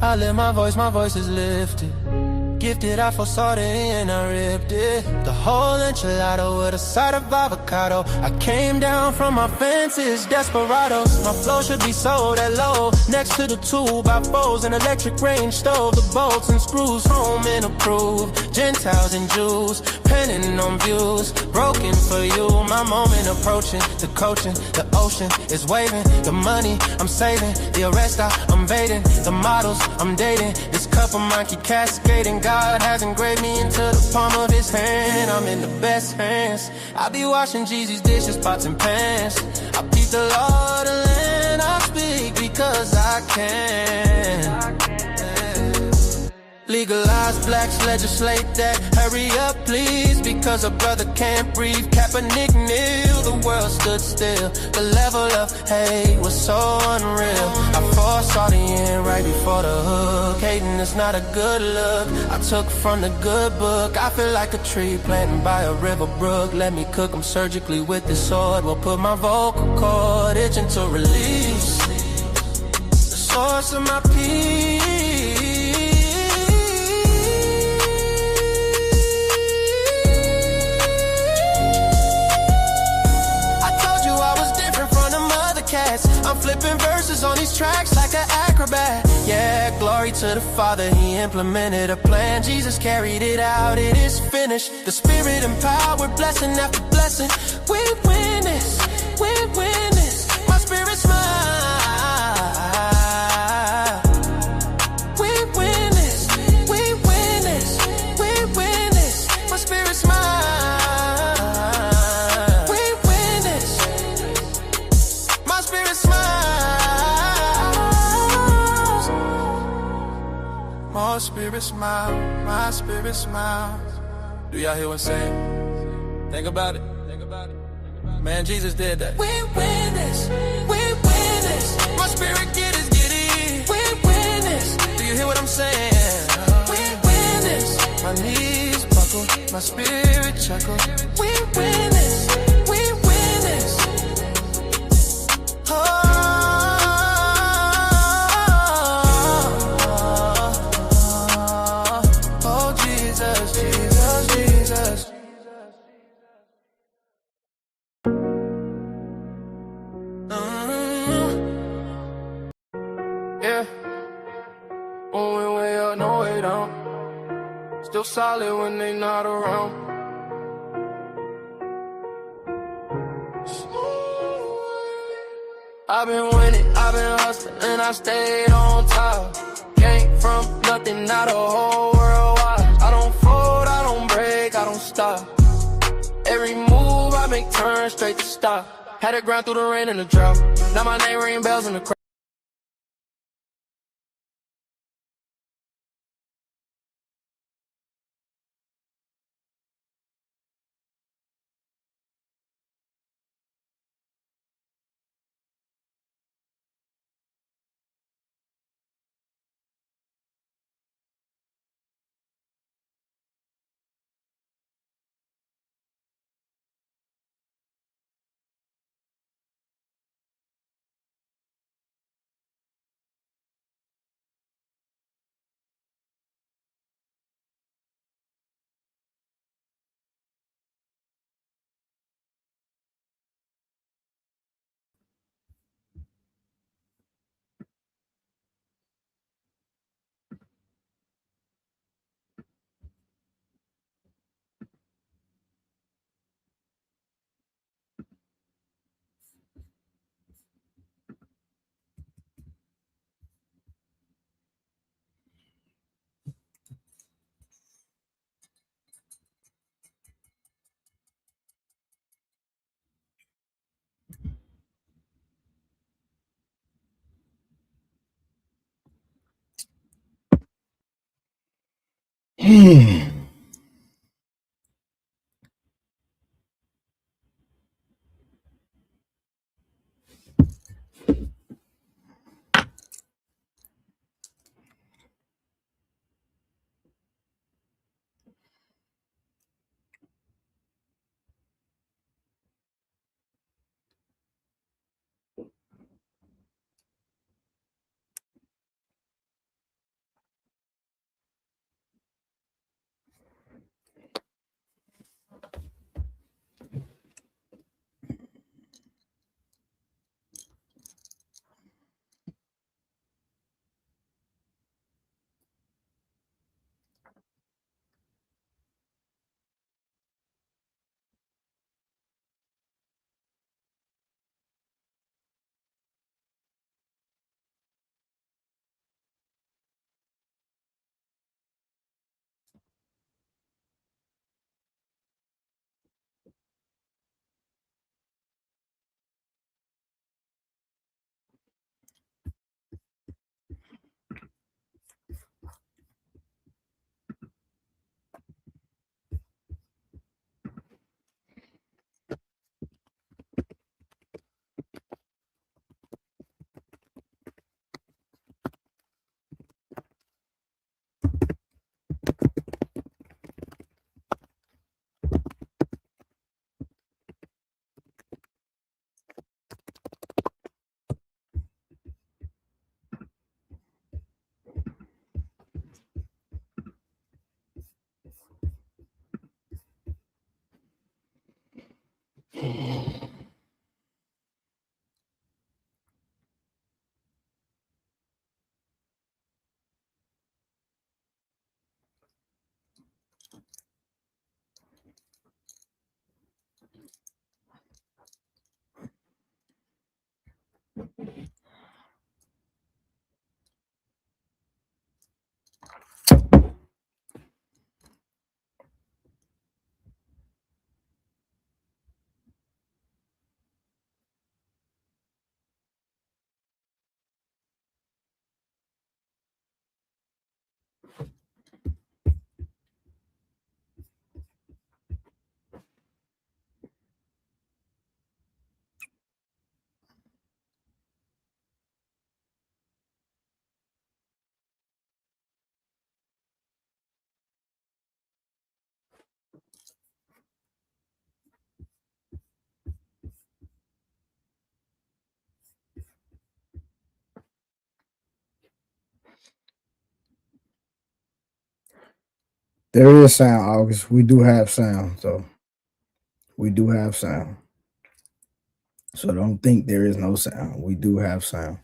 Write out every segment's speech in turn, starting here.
I lift my voice is lifted. Gifted, I foresaw the end, I ripped it. The whole enchilada with a side of avocado. I came down from my fences, desperados. My flow should be sold at low. Next to the 2x4s, an electric range stove. The bolts and screws, home and approved. Gentiles and Jews, penning on views. Broken for you, my moment approaching. The coaching, the ocean is waving. The money I'm saving, the arrest I'm evading. The models I'm dating, this cup of mine keep cascading. God has engraved me into the palm of his hand. I'm in the best hands. I be washing Jeezy's dishes, pots and pans. I peep the law, the land. I speak because I can. Legalize blacks, legislate that. Hurry up, please, because a brother can't breathe. Kaepernick kneel, the world stood still. The level of hate was so unreal. I foresaw the end right before the hook. Hating is not a good look. I took from the good book. I feel like a tree planted by a river brook. Let me cook them surgically with this sword. Will put my vocal cord itching to release the source of my peace. I'm flipping verses on these tracks like an acrobat. Yeah, glory to the Father, he implemented a plan. Jesus carried it out, it is finished. The Spirit empowered, blessing after blessing. We win this, we win this. My spirit's mine. We win this, we win this, we win this. My spirit's mine. My spirit smile, my spirit smiles. Do y'all hear what I'm saying? Think about it. Think about it. Man, Jesus did that. We win this. We win this. My spirit get it. We win this. Do you hear what I'm saying? We win this. My knees buckle, my spirit chuckle. We win this. We win this. Oh. Yeah, moving way up, no way down. Still solid when they not around. I've been winning, I've been hustling, and I stayed on top. Came from nothing, now the whole world watch. I don't fold, I don't break, I don't stop. Every move I make turn straight to stop. Had to grind through the rain and the drought. Now my name ring bells in the crowd. There is sound, August. We do have sound, so we do have sound. So don't think there is no sound. We do have sound.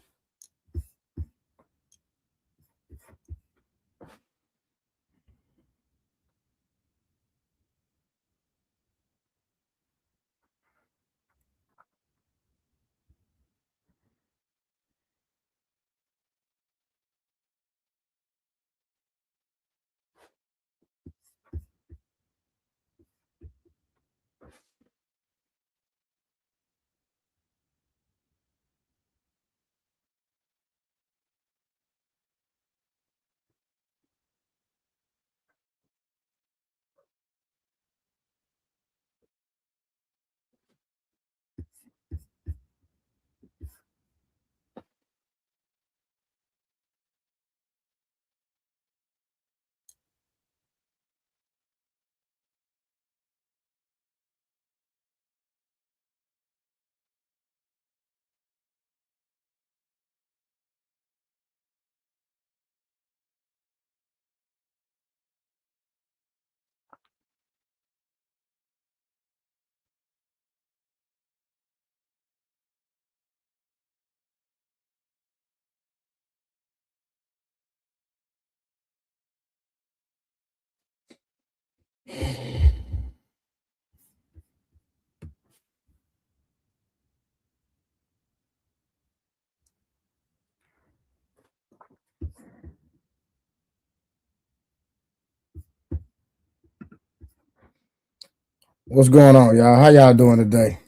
What's going on, y'all? How y'all doing today?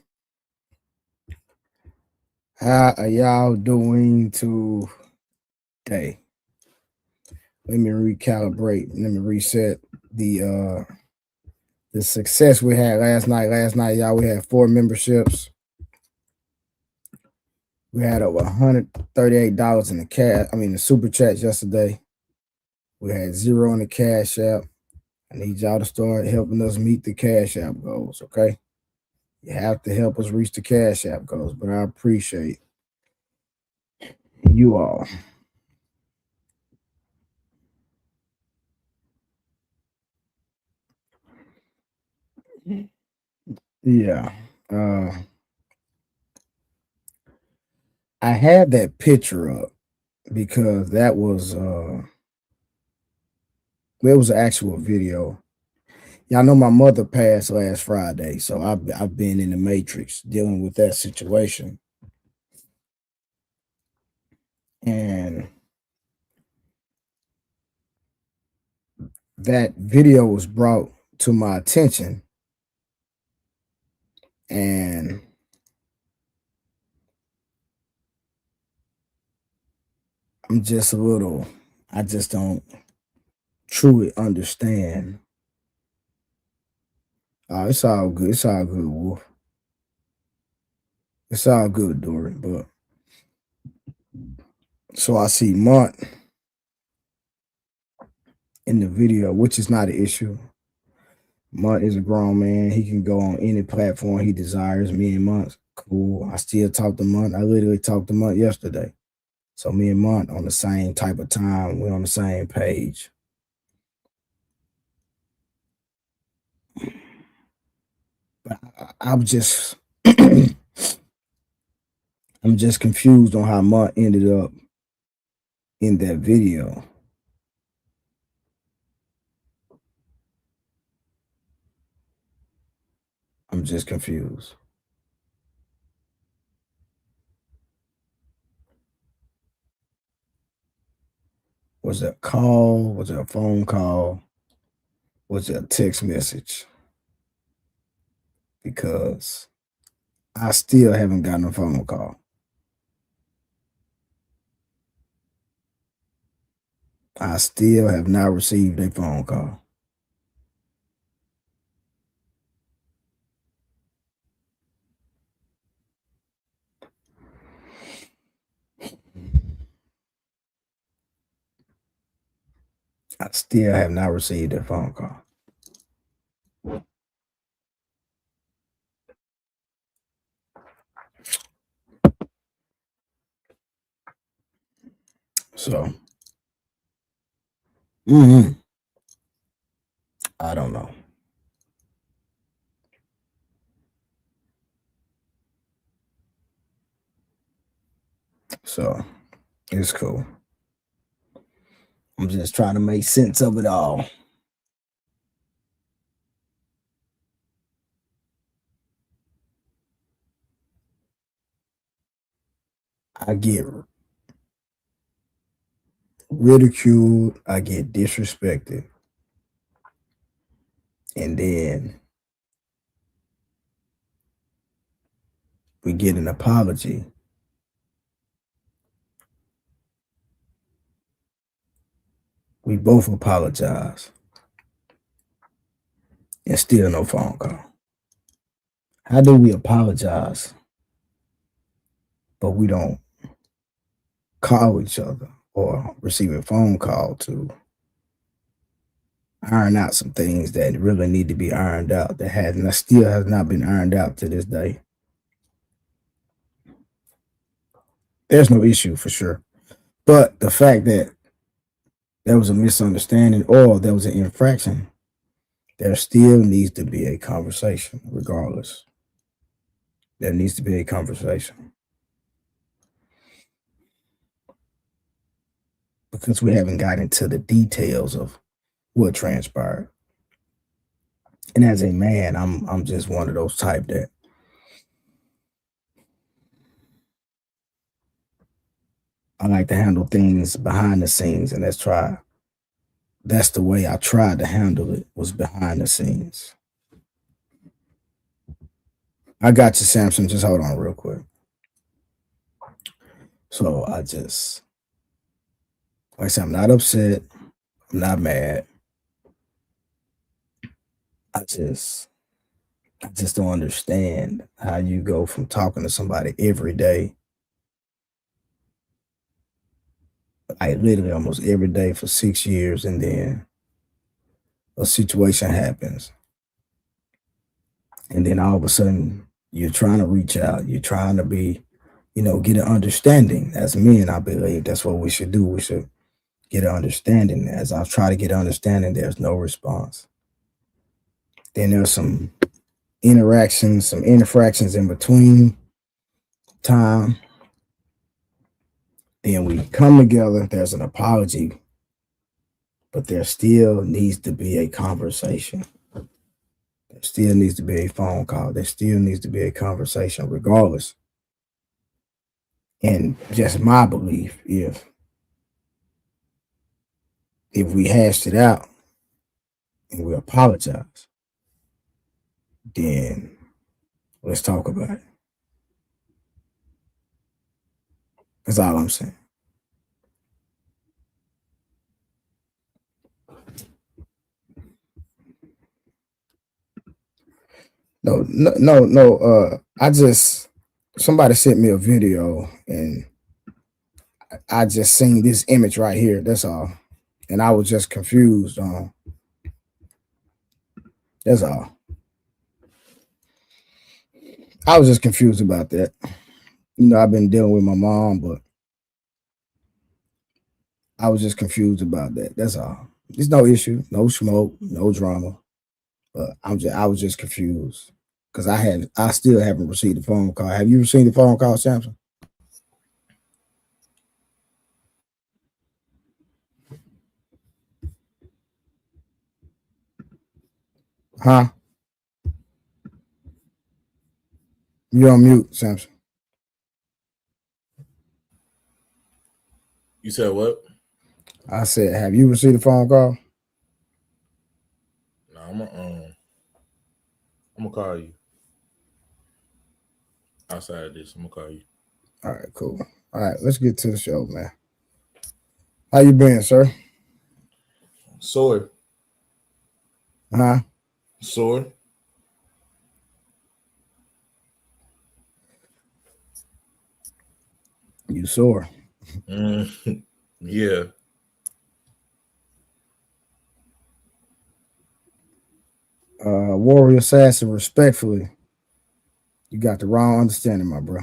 How are y'all doing today? Let me recalibrate. Let me reset the success we had last night. Last night, y'all, we had 4 memberships. We had over $138 in the cash. I mean, the super chats yesterday. We had 0 in the cash app. I need y'all to start helping us meet the cash app goals. Okay, you have to help us reach the cash app goals. But I appreciate you all. Yeah. I had that picture up because that was it was an actual video. Y'all know my mother passed last Friday, so I've been in the matrix dealing with that situation. And that video was brought to my attention, and I'm just a little I just don't truly understand. It's all good. It's all good, Wolf. It's all good, Dory. But so I see Mont in the video, which is not an issue. Mont is a grown man. He can go on any platform he desires. Me and Mont, cool. I still talk to Mont. I literally talked to Mont yesterday. So me and Mont on the same type of time. We're on the same page. But I'm just I'm just confused on how Mont ended up in that video. I'm just confused. Was it a call? Was it a phone call? Was it a text message? Because I still haven't gotten a phone call. I still have not received a phone call. I still have not received a phone call. So, mm-hmm. I don't know. So it's cool. I'm just trying to make sense of it all. I get ridiculed, I get disrespected, and then we get an apology. We both apologize, and still no phone call. How do we apologize, but we don't call each other or receive a phone call to iron out some things that really need to be ironed out that still has not been ironed out to this day? There's no issue for sure. But the fact that there was a misunderstanding or there was an infraction, there still needs to be a conversation, regardless. There needs to be a conversation. Because we haven't got into the details of what transpired. And as a man, I'm just one of those type that I like to handle things behind the scenes, and that's the way I tried to handle it, was behind the scenes. I got you, Samson. Just hold on real quick. So like I said, I'm not upset. I'm not mad. I just don't understand how you go from talking to somebody every day, like literally almost every day for 6 years, and then a situation happens. And then all of a sudden you're trying to reach out, you're trying to be, get an understanding. As men, I believe that's what we should do. We should get an understanding. As I try to get an understanding, there's no response. Then there's some interactions, some infractions in between time. Then we come together, there's an apology, but there still needs to be a conversation. There still needs to be a phone call. There still needs to be a conversation, regardless. And just my belief, if we hashed it out and we apologize, then let's talk about it. That's all I'm saying. No. Somebody sent me a video and I just seen this image right here. That's all. And I was just confused on. That's all. I was just confused about that. I've been dealing with my mom, but I was just confused about that. That's all. There's no issue, no smoke, no drama. But I was just confused because I still haven't received a phone call. Have you received a phone call, Samson? Huh? You're on mute, Samson. You said what? I said, have you received a phone call? No, I'm gonna call you outside of this. I'm gonna call you. All right, cool. All right, let's get to the show, man. How you been, sir? Sore. Huh? Sore. You sore? Yeah. Warrior Assassin, respectfully, you got the wrong understanding, my bro.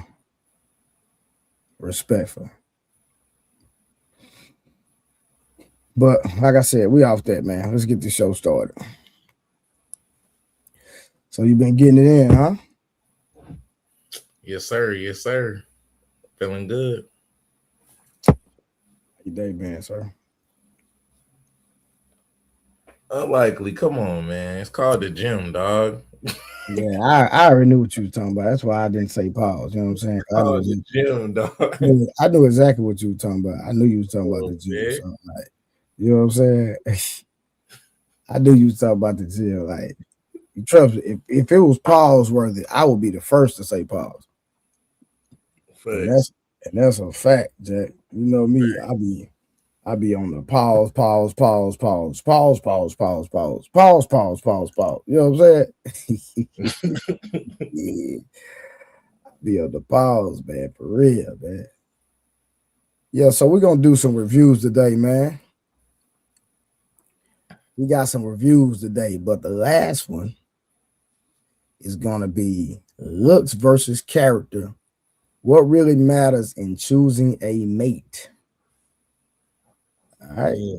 Respectfully. But like I said, we off that, man. Let's get the show started. So you been getting it in, huh? Yes, sir. Yes, sir. Feeling good. How your day been, sir? Unlikely. Come on, man. It's called the gym, dog. Yeah, I already knew what you were talking about. That's why I didn't say pause. You know what I'm saying? It's called the gym, dog. I knew exactly what you were talking about. I knew you was talking about Oh, the gym. man. So like, you know what I'm saying? I knew you was talking about the gym. Like, you trust me, if it was pause worthy, I would be the first to say pause. And Facts. that's a fact, Jack. You know me, I be on the pause, pause, pause, pause, pause, pause, pause, pause, pause, pause, pause, pause. You know what I'm saying? Yeah, be on the pause, man, for real, man. Yeah, so we're gonna do some reviews today, man. We got some reviews today, but the last one is gonna be looks versus character. What really matters in choosing a mate? All right. Yeah.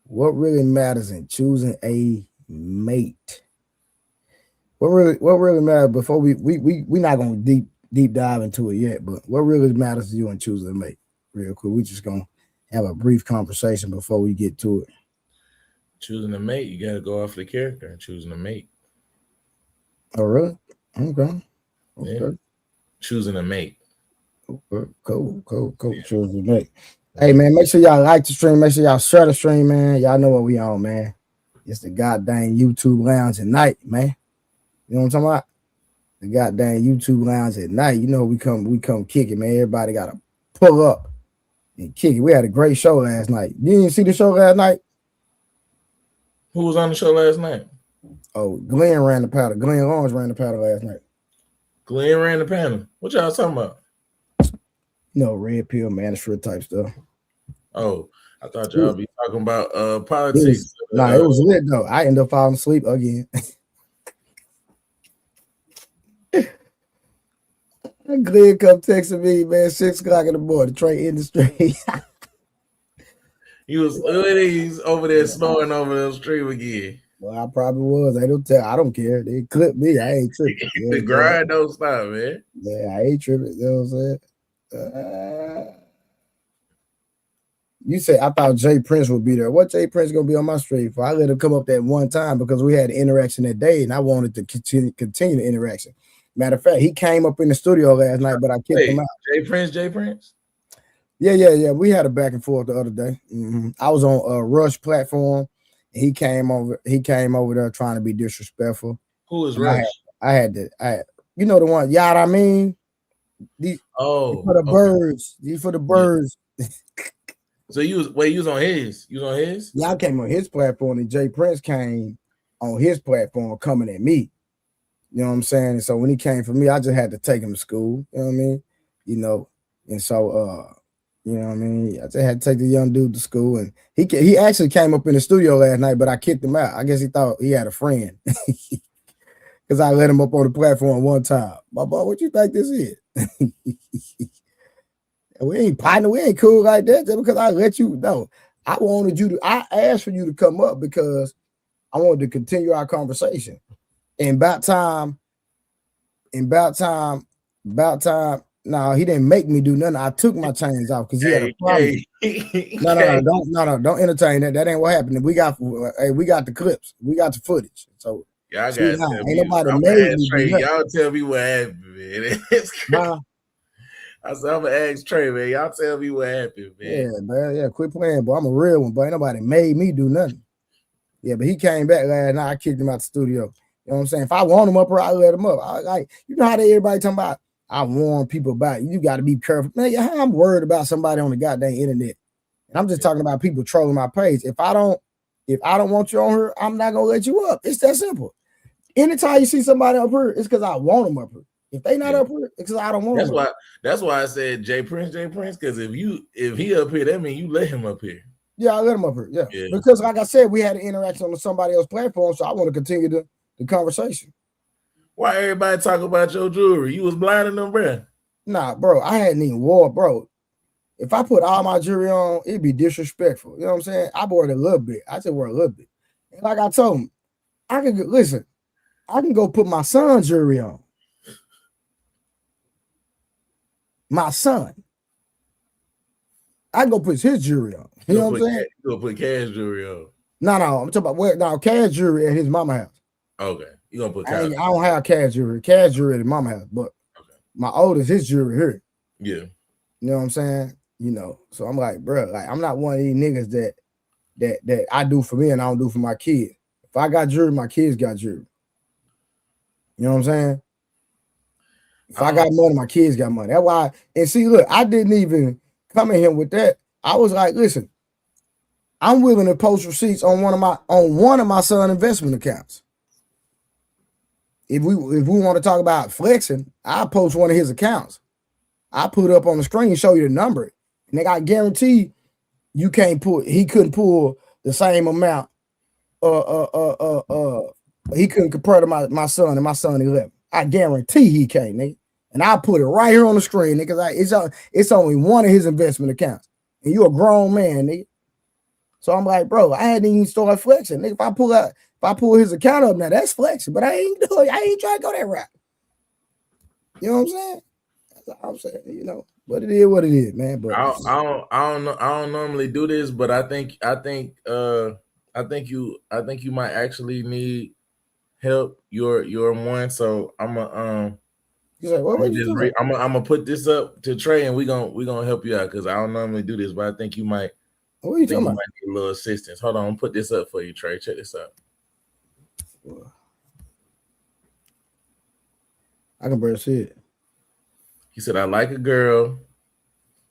What really matters in choosing a mate? What really matters before we not gonna deep dive into it yet, but what really matters to you in choosing a mate? Real quick. We just gonna have a brief conversation before we get to it. Choosing a mate, you got to go off the character and choosing a mate. Oh, really? Okay. Yeah. Okay. Choosing a mate. Okay. Cool. Yeah. Choosing a mate. Hey man, make sure y'all like the stream. Make sure y'all share the stream, man. Y'all know what we on, man. It's the goddamn YouTube lounge at night, man. You know what I'm talking about? The goddamn YouTube lounge at night. You know we come kick it, man. Everybody gotta pull up and kick it. We had a great show last night. You didn't see the show last night? Who was on the show last night? Oh, Glenn ran the paddle. Glenn Lawrence ran the paddle last night. Glenn ran the panel. What y'all talking about? You know, red pill manosphere type stuff. Oh, I thought y'all be talking about It politics. was lit though. I ended up falling asleep again. Glenn come texting me, man, 6 o'clock in the morning, trade industry. He's over there snoring over the stream again. Well, I probably was. They don't tell. I don't care. They clip me. I ain't tripping. You know The grind don't stop, man. yeah, I ain't tripping. You know what I'm saying? You say I thought Jay Prince would be there. What Jay Prince gonna be on my stream for? I let him come up that one time because we had an interaction that day, and I wanted to continue the interaction. Matter of fact, he came up in the studio last night, but I kicked him out. Jay Prince. Yeah. We had a back and forth the other day. I was on a Rush platform. He came over there trying to be disrespectful. Who is Rush? I had you know the one, yada I mean. These for the birds. These for the birds. Yeah. So you was on his. You was on his? Yeah, I came on his platform, and Jay Prince came on his platform coming at me. You know what I'm saying? And so when he came for me, I just had to take him to school. You know what I mean? You know, and so you know what I mean? I just had to take the young dude to school, and he actually came up in the studio last night, but I kicked him out. I guess he thought he had a friend. Because I let him up on the platform one time. My boy, what you think this is? We ain't partner, we ain't cool like that just because I let you know. I asked for you to come up because I wanted to continue our conversation. And about time, no, he didn't make me do nothing. I took my chains off because he had a problem. No, don't entertain that. That ain't what happened. We got the clips, we got the footage. So y'all got ain't nobody made me. Y'all tell me what happened, man. I said, I'm gonna ask Trey, man. Y'all tell me what happened, man. Yeah, man. Yeah, quit playing, boy. I'm a real one, boy. Ain't nobody made me do nothing. Yeah, but he came back last night. I kicked him out the studio. You know what I'm saying? If I want him up here, I let him up. You know how everybody talking about, I warn people about it. You got to be careful. Man, I'm worried about somebody on the goddamn internet. And I'm just talking about people trolling my page. If I don't want you on here, I'm not gonna let you up. It's that simple. Anytime you see somebody up here, it's because I want them up here. If they not up here, it's because I don't want them. That's why I said Jay Prince, because if he up here, that means you let him up here. Yeah, I let him up here. Yeah. Because like I said, we had an interaction on somebody else's platform, so I want to continue the conversation. Why everybody talk about your jewelry? You was blinding them, bro. Nah, bro, I hadn't even wore, bro. If I put all my jewelry on, it'd be disrespectful. You know what I'm saying? I wore it a little bit. I just wore a little bit. And like I told him, I I can go put my son's jewelry on. My son. I can go put his jewelry on. You know what I'm saying? You gonna put cash jewelry on. No, I'm talking about where now cash jewelry at his mama house. Okay. You gonna put I don't have cash jewelry. Cash jewelry at his mama house, but my oldest, his jewelry here. Yeah. You know what I'm saying? You know, so I'm like, bro, like I'm not one of these niggas that I do for me and I don't do for my kids. If I got jewelry, my kids got jewelry. You know what I'm saying? If I got money, my kids got money. That's why. And see, look, I didn't even come in here with that. I was like, listen, I'm willing to post receipts on one of my son investment accounts. If we want to talk about flexing, I post one of his accounts. I put it up on the screen, show you the number. And I guarantee he couldn't pull the same amount. He couldn't compare to my son and my son 11. I guarantee he can't, nigga. And I put it right here on the screen, nigga. It's only one of his investment accounts. And you're a grown man, nigga. So I'm like, bro, I hadn't even started flexing. Nigga, if I pull his account up now, that's flexing. But I ain't trying to go that route. You know what I'm saying? That's what I'm saying, you know. But it is what it is, man. But I don't normally do this, but I think you might actually need help. You're one, so I'm gonna put this up to Trey, and we gonna help you out because I don't normally do this, but I think you might. What are you talking about? Might need a little assistance. Hold on, I'm gonna put this up for you, Trey. Check this out. I can barely see it. He said, "I like a girl,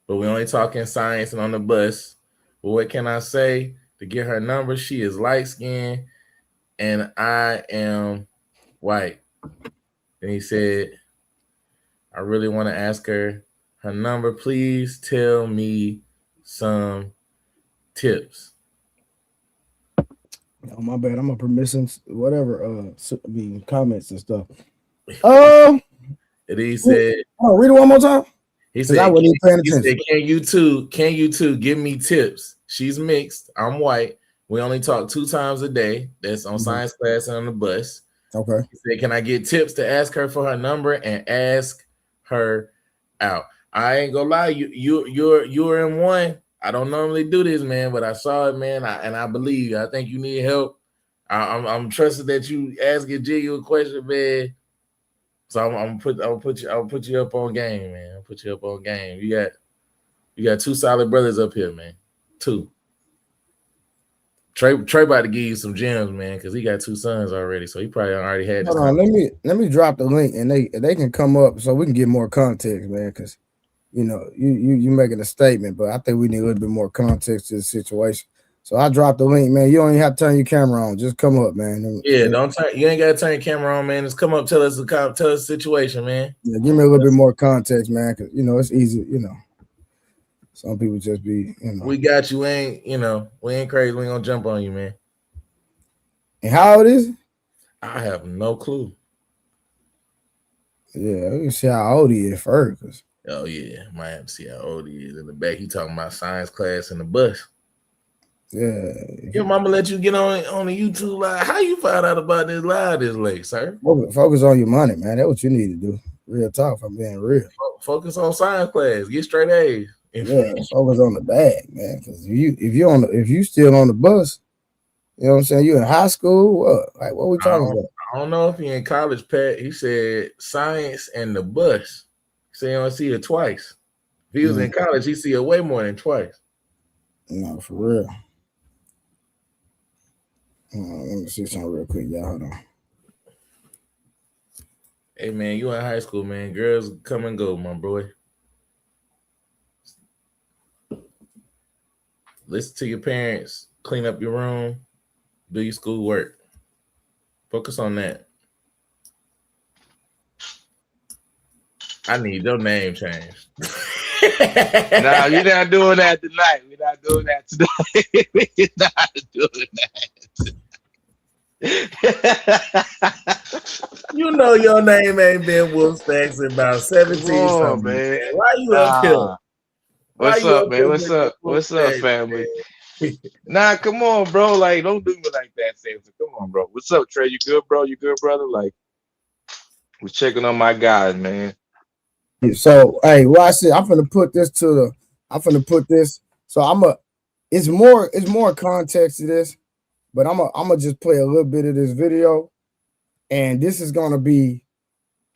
but we only talking science and on the bus. But what can I say to get her number? She is light skinned, and I am white." And he said, "I really want to ask her number. Please tell me some tips." Oh, my bad. I'm a permission, whatever, comments and stuff. And he said, read it one more time. He said, I wasn't even paying attention. Can you two give me tips? She's mixed. I'm white. We only talk 2 times a day. That's on science class and on the bus. Okay. He said, can I get tips to ask her for her number and ask her out? I ain't gonna lie, you're in one. I don't normally do this, man, but I saw it, man, and I believe you. I think you need help. I'm trusted that you ask a genuine question, man. So I'll put you up on game, man. I'll put you up on game. You got 2 solid brothers up here, man. 2. Trey about to give you some gems, man, because he got 2 sons already, so he probably already had this. Hold on, let me drop the link and they can come up so we can get more context, man, because you know you making a statement, but I think we need a little bit more context to the situation. So I dropped the link, man. You don't even have to turn your camera on. Just come up, man. Yeah, don't turn. You ain't got to turn your camera on, man. Just come up, tell us the situation, man. Yeah, give me a little bit more context, man, because you know it's easy. You know, some people just be, you know. We got you. We ain't crazy. We ain't gonna jump on you, man. And how old is it? I have no clue. Yeah, we can see how old he is first. Oh yeah, might have to see how old he is. In the back, he talking about science class in the bus. Yeah. Your mama let you get on the YouTube live. How you find out about this live this late, sir? Focus on your money, man. That's what you need to do. Real talk, if I'm being real. Focus on science class. Get straight A's. Yeah, focus on the bag, man. Because if you still on the bus, you know what I'm saying? You in high school? What? Like, what we talking about? I don't know if he in college, Pat. He said science and the bus. He said he only see it twice. If he was in college, he see it way more than twice. No, for real. Let me see something real quick, y'all. Hold on. Hey, man, you in high school, man. Girls come and go, my boy. Listen to your parents. Clean up your room. Do your schoolwork. Focus on that. I need your name changed. Nah, you're not doing that tonight. We're not doing that today. We're not doing that. You know your name ain't been Wolf Stacks in about 17 something. Man. Why you up here? What's up, man? What's up, family? Nah, come on, bro. Like, don't do me like that, Samson. Come on, bro. What's up, Trey? You good, bro? You good, brother? Like, we're checking on my guys, man. So hey, well I said I'm gonna put this to the I'm gonna put this so it's more context to this, but I'm gonna just play a little bit of this video, and this is gonna be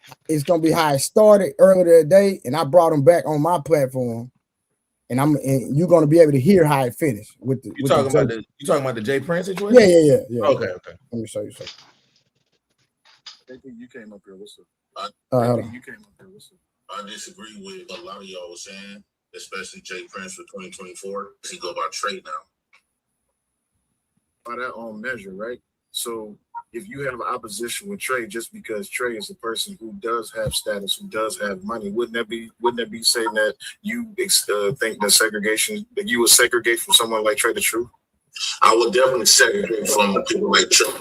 how it started earlier today, and I brought them back on my platform, and you're gonna be able to hear how it finished with the You talking about the Jay Prince situation? Yeah. Okay. Let me show you something. I think you came up here. What's up? You came up here. What's up? I disagree with a lot of y'all was saying, especially Jay Prince for 2024. He go by Trey now. By that own measure, right? So if you have an opposition with Trey just because Trey is a person who does have status, who does have money, wouldn't that be saying that you think that you would segregate from someone like Trey the Truth? I would definitely segregate from people like Trey.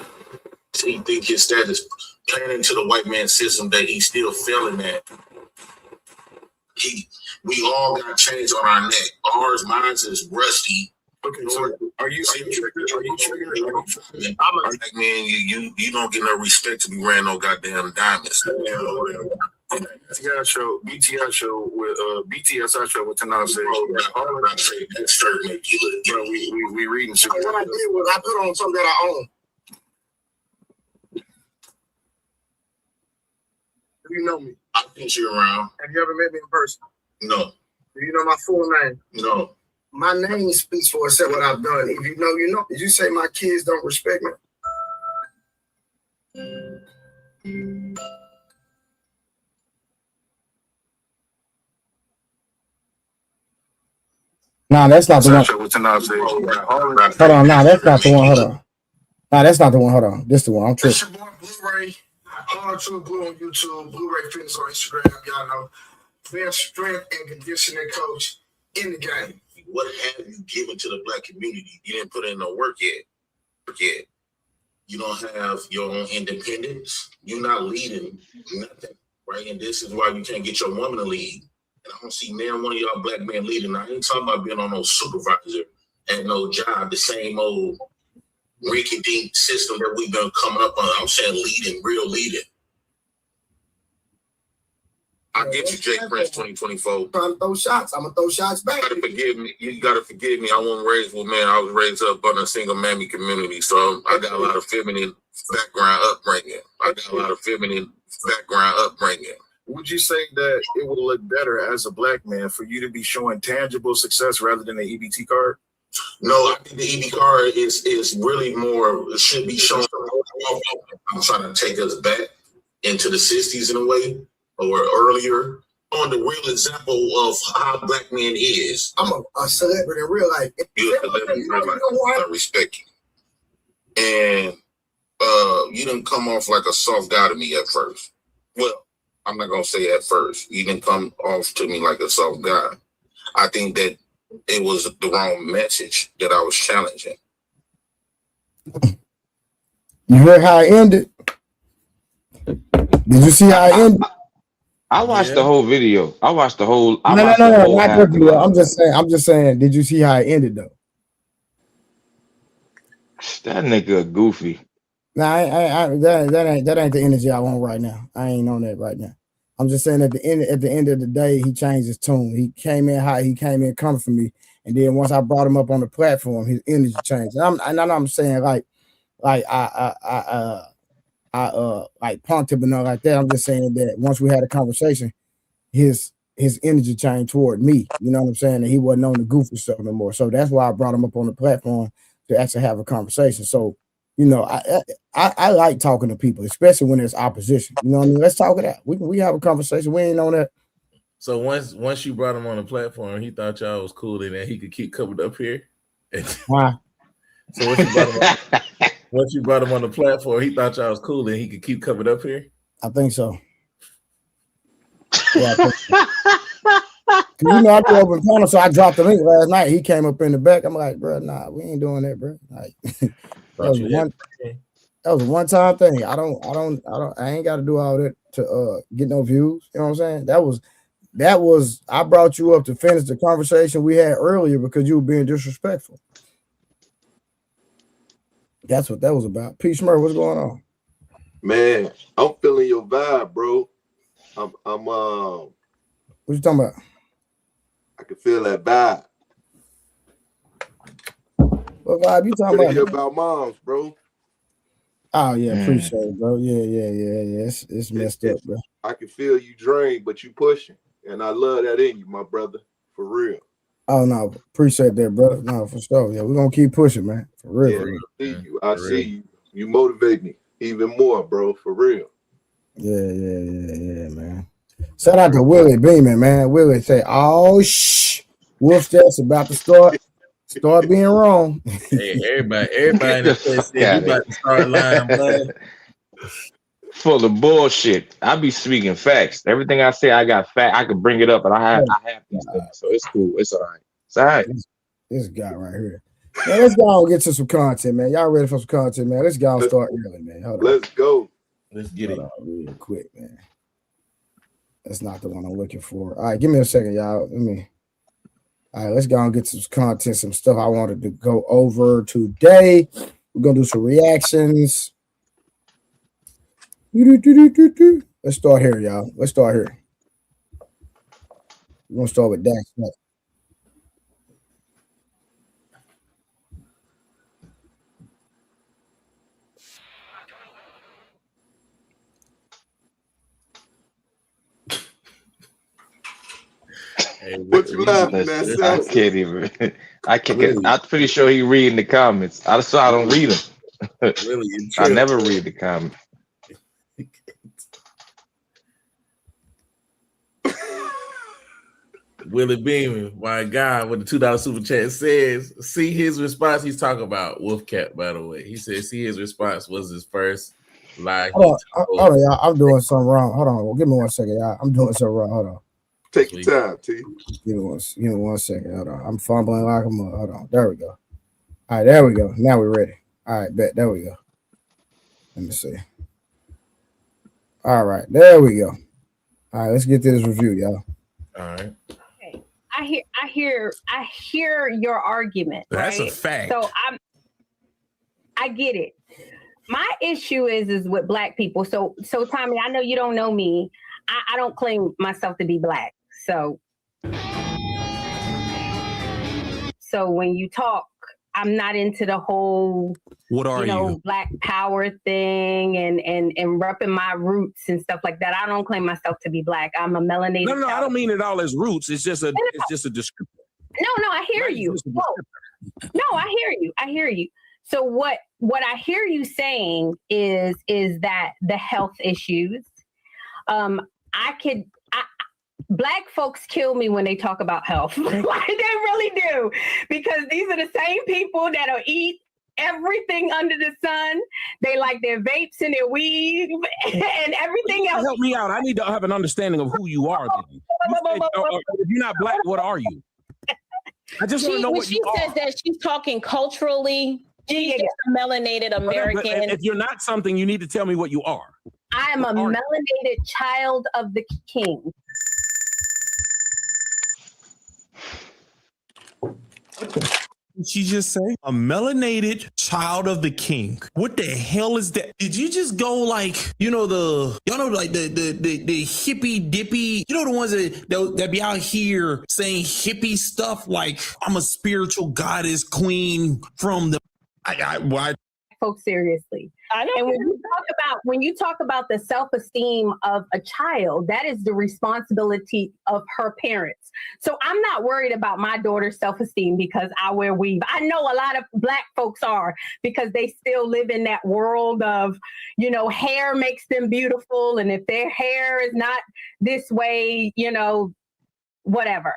He think his status playing into the white man system that he's still feeling that. We all got chains on our neck. Mine is rusty. Okay, so are you triggered? I'm a black man. You don't get no respect to be wearing no goddamn diamonds. BTS show with BTSI show with Tanasi. That shirt make you look. Bro, we reading shit. What I did was I put on something that I own. Do you know me? I've seen you around. Have you ever met me in person? No. Do you know my full name? No. My name speaks for itself. What I've done. If you know, you know. Did you say my kids don't respect me? Nah, that's not the one. Hold on, nah, that's not the one. Hold on. Nah, that's not the one. Hold on. This the one. I'm tripping. It's your boy Blu-ray. True Blue on YouTube. Blu-ray Fitness on Instagram. Y'all know. Best strength and conditioning coach in the game. What have you given to the black community? You didn't put in no work yet. You don't have your own independence. You're not leading nothing, right? And this is why you can't get your woman to lead. And I don't see man one of y'all black men leading. I ain't talking about being on no supervisor and no job, the same old rinky-dink system that we've been coming up on. I'm saying leading, real leading. I get you, Jay Prince 2024. Trying to throw shots. I'm gonna throw shots back. You gotta forgive me. I wasn't raised with man. I was raised up on a single mammy community, so I got a lot of feminine background upbringing. Would you say that it would look better as a black man for you to be showing tangible success rather than the EBT card? No, I think the EB card is really more, should be shown. I'm trying to take us back into the 60s in a way, or earlier, on the real example of how black man is. I'm a celebrity in real life. You're a celebrity in real life. I respect you. And you didn't come off like a soft guy to me at first. Well, I'm not going to say at first. You didn't come off to me like a soft guy. I think that it was the wrong message that I was challenging. You heard how it ended? Did you see how it ended? I watched the whole video. I watched the whole. No, not the video. I'm just saying. Did you see how it ended though? That nigga goofy. Nah, that ain't the energy I want right now. I ain't on that right now. I'm just saying at the end of the day, he changed his tune. He came in high. He came in coming for me, and then once I brought him up on the platform, his energy changed. And I'm saying like punked him and all like that. I'm just saying that once we had a conversation, his energy changed toward me. You know what I'm saying? And he wasn't on the goofy stuff no more. So that's why I brought him up on the platform to actually have a conversation. So, you know, I like talking to people, especially when there's opposition. You know what I mean? Let's talk it out. We have a conversation. We ain't on that. So once you brought him on the platform, he thought y'all was cool and that he could keep coming up here. Why? So once you brought him on the platform, he thought y'all was cool and he could keep coming up here? I think so. Yeah, I think so. You know, I grew up in Canada, so I dropped the link last night. He came up in the back. I'm like, bro, nah, we ain't doing that, bro. Like, that was a one-time thing. I ain't got to do all that to get no views. You know what I'm saying? That was I brought you up to finish the conversation we had earlier because you were being disrespectful. That's what that was about. P. Smurf, what's going on? Man, I'm feeling your vibe, bro. I'm What you talking about? I can feel that vibe. What vibe you talking Hear about? about moms, bro. Oh yeah, appreciate it, bro. Yeah. It's messed up, bro. I can feel you drained, but you pushing, and I love that in you, my brother, for real. Oh no, appreciate that, brother. No, for sure. Yeah, we're gonna keep pushing, man. For real. Yeah, For real. I see you. I see you. You motivate me even more, bro, for real. Yeah, man. Shout out to Willie Beeman, man. Willie say, "Oh Wolf Steps about to start being wrong." Hey, everybody in the place said you about to start lying, bud. Full of bullshit. I be speaking facts. Everything I say, I got fact. I can bring it up, and I have these things, so it's cool. It's all right. It's all right. This guy right here. Man, let's go and get to some content, man. Y'all ready for some content, man? Let's go and start early, man. Hold on. Let's go. Let's get it real quick, man. That's not the one I'm looking for. All right, give me a second, y'all. All right, let's go and get some content, some stuff I wanted to go over today. We're gonna do some reactions. Let's start here, y'all. Let's start here. We're gonna start with Dax. Hey, what you laughing at? I can't even. I can't. Really? I'm pretty sure he reading the comments. I don't read them. Really, I never read the comments. Willie Beeman, my God, with the $2 super chat says, see his response. He's talking about Wolfcat, by the way. He said, see his response was his first lie. Hold on, y'all. I'm doing something wrong. Hold on. Well, give me 1 second, y'all. I'm doing something wrong. Hold on. Take your time, T. Give me 1 second. Hold on. I'm fumbling like a mother. Hold on. There we go. All right, there we go. Now we're ready. All right, bet. There we go. Let me see. All right, there we go. All right, let's get to this review, y'all. All right. Okay. I hear your argument. That's right? a fact. So I get it. My issue is with Black people. So Tommy, I know you don't know me. I don't claim myself to be Black. So when you talk, I'm not into the whole Black power thing and repping my roots and stuff like that. I don't claim myself to be Black. I'm a melanated. No, I don't mean it all as roots. It's just a descriptor. No, I hear you. No, I hear you. So what I hear you saying is that the health issues, Black folks kill me when they talk about health. Like, they really do, because these are the same people that'll eat everything under the sun. They like their vapes and their weed and everything else. Help me out. I need to have an understanding of who you are. If you're not Black, what are you? I just want to know what you are. She says that she's talking culturally. She's just a melanated American. But if you're not something, you need to tell me what you are. I am a melanated child of the king. Did she just say a melanated child of the king? What the hell is that? Did you just go like, the hippy dippy, the ones that be out here saying hippie stuff like I'm a spiritual goddess queen from the Folks seriously. I know. And when you talk about the self-esteem of a child, that is the responsibility of her parents. So I'm not worried about my daughter's self-esteem because I wear weave. I know a lot of Black folks are, because they still live in that world of, hair makes them beautiful. And if their hair is not this way, whatever.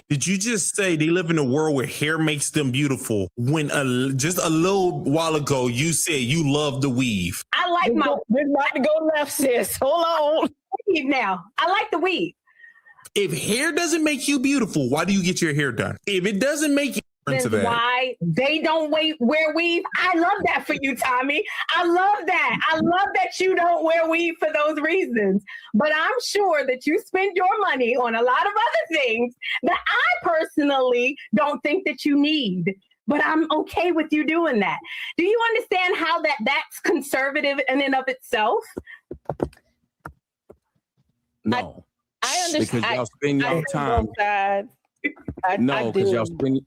Did you just say they live in a world where hair makes them beautiful when just a little while ago you said you love the weave? I like we're about to go left, sis. Hold on. Weave now. I like the weave. If hair doesn't make you beautiful, why do you get your hair done? If it doesn't make you into that, why they don't wear weave. I love that for you, Tommy. I love that. I love that you don't wear weave for those reasons. But I'm sure that you spend your money on a lot of other things that I personally don't think that you need. but I'm okay with you doing that. Do you understand how that's conservative in and of itself? No. I understand. Because y'all spend y'all time. No, because y'all spend.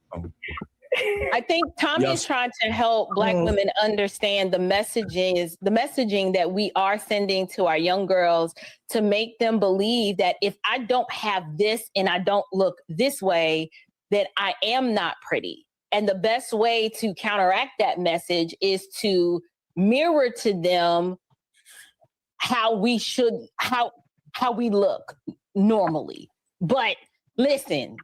I think Tommy is trying to help Black women understand the messaging that we are sending to our young girls to make them believe that if I don't have this and I don't look this way, that I am not pretty. And the best way to counteract that message is to mirror to them how we look normally. But listen,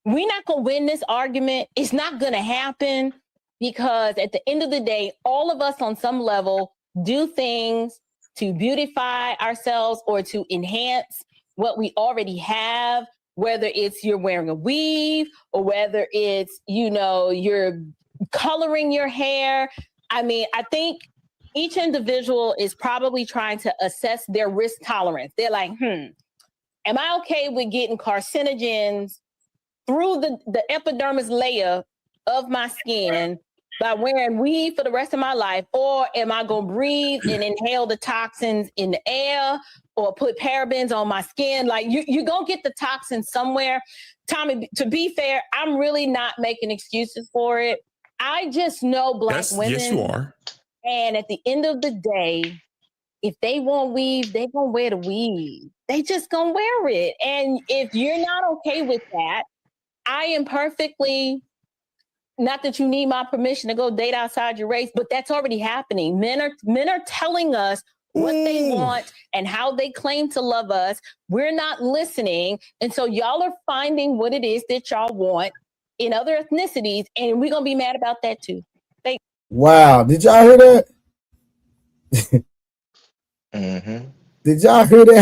we're not going to win this argument. It's not going to happen because at the end of the day, all of us on some level do things to beautify ourselves or to enhance what we already have, whether it's you're wearing a weave or whether it's, you're coloring your hair. I mean, I think each individual is probably trying to assess their risk tolerance. They're like, am I okay with getting carcinogens through the epidermis layer of my skin by wearing weave for the rest of my life? Or am I going to breathe and inhale the toxins in the air or put parabens on my skin? Like you're going to get the toxins somewhere. Tommy, to be fair, I'm really not making excuses for it. I just know Black women. Yes, you are. And at the end of the day, if they want weave, they're going to wear the weave. They just going to wear it. And if you're not okay with that, I am perfectly, not that you need my permission to go date outside your race, but that's already happening. Men are telling us what they want and how they claim to love us. We're not listening. And so y'all are finding what it is that y'all want in other ethnicities. And we're going to be mad about that too. Wow. Did y'all hear that? Mm-hmm. Did y'all hear that?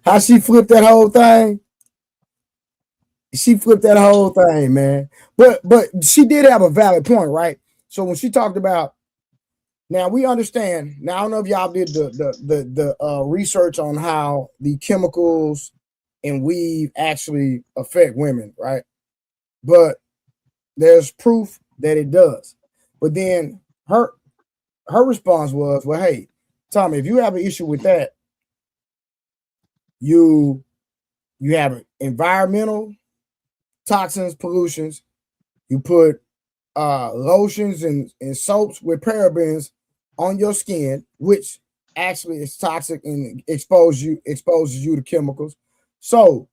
How she flipped that whole thing? She flipped that whole thing, man. But she did have a valid point, right? So when she talked about, now we understand. Now I don't know if y'all did the research on how the chemicals in weave actually affect women, right? But there's proof that it does. But then her response was, well, hey, Tommy, if you have an issue with that, you have environmental toxins, pollutions. You put lotions and soaps with parabens on your skin, which actually is toxic and exposes you to chemicals. So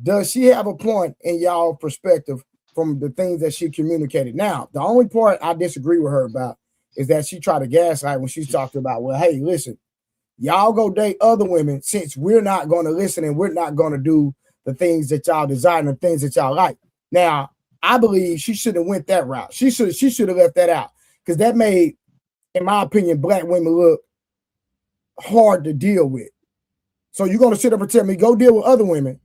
does she have a point in y'all perspective from the things that she communicated? Now, the only part I disagree with her about is that she tried to gaslight when she's talking about, well, hey, listen, y'all go date other women since we're not going to listen and we're not going to do the things that y'all desire and the things that y'all like. Now, I believe she should have went that route. She should have left that out because that made, in my opinion, Black women look hard to deal with. So you're going to sit up and tell me, go deal with other women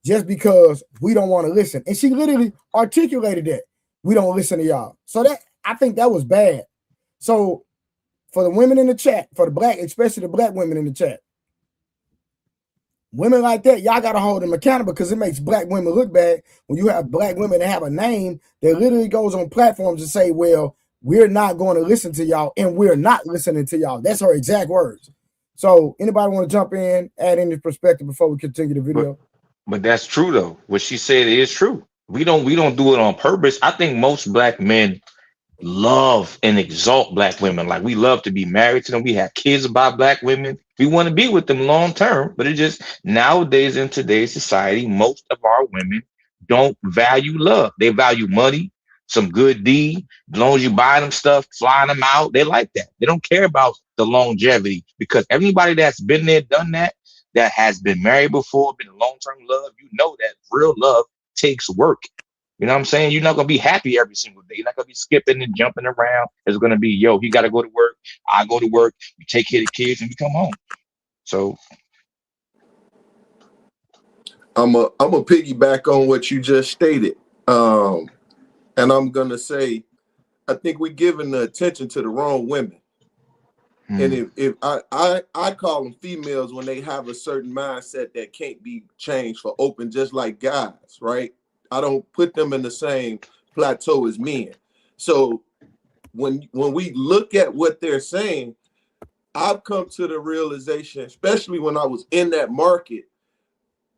just because we don't want to listen. And she literally articulated that. We don't listen to y'all. So I think that was bad. So for the women in the chat, for the Black, especially the Black women in the chat, women like that, y'all got to hold them accountable because it makes Black women look bad when you have Black women that have a name that literally goes on platforms and say, well, we're not going to listen to y'all and we're not listening to y'all. That's her exact words. So anybody want to jump in, add any perspective before we continue the video? But that's true though. What she said is true. We don't do it on purpose. I think most Black men love and exalt Black women. Like we love to be married to them. We have kids by Black women. We want to be with them long term. But it just nowadays in today's society, most of our women don't value love. They value money, some good deed. As long as you buy them stuff, flying them out, they like that. They don't care about the longevity because everybody that's been there, done that has been married before, been in long-term love, you know that real love takes work. You know what I'm saying? You're not going to be happy every single day. You're not going to be skipping and jumping around. It's going to be, yo, he got to go to work. I go to work. We take care of the kids and we come home. So I'm a piggyback on what you just stated. And I'm going to say, I think we're giving the attention to the wrong women. And if I call them females when they have a certain mindset that can't be changed for open, just like guys, right? I don't put them in the same plateau as men. So when we look at what they're saying, I've come to the realization, especially when I was in that market,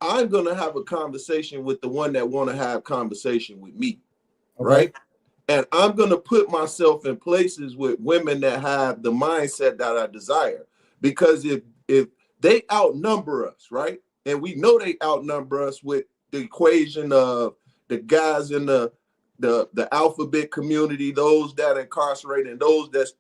I'm gonna have a conversation with the one that want to have conversation with me, right? And I'm gonna put myself in places with women that have the mindset that I desire. Because if they outnumber us, right? And we know they outnumber us with the equation of the guys in the alphabet community, those that are incarcerated, and those that's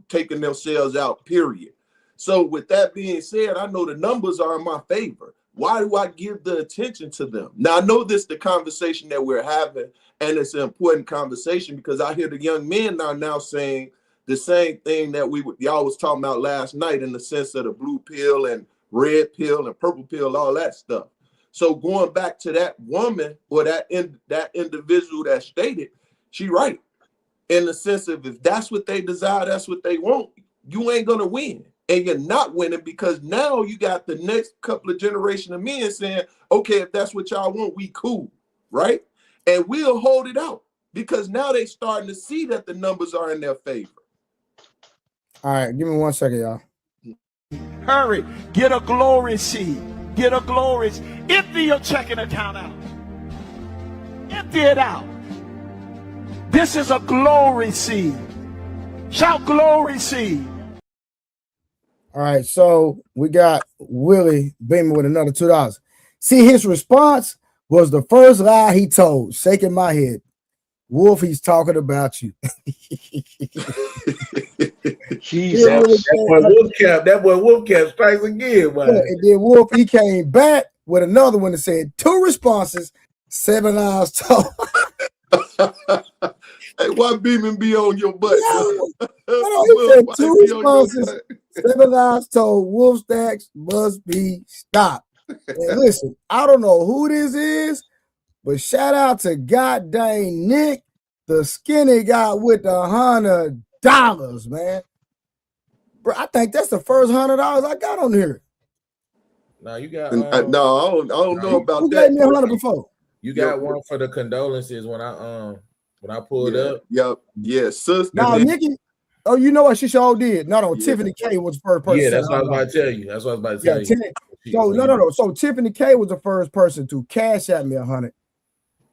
taking themselves out, period. So with that being said, I know the numbers are in my favor. Why do I give the attention to them? Now, I know this is the conversation that we're having, and it's an important conversation because I hear the young men now saying the same thing that y'all was talking about last night in the sense of the blue pill and red pill and purple pill, all that stuff. So going back to that woman or that individual that stated, she right. In the sense of if that's what they desire, that's what they want, you ain't gonna win. And you're not winning because now you got the next couple of generation of men saying, okay, if that's what y'all want, we cool, right? And we'll hold it out because now they starting to see that the numbers are in their favor. All right, give me 1 second, y'all. Hurry, get a glory seed. Get a glory. Empty your checking account out. Empty it out. This is a glory seed. Shout glory seed. All right, so we got Willie Beamer with another $2. See, his response was the first lie he told, shaking my head. Wolf, he's talking about you. Jesus. That boy Wolf Cap strikes again. Yeah, and then Wolf, he came back with another one that said 2 responses, 7 lies told. Hey, why Beeman be on your butt? He said 2 responses, 7 lies told. Wolf Stacks must be stopped. And listen, I don't know who this is, but shout out to God dang Nick, the skinny guy with the $100, man. Bro, I think that's the first $100 I got on here. No, you got no, I don't know about who that. Who gave me 100 before? You got one for the condolences when I pulled up. Yep. Yeah, sister. Now, Nikki, oh, you know what? She sure did. No, Tiffany K was the first person. Yeah, that's what I was about to tell you. That's what I was about to tell you. So no. So Tiffany K was the first person to cash at me 100,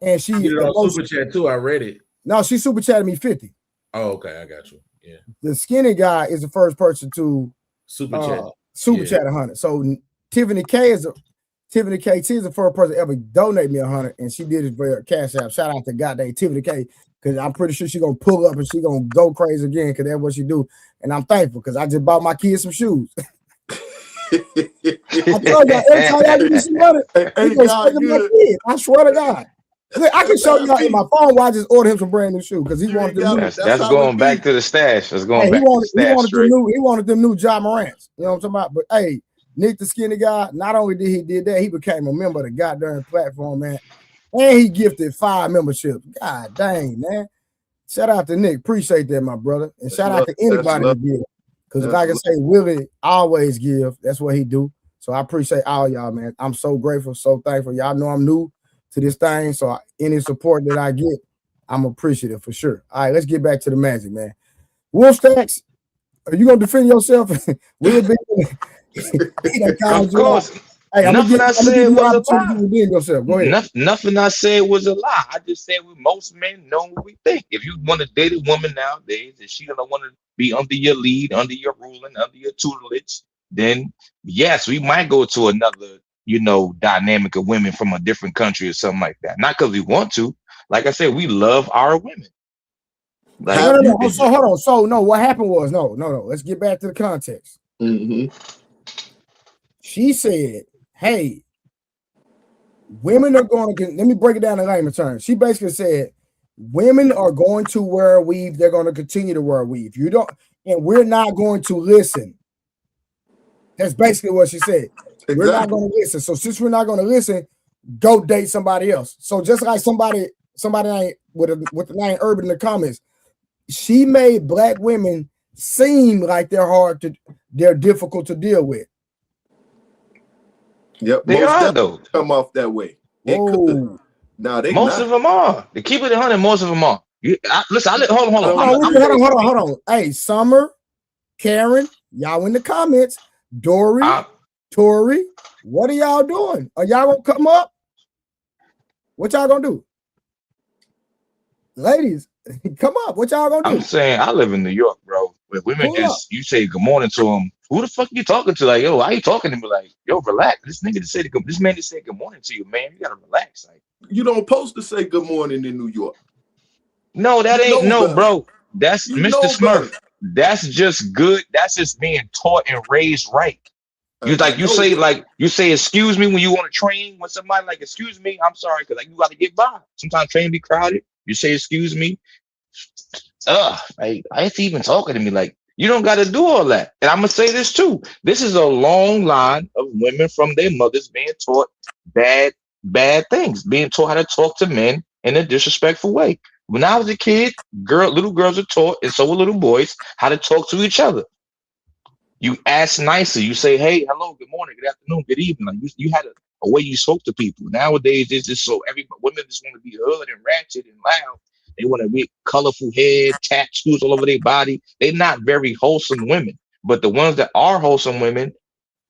and she did it on super chat too. I read it. No, she super chatted me 50. Oh, okay, I got you. Yeah. The skinny guy is the first person to super chat. Chat 100. So Tiffany KT is the first person to ever donate me 100, and she did it for Cash App. Shout out to goddamn Tiffany K, because I'm pretty sure she's gonna pull up and she's gonna go crazy again because that's what she do. And I'm thankful because I just bought my kids some shoes. I told y'all every time y'all give me some money, I swear to God. Look, I can show y'all in my phone why I just ordered him some brand new shoes because he wanted them. That's going back to the stash. That's going back to the stash. He wanted them new Ja Morants. You know what I'm talking about? But hey, Nick the skinny guy, not only did he did that, he became a member of the goddamn platform, man. And he gifted 5 memberships. God dang, man. Shout out to Nick. Appreciate that, my brother. And shout out to anybody that give. Because like I say, Willie always give. That's what he do. So I appreciate all y'all, man. I'm so grateful, so thankful. Y'all know I'm new to this thing. So any support that I get, I'm appreciative for sure. All right, let's get back to the magic, man. Wolf Stacks, are you going to defend yourself? Will be of course. Hey, nothing I said was a lie. Go ahead. Nothing I said was a lie. I just said most men know what we think. If you want to date a woman nowadays and she don't want to be under your lead, under your ruling, under your tutelage, then yes, we might go to another, dynamic of women from a different country or something like that. Not because we want to. Like I said, we love our women. Like, no. So hold on. So no, what happened was no. Let's get back to the context. Mm-hmm. She said, hey, women are going to, let me break it down in layman terms. She basically said, women are going to wear a weave. They're going to continue to wear a weave. You don't, and we're not going to listen. That's basically what she said. Exactly. We're not going to listen. So since we're not going to listen, go date somebody else. So just like somebody with the name Urban in the comments, she made black women seem like they're difficult to deal with. Yep, they are though. Come off that way. Most of them are. To keep it 100, most of them are. Listen, hold on. Hey, Summer, Karen, y'all in the comments. Dory, Tori, what are y'all doing? Are y'all gonna come up? What y'all gonna do? Ladies, come up. What y'all gonna do? I'm saying I live in New York, bro. Where women you say good morning to them. Who the fuck are you talking to? Like, yo, why you talking to me? Like, yo, relax. This man just said good morning to you, man. You gotta relax. Like, you don't supposed to say good morning in New York. No, that ain't bro. That's Mr. Smurf. That's just good. That's just being taught and raised right. You say excuse me when you on a train, when somebody like excuse me, I'm sorry, because like you got to get by. Sometimes train be crowded. You say excuse me. Like I ain't even talking to me. Like you don't got to do all that. And I'm gonna say this too. This is a long line of women from their mothers being taught bad things, being taught how to talk to men in a disrespectful way. When I was a kid, little girls are taught, and so were little boys, how to talk to each other. You ask nicely. You say, hey, hello, good morning, good afternoon, good evening. Like you had a way you spoke to people. Nowadays, it's just so women just want to be hood and ratchet and loud. They want to be colorful hair, tattoos all over their body. They're not very wholesome women. But the ones that are wholesome women,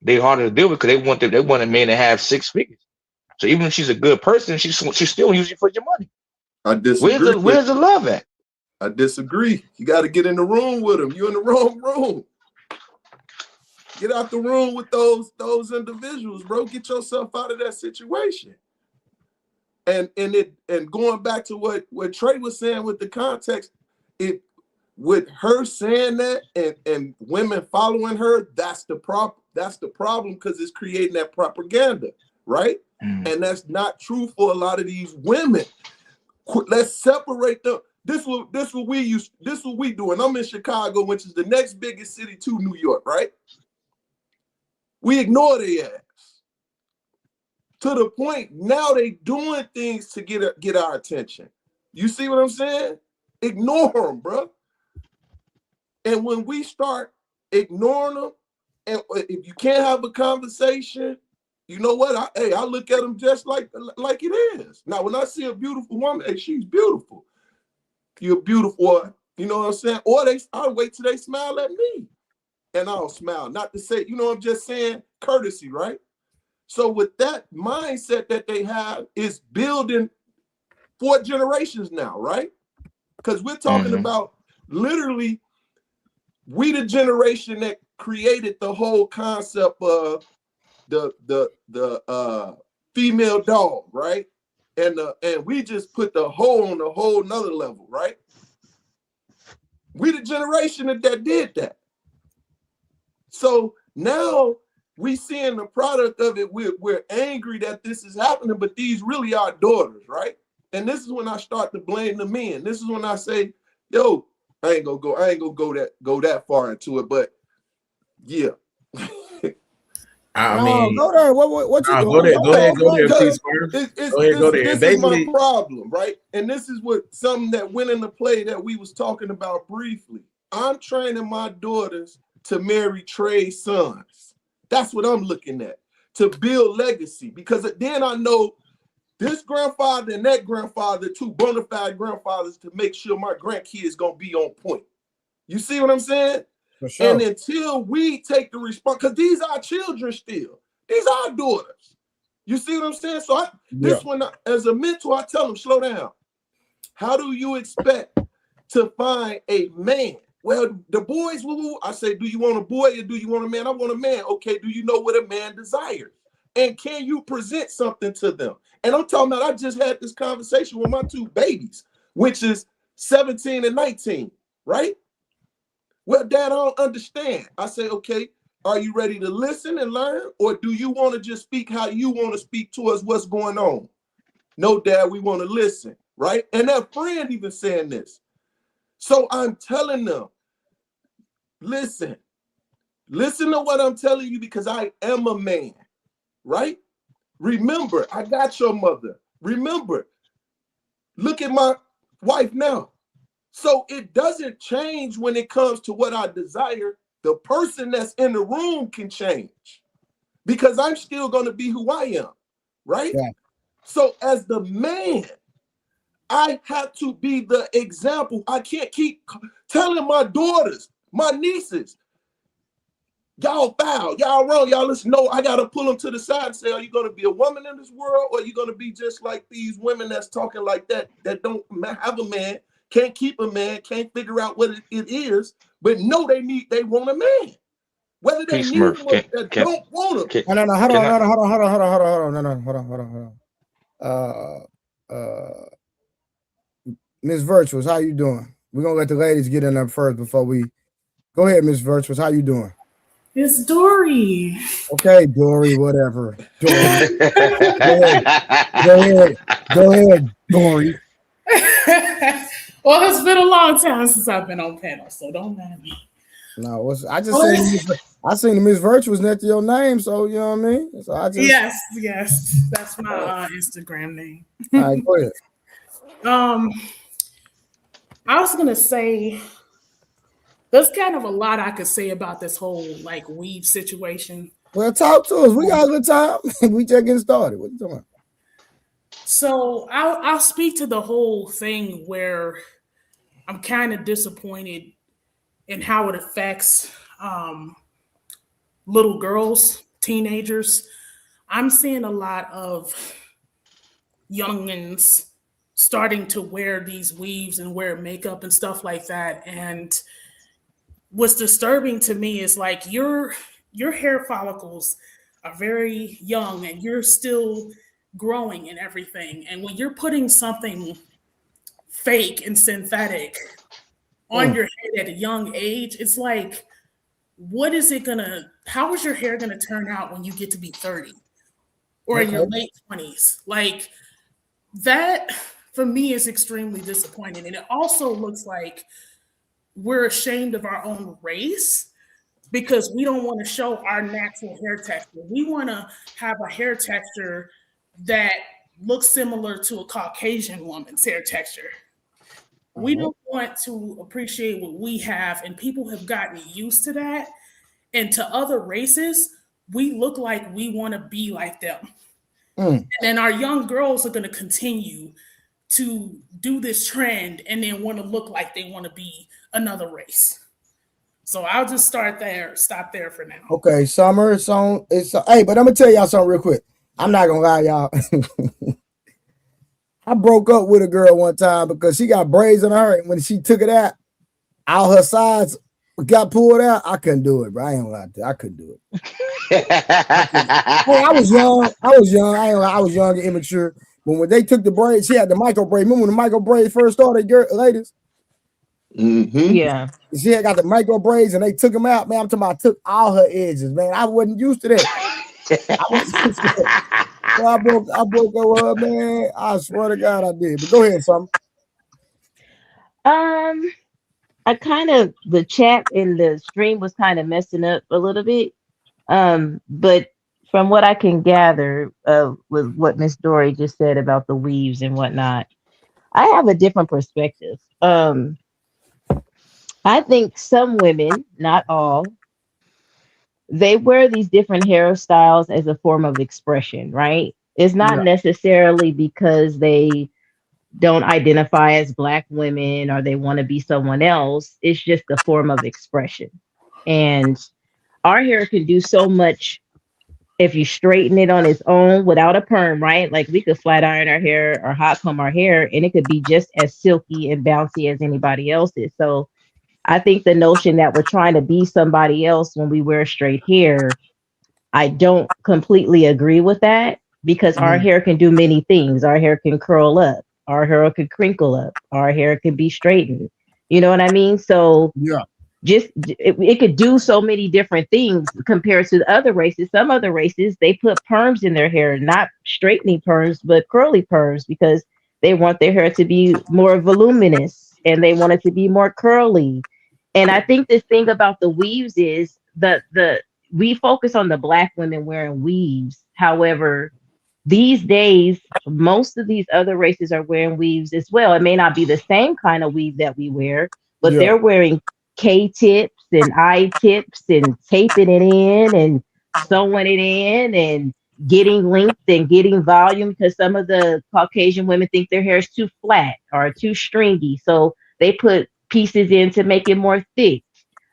they're harder to deal with because they want a man to have 6 figures. So even if she's a good person, she's still using for your money. I disagree. Where's the love at? I disagree. You got to get in the room with them. You're in the wrong room. Get out the room with those individuals, bro. Get yourself out of that situation. And going back to what Trey was saying with the context, with her saying that and women following her, that's the problem. That's the problem because it's creating that propaganda, right? And that's not true for a lot of these women. Let's separate them. This what we do. And I'm in Chicago, which is the next biggest city to New York, right? We ignore their ass to the point now they doing things to get our attention. You see what I'm saying? Ignore them, bro. And when we start ignoring them, and if you can't have a conversation, you know what? I look at them just like it is. Now, when I see a beautiful woman, hey, she's beautiful. You're beautiful, you know what I'm saying? Or I'll wait till they smile at me. And I'll smile. Not to say, I'm just saying courtesy, right? So with that mindset that they have is building 4 generations now, right? Because we're talking about literally we the generation that created the whole concept of the female dog, right? And we just put the whole on a whole nother level, right? We the generation that did that. So now we seeing the product of it. We're angry that this is happening, but these really are daughters, right? And this is when I start to blame the men. This is when I say, yo, I ain't gonna go that far into it, but yeah. I mean, go there. What you doing? Go ahead, please. Go there. This is my problem, right? And this is something that went into play that we was talking about briefly. I'm training my daughters to marry Trey's sons. That's what I'm looking at, to build legacy. Because then I know this grandfather and that grandfather, 2 bona fide grandfathers, to make sure my grandkids gonna be on point. You see what I'm saying? For sure. And until we take the response, because these are children still. These are daughters. You see what I'm saying? So as a mentor, I tell them, slow down. How do you expect to find a man? Well, the boys, I say, do you want a boy or do you want a man? I want a man. Okay, do you know what a man desires? And can you present something to them? And I'm talking about, I just had this conversation with my 2 babies, which is 17 and 19, right? Well, Dad, I don't understand. I say, okay, are you ready to listen and learn? Or do you want to just speak how you want to speak to us, what's going on? No, Dad, we want to listen, right? And that friend even saying this. So I'm telling them, listen to what I'm telling you because I am a man, right? Remember, I got your mother. Remember, look at my wife now. So it doesn't change when it comes to what I desire. The person that's in the room can change because I'm still going to be who I am, right? Yeah. So as the man, I have to be the example. I can't keep telling my daughters, my nieces, y'all foul, y'all wrong, y'all listen. No, I gotta pull them to the side and say, are you gonna be a woman in this world, or are you gonna be just like these women that's talking like that don't have a man, can't keep a man, can't figure out what it is, but know they want a man. Whether they Peace, need Murph. him or they don't want him. No, hold on. Miss Virtuous, how you doing? We're gonna let the ladies get in there first before we go ahead, Miss Virtuous. How you doing? It's Dory. Okay, Dory, whatever. Dory. Go ahead, Dory. Well, it's been a long time since I've been on panel, so don't mind me. No, I seen the Miss Virtuous next to your name, so you know what I mean. So I just yes, that's my Instagram name. All right, go ahead. I was gonna say there's kind of a lot I could say about this whole like weave situation. Well, talk to us. We got a good time. We just getting started. What you talking about? So I'll speak to the whole thing where I'm kind of disappointed in how it affects little girls, teenagers. I'm seeing a lot of youngins starting to wear these weaves and wear makeup and stuff like that. And what's disturbing to me is like your hair follicles are very young and you're still growing and everything. And when you're putting something fake and synthetic on your head at a young age, it's like, how is your hair gonna turn out when you get to be 30 or in your late 20s? Like that for me is extremely disappointing. And it also looks like we're ashamed of our own race because we don't want to show our natural hair texture. We want to have a hair texture that looks similar to a Caucasian woman's hair texture. We don't want to appreciate what we have, and people have gotten used to that. And to other races, we look like we want to be like them. And then our young girls are going to continue to do this trend and then want to look like they want to be another race. So I'll just stop there for now. Okay, Summer, hey, but I'm gonna tell y'all something real quick. I'm not gonna lie, y'all. I broke up with a girl one time because she got braids in her, and when she took it out, all her sides got pulled out. I couldn't do it, bro. I ain't gonna lie to you. I couldn't do it. I was young. I ain't lie. I was young and immature. But when they took the braids, she had the micro braid. Remember when the micro braid first started, ladies? Mm-hmm. Yeah. She had got the micro braids and they took them out. Man, I'm talking about I took all her edges, man. I wasn't used to that. I broke up with her, man. I swear to God I did. But go ahead, Sam. I kind of the chat in the stream was kind of messing up a little bit. But from what I can gather with what Miss Dory just said about the weaves and whatnot, I have a different perspective. I think some women, not all, they wear these different hairstyles as a form of expression, right? It's not necessarily because they don't identify as Black women or they want to be someone else. It's just a form of expression. And our hair can do so much if you straighten it on its own without a perm, right? Like we could flat iron our hair or hot comb our hair and it could be just as silky and bouncy as anybody else's. So I think the notion that we're trying to be somebody else when we wear straight hair, I don't completely agree with that because our hair can do many things. Our hair can curl up, our hair can crinkle up, our hair can be straightened. You know what I mean? So it could do so many different things compared to the other races. Some other races, they put perms in their hair, not straightening perms, but curly perms because they want their hair to be more voluminous and they want it to be more curly. And I think the thing about the weaves is we focus on the Black women wearing weaves. However, these days, most of these other races are wearing weaves as well. It may not be the same kind of weave that we wear, but they're wearing K-tips and I-tips and taping it in and sewing it in and getting length and getting volume, because some of the Caucasian women think their hair is too flat or too stringy. So they put pieces in to make it more thick,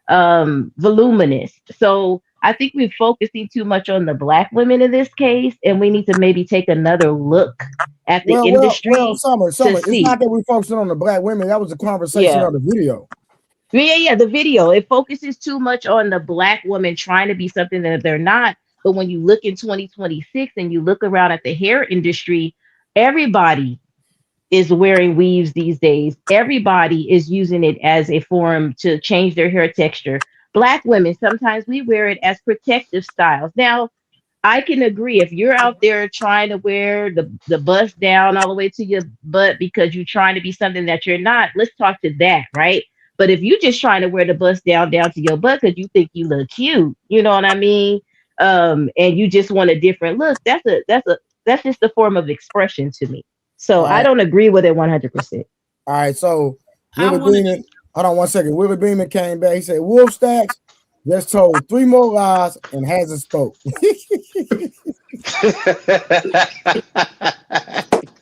voluminous. So I think we're focusing too much on the Black women in this case, and we need to maybe take another look at the industry. Summer. It's not that we're focusing on the Black women. That was the conversation of the video. Yeah, the video. It focuses too much on the Black woman trying to be something that they're not. But when you look in 2026 and you look around at the hair industry, everybody is wearing weaves these days. Everybody is using it as a form to change their hair texture. Black women, sometimes we wear it as protective styles. Now, I can agree if you're out there trying to wear the bust down all the way to your butt because you're trying to be something that you're not, let's talk to that, right? But if you're just trying to wear the bust down to your butt because you think you look cute, you know what I mean? And you just want a different look, that's just a form of expression to me. So I don't agree with it 100%. All right, so Willie Beeman, hold on one second. Willie Beeman came back. He said, Wolf Stacks just told 3 more lies and hasn't spoke.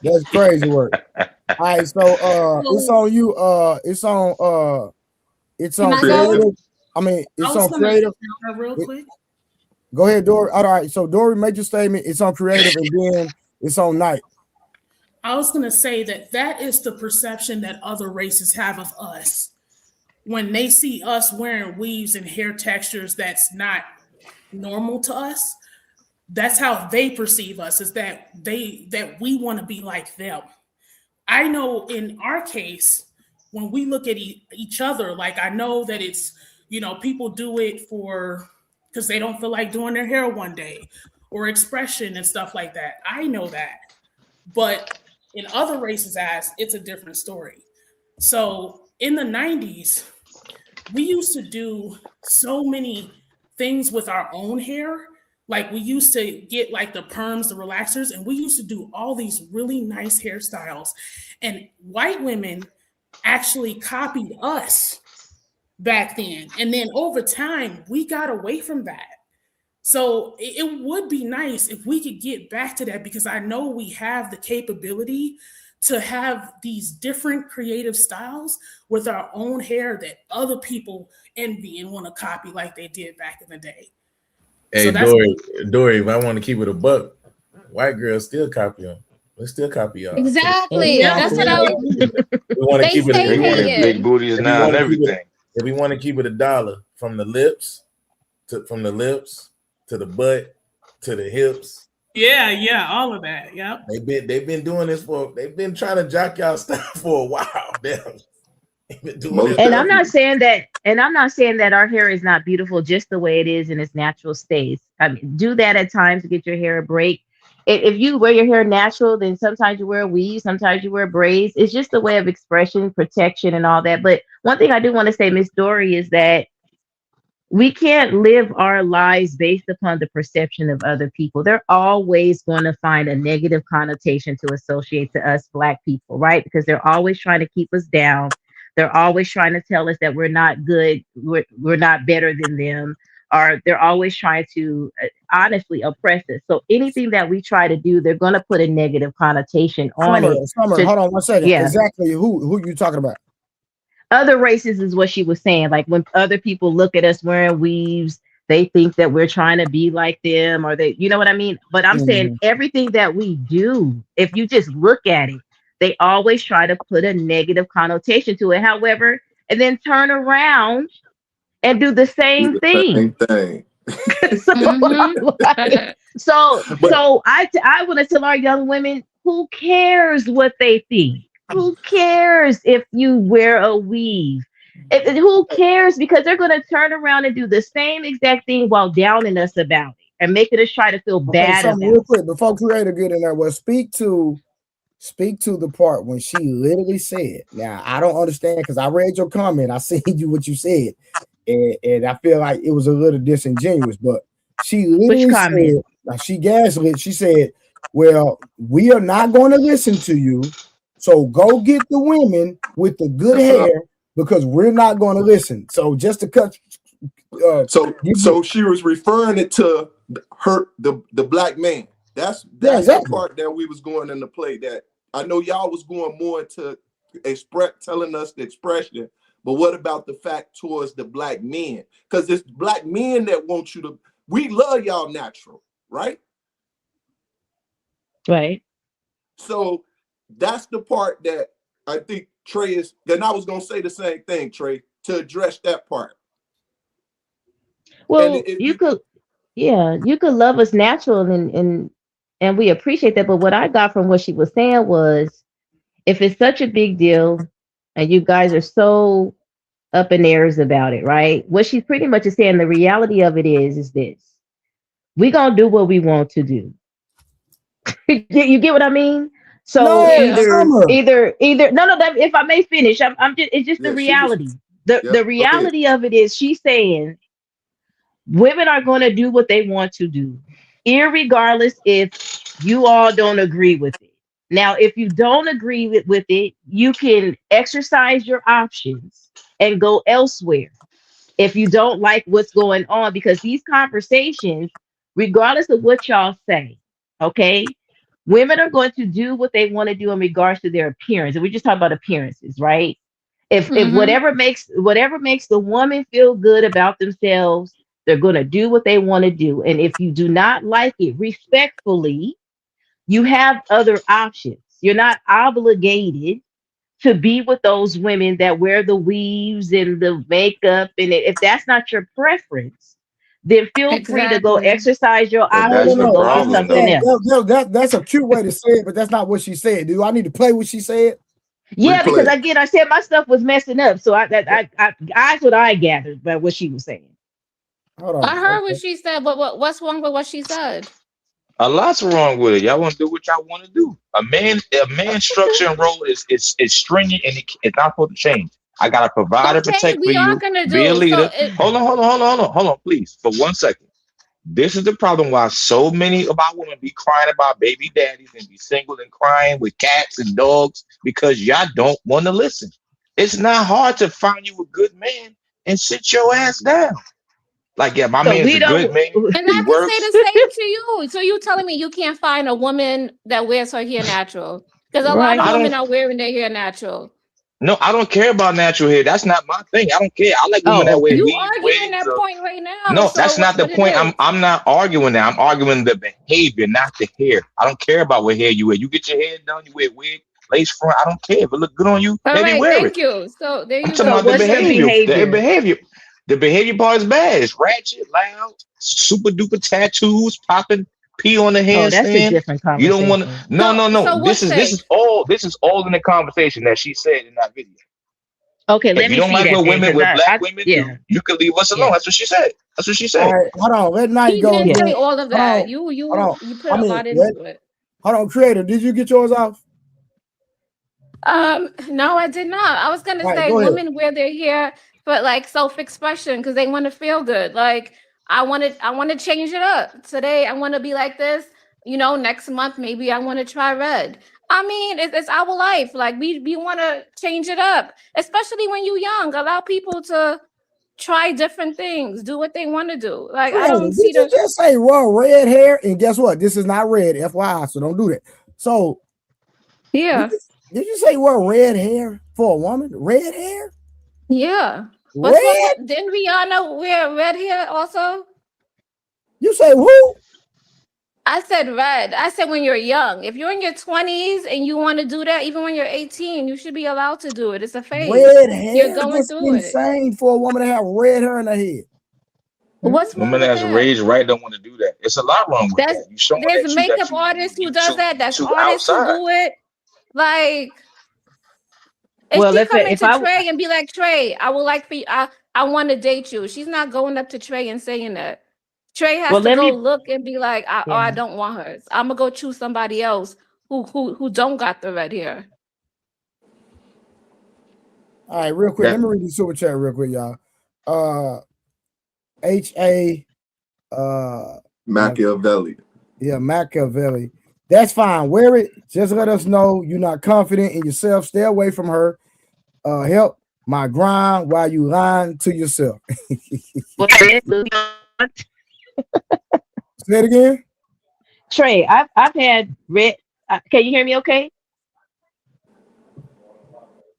That's crazy work. All right, so it's on you. It's on creative. I mean, it's on creative. Real quick. Go ahead, Dory. All right, so Dory, make your statement. It's on creative, and then it's on Night. I was going to say that is the perception that other races have of us. When they see us wearing weaves and hair textures that's not normal to us, that's how they perceive us, is that we want to be like them. I know in our case, when we look at each other, like I know that it's, people do it because they don't feel like doing their hair one day or expression and stuff like that. I know that. But in other races' eyes, it's a different story. So in the 90s, we used to do so many things with our own hair. Like we used to get like the perms, the relaxers, and we used to do all these really nice hairstyles. And white women actually copied us back then. And then over time, we got away from that. So it would be nice if we could get back to that, because I know we have the capability to have these different creative styles with our own hair that other people envy and want to copy like they did back in the day. Hey, Dory, if I want to keep it a buck, white girls still copy them. They still copy y'all. Exactly. That's what I was. We want to keep it. Big booties now and everything. If we want to keep it $1 from the lips to the butt to the hips. Yeah, all of that. Yeah. They've been doing this they've been trying to jock y'all stuff for a while. Damn. And I'm not saying that our hair is not beautiful just the way it is in its natural state. I mean, do that at times to get your hair a break. If you wear your hair natural, then sometimes you wear a weave, sometimes you wear braids. It's just a way of expression, protection, and all that. But one thing I do want to say, Miss Dory, is that we can't live our lives based upon the perception of other people. They're always going to find a negative connotation to associate to us Black people, right? Because they're always trying to keep us down. They're always trying to tell us that we're not good, we're not better than them, or they're always trying to honestly oppress us. So anything that we try to do, they're going to put a negative connotation on it. Summer, hold on one second. Yeah. Exactly who you talking about? Other races is what she was saying. Like when other people look at us wearing weaves, they think that we're trying to be like them, or you know what I mean? But I'm saying everything that we do, if you just look at it, they always try to put a negative connotation to it. However, and then turn around and do the same thing. So I want to tell our young women, who cares what they think? Who cares if you wear a weave? Who cares? Because they're going to turn around and do the same exact thing while downing us about it and making us try to feel bad about it. Real quick, before Creator get in there, well, speak to the part when she literally said, now I don't understand because I read your comment, I seen you what you said, and I feel like it was a little disingenuous, but she literally said, she gaslit, she said, well, we are not going to listen to you, so go get the women with the good hair because we're not going to listen. So just to cut so she was referring it to her the Black man. That's exactly the part that we was going into play. That I know y'all was going more into telling us the expression, but what about the fact towards the black men? Because it's black men that want you to. We love y'all natural, right? Right. So that's the part that I think Trey is. Then I was gonna say the same thing, Trey, to address that part. Well, you could love us natural and we appreciate that. But what I got from what she was saying was, if it's such a big deal and you guys are so up in airs about it, right? What she's pretty much is saying, the reality of it is this: we gonna do what we want to do. You get what I mean? So no, Summer. either no, that, if I may finish, I'm just, it's just the reality. The reality of it is, she's saying women are going to do what they want to do, irregardless if you all don't agree with it. Now, if you don't agree with it, you can exercise your options and go elsewhere if you don't like what's going on, because these conversations, regardless of what y'all say, okay, women are going to do what they want to do in regards to their appearance. And we just talk about appearances, right? If whatever makes the woman feel good about themselves, they're going to do what they want to do. And if you do not like it, respectfully, you have other options. You're not obligated to be with those women that wear the weaves and the makeup. And if that's not your preference, then feel free to go exercise your But options that's the and go do problem, something though. else. That's a cute way to say it, but that's not what she said. Do I need to play what she said? Yeah, because again, I said my stuff was messing up, so that's what I gathered by what she was saying. Hold on. I heard what she said, but what's wrong with what she said? A lot's wrong with it. Y'all want to do what y'all want to do. A man's structure and role is stringent, and it's not supposed to change. I gotta provide and Okay, protect for we are you, gonna be a do leader. so. Hold on, please, for 1 second. This is the problem why so many of our women be crying about baby daddies and be single and crying with cats and dogs, because y'all don't want to listen. It's not hard to find you a good man and sit your ass down. Like, yeah, my So man's we a good don't. man. And He I can say works. the same to you. So you telling me you can't find a woman that wears her hair natural? Because a lot Right. of I women don't. are wearing their hair natural. No, I don't care about natural hair. That's not my thing. I don't care. I like women Oh, that wear okay. You weaves, arguing wigs. that point right now. No, So that's not the what it point. is? I'm not arguing that. I'm arguing the behavior, not the hair. I don't care about what hair you wear. You get your hair done, you wear wig, lace front. I don't care. If it look good on you, All maybe right, wear it. thank you. So there I'm you talking So about go. the what's the behavior. The behavior? behavior. The behavior part is bad. It's ratchet, loud, super duper tattoos, popping pee on the Oh, that's a handstand. different You don't want to. conversation. No. So This what's is fake? all in the conversation that she said in that video. Okay, If let you me don't see like that what then, women, because what black I women do, yeah, you can leave us alone. yeah, That's what she said. That's what she All said. right, hold on. Let Night He go. didn't yeah. say Then all of hold that. on, You hold you on. you put I a mean, lot into it. hold on, Creator. Did you get yours off? No, I did not. I was gonna All right, say go ahead. women wear their hair for like self-expression because they want to feel good. Like I want to change it up. Today I want to be like this. Next month maybe I want to try red. I mean, it's our life. Like we want to change it up, especially when you're young. Allow people to try different things, do what they want to do. Like I Creator, don't did see you the just say red hair? And guess what? This is not red, FYI. So don't do that. So yeah. did you say red hair for a woman? Red hair? Yeah. Red? Didn't Rihanna wear red hair also? You say who? I said red. I said when you're young. If you're in your 20s and you want to do that, even when you're 18, you should be allowed to do it. It's a phase. Red You're hair? going That's through it. insane for a woman to have red hair in her head. What's wrong Women with that's that? raised right don't want to do that. It's a lot wrong with that. You showing There's that makeup artists who does that. you That's too artists who outside. do it. Like if Well, she come if into I Trey and be like, Trey, I would like for you, I want to date you. She's not going up to Trey and saying that. Trey has well, to let go me look and be like, I yeah. don't want her. I'm gonna go choose somebody else who don't got the red hair. All right, real quick. Let me read the super chat real quick, y'all. H.A. Machiavelli. Yeah, Machiavelli. That's fine. Wear it. Just let us know you're not confident in yourself. Stay away from her. Help my grind while you lying to yourself. Say it again. Trey, I've had red. Can you hear me? Okay.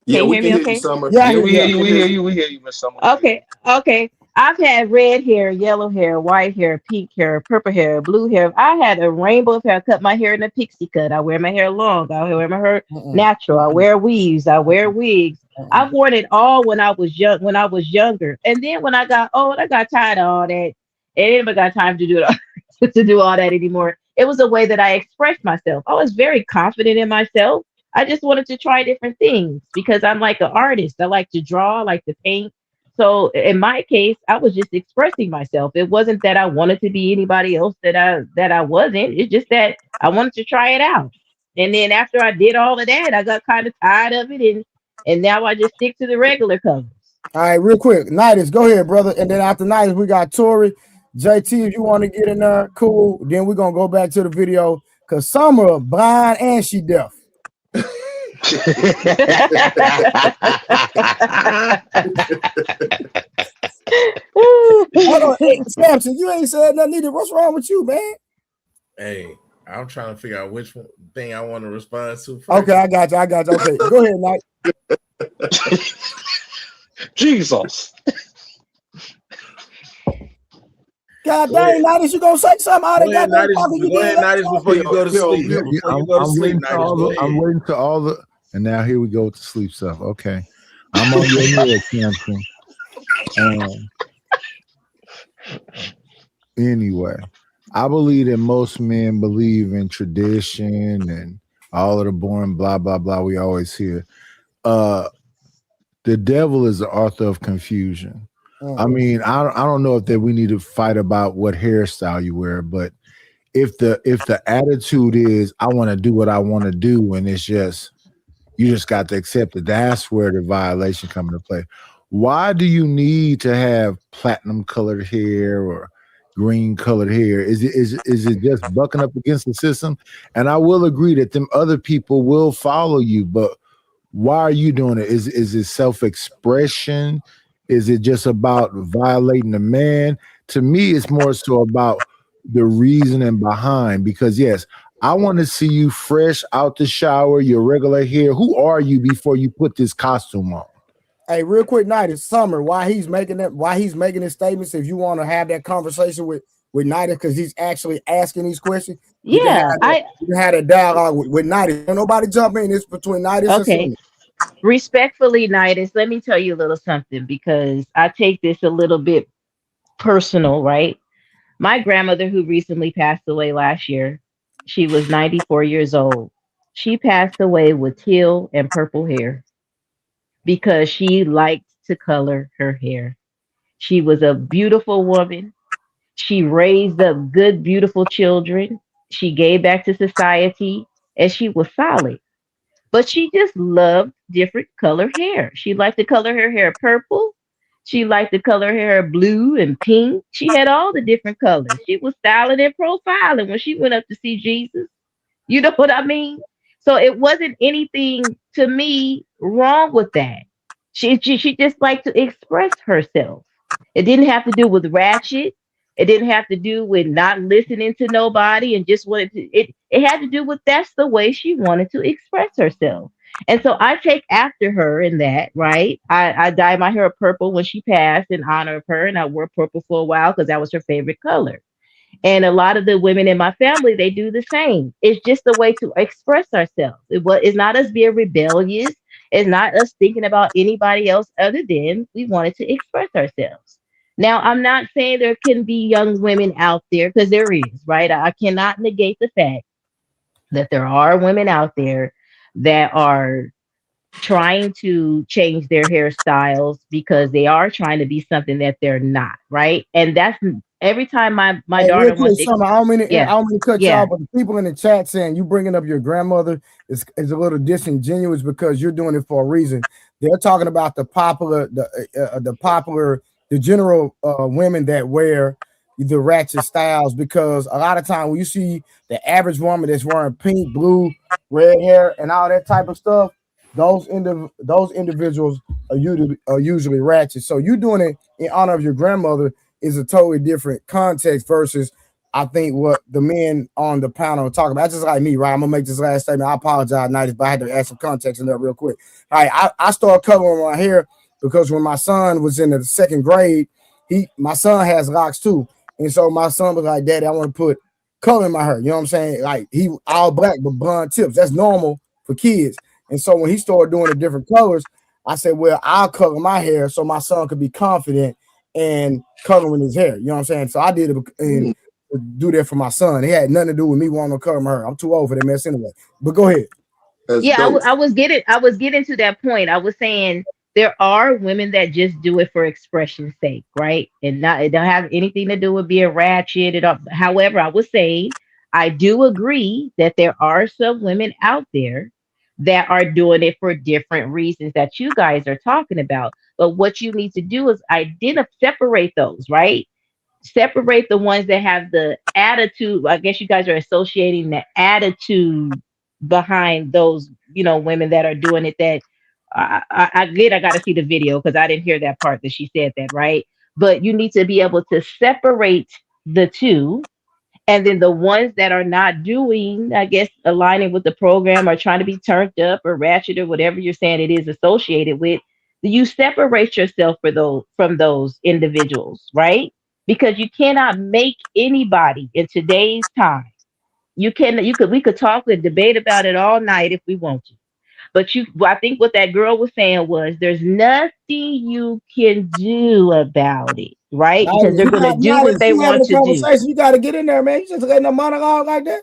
Yeah, Can you we hear can me? hear you, Okay. Summer. Yeah, we hear you. We hear you. We hear you, Miss Summer. Okay. Okay. I've had red hair, yellow hair, white hair, pink hair, purple hair, blue hair. I had a rainbow of hair. I cut my hair in a pixie cut. I wear my hair long. I wear my hair natural. I wear weaves. I wear wigs. I've worn it all when I was young. When I was younger, and then when I got old, I got tired of all that. And anybody got time to do it, to do all that anymore. It was a way that I expressed myself. I was very confident in myself. I just wanted to try different things because I'm like an artist. I like to draw, I like to paint. So in my case, I was just expressing myself. It wasn't that I wanted to be anybody else that I wasn't. It's just that I wanted to try it out. And then after I did all of that, I got kind of tired of it, and now I just stick to the regular colors. All right, real quick, Nidus, go ahead, brother. And then after Nidus, we got Tori, JT. If you want to get in there, cool. Then we're gonna go back to the video because Summer blind and she deaf. Hold on, hey, Samson, you ain't said nothing either. What's wrong with you, man? Hey, I'm trying to figure out which thing I want to respond to first. Okay, I got you. Okay, go ahead, Knight. Jesus. God dang, Nidus, you gonna say something? All that goddamn talking you did. Nidus, before you go to sleep. I'm waiting to all the, and now here we go with the sleep stuff. Okay, I'm on your head, Samson. Anyway, I believe that most men believe in tradition and all of the boring blah blah blah we always hear. The devil is the author of confusion. I mean, I don't know if that we need to fight about what hairstyle you wear, but if the attitude is I want to do what I want to do, and it's just you just got to accept it, that's where the violation comes into play. Why do you need to have platinum colored hair or green colored hair? Is it just bucking up against the system? And I will agree that them other people will follow you, but why are you doing it? Is it self-expression? Is it just about violating the man? To me, it's more so about the reasoning behind, because yes, I want to see you fresh out the shower, your regular hair. Who are you before you put this costume on? Hey, real quick, Night, it's Summer. Why he's making his statements? If you want to have that conversation with Nida, because he's actually asking these questions. Yeah, you had a dialogue with Nida. Don't nobody jump in. It's between Nida and Summer. Respectfully, Nidus, let me tell you a little something because I take this a little bit personal, right? My grandmother, who recently passed away last year, she was 94 years old. She passed away with teal and purple hair because she liked to color her hair. She was a beautiful woman. She raised up good, beautiful children. She gave back to society and she was solid. But she just loved different color hair. She liked to color her hair purple. She liked to color her hair blue and pink. She had all the different colors. She was styling and profiling when she went up to see Jesus. You know what I mean? So it wasn't anything to me wrong with that. She just liked to express herself. It didn't have to do with ratchet. It didn't have to do with not listening to nobody and just wanted to it had to do with that's the way she wanted to express herself. And so I take after her in that, right? I dyed my hair purple when she passed in honor of her, and I wore purple for a while because that was her favorite color. And a lot of the women in my family, they do the same. It's just a way to express ourselves. It's not us being rebellious. It's not us thinking about anybody else other than we wanted to express ourselves. Now, I'm not saying there can be young women out there because there is, right? I cannot negate the fact that there are women out there that are trying to change their hairstyles because they are trying to be something that they're not, right? And that's every time my daughter wants to. I don't mean to cut y'all, but the people in the chat saying you bringing up your grandmother is a little disingenuous because you're doing it for a reason. They're talking about the general women that wear the ratchet styles, because a lot of time when you see the average woman that's wearing pink, blue, red hair, and all that type of stuff, those individuals are usually ratchet. So you doing it in honor of your grandmother is a totally different context versus I think what the men on the panel are talking about, that's just like me, right? I'm gonna make this last statement. I apologize, Nighties, but I had to add some context in there real quick. All right, I started covering my hair because when my son was in the 2nd grade, my son has locks too. And so my son was like, Daddy, I want to put color in my hair. You know what I'm saying? Like he all black but blonde tips. That's normal for kids. And so when he started doing the different colors, I said, well, I'll color my hair so my son could be confident in coloring his hair. You know what I'm saying? So I did it and do that for my son. It had nothing to do with me wanting to color my hair. I'm too old for that mess anyway. But go ahead. I was getting to that point. I was saying there are women that just do it for expression's sake, right? And it don't have anything to do with being ratchet at all. However, I was saying I do agree that there are some women out there that are doing it for different reasons that you guys are talking about. But what you need to do is separate those, right? Separate the ones that have the attitude. I guess you guys are associating the attitude behind those, women that are doing it. That I got to see the video because I didn't hear that part that she said that, right? But you need to be able to separate the two. And then the ones that are not doing, I guess, aligning with the program or trying to be turned up or ratchet or whatever you're saying it is associated with, you separate yourself from those individuals, right? Because you cannot make anybody in today's time. We could talk and debate about it all night if we want to. But I think what that girl was saying was there's nothing you can do about it, right? Because they're going to do what they want to do. You got to get in there, man. You just letting a monologue like that.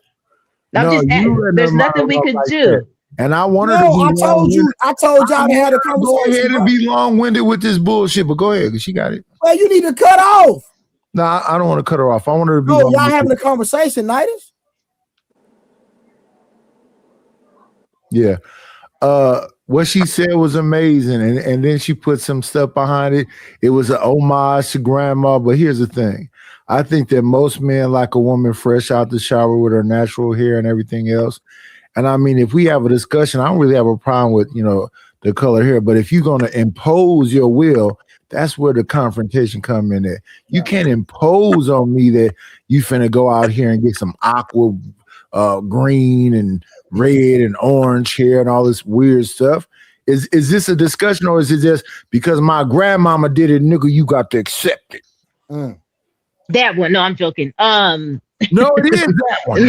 There's nothing we could do. And I wanted to be I told y'all to have a conversation. Go ahead and be long-winded with this bullshit, but go ahead, because she got it. Well, you need to cut off. No, I don't want to cut her off. I want her to be y'all having a conversation, Nighties. Yeah. What she said was amazing, and then she put some stuff behind it. It was an homage to grandma, but here's the thing. I think that most men like a woman fresh out the shower with her natural hair and everything else. And I mean, if we have a discussion, I don't really have a problem with, the color hair, but if you're going to impose your will, that's where the confrontation come in at. You can't impose on me that you finna go out here and get some aqua green and red and orange hair and all this weird stuff. Is this a discussion, or is it just because my grandmama did it, nigga, you got to accept it? That one. No, I'm joking. No, it is that one.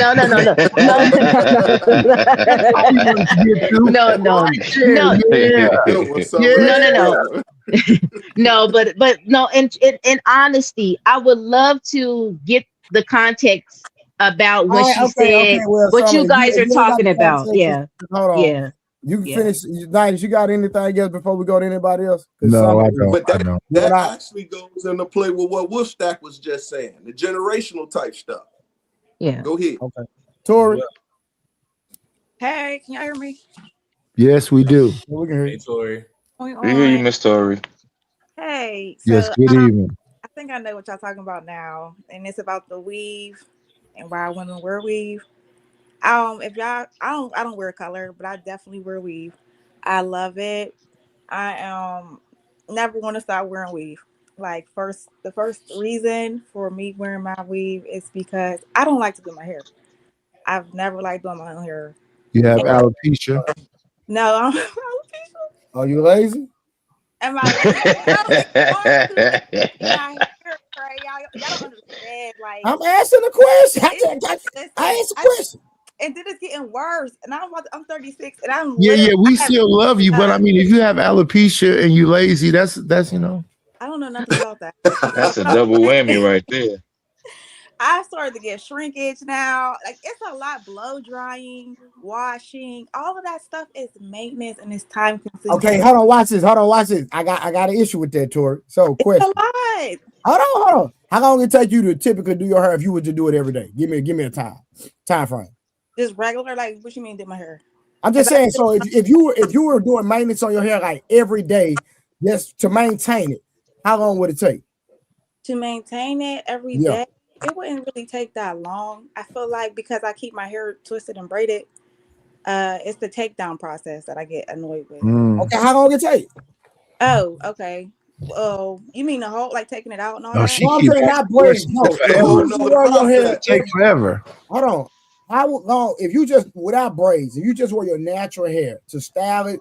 No, but no, in honesty, I would love to get the context about what she said, what you guys are talking about. Yeah. Hold on. Yeah. You can finish. Nighties, you got anything else before we go to anybody else? No, I don't. But that actually goes into play with what Wolfstack was just saying, the generational type stuff. Yeah. Go ahead. Okay. Tori. Hey, can y'all hear me? Yes, we do. We can hear you, Tori. We hear you, Miss Tori. Hey. Yes, good evening. I think I know what y'all talking about now, and it's about the weave and why women wear weave. If y'all, I don't wear color, but I definitely wear weave. I love it. I never want to stop wearing weave. Like the first reason for me wearing my weave is because I don't like to do my hair. I've never liked doing my own hair. You have alopecia? No, I'm alopecia. Are you lazy? Am I lazy? Y'all don't understand. Like, I'm asking a question. I asked a question. And then it's getting worse. And I'm 36, and I'm we still love you, but I mean, if you have alopecia and you lazy, that's I don't know nothing about that. That's a double whammy right there. I started to get shrinkage now. Like, it's a lot. Blow drying, washing, all of that stuff is maintenance and it's time consuming. Okay, hold on, watch this. I got an issue with that, Tori. So, question. It's a lot. Hold on. How long it take you to typically do your hair if you were to do it every day? Give me a time frame. Just regular, like, what you mean do my hair? I'm just saying. So if you were doing maintenance on your hair like every day, just to maintain it, how long would it take? To maintain it every day, it wouldn't really take that long. I feel like because I keep my hair twisted and braided, it's the takedown process that I get annoyed with. Okay, how long it take? Oh, okay. You mean the whole like taking it out and all No, that? she No, I'm keep saying not braids. questions No, if forever. you just wear your hair, Take forever. hold on. How long if you just without braids? If you just wear your natural hair to style it,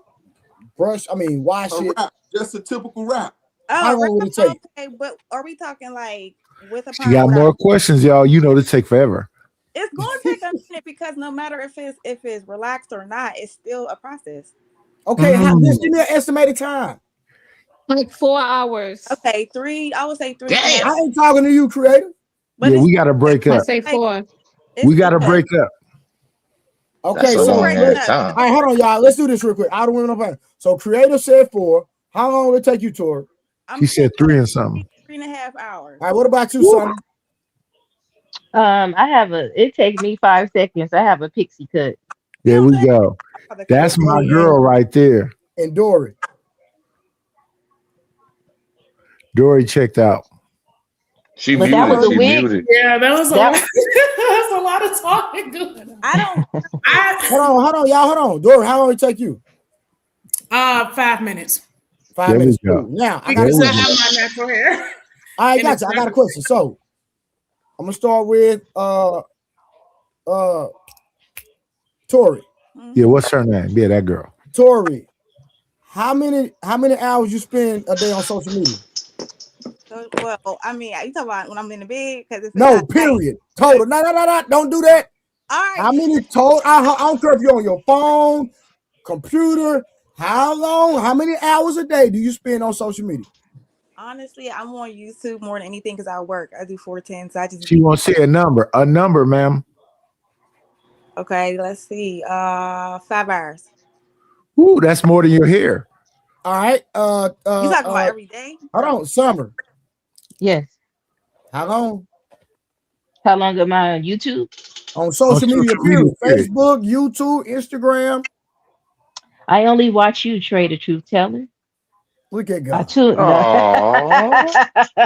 wash it. Wrap, just a typical wrap. How long would it take? Okay, but are we talking like with a She perm got without? more questions, y'all. You know, to take forever. It's going to take a minute because no matter if it's relaxed or not, it's still a process. Okay, just give me an estimated time. Like 4 hours. Okay, 3. I would say 3. Damn. I ain't talking to you, creative. Yeah, we got to break I up. say 4. We got to break up. Okay, That's a so long ass time. all right, hold on, y'all. Let's do this real quick. All the women on panel. So creative said 4. How long will it take you, Tori? She said 3 and something. 3.5 hours. All right, what about you, Summer? It takes me 5 seconds. I have a pixie cut. There we go. That's my girl right there. And Dory. Dory checked out. She But that was a wig. muted. Yeah, that was a lot. That's a lot of talking going on. I don't. Hold on, y'all. Hold on. Dory, how long will it take you? 5 minutes. 5 minutes. Cool. Now, I got Because I have my natural hair. I got you. I got a question. So I'm gonna start with Tori. Yeah, what's her name? Yeah, that girl. Tori, how many hours you spend a day on social media? Well, I mean, you talking about when I'm in the bed? No, period. Total. No. Don't do that. All right. How many total? I don't care if you're on your phone, computer. How many hours a day do you spend on social media? Honestly, I'm on YouTube more than anything because I work. I do 410, so I just. She won't say a number. A number, ma'am. Okay, let's see. 5 hours. Ooh, that's more than your hair. All right. You talking about every day? Hold on, Summer. Yes. How long? How long am I on YouTube? On social media, period. Facebook, YouTube, Instagram. I only watch you, Trey, the truth teller. Look at God.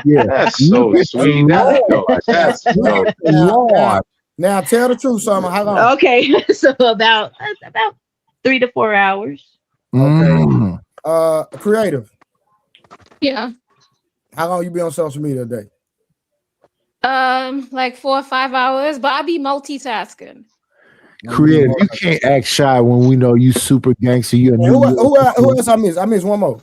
Yeah, that's so sweet. That's so Now tell the truth, Summer. How long? Okay, so about 3 to 4 hours. Okay. Creative. Yeah. How long you be on social media a day? Like 4 or 5 hours, but I be multitasking. Creative, you can't act shy when we know you super gangster. You a Who else I miss? I miss one more.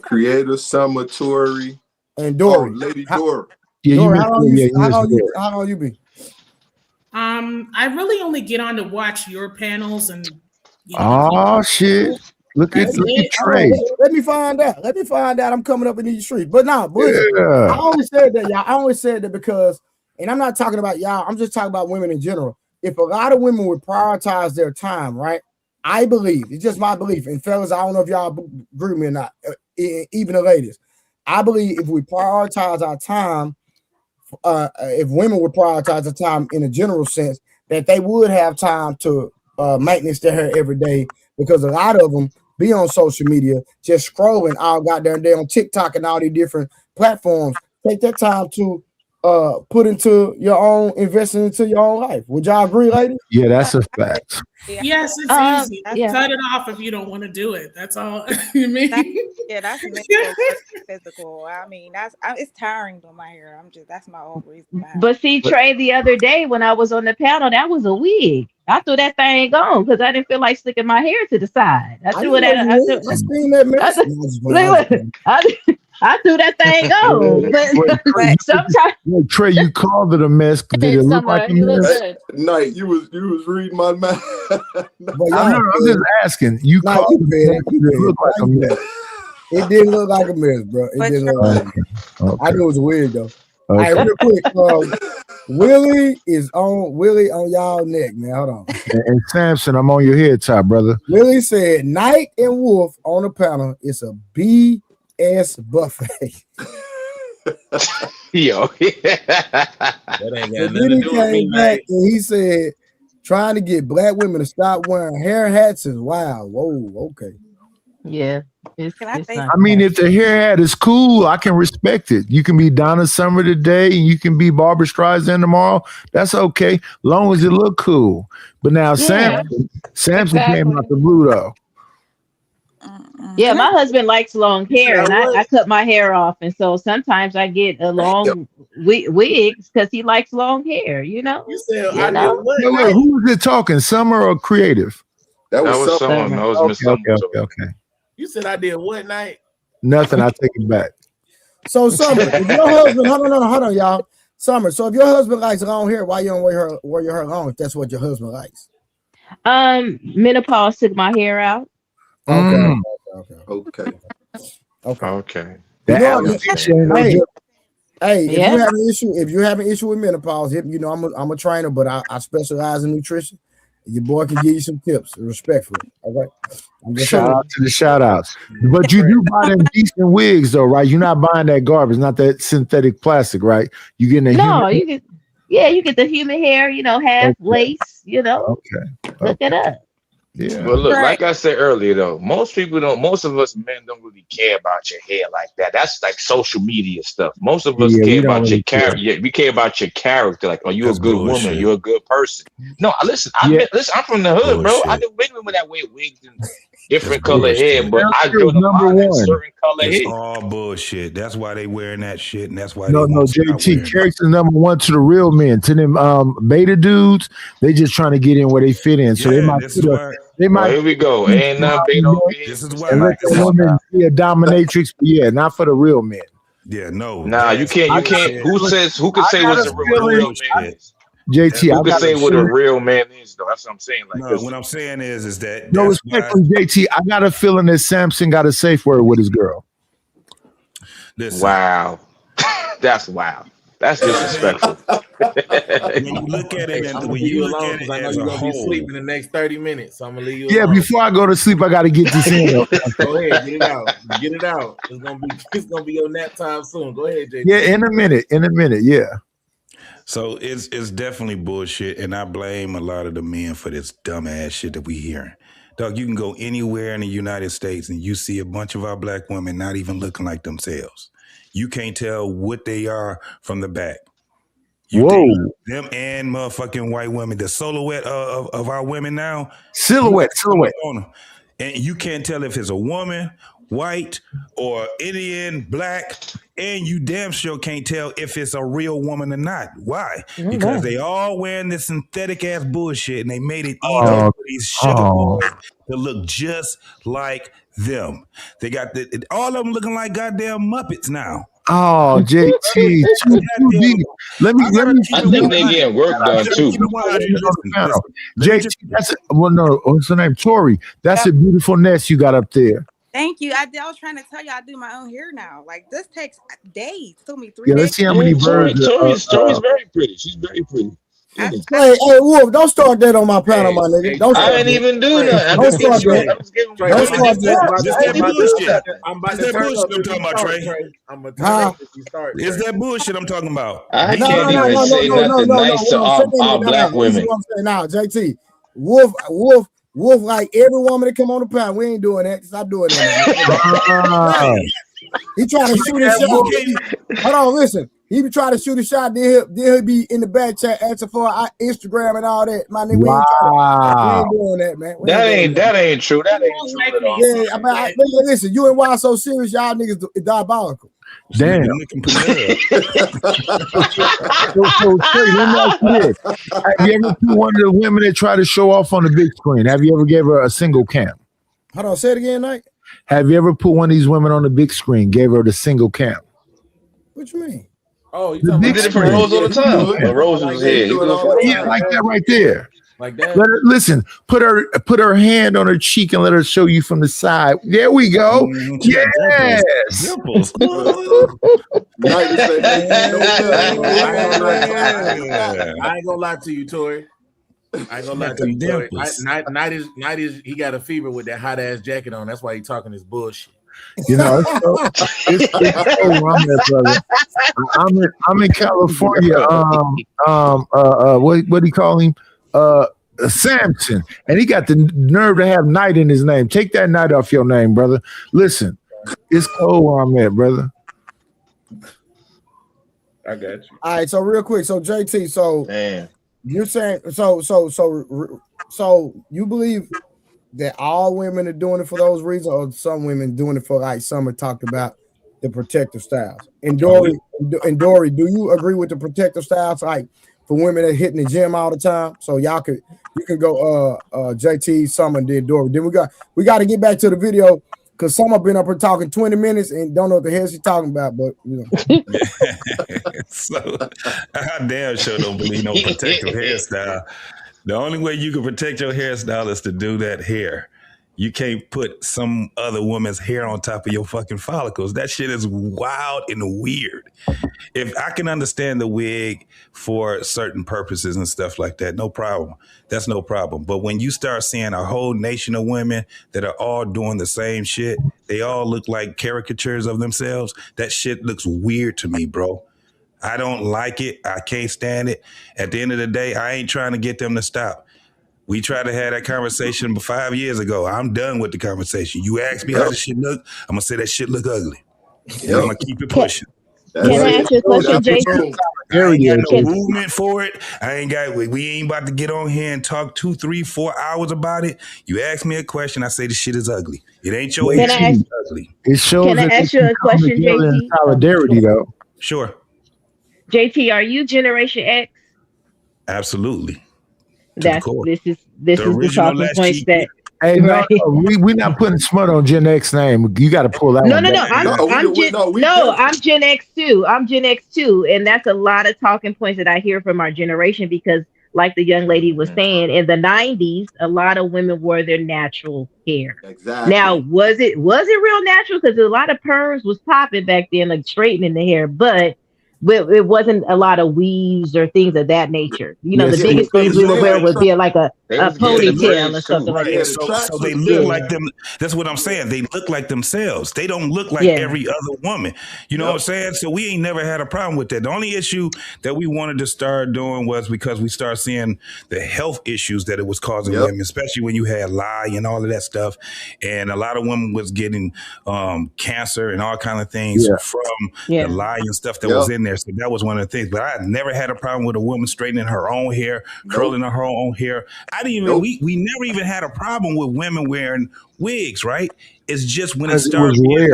Creative, Summer, Tori, and Dory. Lady Dory. Yeah, Dory, you how long you be? I really only get on to watch your panels and. Oh shit! Look at Trey. Let me find out. I'm coming up in these streets. But no, yeah. I only said that, y'all. I only said that because, and I'm not talking about y'all. I'm just talking about women in general. If a lot of women would prioritize their time, right? I believe it's just my belief. And fellas, I don't know if y'all agree with me or not. Even the ladies, I believe if we prioritize our time, if women would prioritize the time in a general sense, that they would have time to maintenance their hair every day, because a lot of them be on social media just scrolling all goddamn day on TikTok and all these different platforms. Take that time to put into your own, investing into your own life. Would y'all agree, ladies? Yeah, that's a fact. Yes, it's easy. Yeah. Cut it off if you don't want to do it. That's all you mean. That's mental, physical. I mean, it's tiring on my hair. That's my own reason. But see, Trey, the other day when I was on the panel, that was a wig. I threw that thing on because I didn't feel like sticking my hair to the side. I threw that thing on. But sometimes, Trey, you called it a mess. Did it look like a mess? Night, you was reading my mind. I'm just asking. You called it look like a mess. It didn't look like a mess, bro. It didn't look like a mess. Okay. I knew it was weird though. Okay. All right, real quick. Willie on y'all neck, man. Hold on. And Samson, I'm on your head top, brother. Willie said Knight and Wolf on the panel. It's a BS buffet. Yo. That ain't got And nothing then to he do with me, came back man. and he said trying to get black women to stop wearing hair hats is wild. Whoa, okay. Yeah. I mean, if the hair hat is cool, I can respect it. You can be Donna Summer today and you can be Barbara Streisand tomorrow. That's okay, long as it look cool. But now Samson came out the blue though. Yeah, Can I? my husband likes long hair, and I what? cut my hair off, and so sometimes I get a long wigs because he likes long hair. You know, You said you I did know. what Wait, night? who was it talking? Summer or Creative? That That was was so. someone. Summer. That was Miss Okay, Summer. okay. You said I did what night? Nothing. I take it back. So Summer, if your husband, hold on, y'all. Summer, so if your husband likes long hair, why you don't wear your hair long if that's what your husband likes? Menopause took my hair out. Okay. The You know, alopecia ain't no hey, joke. hey, if Yeah. you have an issue with menopause, you know I'm a trainer, but I specialize in nutrition. Your boy can give you some tips respectfully. All right. I'm just Shout saying. out to the shout outs. But you do buy them decent wigs though, right? You're not buying that garbage, not that synthetic plastic, right? You getting a No, human. you get you get the human hair, half Okay. lace, Hook it up. Yeah. But look, Right. like I said earlier, though, most of us men don't really care about your hair like that. That's like social media stuff. Most of us Yeah, care we don't about your really care. character. Yeah, we care about your character. Like, are you a That's good woman? bullshit. You're a good person. No, listen, Yeah. I'm from the hood, bro. I Bullshit. do women that wear wigs and That's different color hair, bullshit. but I Character draw is the number line at one. certain color It's hair. all bullshit. That's why they wearing that shit, and that's why they No, won't stop JT, wearing it. character number one to the real men. To them beta dudes, they just trying to get in where they fit in. So they Yeah, might this is why. Oh, here we go. Ain't nothing bait over here. This is and why. let that Come on woman now. be a dominatrix. But yeah, not for the real men. Yeah, no. Nah, you That's can't. I You bullshit. got a can't. feeling. Who can I say got what's a a That's feeling. real man bullshit. is? JT, Who I can got say a what a feeling. real man is, though? That's what I'm saying. Like, No, cause what I'm saying is that No, that's why. respectfully, JT, I got a feeling that Samson got a safe word with his girl. Listen, wow, that's wow. That's disrespectful. when you look at it, Hey, I'm and gonna when leave you you look alone at because it I know as you're a gonna be asleep whole, in the next 30 minutes. So I'm gonna leave you Yeah, alone. before I go to sleep, I got to get this in. Go ahead, get it out. Get it out. It's gonna be your nap time soon. Go ahead, JT. Yeah, in a minute. Yeah. so it's definitely bullshit, and I blame a lot of the men for this dumbass shit that we hearing. Dog, you can go anywhere in the United States and you see a bunch of our black women not even looking like themselves. You can't tell what they are from the back. Whoa. Them and motherfucking white women, the silhouette of our women now, Silhouette. come up on them, and you can't tell if it's a woman, white, or Indian, black, and you damn sure can't tell if it's a real woman or not. Why? Because they all wearing this synthetic ass bullshit, and they made it easy Oh, for these sugar boys to look just like them. They got all of them looking like goddamn Muppets now. Oh, JT, too deep. Let me. I think they getting work done too. JT, that's what's her name? Tori. That's a beautiful nest you got up there. Thank you. I was trying to tell you I do my own hair now. Like this takes days. It took me 3 Yeah, days. let's see how many birds. Tori's very pretty. She's very pretty. Hey, Wolf, don't start that on my panel, my nigga. Don't start I ain't that. even do nothing. Don't start that. Don't start that. This that bullshit. I'm about This to that turn up bullshit I'm if you talking about, start, Trey. Trey. I'm gonna turn Huh? up if you start. It's Trey. that bullshit I'm talking about. I These can't women- even say nothing nice to What I'm saying our black now, this is women. what I'm saying now, JT. Wolf, like every woman that come on the panel. We ain't doing that. Stop doing that. He trying to shoot a shot. Hold on, listen. He be trying to shoot a shot. Then he'll be in the back chat asking for our Instagram and all that. My nigga, we ain't doing that, man. That ain't true. That ain't true at all. Yeah, listen. You and why so serious? Y'all niggas is diabolical. Damn. So, Trey, let me ask you this. Have you ever put one of the women that try to show off on the big screen? Have you ever gave her a single cam? Hold on, say it again, Knight. Have you ever put one of these women on the big screen, gave her the single cam? What you mean? Oh, you The talking big about did it for Rose all the time. screen. When Rose was here, he do it for Yeah, like that right there. Like that. Listen, put her hand on her cheek and let her show you from the side. There we go. Yes. Dimples. I ain't gonna lie to you, Tori. I ain't gonna lie to you, Tori. Night is he got a fever with that hot ass jacket on. That's why he talking this bullshit. You know, it's so wrong there, brother. I'm in California. What do you call him? Samson, and he got the nerve to have Night in his name. Take that Night off your name, brother. Listen, it's cold where I'm at, brother. I got you. All right, so real quick, so JT, so Man. you're saying so you believe that all women are doing it for those reasons, or some women doing it for like Summer talked about the protective styles? And Dory, do you agree with the protective styles, like for women that hitting the gym all the time? So you can go JT, Summer, and then Dory. Then we got to get back to the video because Summer been up here talking 20 minutes and don't know what the hell she's talking about, but you know. So I damn sure don't believe no protective hairstyle. The only way you can protect your hairstyle is to do that hair. You can't put some other woman's hair on top of your fucking follicles. That shit is wild and weird. If I can understand the wig for certain purposes and stuff like that, no problem. That's no problem. But when you start seeing a whole nation of women that are all doing the same shit, they all look like caricatures of themselves. That shit looks weird to me, bro. I don't like it. I can't stand it. At the end of the day, I ain't trying to get them to stop. We tried to have that conversation 5 years ago. I'm done with the conversation. You ask me how the shit look, I'm going to say that shit look ugly. And I'm going to keep it pushing. Can I ask you a question, JT? I ain't got no movement for it. We ain't about to get on here and talk 2, 3, 4 hours about it. You ask me a question, I say the shit is ugly. It ain't your issue. It's ugly. It shows. Can I ask you a question, JT? Solidarity, though. Sure. JT, are you Generation X? Absolutely. This is the talking points that. Hey, right. We're not putting smut on Gen X name. You got to pull that one. I'm Gen X too. I'm Gen X too, and that's a lot of talking points that I hear from our generation because, like the young lady was saying, in the 90s, a lot of women wore their natural hair. Exactly. Now, was it real natural? Because a lot of perms was popping back then, like straightening the hair, but it wasn't a lot of weaves or things of that nature. You know, the biggest things we would wear would be like a ponytail or something like that. So they look like them. That's what I'm saying. They look like themselves. They don't look like every other woman. You know what I'm saying? So we ain't never had a problem with that. The only issue that we wanted to start doing was because we started seeing the health issues that it was causing women, especially when you had lye and all of that stuff. And a lot of women was getting cancer and all kind of things from the lye and stuff that was in there. So that was one of the things. But I never had a problem with a woman straightening her own hair, curling her own hair. I didn't even we never even had a problem with women wearing wigs, right? It's just when it started being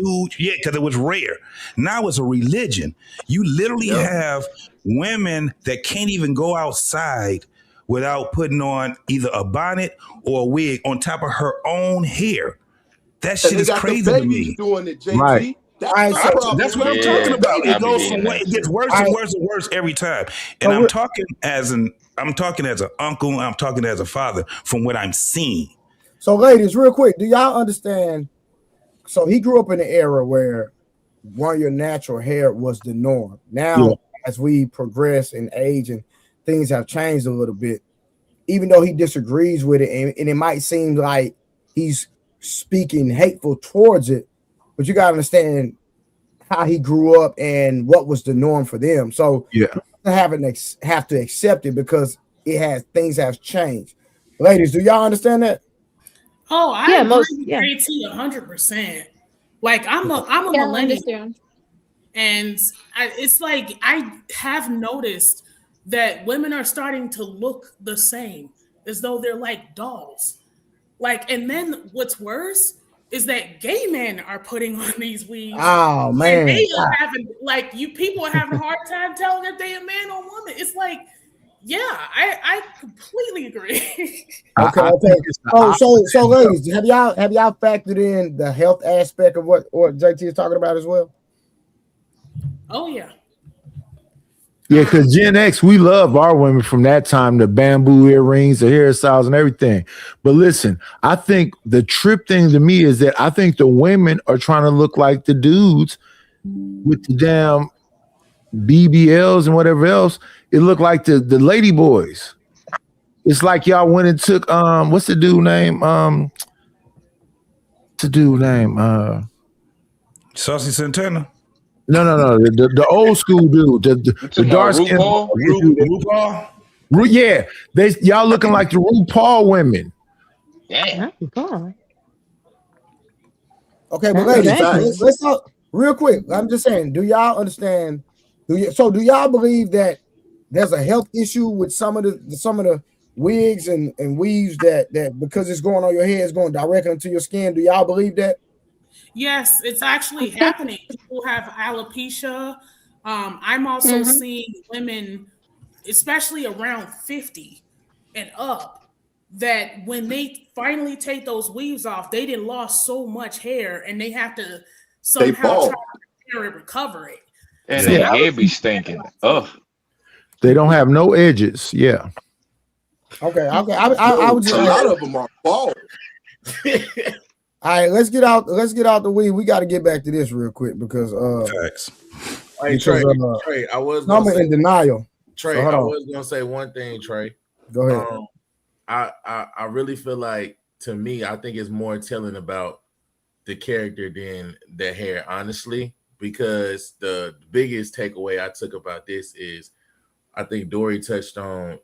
huge, because it was rare. Now it's a religion. You literally have women that can't even go outside without putting on either a bonnet or a wig on top of her own hair. That shit is crazy to me. Doing it, JT. Right. That's what I'm talking about. It goes from it gets worse and worse and worse every time. And I'm talking as an uncle, I'm talking as a father from what I'm seeing. So, ladies, real quick, do y'all understand? So he grew up in an era where wearing your natural hair was the norm. Now, as we progress in age and things have changed a little bit, even though he disagrees with it, and it might seem like he's speaking hateful towards it, but you got to understand how he grew up and what was the norm for them. So have to accept it because things have changed. Ladies, do y'all understand that? Oh, I agree with JT 100%. Like I'm a millennial, and it's like I have noticed that women are starting to look the same, as though they're like dolls. Like, and then what's worse is that gay men are putting on these weaves. Oh man, they are having people are having a hard time telling if they a man or woman. It's like, yeah, I completely agree. Okay. So ladies, have y'all factored in the health aspect of what JT is talking about as well? Oh yeah. Yeah, because Gen X, we love our women from that time, the bamboo earrings, the hairstyles, and everything. But listen, I think the trip thing to me is that I think the women are trying to look like the dudes with the damn BBLs and whatever else. It looked like the lady boys. It's like y'all went and took what's the dude name? Saucy Santana. No. The old school dude, the dark skin. RuPaul? Yeah, y'all looking like the RuPaul women. Damn. Okay, but ladies, let's talk real quick. I'm just saying, do y'all understand? Do y'all believe that there's a health issue with some of the wigs and weaves that because it's going on your head, it's going directly into your skin. Do y'all believe that? Yes, it's actually happening. People have alopecia. I'm also seeing women, especially around 50 and up, that when they finally take those weaves off, they didn't lost so much hair and they have to somehow try to repair and recover it. And So their that hair was be stinking. Ugh. They don't have no edges. Yeah. Okay. I would just a lot of them are bald. All right, let's get out the weed. We got to get back to this real quick because facts. Hey, Trey, I was gonna say in denial. Trey, so I was gonna say one thing, Trey. Go ahead. I really feel like, to me, I think it's more telling about the character than the hair, honestly, because the biggest takeaway I took about this is I think Dory touched on,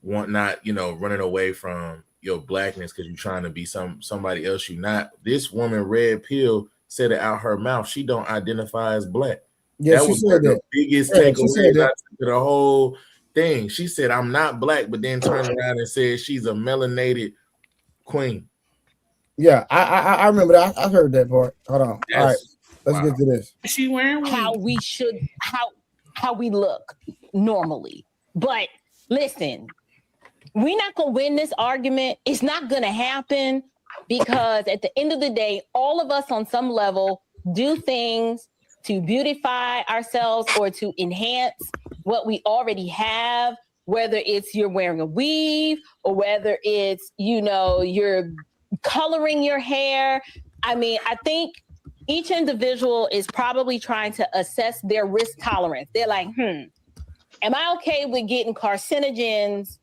not, running away from your blackness because you're trying to be somebody else you're not. This woman, Red Pill, said it out her mouth. She don't identify as black. Yeah, that she was said one of that. the biggest takeaways I took to the whole thing. She said, I'm not black, but then turned around and said she's a melanated queen. Yeah, I remember that. I heard that part. Hold on. All right, let's get to this. Is she wearing how we should how we look normally. But listen, we're not gonna win this argument. It's not gonna happen because at the end of the day, all of us on some level do things to beautify ourselves or to enhance what we already have, whether it's you're wearing a weave or whether it's, you're coloring your hair. I mean, I think each individual is probably trying to assess their risk tolerance. They're like, am I okay with getting carcinogens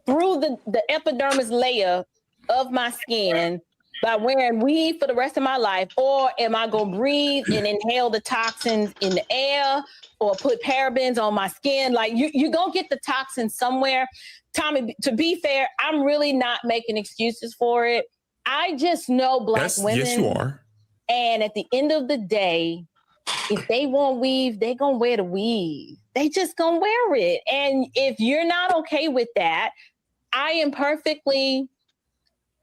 through the epidermis layer of my skin by wearing weave for the rest of my life? Or am I going to breathe and inhale the toxins in the air or put parabens on my skin? Like, you're going to get the toxins somewhere. Tommy, to be fair, I'm really not making excuses for it. I just know Black women. Yes, you are. And at the end of the day, if they want weave, they going to wear the weave. They just going to wear it. And if you're not okay with that, I am perfectly,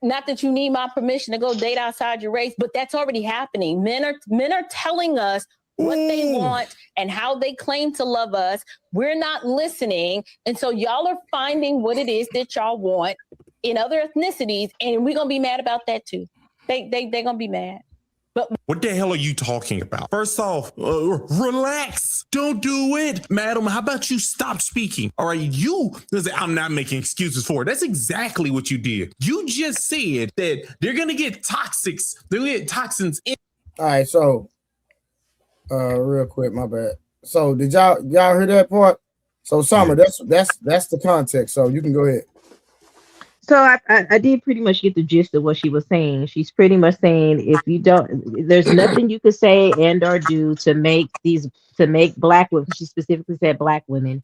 not that you need my permission to go date outside your race, but that's already happening. Men are telling us what they want and how they claim to love us. We're not listening. And so y'all are finding what it is that y'all want in other ethnicities. And we're going to be mad about that too. They're going to be mad. But what the hell are you talking about? First off, relax. Don't do it. Madam, how about you stop speaking? All right, I'm not making excuses for it. That's exactly what you did. You just said that they're going to get toxins in. All right, so real quick, my bad. So did y'all hear that part? So Summer, that's the context. So you can go ahead. So I did pretty much get the gist of what she was saying. She's pretty much saying if you don't, there's nothing you could say and or do to make Black women. She specifically said Black women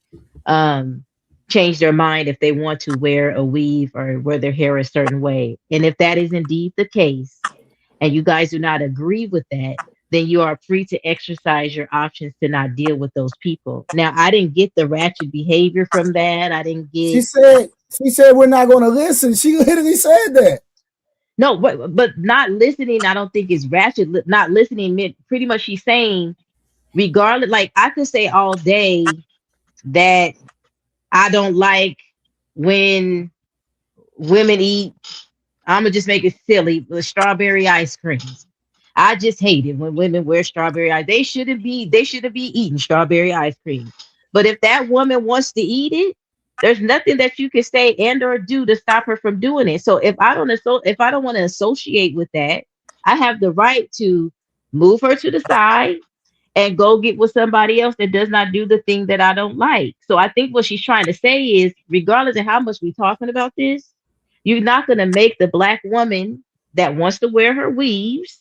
change their mind if they want to wear a weave or wear their hair a certain way. And if that is indeed the case, and you guys do not agree with that, then you are free to exercise your options to not deal with those people. Now, I didn't get the ratchet behavior from that. I didn't get. She said we're not going to listen. She literally said that. No, but not listening, I don't think is ratchet. Not listening meant pretty much she's saying, regardless, like I could say all day that I don't like when women eat, I'm going to just make it silly, with strawberry ice cream. I just hate it when women wear strawberry ice. They shouldn't be eating strawberry ice cream. But if that woman wants to eat it, there's nothing that you can say and or do to stop her from doing it. So if I don't want to associate with that, I have the right to move her to the side and go get with somebody else that does not do the thing that I don't like. So I think what she's trying to say is, regardless of how much we're talking about this, you're not going to make the Black woman that wants to wear her weaves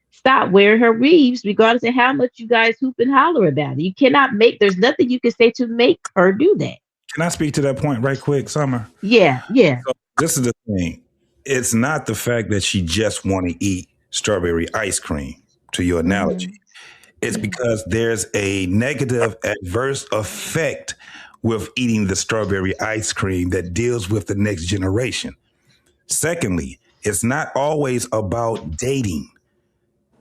stop wearing her weaves, regardless of how much you guys hoop and holler about it. You cannot there's nothing you can say to make her do that. Can I speak to that point right quick, Summer? Yeah. So this is the thing. It's not the fact that she just want to eat strawberry ice cream, to your analogy. It's because there's a negative adverse effect with eating the strawberry ice cream that deals with the next generation. Secondly, it's not always about dating.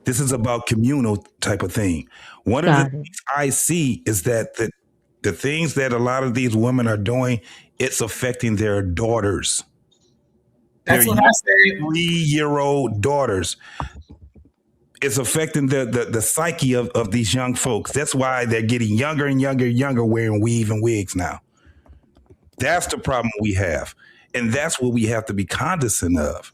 This is about communal type of thing. One of the things I see is that the things that a lot of these women are doing, it's affecting their daughters. That's Their what I said. 3-year-old daughters. It's affecting the psyche of these young folks. That's why they're getting younger and younger and younger wearing weave and wigs now. That's the problem we have. And that's what we have to be cognizant of.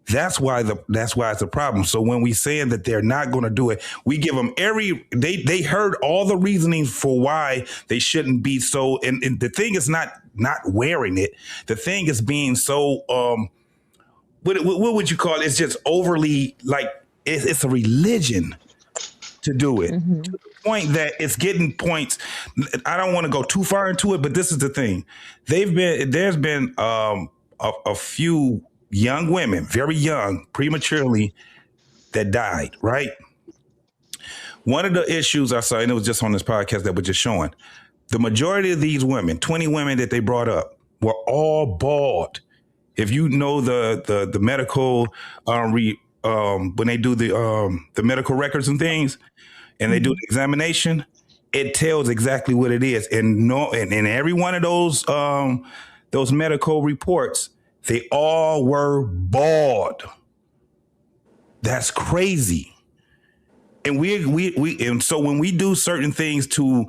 That's why it's a problem. So when we saying that they're not going to do it, we give them they heard all the reasoning for why they shouldn't be so. And the thing is not wearing it. The thing is being so, what would you call it? It's just overly like, it's a religion to do it. To the point that it's getting points. I don't want to go too far into it, but this is the thing. There's been a few young women, very young, prematurely, that died, right? One of the issues I saw, and it was just on this podcast that we're just showing, the majority of these women, 20 women that they brought up, were all bald. If you know the medical, when they do the medical records and things, and they do the examination, it tells exactly what it is. And in every one of those medical reports, they all were bald. That's crazy. And and so when we do certain things to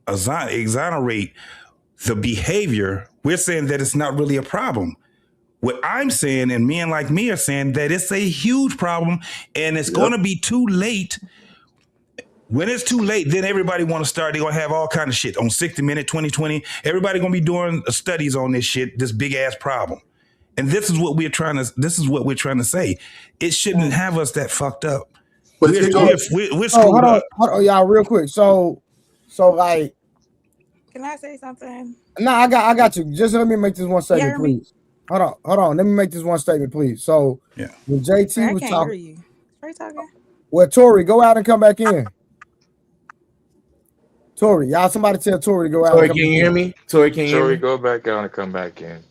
exonerate the behavior, we're saying that it's not really a problem. What I'm saying, and men like me are saying, that it's a huge problem, and it's going to be too late. When it's too late, then everybody want to start. They're going to have all kind of shit on 60 Minute, 2020. Everybody going to be doing studies on this shit, this big ass problem. And this is what we're trying to say. It shouldn't have us that fucked up. We're screwed up. Hold on, y'all, real quick. So like, can I say something? No, I got you. Just let me make this one statement, please. Hold on. Let me make this one statement, please. So when JT was talking, hear you. Are talking? Well, Tori, go out and come back in. Tori, y'all, somebody tell Tori to go out. Tori, can you hear me? Tori, can you hear me? Go back out and come back in.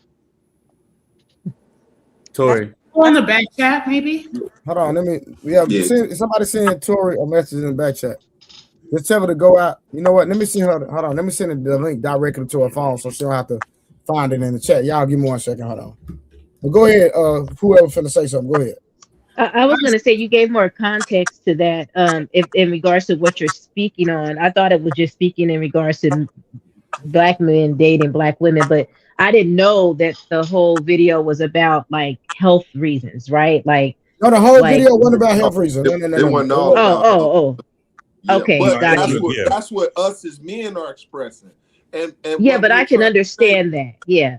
Tori. On the back chat, maybe? Hold on, let me. Somebody send Tori a message in the back chat. Just tell her to go out. You know what? Let me see her. Hold on. Let me send the link directly to her phone so she don't have to find it in the chat. Y'all give me 1 second. Hold on. But go ahead. Whoever finna say something, go ahead. I was going to say you gave more context to that. If in regards to what you're speaking on, I thought it was just speaking in regards to Black men dating Black women, but I didn't know that the whole video was about like health reasons, right? Like, no, the whole video wasn't about health reasons. No. It wasn't all about health. Okay, but got that's what us as men are expressing. And but I can understand that. Yeah,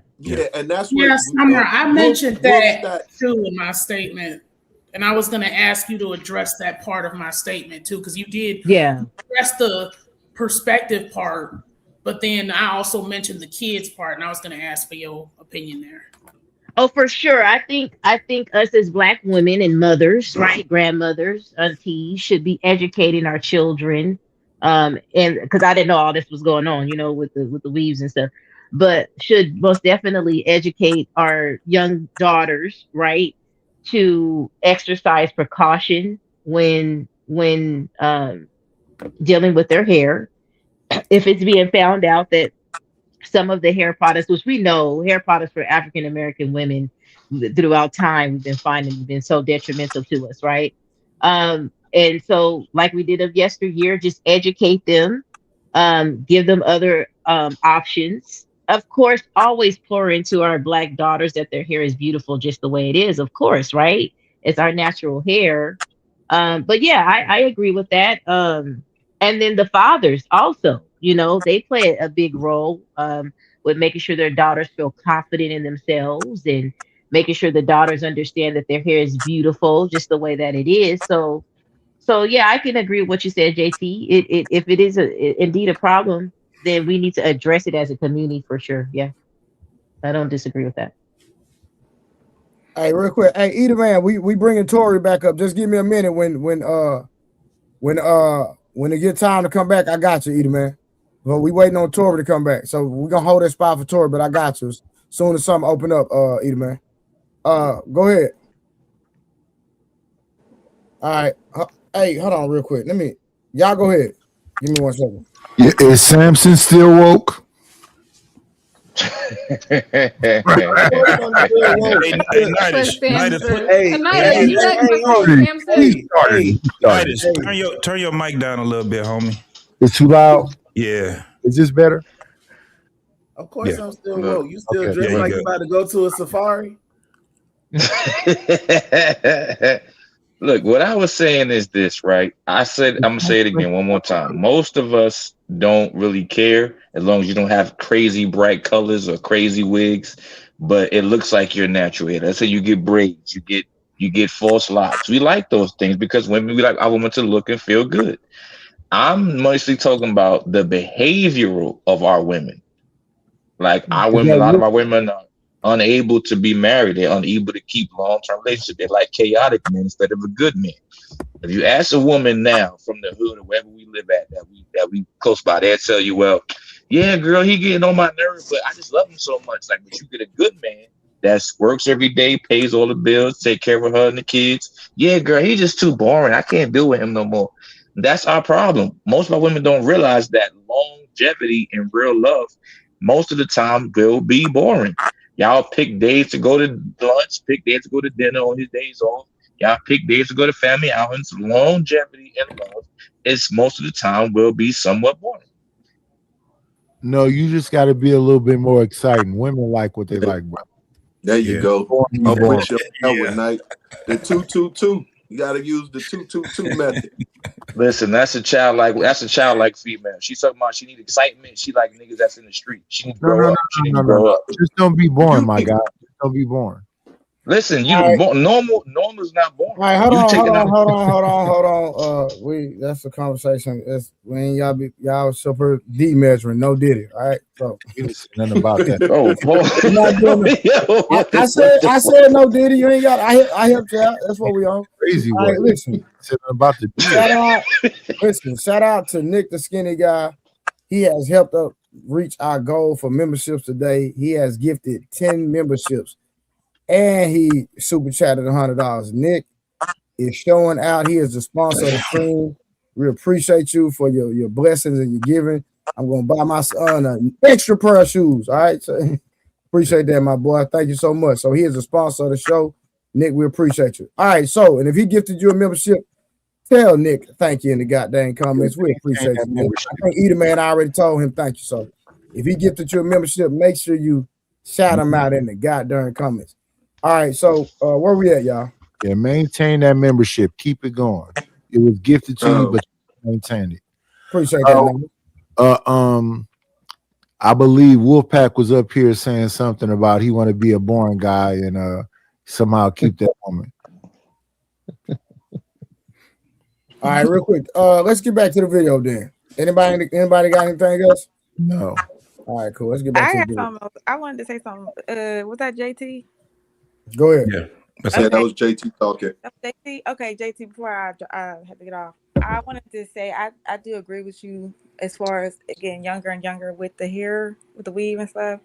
and that's what Summer, I mentioned that too in my statement. And I was going to ask you to address that part of my statement too, because you did address the perspective part, but then I also mentioned the kids part, and I was going to ask for your opinion there. Oh, for sure. I think us as Black women and mothers, right, grandmothers, aunties, should be educating our children. And because I didn't know all this was going on, you know, with the weaves and stuff, but should most definitely educate our young daughters, right, to exercise precaution when dealing with their hair. If it's being found out that some of the hair products, which we know hair products for African American women throughout time, we've been finding been so detrimental to us, right? And so, like we did of yesteryear, just educate them, give them other options. Of course, always pour into our Black daughters that their hair is beautiful just the way it is, of course, right? It's our natural hair. But yeah, I agree with that. And then the fathers also, you know, they play a big role with making sure their daughters feel confident in themselves and making sure the daughters understand that their hair is beautiful just the way that it is. So yeah, I can agree with what you said, JT. If it is indeed a problem, then we need to address it as a community for sure. Yeah, I don't disagree with that. Hey, real quick, hey, Either Man, we bringing Tori back up. Just give me a minute when it get time to come back. I got you, Either Man. Well, we waiting on Tori to come back, so we're gonna hold that spot for Tori. But I got you. As soon as something open up, Eater Man. Go ahead. All right. Hey, hold on real quick. Y'all go ahead. Give me 1 second. Yeah, is Samson still woke? Turn your mic down a little bit, homie. It's too loud. Yeah. Is this better? Of course, I'm still Look, woke. You still okay. dressed Yeah, like you you about to go to a safari? Look, what I was saying is this, right? I'm gonna say it again one more time. Most of us don't really care as long as you don't have crazy bright colors or crazy wigs, but it looks like you're natural hair. That's how you get braids, you get false locks. We like those things because we like our women to look and feel good. I'm mostly talking about the behavioral of our women. Like our women, a lot of our women are unable to be married. They're unable to keep long-term relationships. They're like chaotic men instead of a good man. If you ask a woman now from the hood or wherever we live at that we close by, they'll tell you, well, yeah, girl, he getting on my nerves, but I just love him so much. Like, but you get a good man that works every day, pays all the bills, take care of her and the kids. Yeah, girl, he's just too boring. I can't deal with him no more. That's our problem. Most of our women don't realize that longevity in real love most of the time will be boring. Y'all pick days to go to lunch, pick days to go to dinner on his days off. Y'all pick days to go to family outings. Longevity in love is most of the time will be somewhat boring. No, you just got to be a little bit more exciting. Women like what they like, bro. There you go. Boring, I'm boring. with you on that one, Night. The 2-2-2. You got to use the 2-2-2 method. Listen, that's a childlike female. She's talking about she need excitement. She like niggas that's in the street. She need to grow up. She need to grow up. Just don't be boring, my guy. Just don't be boring. Listen, normal is not boring. All right, hold on. That's a conversation. When y'all super D measuring, no diddy. All right, so nothing about that. I said no diddy. You ain't got. I helped you out. That's what we on. Crazy All right, work. listen. About the shout out to Nick, the skinny guy. He has helped us reach our goal for memberships today. He has gifted 10 memberships. And he super chatted $100. Nick is showing out. He is the sponsor of the stream. We appreciate you for your blessings and your giving. I'm gonna buy my son an extra pair of shoes. All right, so appreciate that, my boy. Thank you so much. So he is a sponsor of the show. Nick, we appreciate you. All right, so and if he gifted you a membership, tell Nick thank you in the goddamn comments. We appreciate you. I think Eater Man I already told him thank you. So if he gifted you a membership, make sure you shout him out in the goddamn comments. All right, so where we at, y'all? Yeah, maintain that membership. Keep it going. It was gifted to you, but you maintain it. Appreciate that. I believe Wolfpack was up here saying something about he want to be a boring guy and somehow keep that woman. All right, real quick. Let's get back to the video then. Anybody got anything else? No. All right, cool. Let's get back to the video. I wanted to say something. Was that JT? Go ahead. Yeah, that was JT talking. JT? Okay, JT, before I have to get off, I wanted to say I do agree with you as far as getting younger and younger with the hair, with the weave and stuff.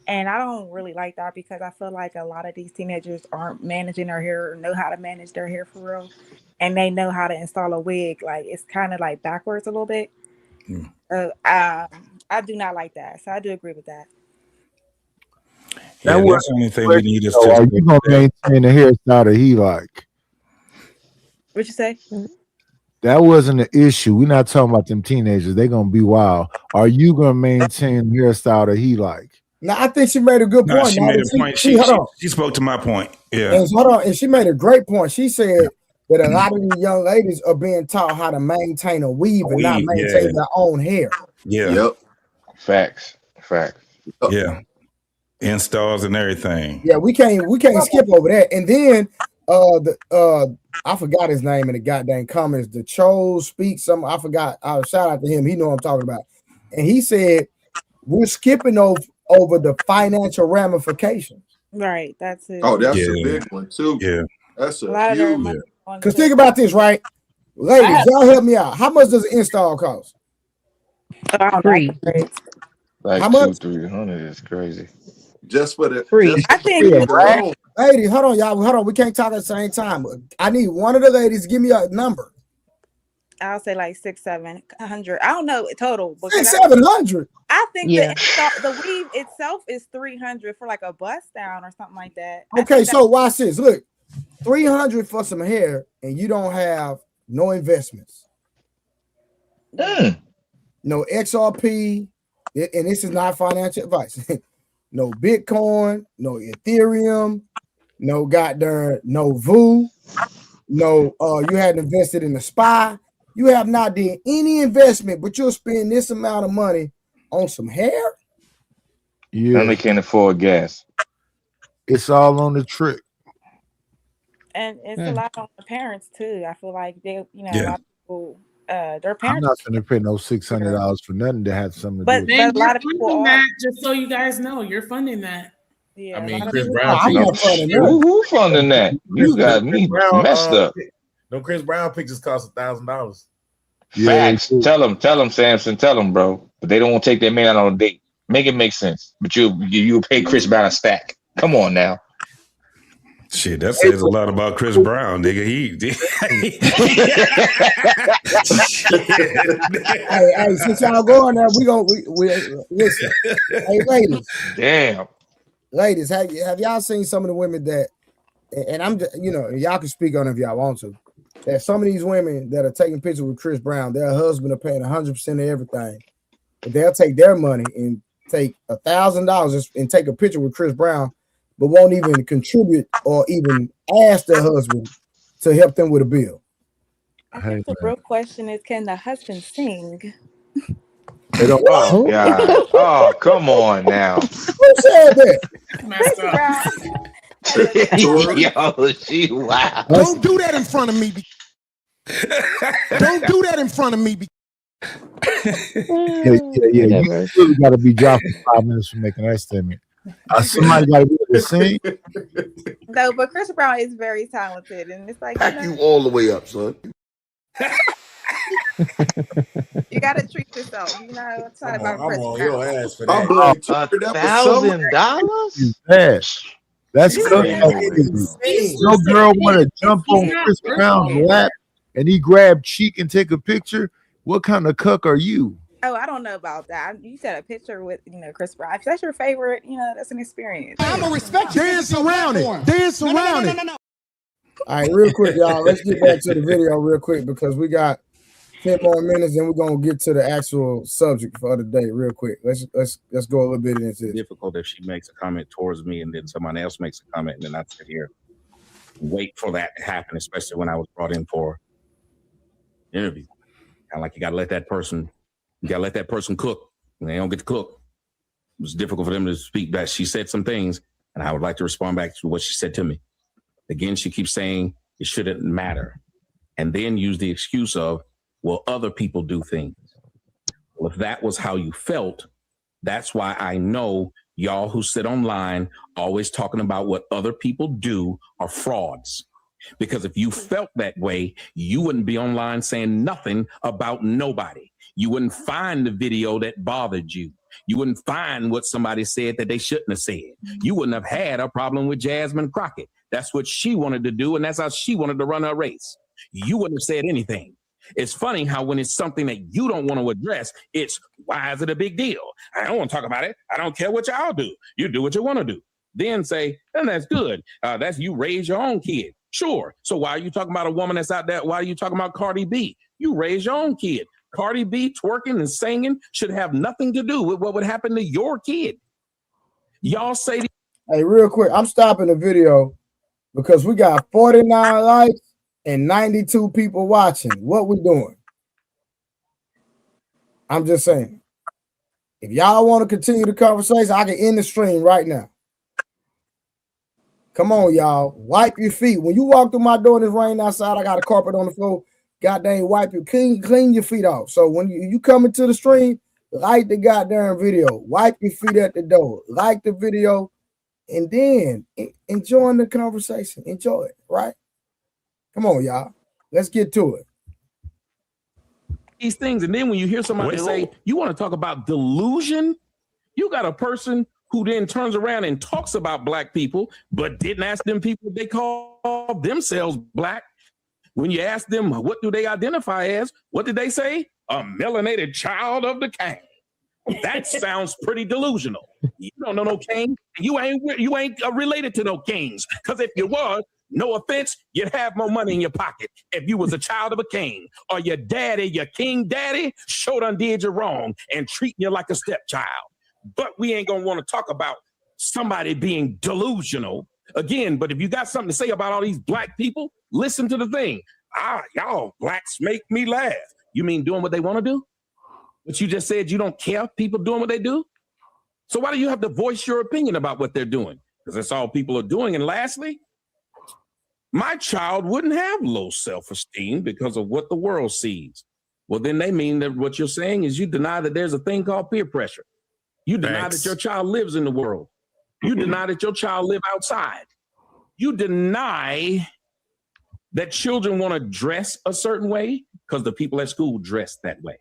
And I don't really like that because I feel like a lot of these teenagers aren't managing their hair or know how to manage their hair for real. And they know how to install a wig. Like, it's kind of like backwards a little bit. I do not like that. So I do agree with that. Yeah, that's the only thing we need is Are you gonna maintain the hairstyle that he like? What you say? That wasn't an issue. We're not talking about them teenagers. They're gonna be wild. Are you gonna maintain the hairstyle that he like? No, I think she made a good point. She made a point. She spoke to my point. Yeah. And hold on, and she made a great point. She said that a lot of these young ladies are being taught how to maintain a weave and not maintain their own hair. Yeah. Yep. Facts. Yeah. Installs and everything. Yeah, we can't skip over that. And then I forgot his name in the goddamn comments. The Cho speak some. I forgot. I'll shout out to him. He know what I'm talking about. And he said we're skipping over the financial ramifications. Right. That's it. Oh, that's a big one too. Yeah. That's a huge. Because think about this, right? Ladies, y'all help me out. How much does an install cost? Free. Like How much? 200-300 is crazy. Just for the Free. just I for the think weed alone. Ladies, hold on, y'all. Hold on. We can't talk at the same time. I need one of the ladies to give me a number. I'll say like 600-700. I don't know total. 600-700. I think Yeah. the weave itself is 300 for like a bust down or something like that. Okay, so watch this. Look, 300 for some hair, and you don't have no investments. No XRP, and this is not financial advice. No Bitcoin, no Ethereum, no goddamn, no VU, no you hadn't invested in the SPY. You have not done any investment, but you'll spend this amount of money on some hair. Yeah, And they can't afford gas. It's all on the trick. And it's a lot on the parents too. I feel like they, a lot of people, their I'm parents. not going to pay no $600 for nothing to have something to But do. Man, a lot of you're people funding are. that, just so you guys know, you're funding that. Yeah, I a mean, lot of Chris people Brown. I'm not funding that. Who funding that? You got me messed up. No, Chris Brown pictures cost $1,000. Facts. Tell them, Samson. Tell them, bro. But they don't want to take that man out on a date. Make it make sense. But you pay Chris Brown a stack. Come on now. Shit, that says a lot about Chris Brown, nigga. Hey, since y'all going there, we listen. Hey, ladies. Damn. Ladies, have y'all seen some of the women that, and I'm just, y'all can speak on it if y'all want to. That some of these women that are taking pictures with Chris Brown, their husband are paying 100% of everything, but they'll take their money and take $1,000 and take a picture with Chris Brown, but won't even contribute or even ask their husband to help them with a bill. I think the real question is, can the husband sing? Oh God! Oh, come on now. Who said that? Yo, she wow. Don't do that in front of me. Don't do that in front of me. Yeah. You really got to be dropping 5 minutes for making that statement. Somebody got to be able to sing. No, but Chris Brown is very talented, and it's like Pack you all the way up, son. You gotta treat yourself. It's not about Chris on Brown. your ass for I'm that. like, $1,000? That's crazy. no girl want to jump on Chris Brown's lap and he grab cheek and take a picture. What kind of cuck are you? Oh, I don't know about that. You said a picture with Chris Brown. If that's your favorite, that's an experience. I'm gonna respect you. Dance around it. Dance around it. All right, real quick, y'all. Let's get back to the video real quick because we got 10 more minutes and we're gonna get to the actual subject for the day real quick. Let's go a little bit into this. Difficult if she makes a comment towards me and then someone else makes a comment and then I sit here wait for that to happen, especially when I was brought in for interview. Kind of like you gotta let that person cook. And they don't get to cook. It was difficult for them to speak back. She said some things and I would like to respond back to what she said to me. Again, she keeps saying it shouldn't matter and then use the excuse of, well, other people do things. Well, if that was how you felt, that's why I know y'all who sit online always talking about what other people do are frauds. Because if you felt that way, you wouldn't be online saying nothing about nobody. You wouldn't find the video that bothered you. You wouldn't find what somebody said that they shouldn't have said. You wouldn't have had a problem with Jasmine Crockett. That's what she wanted to do, and that's how she wanted to run her race. You wouldn't have said anything. It's funny how when it's something that you don't want to address, it's, why is it a big deal? I don't want to talk about it. I don't care what y'all do. You do what you want to do. Then say, and that's good. That's you raise your own kid. Sure. So why are you talking about a woman that's out there? Why are you talking about Cardi B? You raise your own kid. Cardi B twerking and singing should have nothing to do with what would happen to your kid. Y'all say. Hey, real quick, I'm stopping the video because we got 49 likes and 92 people watching. What we doing? I'm just saying. If y'all want to continue the conversation, I can end the stream right now. Come on, y'all. Wipe your feet. When you walk through my door and it's raining outside, I got a carpet on the floor. Goddamn, wipe your clean your feet off. So when you come into the stream, like the goddamn video. Wipe your feet at the door. Like the video. And then enjoy the conversation. Enjoy it, right? Come on, y'all. Let's get to it. these things, and then when you hear somebody say, you want to talk about delusion, you got a person who then turns around and talks about black people, but didn't ask them people if they call themselves black. When you ask them, what do they identify as? What did they say? A melanated child of the king. That sounds pretty delusional. You don't know no king. You ain't related to no kings. Because if you was, no offense, you'd have more money in your pocket if you was a child of a king. Or your daddy, your king daddy, sure done did you wrong and treating you like a stepchild. But we ain't gonna want to talk about somebody being delusional again. But if you got something to say about all these black people, listen to the thing. Y'all blacks make me laugh. You mean doing what they want to do? But you just said you don't care if people doing what they do? So why do you have to voice your opinion about what they're doing? Because that's all people are doing. And lastly, my child wouldn't have low self-esteem because of what the world sees. Well, then they mean that what you're saying is you deny that there's a thing called peer pressure. You deny that your child lives in the world. You deny that your child live outside. You deny that children want to dress a certain way because the people at school dress that way.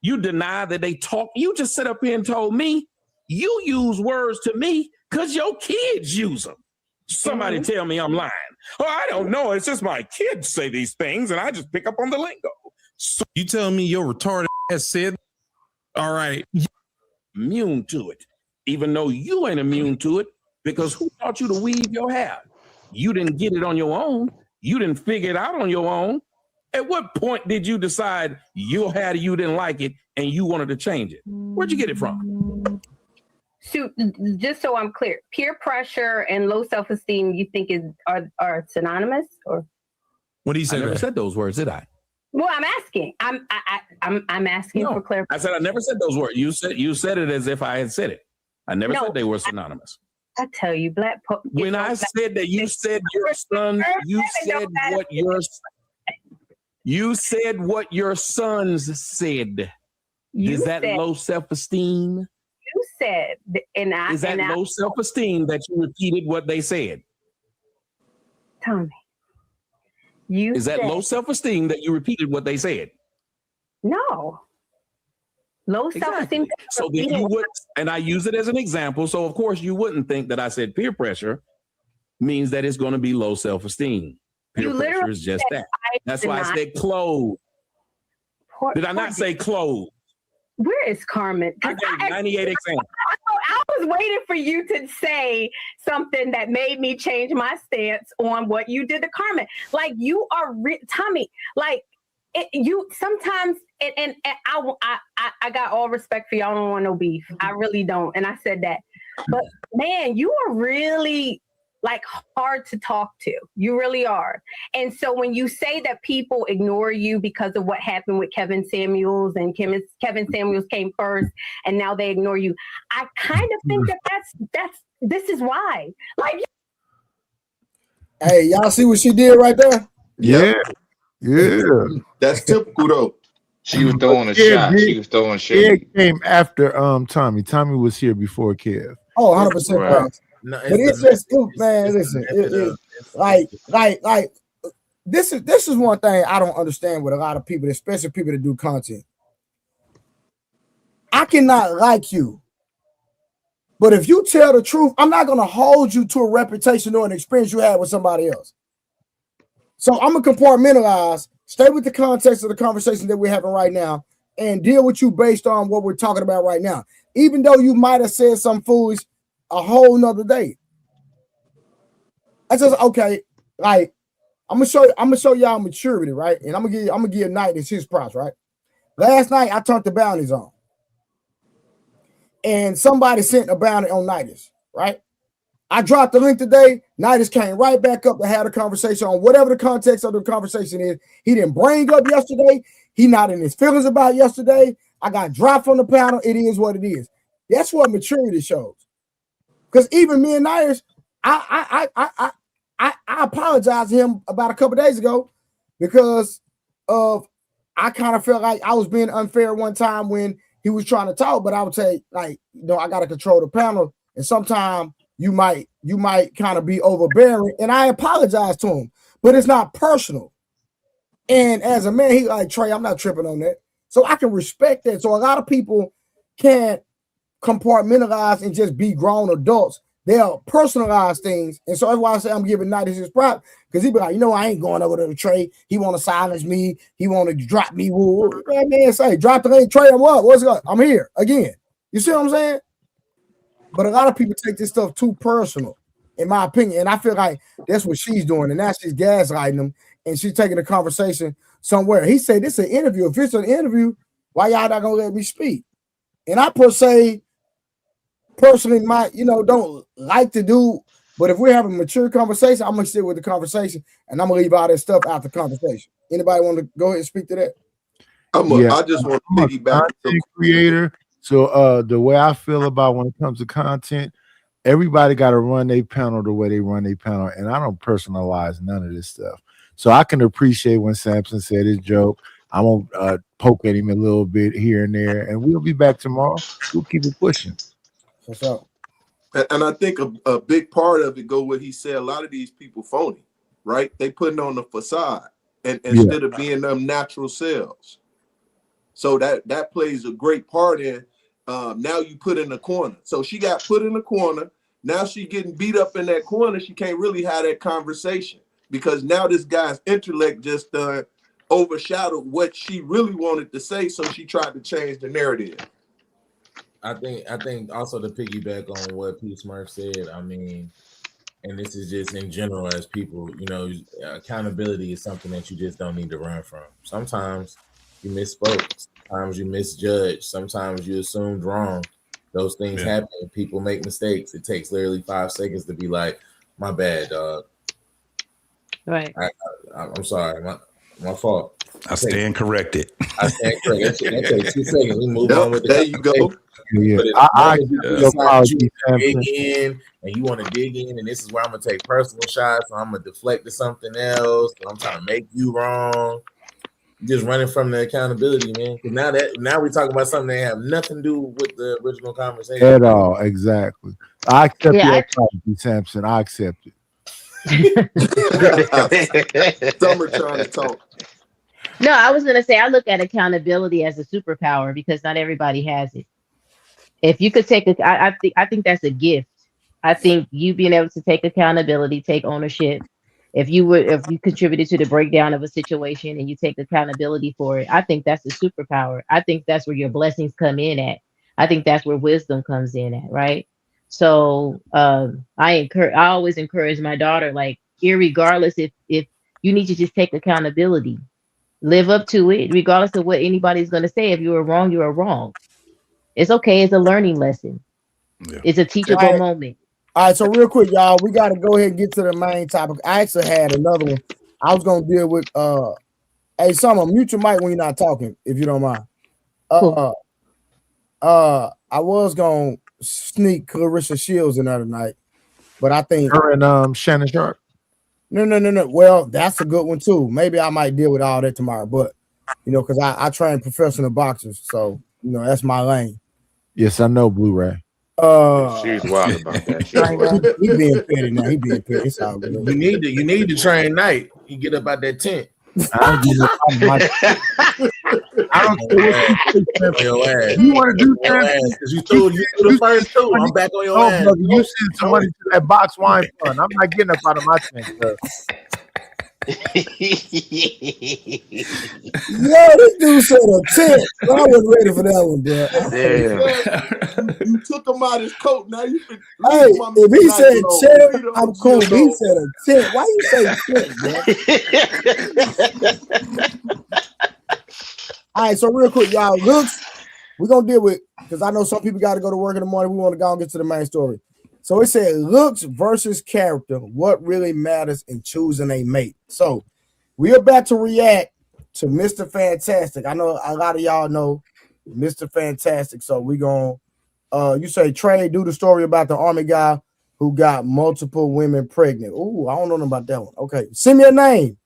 You deny that they talk. You just sit up here and told me you use words to me because your kids use them. Somebody tell me I'm lying. Oh, I don't know. It's just my kids say these things and I just pick up on the lingo. So you telling me your retarded ass said, all right. Immune to it, even though you ain't immune to it, because who taught you to weave your hair? You didn't get it on your own. You didn't figure it out on your own. At what point did you decide your hair, you didn't like it, and you wanted to change it? Where'd you get it from? So, just so I'm clear, peer pressure and low self-esteem, you think are synonymous, or? What do you say? I never said those words, did I? Well, I'm asking. I'm asking for clarification. I said I never said those words. You said it as if I had said it. I never said they were synonymous. I tell you, when I said that, you said your son. You said what you said what your sons said. Is that low self-esteem? You said, is that low self-esteem that you repeated what they said? Tommy. Is that low self-esteem that you repeated what they said? No. Low self-esteem. So then you would, and I use it as an example. So of course you wouldn't think that I said peer pressure means that it's going to be low self-esteem. Peer pressure is just that. That's why I said clothes. Did I not say clothes? Where is Carmen? I gave 98 examples. I was waiting for you to say something that made me change my stance on what you did to Carmen. Like you are, Tommy. Like you sometimes, and I got all respect for y'all. I don't want no beef. I really don't, and I said that. But man, you are really like hard to talk to. You really are. And so when you say that people ignore you because of what happened with Kevin Samuels and Kevin Samuels came first and now they ignore you, I kind of think that's this is why. Like, hey, y'all see what she did right there? Yeah. That's typical though. She was throwing a shot. She was throwing shade. Kev came after Tommy. Tommy was here before Kev. Oh, 100% right. No, but it's just man. Listen, like this is one thing I don't understand with a lot of people, especially people that do content. I cannot like you, but if you tell the truth, I'm not going to hold you to a reputation or an experience you had with somebody else. So I'm gonna compartmentalize, stay with the context of the conversation that we're having right now, and deal with you based on what we're talking about right now. Even though you might have said something foolish a whole nother day. I just okay, like I'm gonna show y'all maturity, right? And I'm gonna give Knight his props, right? Last night I turned the bounties on. And somebody sent a bounty on Nidus, right? I dropped the link today. Nidus came right back up and had a conversation on whatever the context of the conversation is. He didn't bring up yesterday. He not in his feelings about yesterday. I got dropped from the panel. It is what it is. That's what maturity shows. Because even me and Nidus, I apologized to him about a couple days ago because of I kind of felt like I was being unfair one time when he was trying to talk, but I would say, like, I got to control the panel, and sometimes you might kind of be overbearing, and I apologize to him, but it's not personal. And as a man, he like, Trey, I'm not tripping on that. So I can respect that. So a lot of people can't compartmentalize and just be grown adults. They'll personalize things. And so that's why I say I'm giving Knight his prop, because he be like, I ain't going over to the Trey. He want to silence me. He want to drop me. What that man say? Drop the lane, Trey, I'm up. What's up? I'm here again. You see what I'm saying? But a lot of people take this stuff too personal, in my opinion. And I feel like that's what she's doing. And now she's gaslighting them. And she's taking the conversation somewhere. He said, this is an interview. If it's an interview, why y'all not going to let me speak? And I personally don't like to do, but if we're having a mature conversation, I'm going to sit with the conversation and I'm going to leave all that stuff out the conversation. Anybody want to go ahead and speak to that? I just want to piggyback. Content creator. So the way I feel about when it comes to content, everybody got to run their panel the way they run their panel. And I don't personalize none of this stuff. So I can appreciate when Samson said his joke. I'm going to poke at him a little bit here and there. And we'll be back tomorrow. We'll keep it pushing. What's up? And I think a big part of it go what he said. A lot of these people phony, right? They putting on the facade and instead of being them natural selves. So that plays a great part in now you put in the corner. So she got put in the corner. Now she getting beat up in that corner. She can't really have that conversation because now this guy's intellect just overshadowed what she really wanted to say. So she tried to change the narrative. I think also to piggyback on what P. Smurf said, I mean, and this is just in general as people, accountability is something that you just don't need to run from. Sometimes you misspoke, sometimes you misjudged, sometimes you assumed wrong. Those things happen. People make mistakes. It takes literally 5 seconds to be like, my bad, dog. Right. I'm sorry, my fault. I stand corrected. I stand corrected. That takes 2 seconds. We move on with there you go. Yeah, dig in, and you want to dig in, and this is where I'm gonna take personal shots. So I'm gonna deflect to something else. So I'm trying to make you wrong. Just running from the accountability, man. Because now we're talking about something that have nothing to do with the original conversation at all. Exactly. I accept your apology, Samson. I accept it. Summer trying to talk. No, I was gonna say I look at accountability as a superpower because not everybody has it. If you could take I think that's a gift. I think you being able to take accountability, take ownership. If you contributed to the breakdown of a situation and you take accountability for it, I think that's a superpower. I think that's where your blessings come in at. I think that's where wisdom comes in at, right? So I always encourage my daughter, like, irregardless if you need to just take accountability, live up to it, regardless of what anybody's going to say. If you were wrong, you are wrong. It's okay. It's a learning lesson. Yeah. It's a teachable moment. All right, so real quick, y'all, we got to go ahead and get to the main topic. I actually had another one. I was going to deal with, hey, Summer, mute your mic when you're not talking, if you don't mind. Cool. I was going to sneak Clarissa Shields in the other night, but I think her and Shannon Sharp. No. Well, that's a good one too. Maybe I might deal with all that tomorrow, but because I train professional boxers, so that's my lane. Yes, I know, Blu-ray. She's wild about that. He being petty now. He being petty. It's all good. You need to train night. You get up out that tent. I don't care your ass. You want to do that? Because you threw the first two. I'm back on your ass. Brother, you send somebody to that box wine fund. I'm not getting up out of my tent, bro. This dude said a tent. I wasn't ready for that one, bro. You took him out his coat. Now you. Hey, if he said chair, I'm cool. He said a tent. Why you say tent, bro? All right, so real quick, y'all. Looks, we're gonna deal with, because I know some people got to go to work in the morning. We want to go and get to the main story. So it said looks versus character. What really matters in choosing a mate? So we're about to react to Mr. Fantastic. I know a lot of y'all know Mr. Fantastic. So we're gonna you say, Trey, do the story about the Army guy who got multiple women pregnant. Ooh, I don't know about that one. Okay, send me a name.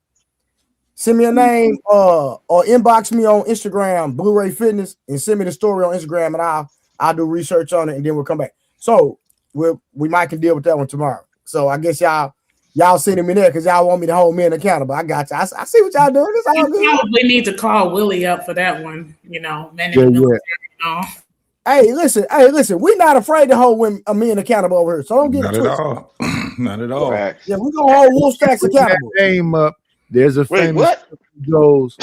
Or inbox me on Instagram, Blu-ray Fitness, and send me the story on Instagram, and I'll do research on it, and then we'll come back. So we might can deal with that one tomorrow. So I guess y'all Y'all sending me there because y'all want me to hold men accountable. I got you. I see what y'all doing. It's all good. You probably need to call Willie up for that one. Men in the military. Hey, listen. We're not afraid to hold men accountable over here. So don't get it twisted. Not at all. Not at all. Yeah, we're gonna hold Wolf Stacks accountable. Name up. There's a famous goes,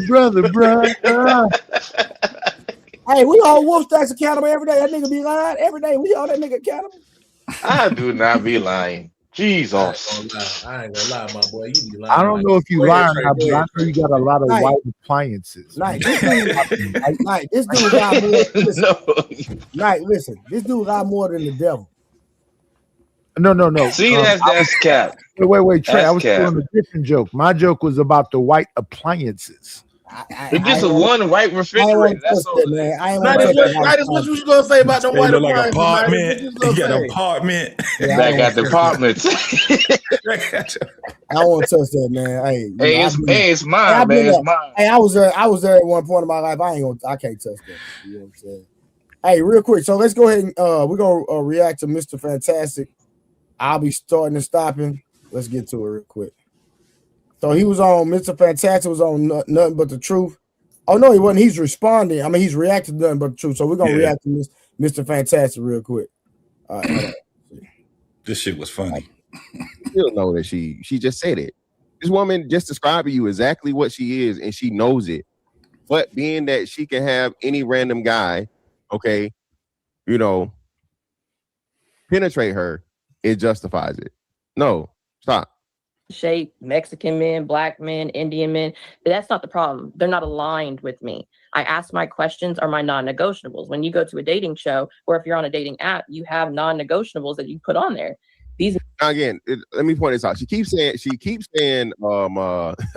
brother. Hey, we hold Wolf Stacks accountable every day. That nigga be lying every day. We hold that nigga accountable. I do not be lying. Jesus. I ain't gonna lie, my boy. You be lying. I don't know if you lie or not, but I know you got a lot of white appliances. This dude got more. Listen, this dude got more than the devil. No. See, that's cap. Wait, Trey. That's I was doing a different joke. My joke was about the white appliances. It's just one white refrigerator. That's all. What you gonna say about the white look like appliances? apartment. You got an apartment. Back at the apartments. I don't want to touch that, man. It's mine, man. It's mine. Hey, I was there at one point in my life. I can't touch that. You know what I'm saying? Hey, real quick. So let's go ahead and we're gonna react to Mr. Fantastic. I'll be starting and stopping. Let's get to it real quick. So he was on Mr. Fantastic was on Nothing But the Truth. Oh no, he wasn't. He's responding. I mean, he's reacting to Nothing But the Truth. So we're gonna react to Mr. Fantastic real quick. All right. This shit was funny. You'll know that she just said it. This woman just describing you exactly what she is, and she knows it. But being that she can have any random guy, okay, penetrate her, it justifies it. No, stop. Shape, Mexican men, black men, Indian men. But that's not the problem. They're not aligned with me. I ask my questions are my non-negotiables. When you go to a dating show, or if you're on a dating app, you have non-negotiables that you put on there. These again, let me point this out. She keeps saying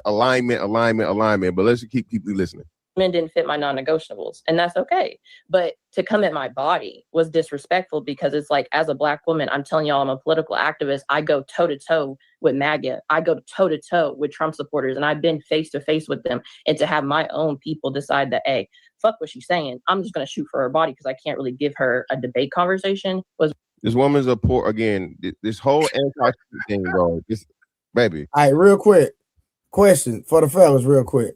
alignment, but let's keep listening. Men didn't fit my non-negotiables, and that's okay. But to come at my body was disrespectful, because it's like, as a black woman, I'm telling y'all I'm a political activist. I go toe-to-toe with MAGA. I go toe-to-toe with Trump supporters, and I've been face-to-face with them. And to have my own people decide that, hey, fuck what she's saying, I'm just going to shoot for her body because I can't really give her a debate conversation. This woman's a poor, again, this whole anti thing, bro. This, baby. All right, real quick. Question for the fellas, real quick.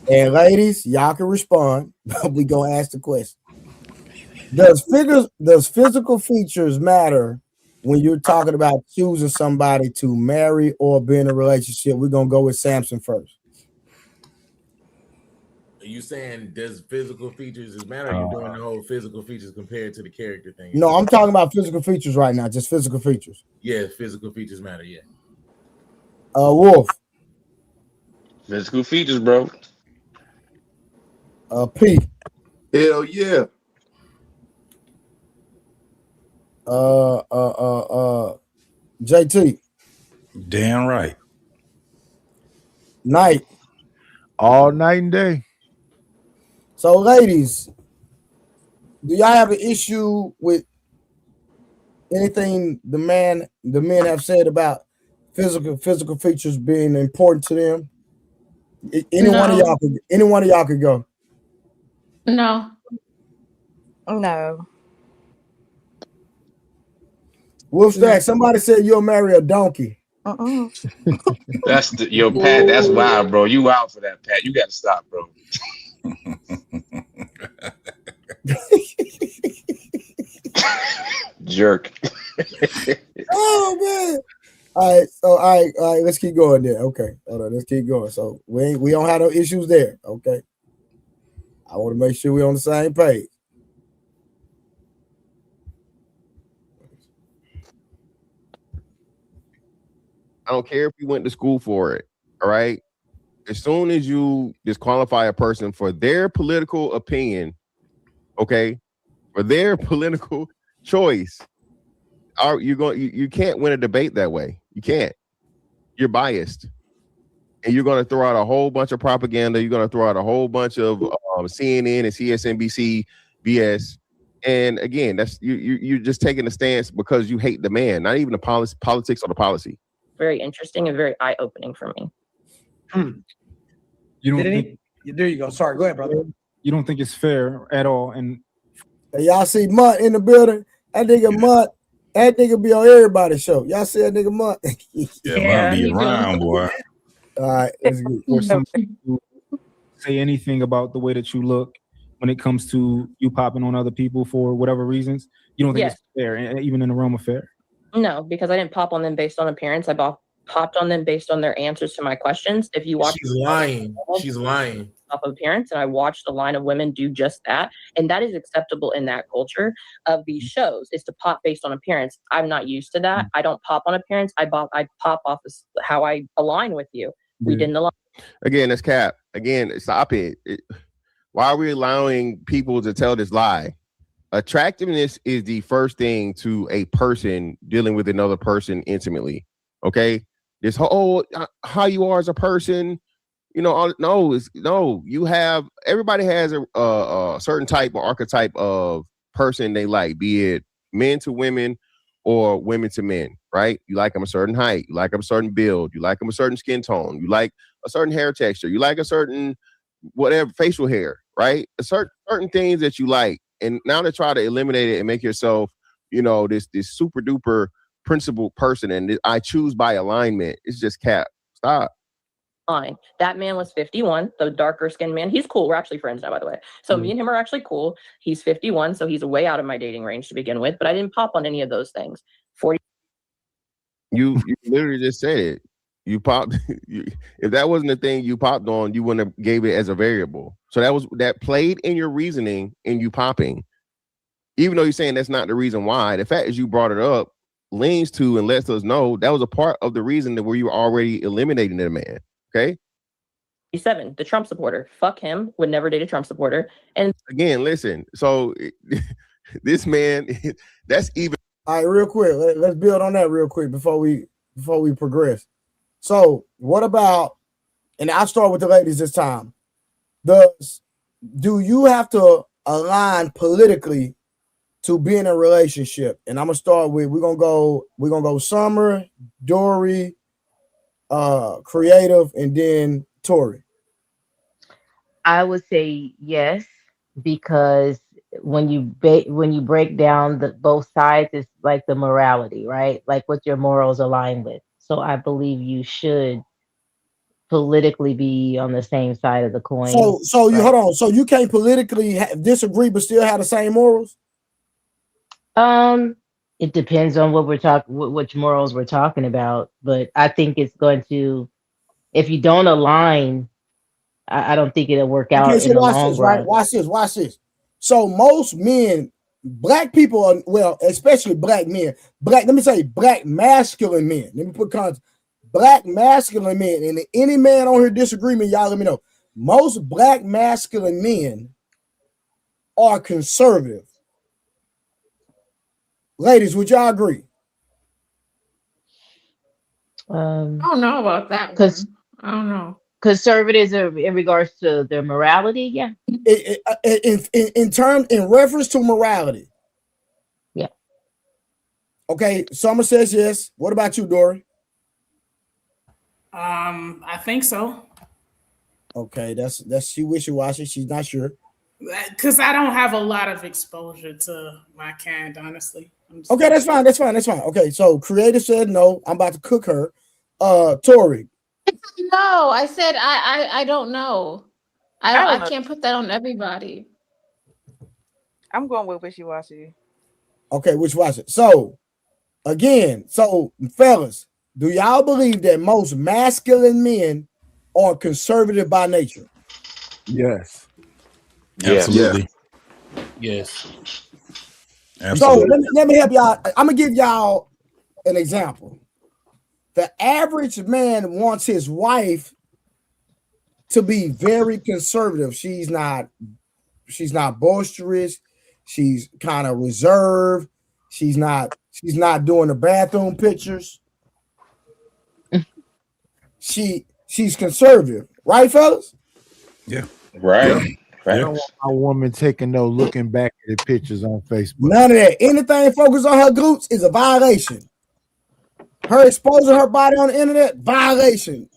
And ladies, y'all can respond. We gonna ask the question. Does physical features matter when you're talking about choosing somebody to marry or be in a relationship? We're gonna go with Samson first. Are you saying does physical features matter? Or are you doing the whole physical features compared to the character thing? No, I'm talking about physical features right now, just physical features. Yeah, physical features matter, yeah. Wolf. Physical features, bro. P. Hell yeah. JT. Damn right. Night. All night and day. So, ladies, do y'all have an issue with anything the men have said about physical features being important to them? Any one of y'all could go. No. Wolf Stack, somebody said you'll marry a donkey. That's Pat. That's wild, bro. You out for that, Pat. You got to stop, bro. Jerk. Oh man. All right, let's keep going there. Okay. Hold on, let's keep going. So we don't have no issues there. Okay. I want to make sure we're on the same page. I don't care if you went to school for it. All right. As soon as you disqualify a person for their political opinion, okay, for their political choice, you can't win a debate that way. You can't. You're biased. And you're going to throw out a whole bunch of propaganda. You're going to throw out a whole bunch of CNN and CSNBC BS. And again, that's you're just taking a stance because you hate the man, not even the politics or the policy. Very interesting and very eye-opening for me. You don't think, there you go. Sorry, go ahead, brother. You don't think it's fair at all? And y'all see Mutt in the building? That nigga Mutt That nigga be on everybody's show. Y'all see that nigga Month? Yeah, man, be around, boy. All right, that's good. For somebody to say anything about the way that you look when it comes to you popping on other people for whatever reasons, you don't think Yes. it's fair, and even in the realm of fair? No, because I didn't pop on them based on appearance. I popped on them based on their answers to my questions. If you watch, She's lying. She's lying. Off of appearance, and I watched a line of women do just that, and that is acceptable in that culture of these shows. Is to pop based on appearance. I'm not used to that. I don't pop on appearance. I pop off of how I align with you. We didn't align. Again, that's cap. Again, stop it. Why are we allowing people to tell this lie? Attractiveness is the first thing to a person dealing with another person intimately. Okay, this whole how you are as a person, you know, no. You have, everybody has a certain type or archetype of person they like, be it men to women or women to men, right? You like them a certain height, you like them a certain build, you like them a certain skin tone, you like a certain hair texture, you like a certain whatever facial hair, right? Certain things that you like. And now to try to eliminate it and make yourself, you know, this super duper principled person and I choose by alignment, it's just cap. Stop. Fine. That man was 51, the darker skinned man. He's cool. We're actually friends now, by the way. So me and him are actually cool. He's 51, so he's way out of my dating range to begin with, but I didn't pop on any of those things. 40. You literally just said it. You popped. If that wasn't the thing you popped on, you wouldn't have gave it as a variable. So that played in your reasoning in you popping. Even though you're saying that's not the reason why, the fact is you brought it up leans to and lets us know that was a part of the reason that where you were already eliminating the man. Okay. 7, the Trump supporter. Fuck him. Would never date a Trump supporter. And again, listen. So this man, that's even. All right, real quick. Let's build on that real quick before we progress. So what about, and I'll start with the ladies this time. Do you have to align politically to be in a relationship? And I'm gonna start with, we're gonna go Summer, Dory, Creative, and then Tori. I would say yes, because when you break down both sides, it's like the morality, right? Like what your morals align with. So I believe you should politically be on the same side of the coin. So you hold on. So you can't politically disagree but still have the same morals? It depends on what we're talking, which morals we're talking about. But I think it's going to, if you don't align, I don't think it'll work out in the long run. Watch this. So most men, black people are, well, especially black men, let me say black masculine men. Let me put context. Black masculine men, and any man on here disagreement, y'all let me know. Most black masculine men are conservative. Ladies, would y'all agree? I don't know about that. Because I don't know. Conservatives are in regards to their morality, yeah. In reference to morality. Yeah. Okay, Summer says yes. What about you, Dory? I think so. Okay, that's she wishy-washy. She's not sure. Because I don't have a lot of exposure to my kind, honestly. Okay, that's fine. Okay, so Creative said no. I'm about to cook her. Tori. No, I said I don't know. I can't put that on everybody. I'm going with wishy-washy. Okay, wishy-washy. So again, fellas, do y'all believe that most masculine men are conservative by nature? Yes. Absolutely. Yes. Absolutely. So let me help y'all. I'm gonna give y'all an example. The average man wants his wife to be very conservative. She's not boisterous. She's kind of reserved. She's not doing the bathroom pictures. She's conservative, right, fellas? Yeah. Right. I don't want my woman taking no looking back at the pictures on Facebook. None of that. Anything focused on her glutes is a violation. Her exposing her body on the internet, violation.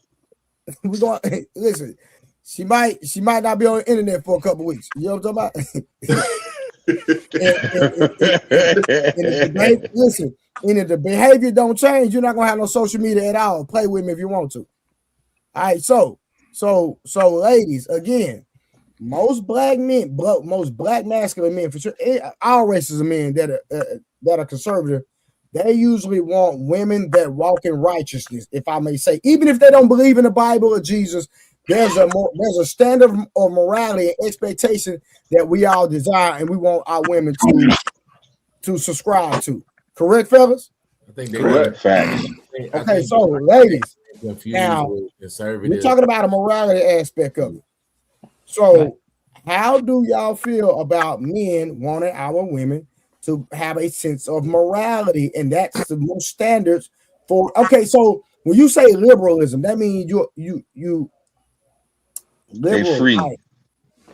We're going, listen, she might not be on the internet for a couple of weeks. You know what I'm talking about? Listen, And if the behavior don't change, you're not gonna have no social media at all. Play with me if you want to. All right, so ladies, again, most black men, most black masculine men, for sure, all races of men that are conservative, they usually want women that walk in righteousness, if I may say. Even if they don't believe in the Bible or Jesus, there's a standard of morality and expectation that we all desire, and we want our women to subscribe to. Correct, fellas? I think correct facts. Okay, so ladies, now we're talking about a morality aspect of it. So, how do y'all feel about men wanting our women to have a sense of morality? And that's the most standards for. Okay, so when you say liberalism, that means you liberal, free. right?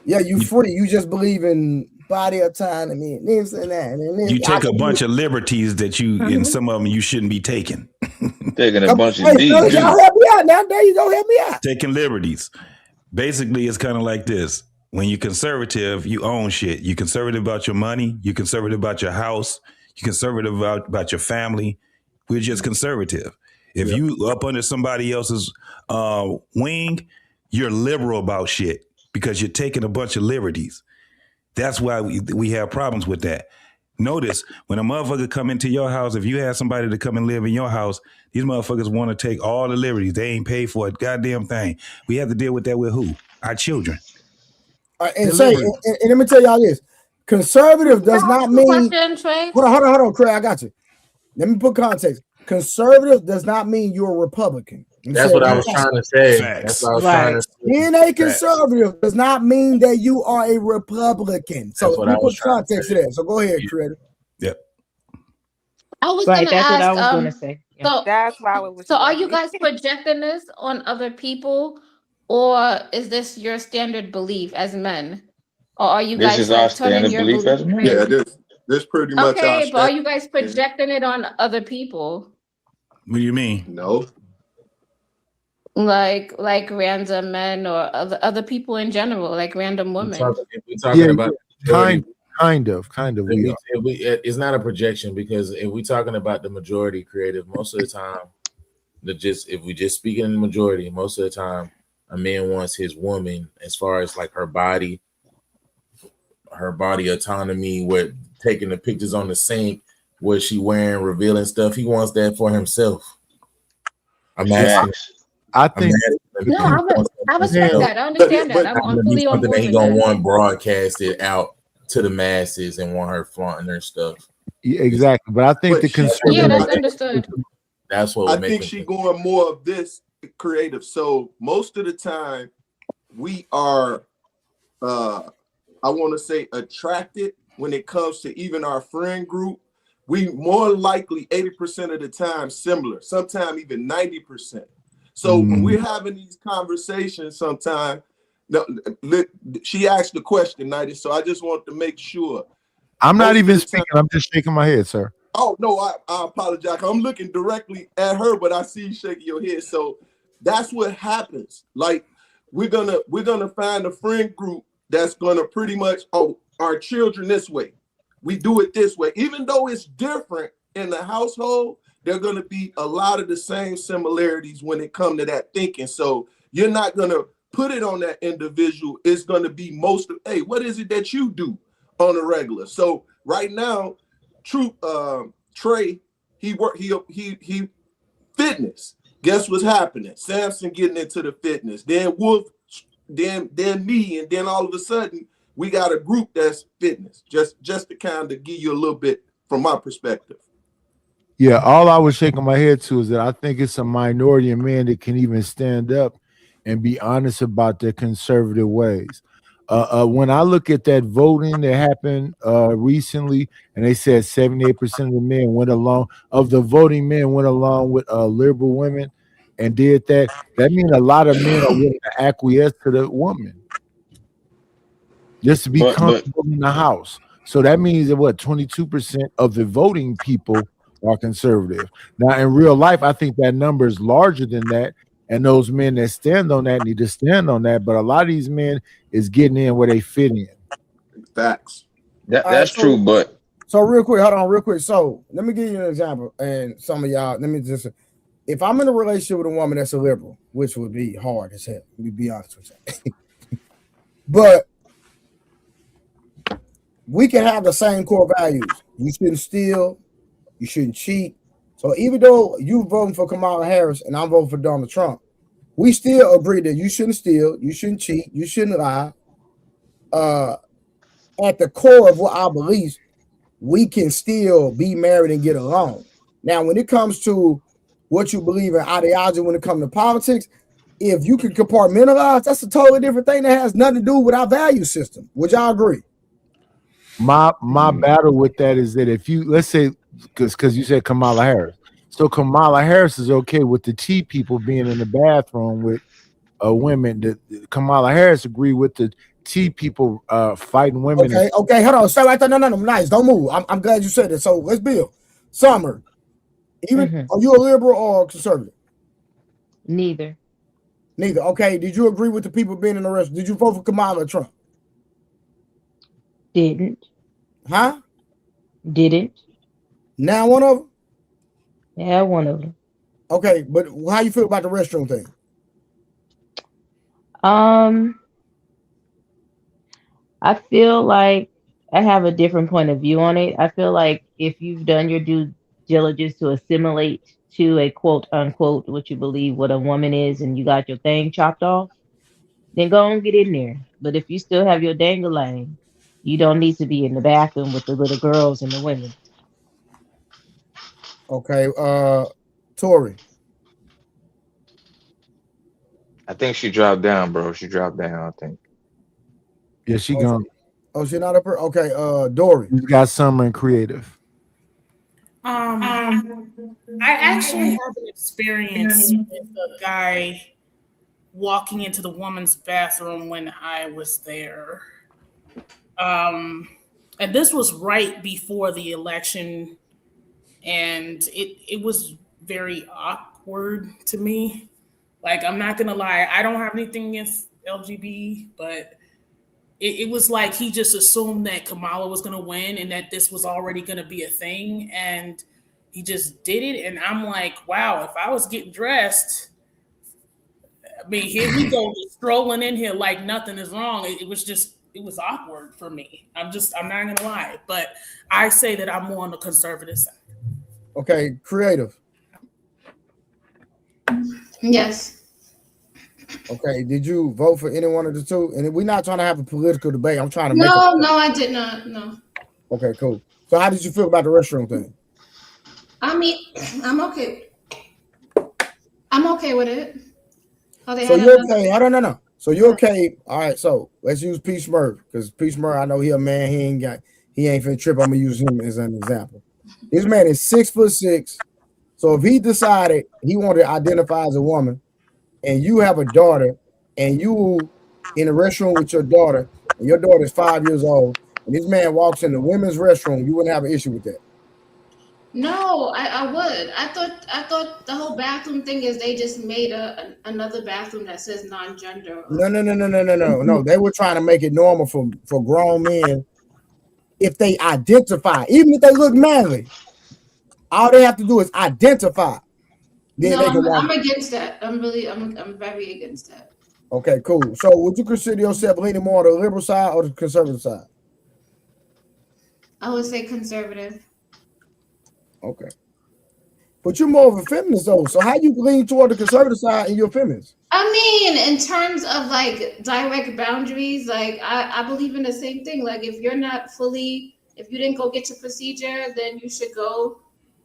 Yeah, you free. You just believe in body autonomy and this and that. And this. You take a bunch of liberties that you, and some of them you shouldn't be taking. Taking a bunch of Y'all help me out now. There you go, help me out. Taking liberties. Basically, it's kind of like this. When you're conservative, you own shit. You're conservative about your money. You're conservative about your house. You're conservative about your family. We're just conservative. If you up under somebody else's wing, you're liberal about shit because you're taking a bunch of liberties. That's why we have problems with that. Notice when a motherfucker come into your house, if you have somebody to come and live in your house, these motherfuckers want to take all the liberties. They ain't paid for a goddamn thing. We have to deal with that with who? Our children. And let me tell y'all this: conservative does not mean. Hold on, Craig. I got you. Let me put context. Conservative does not mean you're a Republican. That's what I was trying to say. That's what I was trying to say. Being a conservative does not mean that you are a Republican. So let me put context to that. So go ahead, Creator. Yep. I was Right, gonna that's ask. what I was gonna say. So that's why I was. So are you guys projecting this on other people, or is this your standard belief as men, or are you This guys is like our turning standard your belief as men. Yeah, this pretty much our okay, but are standard. you guys projecting it on other people? What do you mean? No. Like random men or other people in general, like random women. We're talking about kind of. It's not a projection because if we're talking about the majority creative, most of the time, if we just speaking in the majority, most of the time, a man wants his woman as far as like her body autonomy, with taking the pictures on the sink, what she wearing, revealing stuff. He wants that for himself. I'm asking. I think. No, I respect that. I understand that. I'm fully on board He with gonna that. want broadcasted out to the masses and want her flaunting their stuff. Yeah, exactly, but I think the conservative. Yeah, that's understood. That's what I think she going more of this creative. So most of the time, we are, I want to say, attracted when it comes to even our friend group. We more likely 80% of the time similar, sometimes even 90%. So when we're having these conversations, sometimes she asked the question, Nighty. So I just want to make sure. I'm not even speaking. I'm just shaking my head, sir. Oh no, I apologize. I'm looking directly at her, but I see you shaking your head. So that's what happens. Like we're gonna find a friend group that's gonna pretty much our children this way. We do it this way, even though it's different in the household. There are going to be a lot of the same similarities when it comes to that thinking. So you're not going to put it on that individual. It's going to be most of, hey, what is it that you do on a regular? So right now, Trey, he fitness. Guess what's happening? Samson getting into the fitness. Then Wolf, then me, and then all of a sudden we got a group that's fitness. Just to kind of give you a little bit from my perspective. Yeah, all I was shaking my head to is that I think it's a minority of men that can even stand up and be honest about their conservative ways. When I look at that voting that happened recently, and they said 78% of the men went along, of the voting men went along with liberal women and did that, that means a lot of men are willing to acquiesce to the woman just to be comfortable in the house. So that means that 22% of the voting people are conservative. Now, in real life, I think that number is larger than that. And those men that stand on that need to stand on that. But a lot of these men is getting in where they fit in. Facts. That's true, but So real quick, hold on, real quick. So let me give you an example, and some of y'all, let me just. If I'm in a relationship with a woman that's a liberal, which would be hard as hell, let me be honest with you. But we can have the same core values. You shouldn't steal. You shouldn't cheat. So even though you voting for Kamala Harris and I'm voting for Donald Trump, we still agree that you shouldn't steal, you shouldn't cheat, you shouldn't lie. At the core of what our beliefs, we can still be married and get along. Now, when it comes to what you believe in ideology, when it comes to politics, if you can compartmentalize, that's a totally different thing that has nothing to do with our value system. Would y'all agree? My battle with that is that if you, let's say, because you said Kamala Harris, so Kamala Harris is okay with the T people being in the bathroom with women. That Kamala Harris agree with the T people fighting women. Okay, hold on, stay right there. No, nice. Don't move. I'm glad you said that. So let's build. Summer, even are you a liberal or a conservative? Neither. Okay. Did you agree with the people being in the rest? Did you vote for Kamala or Trump? Didn't. Huh? Didn't. Now one of them? Yeah, one of them. Okay, but how you feel about the restroom thing? I feel like I have a different point of view on it. I feel like if you've done your due diligence to assimilate to a quote unquote what you believe what a woman is and you got your thing chopped off, then go and get in there. But if you still have your dangling, you don't need to be in the bathroom with the little girls and the women. Okay, Tori. I think she dropped down, bro. She dropped down, I think. Yeah, she gone. Oh, she not up here? Okay, Dory. She's got summer and creative. I actually have an experience with a guy walking into the woman's bathroom when I was there. And this was right before the election, and it was very awkward to me. Like, I'm not gonna lie, I don't have anything against LGBT, but it was like he just assumed that Kamala was gonna win and that this was already gonna be a thing, and he just did it. And I'm like, wow, if I was getting dressed, I mean, here he goes strolling in here like nothing is wrong. It was awkward for me. I'm not gonna lie, but I say that I'm more on the conservative side. Okay, creative. Yes. Okay, did you vote for any one of the two? And we're not trying to have a political debate. I'm trying to make No, I did not. No. Okay, cool. So how did you feel about the restroom thing? I mean, I'm okay. I'm okay with it. So you're okay. I don't know. So you're okay. All right. So let's use P. Smurf, because P. Smurf, I know he a man. He ain't finna trip. I'm gonna use him as an example. This man is 6'6". So if he decided he wanted to identify as a woman, and you have a daughter, and you in the restroom with your daughter, and your daughter is 5 years old, and this man walks in the women's restroom, you wouldn't have an issue with that. No, I would. I thought the whole bathroom thing is they just made another bathroom that says non-gender. No. They were trying to make it normal for grown men if they identify, even if they look manly. All they have to do is identify. Then I'm against that. I'm very against that. Okay, cool. So would you consider yourself leaning more on the liberal side or the conservative side? I would say conservative. Okay. But you're more of a feminist though. So how you lean toward the conservative side and you're a feminist? I mean, in terms of like direct boundaries, like I believe in the same thing. Like if you didn't go get your procedure, then you should go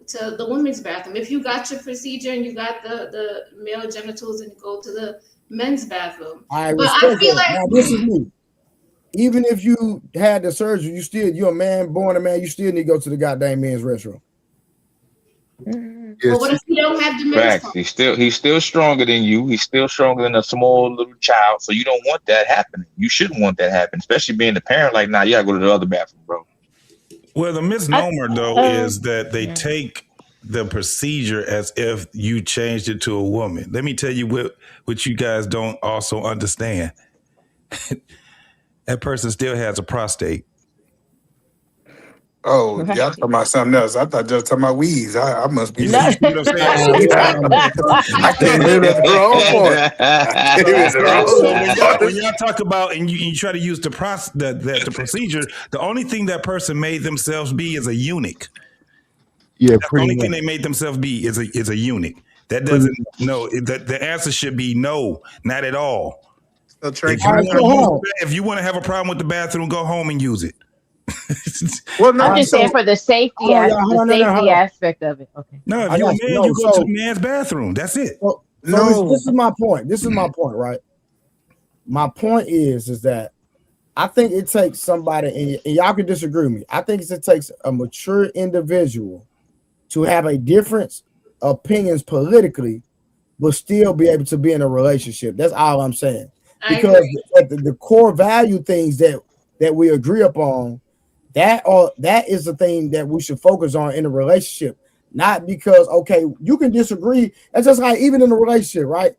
to the women's bathroom. If you got your procedure and you got the male genitals, and you go to the men's bathroom. I respect that. Now this is me. Even if you had the surgery, you're a man, born a man, you still need to go to the goddamn men's restroom. But what if you don't have the men's part? He's still stronger than you. He's still stronger than a small little child. So you don't want that happening. You shouldn't want that happening, especially being the parent. Like, nah, you gotta go to the other bathroom, bro. Well, the misnomer though is that they take the procedure as if you changed it to a woman. Let me tell you what you guys don't also understand. That person still has a prostate. Oh, y'all talking about something else. I thought y'all talking about weeds. I must be. No. I came in at the wrong point. I came in at the So wrong point. when y'all talk about and you try to use the procedure, the only thing that person made themselves be is a eunuch. Yeah, That's the pretty only much. thing they made themselves be is a eunuch. That doesn't the answer should be no, not at all. So If you want to have a problem with the bathroom, go home and use it. Well, I'm just saying for the safety aspect of it. Okay. No, if I you're a got you. man, No, you go to so- the man's bathroom. That's it. So this is my point. This is my point, right? My point is that I think it takes somebody, and y'all can disagree with me. I think it takes a mature individual to have a different opinions politically, but still be able to be in a relationship. That's all I'm saying. Because the core value things that we agree upon, that is the thing that we should focus on in a relationship. Not because, okay, you can disagree. That's just like even in a relationship, right?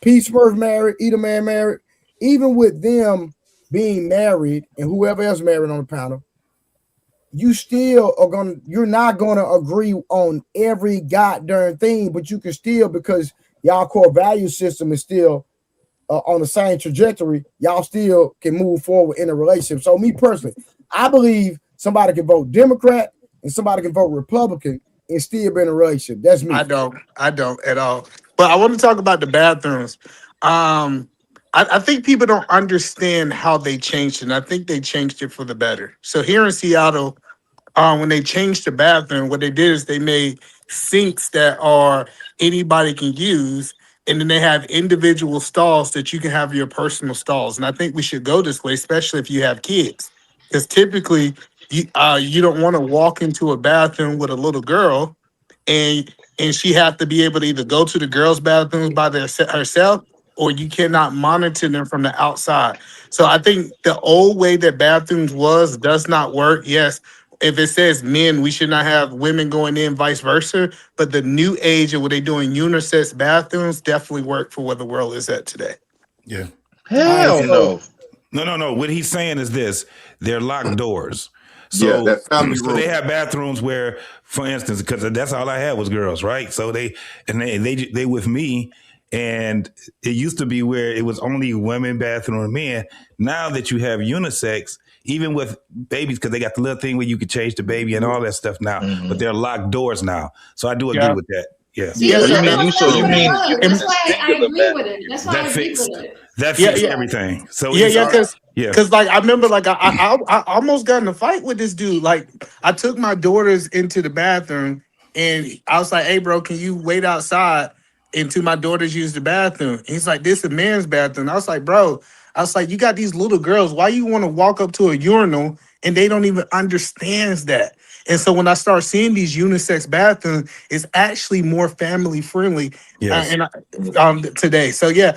P. Smurf married, Eda Man married, even with them being married and whoever else married on the panel, you're not gonna agree on every goddamn thing, but you can still, because y'all core value system is still on the same trajectory, y'all still can move forward in a relationship. So me personally, I believe somebody can vote Democrat and somebody can vote Republican and still be in a relationship. That's me. I don't at all. But I want to talk about the bathrooms. I think people don't understand how they changed it. And I think they changed it for the better. So here in Seattle, when they changed the bathroom, what they did is they made sinks that are anybody can use, and then they have individual stalls that you can have your personal stalls. And I think we should go this way, especially if you have kids, because typically you don't want to walk into a bathroom with a little girl and she have to be able to either go to the girls' bathrooms by herself, or you cannot monitor them from the outside. So I think the old way that bathrooms does not work. Yes, if it says men, we should not have women going in, vice versa. But the new age of what they're doing, unisex bathrooms, definitely work for where the world is at today. Yeah. Hell no. No. What he's saying is this: they're locked doors. Yeah, So, that family so room. they have bathrooms where, for instance, because that's all I had was girls, right? So they with me, and it used to be where it was only women bathroom and men. Now that you have unisex, even with babies, because they got the little thing where you can change the baby and all that stuff now, but they're locked doors now. So I do agree with that. Yeah. See, Yeah. that's why I agree with it. That's why I agree with it. That fixed everything. So because like I remember, like I almost got in a fight with this dude. Like I took my daughters into the bathroom, and I was like, "Hey, bro, can you wait outside until my daughters use the bathroom?" And he's like, "This is a man's bathroom." I was like, "Bro," I was like, "You got these little girls. Why you want to walk up to a urinal and they don't even understand that?" And so when I start seeing these unisex bathrooms, it's actually more family friendly. Yes. Today. So yeah,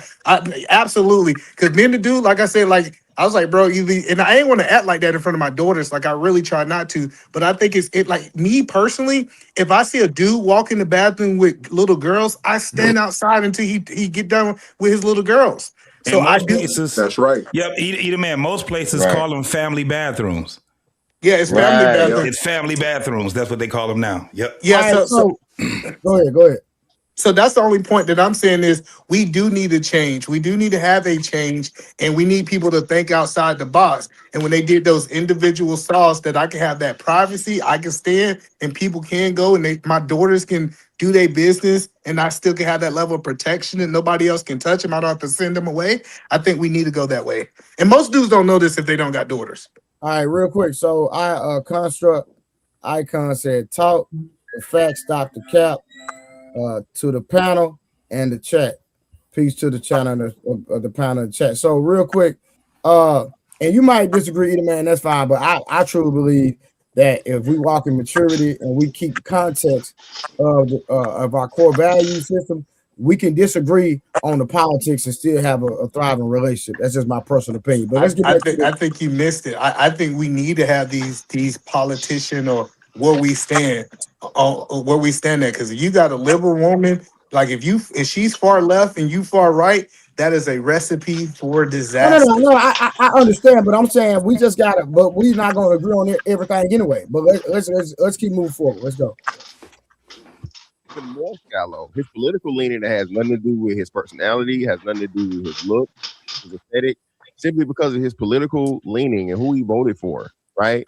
absolutely. Because me and the dude, like I said, like I was like, bro, and I ain't want to act like that in front of my daughters. Like I really try not to. But I think it's like me personally. If I see a dude walk in the bathroom with little girls, I stand outside until he get done with his little girls. So in most places, that's right. Yep, Eda Man. Most places Right. call them family bathrooms. Yeah, it's family bathrooms. It's family bathrooms. That's what they call them now. Yep. Yeah. So go ahead. So that's the only point that I'm saying is we do need a change. We do need to have a change, and we need people to think outside the box. And when they did those individual stalls, that I can have that privacy, I can stand, and people can go, and my daughters can do their business, and I still can have that level of protection, and nobody else can touch them. I don't have to send them away. I think we need to go that way. And most dudes don't know this if they don't got daughters. All right, real quick. So I construct icon said talk, the facts, Dr. Cap, to the panel and the chat. Peace to the channel of the panel and chat. So real quick, and you might disagree, Eda Man, that's fine, but I truly believe that if we walk in maturity and we keep the context of our core value system, we can disagree on the politics and still have a thriving relationship. That's just my personal opinion. But let's get back I think you missed it. I think we need to have these politician or where we stand at. Because you got a liberal woman Like if she's far left and you far right, that is a recipe for No, disaster. I understand, but I'm saying we just gotta, but we're not gonna agree on everything anyway. But let's keep moving forward. Let's go. Even more shallow. His political leaning has nothing to do with his personality, has nothing to do with his look, his aesthetic, simply because of his political leaning and who he voted for, right?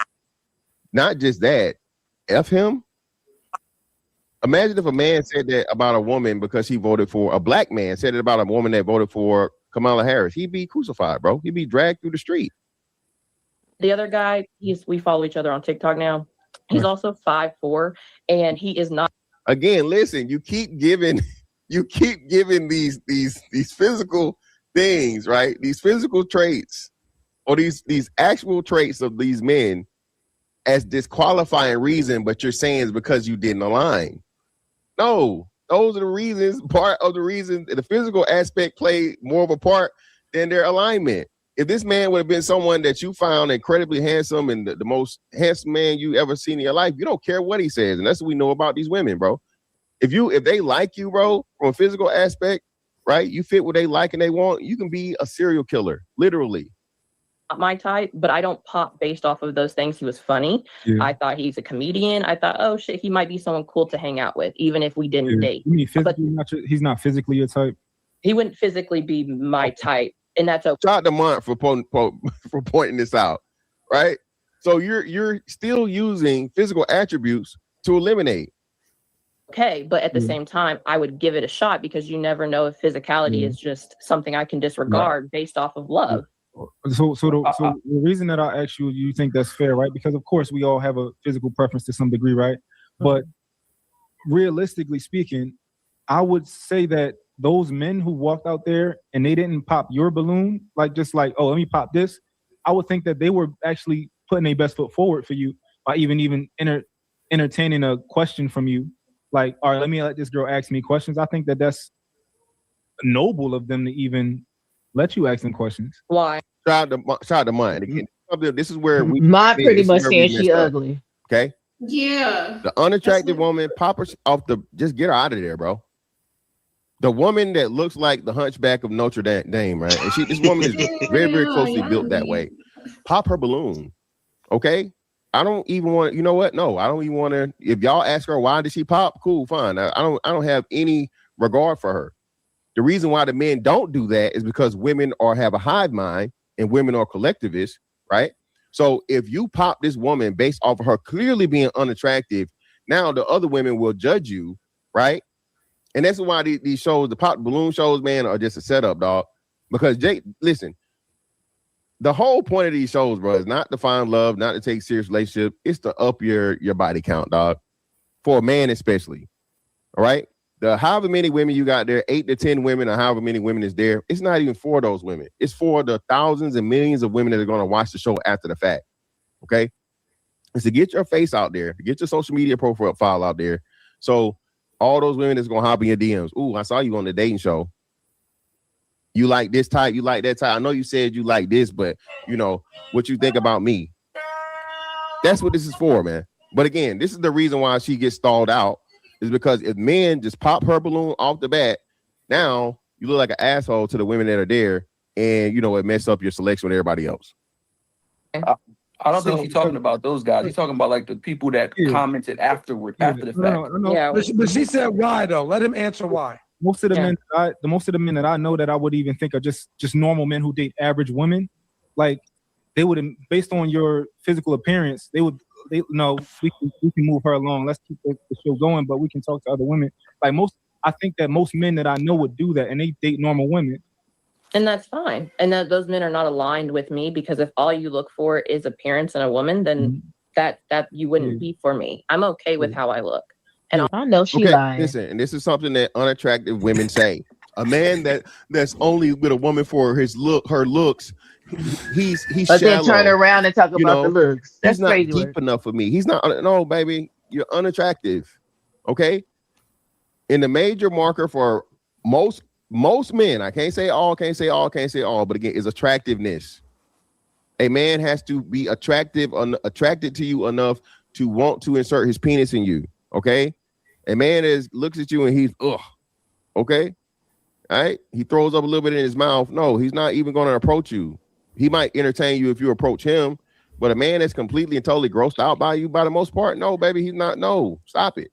Not just that. F him. Imagine if a man said that about a woman because he voted for a black man said it about a woman that voted for Kamala Harris. He'd be crucified, bro. He'd be dragged through the street. The other guy, we follow each other on TikTok now. He's also 5'4", and he is not. Again, listen, you keep giving these physical things, right? These physical traits or these actual traits of these men as disqualifying reason, but you're saying it's because you didn't align. No, those are the reasons, part of the reason the physical aspect played more of a part than their alignment. If this man would have been someone that you found incredibly handsome and the most handsome man you ever seen in your life, you don't care what he says. And that's what we know about these women, bro. If they like you, bro, from a physical aspect, right? You fit what they like and they want, you can be a serial killer, literally. Not my type, but I don't pop based off of those things. He was funny. Yeah. I thought he's a comedian. I thought, oh shit, he might be someone cool to hang out with, even if we didn't date. You mean physically, he's not physically your type? He wouldn't physically be my type, and that's okay. Shout out to Mont for pointing this out, right? So you're still using physical attributes to eliminate. Okay, but at the same time, I would give it a shot because you never know if physicality is just something I can disregard based off of love. So the reason that I ask you think that's fair, right? Because of course we all have a physical preference to some degree, right? But realistically speaking, I would say that those men who walked out there and they didn't pop your balloon, just like, oh, let me pop this. I would think that they were actually putting their best foot forward for you by even entertaining a question from you. Like, all right, let this girl ask me questions. I think that that's noble of them to even let you ask them questions. Why? Shout out to mine. Again, this is where we pretty much saying she ugly. Okay. Yeah. The unattractive woman, pop her off just get her out of there, bro. The woman that looks like the Hunchback of Notre Dame, right? And this woman is very, very closely built that way. Pop her balloon. Okay. I don't even want, you know what? No, I don't even want to. If y'all ask her why did she pop, cool, fine. I don't have any regard for her. The reason why the men don't do that is because women have a hive mind and women are collectivists, right? So if you pop this woman based off of her clearly being unattractive, now the other women will judge you, right? And that's why these shows, the pop balloon shows, man, are just a setup, dog. Because listen, the whole point of these shows, bro, is not to find love, not to take serious relationship. It's to up your body count, dog. For a man especially, all right? The however many women you got there, 8 to 10 women or however many women is there, it's not even for those women. It's for the thousands and millions of women that are going to watch the show after the fact, okay? It's to get your face out there, to get your social media profile out there. So all those women that's going to hop in your DMs, ooh, I saw you on the dating show. You like this type, you like that type. I know you said you like this, but, what you think about me? That's what this is for, man. But again, this is the reason why she gets stalled out. Is because if men just pop her balloon off the bat, now you look like an asshole to the women that are there, and it messes up your selection with everybody else. I don't think he's talking about those guys. He's talking about the people that commented afterward, after the fact. No. Yeah, but she said why though. Let him answer why. Most of the men that I know that I would even think are just normal men who date average women, like they would, based on your physical appearance, we can move her along. Let's keep the show going, but we can talk to other women. I think that most men that I know would do that, and they date normal women. And that's fine. And that those men are not aligned with me, because if all you look for is appearance in a woman, then that you wouldn't be for me. I'm okay with how I look. And I know she lying. Listen, and this is something that unattractive women say. A man that's only with a woman for her looks, he's but shallow. Then turn around and talk about the looks. That's he's not crazy deep enough for me. He's not. No, baby, you're unattractive. Okay. In the major marker for most men, I can't say all, but again, is attractiveness. A man has to be attracted to you enough to want to insert his penis in you. Okay. A man looks at you and he's Okay. All right. He throws up a little bit in his mouth. No, he's not even going to approach you. He might entertain you if you approach him, but a man that's completely and totally grossed out by you, by the most part, no, baby, he's not. No, stop it.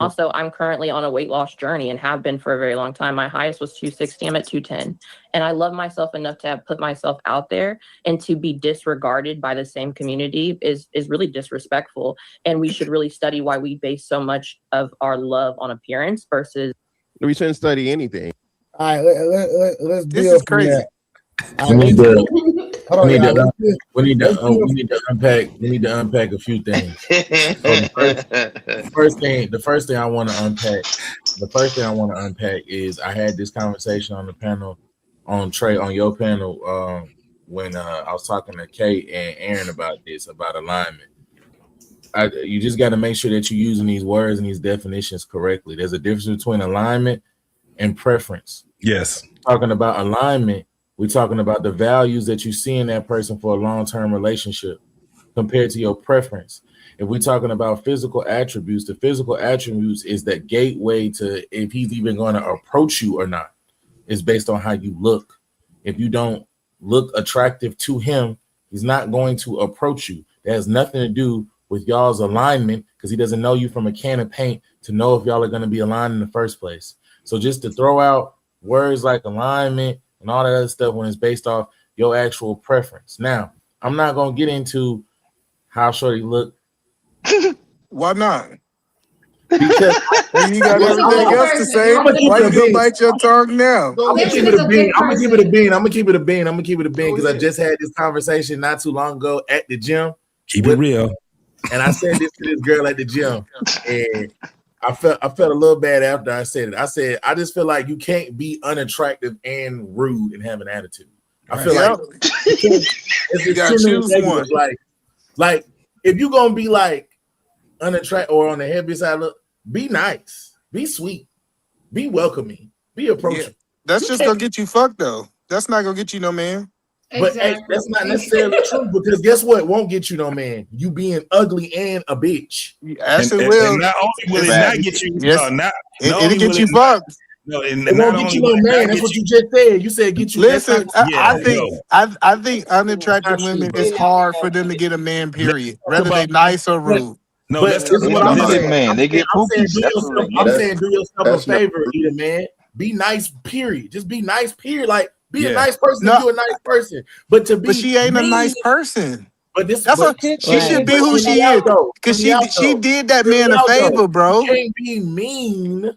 Also, I'm currently on a weight loss journey and have been for a very long time. My highest was 260. I'm at 210. And I love myself enough to have put myself out there, and to be disregarded by the same community is really disrespectful. And we should really study why we base so much of our love on appearance versus. We shouldn't study anything. All right, let's This build is from crazy. that. We need to unpack a few things. So the first thing I want to unpack is I had this conversation on the panel on your panel when I was talking to Kate and Aaron about alignment. You just got to make sure that you're using these words and these definitions correctly. There's a difference between alignment and preference. Yes. Talking about alignment, we're talking about the values that you see in that person for a long-term relationship compared to your preference. If we're talking about physical attributes, the physical attributes is that gateway to if he's even going to approach you or not. It's based on how you look. If you don't look attractive to him, he's not going to approach you. That has nothing to do with y'all's alignment, because he doesn't know you from a can of paint to know if y'all are going to be aligned in the first place. So just to throw out words like alignment and all that other stuff when it's based off your actual preference. Now, I'm not going to get into how shorty look. Why not? Because you got everything else to say. Why you gonna bite your tongue now? I'm gonna keep it a bean. I'm gonna keep it a bean because I just had this conversation not too long ago at the gym. Keep it real. And I said this to this girl at the gym, and I felt a little bad after I said it. I said, I just feel like you can't be unattractive and rude and have an attitude. I feel like you gotta choose one. Like if you're gonna be like unattractive or on the heavy side, look, be nice, be sweet, be welcoming, be approachable. Yeah, that's just gonna get you fucked though. That's not gonna get you no man. But hey, that's not necessarily true, because guess what? Won't get you no man. You being ugly and a bitch. Actually, will. And not only will it not get you, it'll get you fucked. No, and it won't get you no man. That's what you just said. You said get you. Listen, I think unattractive women, it's hard for them to get a man. Period. Whether they nice or rude. No, this is what I'm saying, man. They get poopies. I'm saying do yourself a favor, either man. Be nice. Period. Just be nice. Period. Like. Be a nice person. No. You a nice person, but she ain't a nice person. But she should be who she is, because she did that man a favor, bro. You can't be mean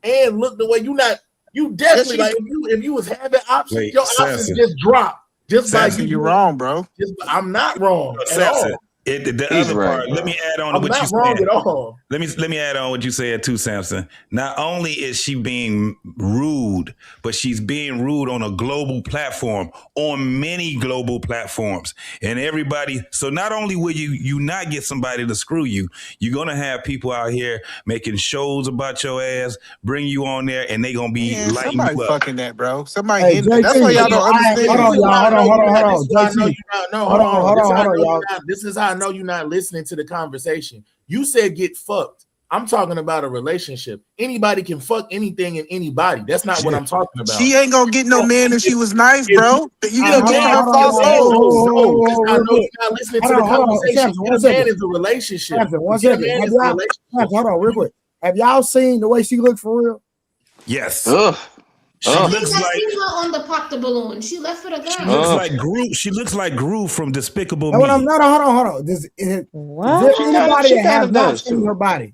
and look the way you not. You definitely like if you was having options, your options just drop. Just like you're wrong, bro. I'm not wrong at all. The other part, let me add on to what you said. Wrong at all. Let me add on what you said too, Samson. Not only is she being rude, but she's being rude on a global platform, on many global platforms. And everybody, so not only will you not get somebody to screw you, you're gonna have people out here making shows about your ass, bring you on there, and they gonna be lighting you up. Fucking that, bro. Somebody that's why y'all don't understand. Hold on, y'all. This is how I know you're not listening to the conversation. You said get fucked. I'm talking about a relationship. Anybody can fuck anything and anybody. That's not what I'm talking about. She ain't gonna get no man if she was nice, bro. You gonna get her false hope. I know you're not listening to the conversation. A man is a relationship. One second. Hold on, real quick. Have y'all seen the way she looked for real? Yes. She looks like on the pop the balloon. She left for the guy. She looks like Gru from Despicable Me. Hold on. Does anybody have not seen her body?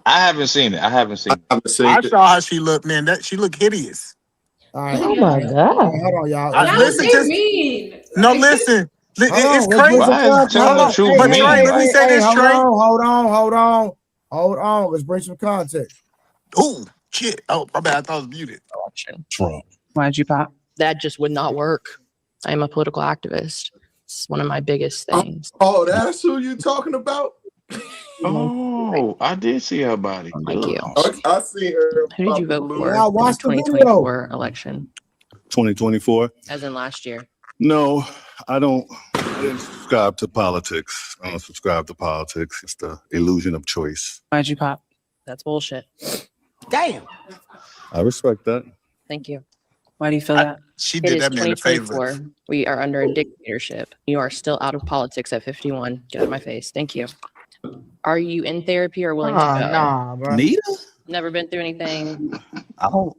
I haven't seen it. I saw how she looked, man. She looked hideous. All right. Oh my god. Hold on, y'all. Listen. It's crazy. Let me say this straight. Hold on. Let's bring some context. Ooh. Shit. Oh, my bad. I thought it was muted. Trump. Why'd you pop? That just would not work. I am a political activist. It's one of my biggest things. Oh, that's who you talking about? Oh, I did see her body. Thank you. I see her. Who did you vote for I in the watched the 2024 election? 2024? As in last year? No, I didn't subscribe to politics. I don't subscribe to politics. It's the illusion of choice. Why'd you pop? That's bullshit. Damn. I respect that. Thank you. Why do you feel that? She It did is that man a favor. 2024. We are under a dictatorship. You are still out of politics at 51. Get out of my face. Thank you. Are you in therapy or willing to go? Nah, bro. Nita? Never been through anything. Oh,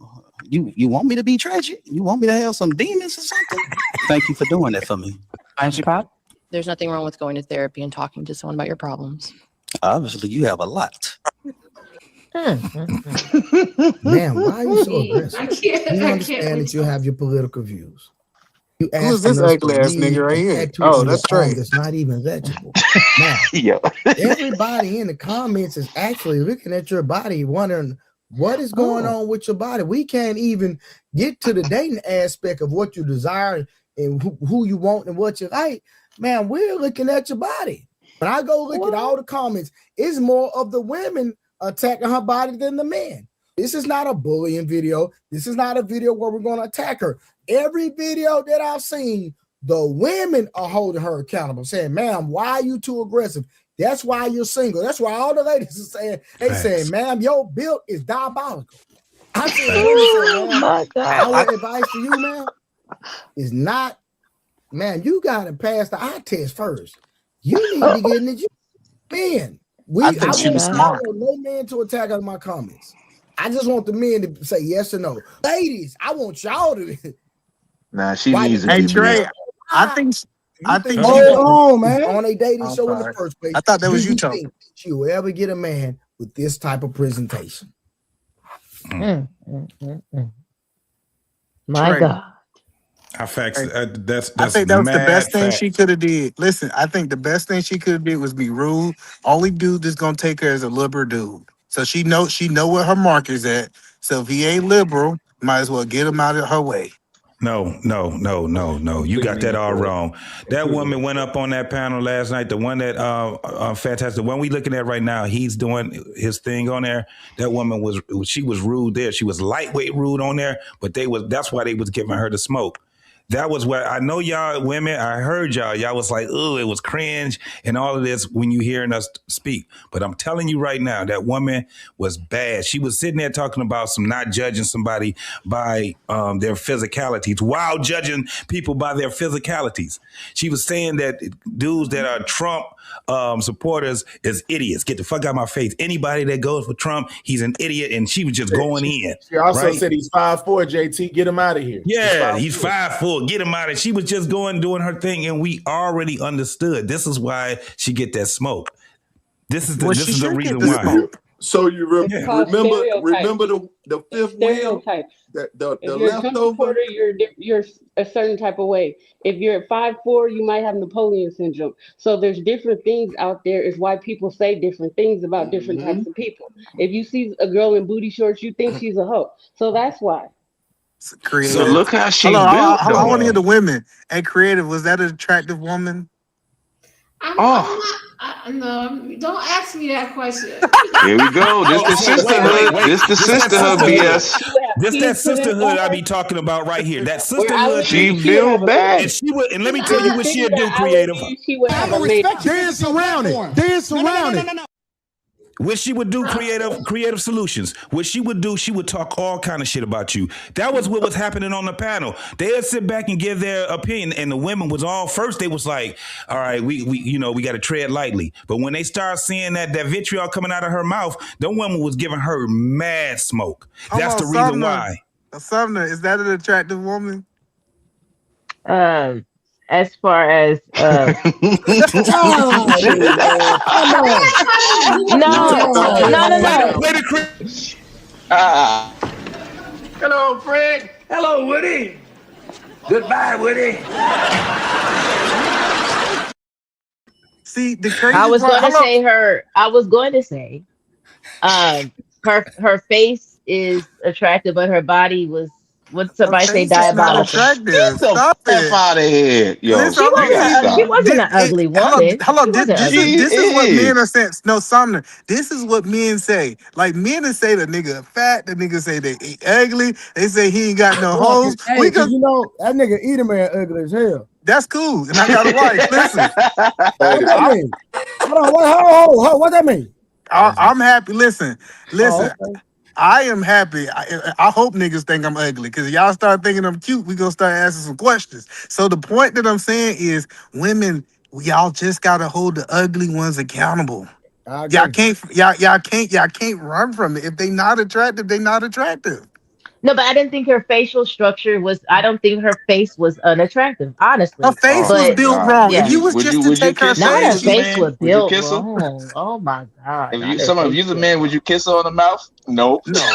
you want me to be tragic? You want me to have some demons or something? Thank you for doing that for me. There's nothing wrong with going to therapy and talking to someone about your problems. Obviously, you have a lot. Man, why are you so aggressive? You understand that you have your political views. You Who is asking this us to ugly ass read nigga right an here? tattoo Oh, on that's your arm straight. that's not even legible. Now, everybody in the comments is actually looking at your body, wondering what is going on with your body. We can't even get to the dating aspect of what you desire and who you want and what you like. Man, we're looking at your body. When I go look at all the comments, it's more of the women attacking her body than the men. This is not a bullying video. This is not a video where we're going to attack her. Every video that I've seen, the women are holding her accountable, saying, ma'am, why are you too aggressive? That's why you're single. That's why all the ladies are saying, saying, ma'am, your build is diabolical. I said, oh my God. our advice to you, ma'am, is not, man, you got to pass the eye test first. You need to get in the gym. Man, I think she was smart. I want no man to attack on my comments. I just want the men to say yes or no. Ladies, I want y'all to. Nah, she needs to Hey be Trey, beat. I think Hold on, man. On a dating I'm show in sorry. the first place. I thought that was do you talking. think she will ever get a man with this type of presentation? My Trey. God. I facts. That's I think that was the mad best thing fact. she could have did. Listen, I think the best thing she could have did was be rude. Only dude that's gonna take her is a liberal dude. So she know where her marker's at. So if he ain't liberal, might as well get him out of her way. No. You got that all wrong. That woman went up on that panel last night. The one that fantastic. The one we looking at right now, he's doing his thing on there. That woman was rude there. She was lightweight rude on there, but that's why they was giving her the smoke. That was what I know, y'all women. I heard y'all was like, oh, it was cringe and all of this when you hearing us speak. But I'm telling you right now, that woman was bad. She was sitting there talking about not judging somebody by their physicalities while judging people by their physicalities. She was saying that dudes that are Trump supporters is idiots. Get the fuck out of my face. Anybody that goes for Trump, he's an idiot. And she was just going in. She also right? said he's 5'4", JT. Get him out of here. Yeah, he's 5'4". Get him out of. She was just doing her thing, and we already understood. This is why she get that smoke. This is the reason why. So you remember the fifth wheel? Stereotypes. The If you're a Trump leftover? supporter, you're a certain type of way. If you're 5'4", you might have Napoleon syndrome. So there's different things out there. Is why people say different things about different types of people. If you see a girl in booty shorts, you think she's a hoe. So that's why. Creative. So look how she Hold on, built. I want to hear the women. Hey, Creative, was that an attractive woman? No, don't ask me that question. Here we go. This the sisterhood. This the sisterhood BS. This that sisterhood I be talking about right here. That sisterhood. She built bad. And let me tell you what she'll do, Creative. She would have a man. Dance around it. Dance around it. What she would do, creative solutions. What she would do, she would talk all kind of shit about you. That was what was happening on the panel. They'd sit back and give their opinion, and the women was all first. They was like, "All right, we got to tread lightly." But when they start seeing that vitriol coming out of her mouth, the woman was giving her mad smoke. That's the reason why. Sumner, is that an attractive woman? As far as no. Hello, Fred. Hello, Woody. Goodbye, Woody. See, the crazy I was going to say her face is attractive, but her body was, what somebody say, diabolical. Get the F out of here, yo. She wasn't an ugly woman. Hello, this is what men are saying. No, Sumner, this is what men say. Like, men that say the nigga fat, the nigga say they ugly, they say he ain't got no hoes. Hey, you know, that nigga Eater Man ugly as hell. That's cool. And I got a wife. Listen. What that mean? Hold on, what that mean? I'm happy. Listen. Oh, okay. I am happy. I hope niggas think I'm ugly because y'all start thinking I'm cute. We gonna start asking some questions. So the point that I'm saying is, women, y'all just gotta hold the ugly ones accountable. Y'all can't run from it. If they not attractive, they not attractive. No, but I didn't think her facial structure was. I don't think her face was unattractive, Her honestly. face was But built wrong. If yeah, you was just to take her not face, her she, face was Would you built kiss her? wrong. Oh my god, If not you her some of face you the built man, would wrong. you kiss her on the mouth? No. no.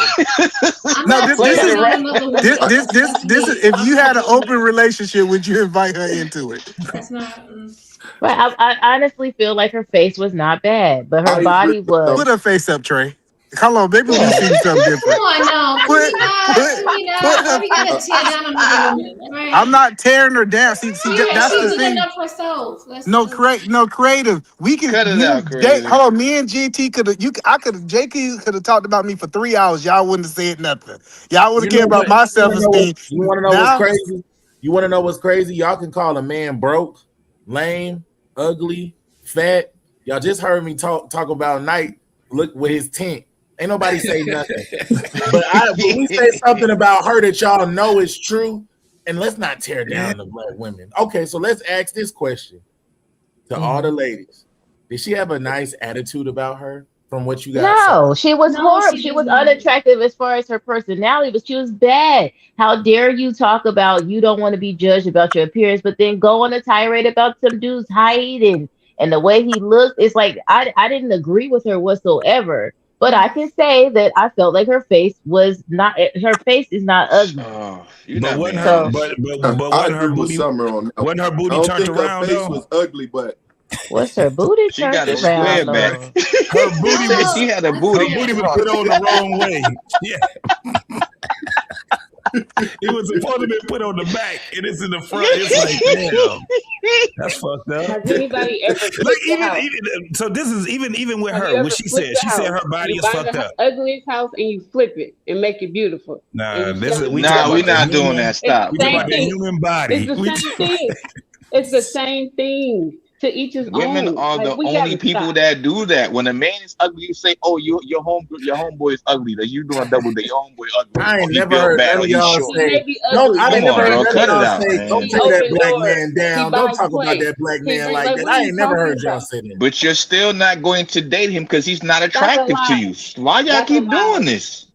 I'm No, not this tearing is down another woman. this is if I'm you not had an doing open relationship, would you invite her into it? that's not. But I honestly feel like her face was not bad, but her I agree body with Put was. her face up, Trey. Come on, maybe we Yeah. see something Come different. on now. Can we Put not? put Can we put not? Why her. we gotta tear down another woman? All right. I'm not tearing her down. See, that's She's the good thing. enough herself. No creative. We can. Cut it Me out, and Jay, creative. hold on. Me and JT could have. I could have. JT could have talked about me for 3 hours. Y'all wouldn't have said nothing. Y'all would have You know cared about what? my You wanna know what? self-esteem. You want to know what's Now, crazy? You want to know what's crazy? Y'all can call a man broke, lame, ugly, fat. Y'all just heard me talk about Knight. Look with his tent. Ain't nobody say nothing. But we say something about her that y'all know is true. And let's not tear down the black women. Okay, so let's ask this question to all the ladies. Did she have a nice attitude about her from what you guys saw? No, she was No, horrible. she She does was not. unattractive as far as her personality, but she was bad. How dare you talk about you don't want to be judged about your appearance, but then go on a tirade about some dude's height and the way he looked? It's like I didn't agree with her whatsoever. But I can say that I felt like her face was not. Her face is not ugly. You're But not wasn't being her So honest. but I wasn't her agree with booty Summer on that one. wasn't her I booty don't turned think her around face though? was ugly, but what's her booty She turned got a around square back. though? Her He booty said was she had a I her booty. see booty it. was put on the wrong way. Yeah. It was supposed to be put on the back and it's in the front. It's like, damn, that's fucked up. Has anybody ever Look, flipped a house? even so this is even with Have her, you what ever she flipped said. a She said house? her body You is buy fucked the up. ugliest house and you flip it and make it beautiful. And Nah, you this sell is it we to talking Nah, about we're the not doing human. that. It's Stop. the We talking same about the thing. human It's body. the We same thing. It's the same thing. To each his Women own. are Like the we only gotta people stop. that do that. When a man is ugly, you say, "Oh, your homeboy is ugly." That you doing double date. Your homeboy ugly, I or ain't he never built heard bad, none or of he's y'all short. He say, may be don't ugly, I but ain't Come never on, heard bro, none of cut it y'all out, say, don't man. he tear that open black doors. man He down. Don't buys talk about plates. that black He man bring like like that. what are I you ain't never talking heard y'all about? say that. But you're still not going to date him because he's not That's a attractive to lie. you. Why y'all That's a keep doing lie. this?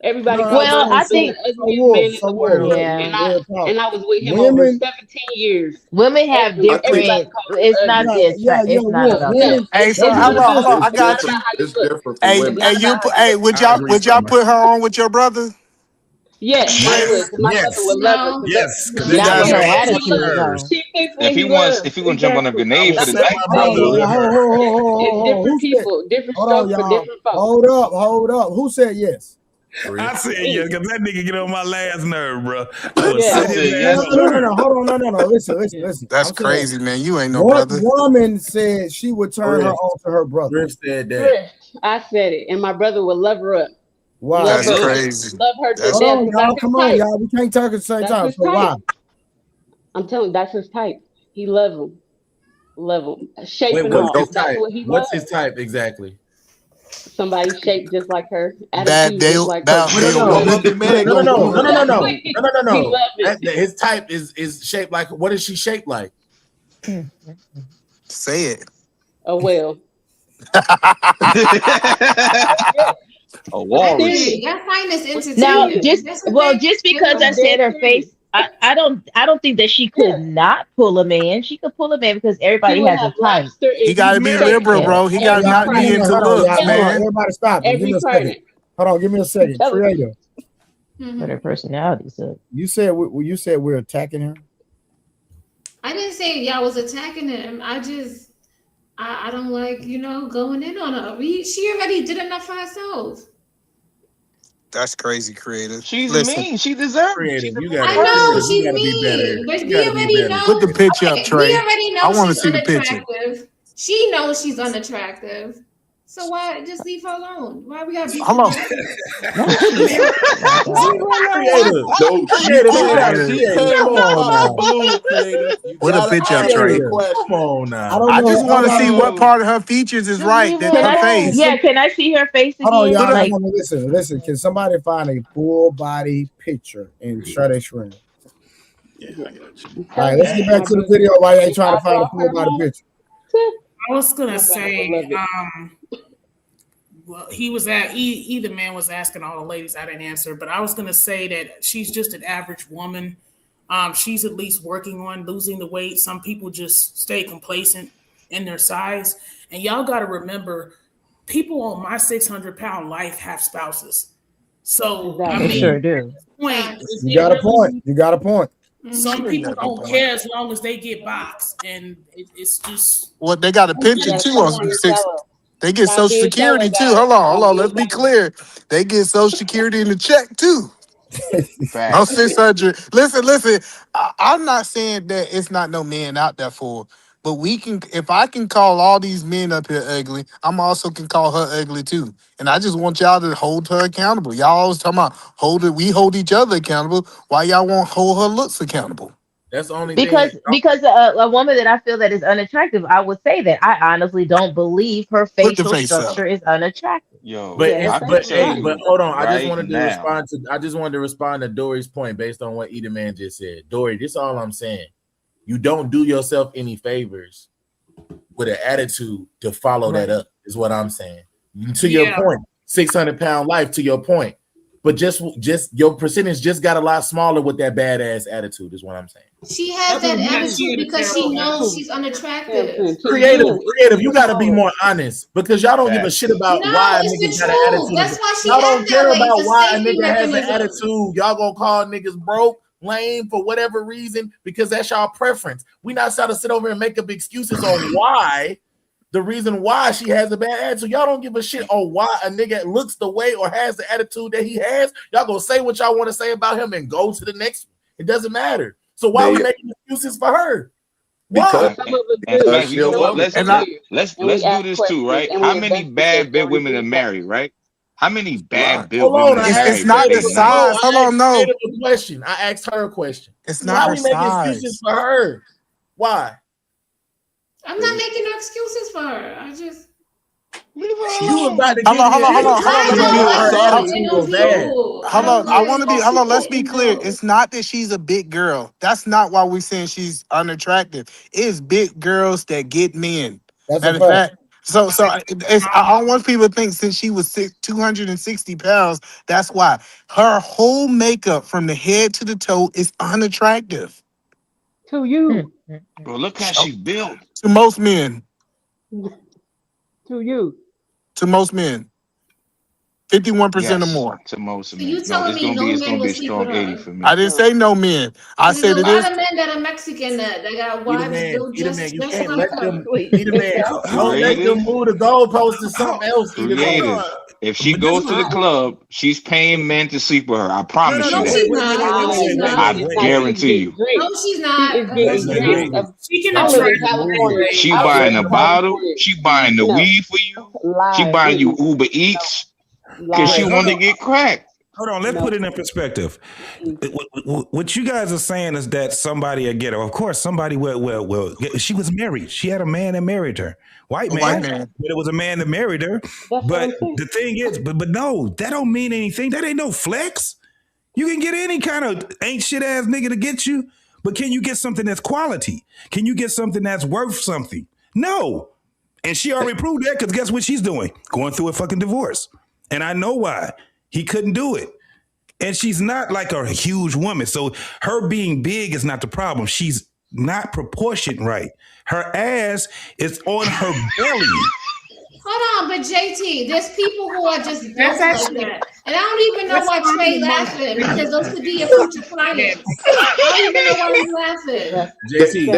Everybody No, called my Well, I husband so think the so ugliest wolf, man in so the wolf, world, yeah. real talk. and I was with him over Women, 17 years. Women have I think Everybody different. called him It's not ugly. yeah, the yeah, attract. yeah, It's not wolf. about No, that. Women, hey, so it's that's how not what about? about Hold on, I it's not got about you. how you it's look. different for Hey, It's women. not hey, about how you hey, look. would I y'all agree, would y'all Summer. put her on with your brother? Yes, I Yes, would, because my brother yes, would love her to death. yes. Because She they Not take with That's her care of fits her what like he she attitude, loves. no. hers. She fits what he loves. If he gonna jump on a Exactly. I grenade would for the set night, my hold brother on, with y'all. her. It's different Who said? people, different Hold on, strokes for y'all. different folks. Hold up. Who said yes? I said Me. yes, because that nigga get on my last nerve, bro. I would Yeah. I set his said No, ass no, yes up. no, no, too. no. Hold on, no. Listen. Yeah. That's I'm saying, crazy, man. You ain't no what brother. woman said she would turn her Griff, on to her brother? Griff said that. Thrift. I said it, and my brother would love her up. Why? Love That's her, Absolutely. crazy. love her to That's Hold death, on, because y'all. that's his Come on, type. y'all. We can't talk at the same That's time. his So type. why? I'm telling you, that's his type. He love him. Love him. Shape Wait, and what's all. his dope. That's type? what he What's his loves. type exactly? Somebody shaped just like her, That attitude just they'll like her, that No, no, dress they'll no. just Don't woman. let the man No, no, go no, through no, her. no, no, no, no, no, no, he no. love it. His type is shaped like. What is she shaped like? Say it. A whale. A I'm walrus. serious. Hey, I find this Now, entertaining. That's okay. just That's because I I'm fine. said dead her serious. face, I don't think that she could Yeah. not pull a man. She could pull a man because He everybody would has a have type. lobster He if got he to be shaped liberal, Yeah. bro. He got to every not be pregnant. into Hold on, looks, y'all. Hold on, Every, man. everybody stop. Give every me a second. pregnant. Hold on, give me a I'm second. telling you. Creator, But Mhm. her personality sucks. you said we're attacking her. I didn't say y'all was attacking him. I don't like, going in on her. She already did enough for herself. That's crazy, creative. She's Listen, mean. She deserves it. She's Creative. a You mean gotta, I person. know creative. You she's gotta be better. mean, but You we gotta be already better. put the know. picture up, Okay, we Trey. already I know want to she's see the picture. unattractive. She knows she's unattractive. So why just leave her alone? Why we gotta beat Hold on. Creative. Come on now. Blue creative. You What a gotta picture of answer Trey. the question. Come on now. I just want to see what Oh. part of her features is right. Can That her face. can I see her face Hold on, again? y'all. Like, Hold on, listen. Can somebody find a full body picture and share their screen? Yeah, I got you. All right, let's get back to the video while they trying to find a full body picture. I was gonna say, well, he was at either man was asking all the ladies. I didn't answer, but I was gonna say that she's just an average woman. She's at least working on losing the weight. Some people just stay complacent in their size, and y'all got to remember, people on my 600-pound life have spouses. So I they mean, sure do. point. You got a point. You got a point. Some people don't care as long as they get boxed, and it's just. Well, they got a pension too on 6. They get Social Security too. Hold on. Let's be clear. They get Social Security in the check too. I'm 600. Listen. I'm not saying that it's not no man out there for, but we can. If I can call all these men up here ugly, I'm also can call her ugly too. And I just want y'all to hold her accountable. Y'all always talking about we hold each other accountable. Why y'all won't hold her looks accountable? That's the only because a woman that I feel that is unattractive, I would say that I honestly don't believe her facial structure is unattractive. Yo, but hold on. I just right wanted to now. respond to Dory's point based on what Either Man just said. Dory, this is all I'm saying. You don't do yourself any favors with an attitude to follow that up, is what I'm saying. To your point, 600-pound life, to your point. But just your percentage just got a lot smaller with that badass attitude, is what I'm saying. She has that attitude because she knows she's unattractive. Creative, you got to be more honest because y'all don't give a shit about why a nigga got an attitude. That's why she Y'all don't act care that way. about It's a why a safety nigga has an mechanism. attitude. Y'all gonna call niggas broke, lame for whatever reason because that's y'all preference. We not trying to sit over and make up excuses on why. The reason why she has a bad attitude, y'all don't give a shit on why a nigga looks the way or has the attitude that he has. Y'all gonna say what y'all want to say about him and go to the next one. It doesn't matter. So why are we making excuses for her? Why? Because You know what? Let's do this too, right? and How we many investigate bad women are married, right? How many bad Hold women on, are I married? asked not the Creative- size. Hold on, no. Creative a question. I asked her a question. It's not Why her we making size. excuses for her? Why? I'm not making no excuses for her. I just. You was about to Hold on. I Let me know be what's hold up in them people. on. I want to be. Hold on. Let's be clear. It's not that she's a big girl. That's not why we're saying she's unattractive. It's big girls that get men. That's Matter a of fact. fact. I don't want people to think since she was 260 pounds. That's why her whole makeup from the head to the toe is unattractive To you. Bro, look how she built. to most men. To you. To most men. 51% or Yes, more. to most So you men. No, telling me no it's man gonna will be a sleep with strong 80 her? for me. I didn't say no men. I There's said a it lot is. of men that are Mexican that got wives built You just can't like let her. them. Don't let Creative. them move the goalposts to something else. Creative. If she goes to the club, she's paying men to sleep with her. I promise you No, that. she's not. No, she's not. I guarantee you. No, she's not. She is getting drinks. Speaking I of live in attractive, California. She I live buying in a bottle. California. She buying the No. weed for you. She Lies. buying you Uber Eats because she Wait, want to get cracked. Hold on, let's put it in perspective. What you guys are saying is that somebody will get her. Of course, somebody will. She was married. She had a man that married her. White man. But it was a man that married her. But the thing is, but no, that don't mean anything. That ain't no flex. You can get any kind of ain't shit ass nigga to get you, but can you get something that's quality? Can you get something that's worth something? No. And she already proved that because guess what she's doing? Going through a fucking divorce. And I know why. He couldn't do it. And she's not like a huge woman. So her being big is not the problem. She's not proportioned right. Her ass is on her belly. Hold on, but JT, there's people who are just built That's like actually- that. And I don't even know why that's Trey probably the most- laughing because those could be your future clients. I don't even know why he's laughing. JT,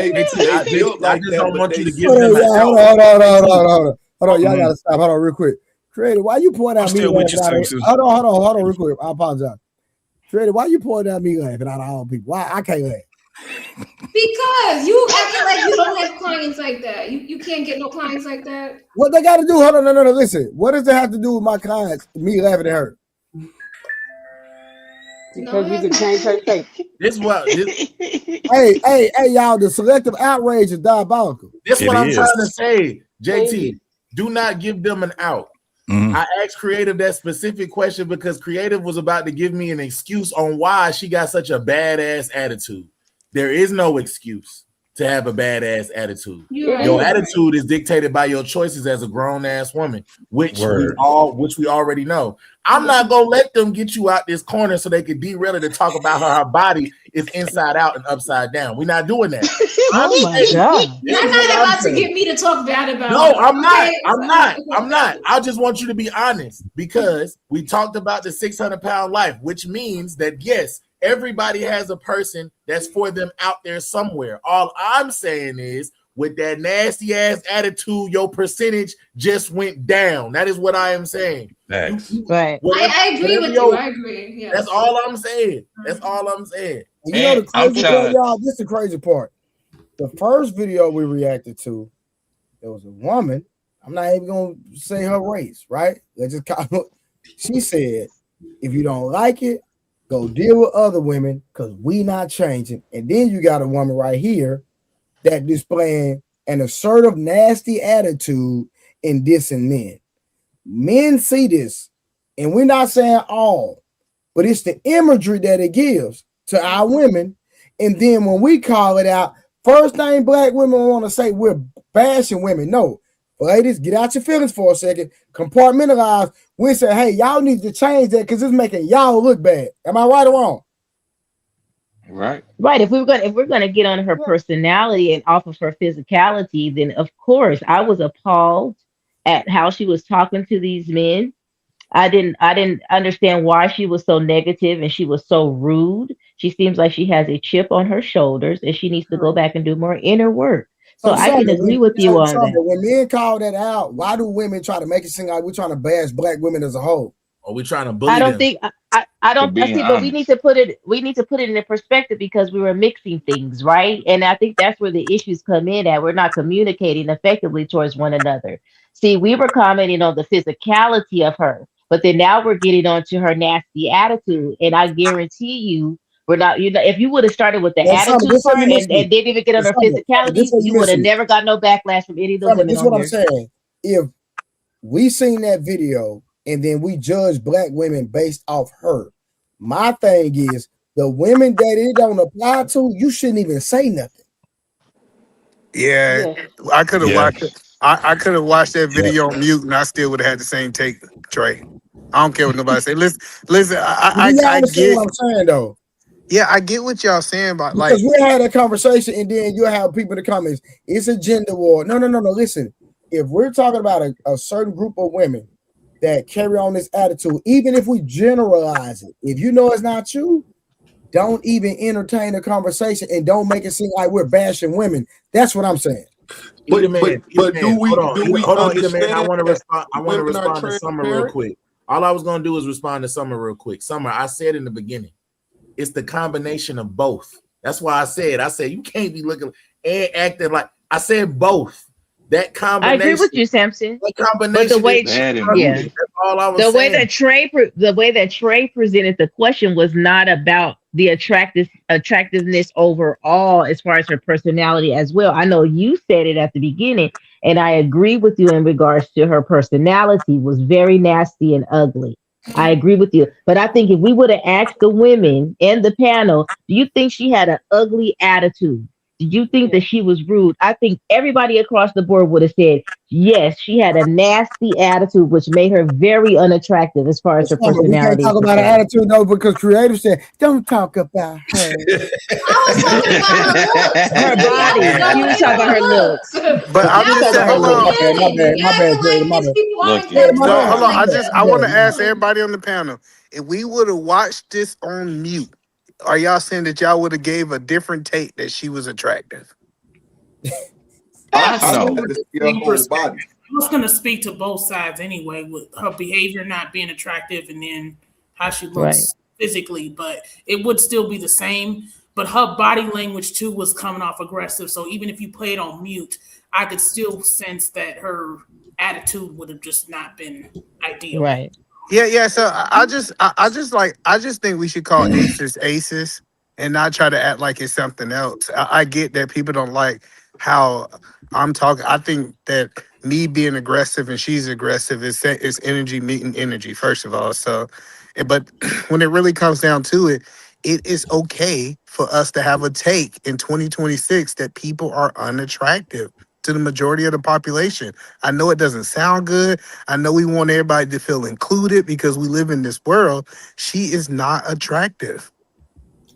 I just don't want you to give Hold them on, a y'all. Hold on. Y'all gotta stop. Hold on, real quick. Creative, why you point I'm out me still with laughing you, out of- Simpson. Hold on, real quick. I apologize. Creative, why you pointing at me laughing out of all people? Why I can't laugh? Because you acting like you don't have clients like that. You can't get no clients like that. What they got to do? Hold on, no. Listen, what does it have to do with my clients? Me laughing at her. Because you can change her face. Hey, y'all! The selective outrage is diabolical. This what I'm trying to say, JT. Do not give them an out. I asked Creative that specific question because Creative was about to give me an excuse on why she got such a badass attitude. There is no excuse to have a badass attitude. Your attitude is dictated by your choices as a grown ass woman, which we already know. I'm not gonna let them get you out this corner so they can derail it to talk about how her body is inside out and upside down. We're not doing that. Oh my God. You're not about to get me to talk bad about No, it. I'm not. Okay? I'm not. I just want you to be honest because we talked about the 600-pound life, which means that yes, everybody has a person that's for them out there somewhere. All I'm saying is, with that nasty ass attitude, your percentage just went down. That is what I am saying. Right. I agree with you. I agree. Yes. That's all I'm saying. That's all I'm saying. You know the crazy part, y'all. This is the crazy part. The first video we reacted to, there was a woman. I'm not even gonna say her race, right? Let's just call her. She said, "If you don't like it, go deal with other women because we not changing." And then you got a woman right here that displaying an assertive, nasty attitude in dissing men. Men see this, and we're not saying all, but it's the imagery that it gives to our women. And then when we call it out, first thing black women want to say, we're bashing women. No, ladies, get out your feelings for a second. Compartmentalize. We say, hey, y'all need to change that because it's making y'all look bad. Am I right or wrong? Right. Right. If we're gonna get on her personality and off of her physicality, then of course I was appalled at how she was talking to these men. I didn't understand why she was so negative and she was so rude. She seems like she has a chip on her shoulders and she needs to go back and do more inner work. So I can agree with you on that. When men call that out, why do women try to make it seem like we're trying to bash black women as a whole? Or we trying to bully I don't them? think I don't I see, but we need to put it in perspective because we were mixing things, right? And I think that's where the issues come in at. We're not communicating effectively towards one another. See, we were commenting on the physicality of her, but then now we're getting onto her nasty attitude. And I guarantee you, we're not, if you would have started with the attitude part and didn't even get on her physicality, you would have never got no backlash from any of those women. This is what I'm saying. If we seen that video and then we judge black women based off her, my thing is the women that it don't apply to, you shouldn't even say nothing. Yeah, I could have watched it. I could have watched that video on mute and I still would have had the same take, Trey. I don't care what nobody say. Listen. I get what I'm saying though. Yeah, I get what y'all saying about because we had a conversation and then you have people in the comments. It's a gender war. No. Listen, if we're talking about a certain group of women that carry on this attitude, even if we generalize it, if you know it's not you, don't even entertain the conversation and don't make it seem like we're bashing women. That's what I'm saying. But do we understand? I want to respond to Summer real quick. All I was gonna do is respond to Summer real quick. Summer, I said in the beginning, it's the combination of both. That's why I said you can't be looking and acting like I said both. That combination. I agree with you, Samson. That combination. But the way, that's all I was the way saying. the way that Trey presented the question was not about the attractiveness overall as far as her personality as well. I know you said it at the beginning, and I agree with you in regards to her personality was very nasty and ugly. I agree with you. But I think if we would have asked the women in the panel, do you think she had an ugly attitude? Did you think that she was rude? I think everybody across the board would have said, yes, she had a nasty attitude, which made her very unattractive as far as her personality. We can't talk about her attitude, though, because Creative said, don't talk about her. I was talking about her looks. Her body. You was talking about her looks. But I'm just saying, hold on. My bad. Hold on. I want to ask everybody on the panel, if we would have watched this on mute, are y'all saying that y'all would have gave a different take that she was attractive? I was going to speak to both sides anyway, with her behavior not being attractive and then how she looks physically, but it would still be the same. but her body language too was coming off aggressive. So even if you play it on mute, I could still sense that her attitude would have just not been ideal. Right. Yeah. So I just think we should call aces aces and not try to act like it's something else. I get that people don't like how I'm talking. I think that me being aggressive and she's aggressive is energy meeting energy, first of all. So, but when it really comes down to it, it is okay for us to have a take in 2026 that people are unattractive to the majority of the population. I know it doesn't sound good. I know we want everybody to feel included because we live in this world. She is not attractive.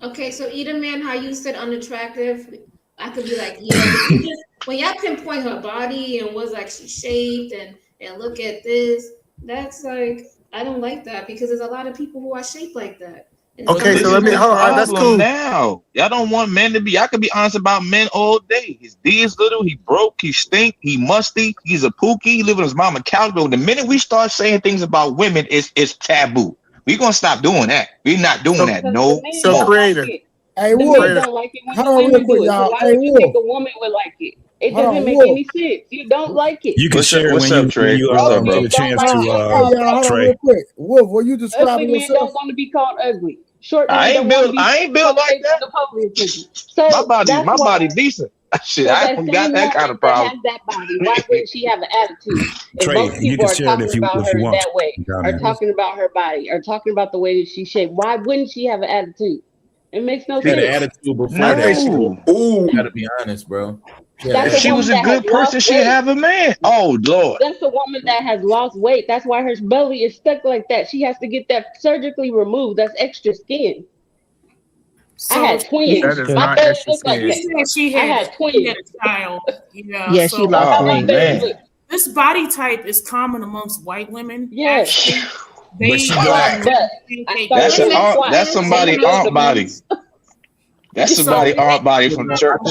Okay, so Eda Man, how you said unattractive, I could be like, yeah, but you just when y'all pinpoint her body and was like she shaped and look at this, that's like I don't like that because there's a lot of people who are shaped like that. And But Okay, some so this let is me the people, hold on. That's problem cool. now. Y'all don't want men to be. I could be honest about men all day. His D is little. He broke. He stink. He musty. He's a pookie. He live on his mama couch. But the minute we start saying things about women, it's taboo. We gonna stop doing that. We're not doing that Because the no men So don't more. like creator, it. Hey The men Wolf, creator. don't like it when hold the on real women quick, do it. So y'all. why Hey would you think Wolf, a woman would like it? It hold doesn't on, make Wolf. any sense. You don't like it. You can share it What's up, when Trey? you What's up, Ugly get men bro? a don't chance like Hold to on, being hey called y'all, hold on ugly. real Trey. quick. Wolf, were you Ugly describing men yourself? don't want to be called ugly. Short I men ain't don't want to built. be I ain't built told like they that. the police attention. My So body, that's my why. body decent. Shit, So I that don't got same that woman kind of that problem. has that body, why wouldn't she have an attitude? If Trey, most you people can are share it talking if you about her want that way, down are there. talking about her body, are talking about the way that she's shaped, why wouldn't she have an attitude? It makes no She had an sense. attitude before I think that. she. No. Ooh, Got to be honest, bro. She had an That's If a she attitude. was woman a that has good lost person, she'd weight. have a man. Oh Lord. That's a woman that has lost weight. That's why her belly is stuck like that. She has to get that surgically removed. That's extra skin. I So had twins. That is My not belly extra looked like she skin. that. said I had she twins. had a child. Yeah, Yeah, she so That's lost how Oh my weight. belly man. looked. this body type is common amongst white women. Yes. Actually, But she they I black. lost breath. I pancake started That's to an women, make aunt. squats. That's women They somebody filled typically the aunt body. boots. That's so somebody aunt body You from the know, church.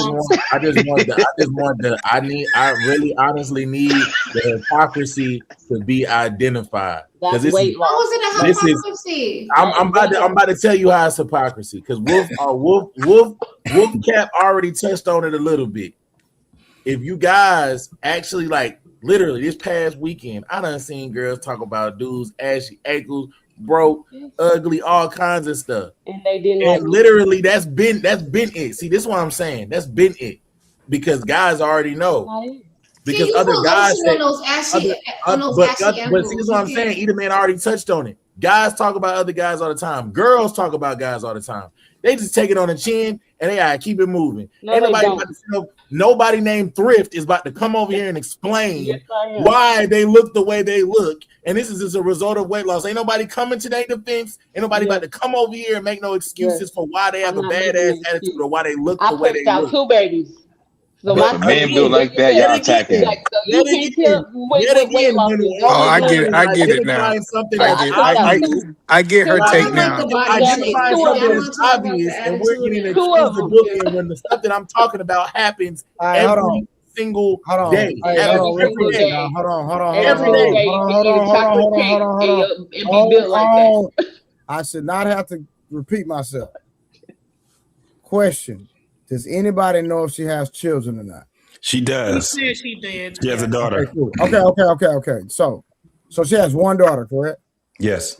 I honestly need the hypocrisy to be identified because That's this is weight how loss. is it a this is hypocrisy? That is weight I'm loss. about to tell you how it's hypocrisy because Wolf Cap already touched on it a little bit. If you guys actually like literally this past weekend, I done seen girls talk about dudes ashy ankles, broke, ugly, all kinds of stuff. And they didn't And like it. literally that's been it. See, this is what I'm saying. That's been it. Because guys already know. Not it. See, Because you other put guys lotion say on other, those but ashy see, this is ankles. what You I'm saying. can't. Either man already touched on it. Guys talk about other guys all the time. Girls talk about guys all the time. They just take it on the chin and they gotta keep it moving. No, Ain't they nobody don't. about to nobody named Thrift is about to come over here and explain Yes, I am. why they look the way they look. And this is as a result of weight loss. Ain't nobody coming to their defense. Ain't nobody about Yes, to come over here and make no yes. excuses for why they have I'm a not making badass an attitude excuse. or why they look I the way pushed they out look. 2 babies. So If my But a stomach man built is again, like bigger that, than y'all yet attacking again, him. like so you can't tell what weight loss when a is. Oh, woman I'm I not get is it. I get it now. identifying something so I as I get. pushed out obvious, I get her two I take don't babies. like the now. body Daddy, shape. identifying 2 of something Y'all them. as want to talk about the obvious, and we're attitude getting and 2 accused of of them. bullying when the stuff that I'm talking about happens All right, hold on. every single Hold on. day. Hey, hold Happens Every on real every single quick, day. y'all. day. Every Every single day. day you can eat a chocolate cake and be Hold built like that. on. I should not have to repeat myself. Question. Does anybody know if she has children or not? She she does. said she did. She has a Yes. daughter. Okay, cool. Okay. So she has one daughter, correct? Yes.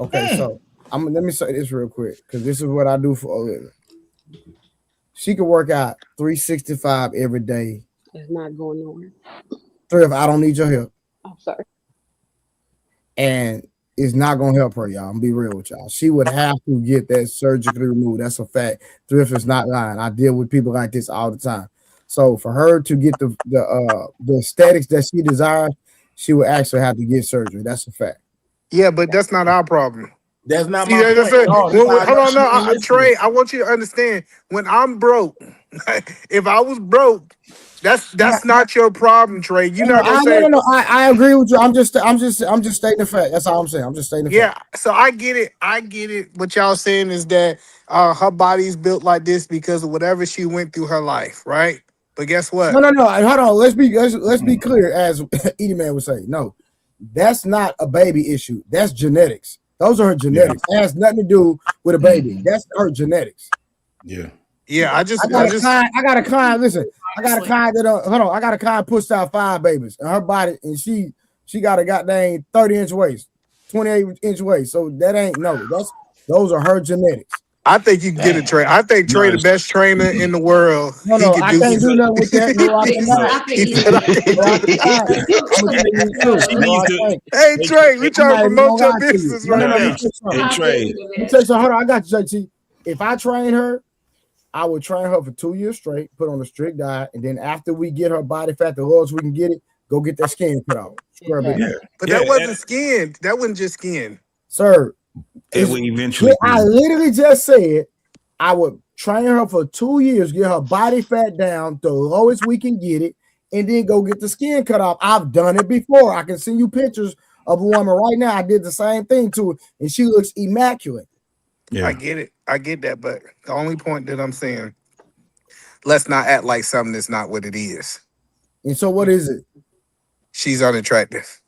Okay, so let me say this real quick because this is what I do for a living. She could work out 365 every day. It's not going nowhere. If I don't need your help. I'm sorry. And it's not gonna help her, y'all. I'm gonna be real with y'all. She would have to get that surgically removed. That's a fact. Thrift is not lying. I deal with people like this all the time. So for her to get the aesthetics that she desires, she would actually have to get surgery. That's a fact. Yeah, but that's not our problem. That's not See, my that's point it. at all. That's why I Hold know on, she no, ain't listening. Trey. I want you to understand. When I'm broke, if I was broke, that's not your problem, Trey. You're not gonna say, No. I agree with you. I'm just stating the fact. That's all I'm saying. I'm just stating the yeah. fact. So I get it. What y'all saying is that her body's built like this because of whatever she went through her life, right? But guess what? No. Hold on. Let's be clear, as Edie Man would say. No, that's not a baby issue. That's genetics. Those are her genetics. It has nothing to do with a baby. That's her genetics. Yeah. Yeah, I just got a client. Listen, I got a client that hold on. I got a client pushed out 5 babies, and her body, and she got a goddamn 30-inch waist, 28-inch waist. So that ain't those are her genetics. I think you can get a Trey. I think Trey, the best trainer in the world. He No, could I do can't do nothing with that. No, I he cannot. said, I can't No, I do cannot. I'm gonna tell you the truth. She No, needs I to. can't. Hey Trey, we I'm trying not to even promote gonna your lie to you. business No, right let me now. tell you something. Hey, Trey. Let me tell you something. Hold on, I got you, JT. If I train her, I would train her for 2 years straight, put on a strict diet, and then after we get her body fat the lowest we can get it, go get that skin cut off. Scrub it. But that wasn't skin. That wasn't just skin. Sir, It will eventually. I literally just said I would train her for 2 years, get her body fat down the lowest we can get it, and then go get the skin cut off. I've done it before. I can send you pictures of a woman right now. I did the same thing to her, and she looks immaculate. Yeah. I get it. I get that. But the only point that I'm saying, let's not act like something that's not what it is. And so what is it? She's unattractive.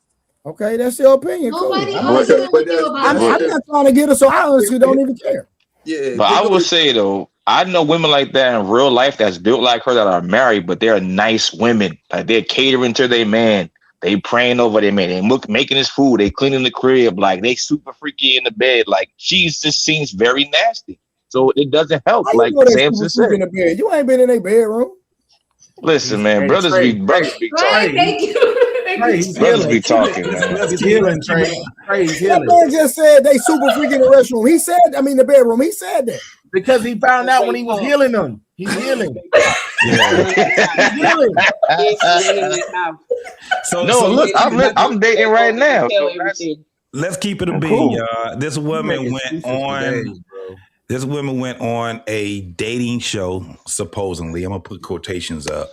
Okay, that's your opinion. Nobody Cool. arguing with you about I'm that. not trying to get her, so I honestly don't even care. Yeah, But I will say though, I know women like that in real life that's built like her that are married, but they're nice women. Like they're catering to their man. They praying over their man. They making his food. They cleaning the crib. Like they super freaky in the bed. Like she just seems very nasty. So it doesn't help. How you Like know they Samson super freak in said. the bed? You ain't been in their bedroom. Listen, man, Hey, brothers Trey, be Right, talking. thank you. Trey, he's Brothers healing. be talking, man. He's healing, Trey. Trey, he's That healing. man just said they super freak in the restroom. He said, I mean the bedroom. He said that. Because he found out when he was healing them. He's healing. He's healing. No, look, I'm dating right now. So let's keep it a beat, cool. y'all. This woman went on. This woman went on a dating show, supposedly. I'm gonna put quotations up,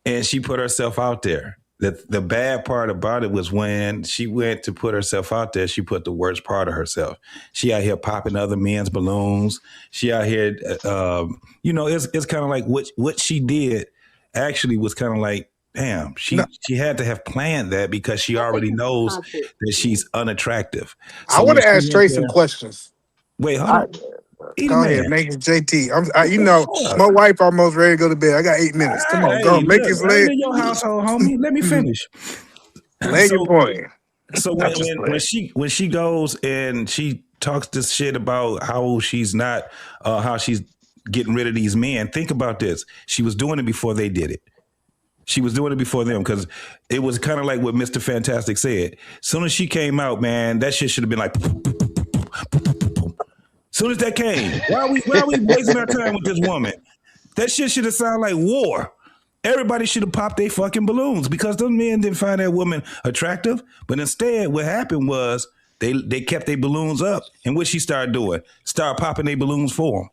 and she put herself out there. The bad part about it was when she went to put herself out there, she put the worst part of herself. She out here popping other men's balloons. She out here, it's kind of like what she did actually was kind of like, damn, she had to have planned that because she already knows that she's unattractive. I want to ask Trey some questions. Wait, hold on. Go ahead, make it JT. My wife almost ready to go to bed. I got 8 minutes. Come on, go make his leg. I'm in your household, homie. Let me finish. Leg your point. So when she goes and she talks this shit about how she's getting rid of these men, think about this. She was doing it before they did it. She was doing it before them because it was kind of like what Mr. Fantastic said. As soon as she came out, man, that shit should have been like. Soon as that came, why are we wasting our time with this woman? That shit should have sounded like war. Everybody should have popped their fucking balloons because those men didn't find that woman attractive. But instead, what happened was they kept their balloons up. And what she started doing? Start popping their balloons for them.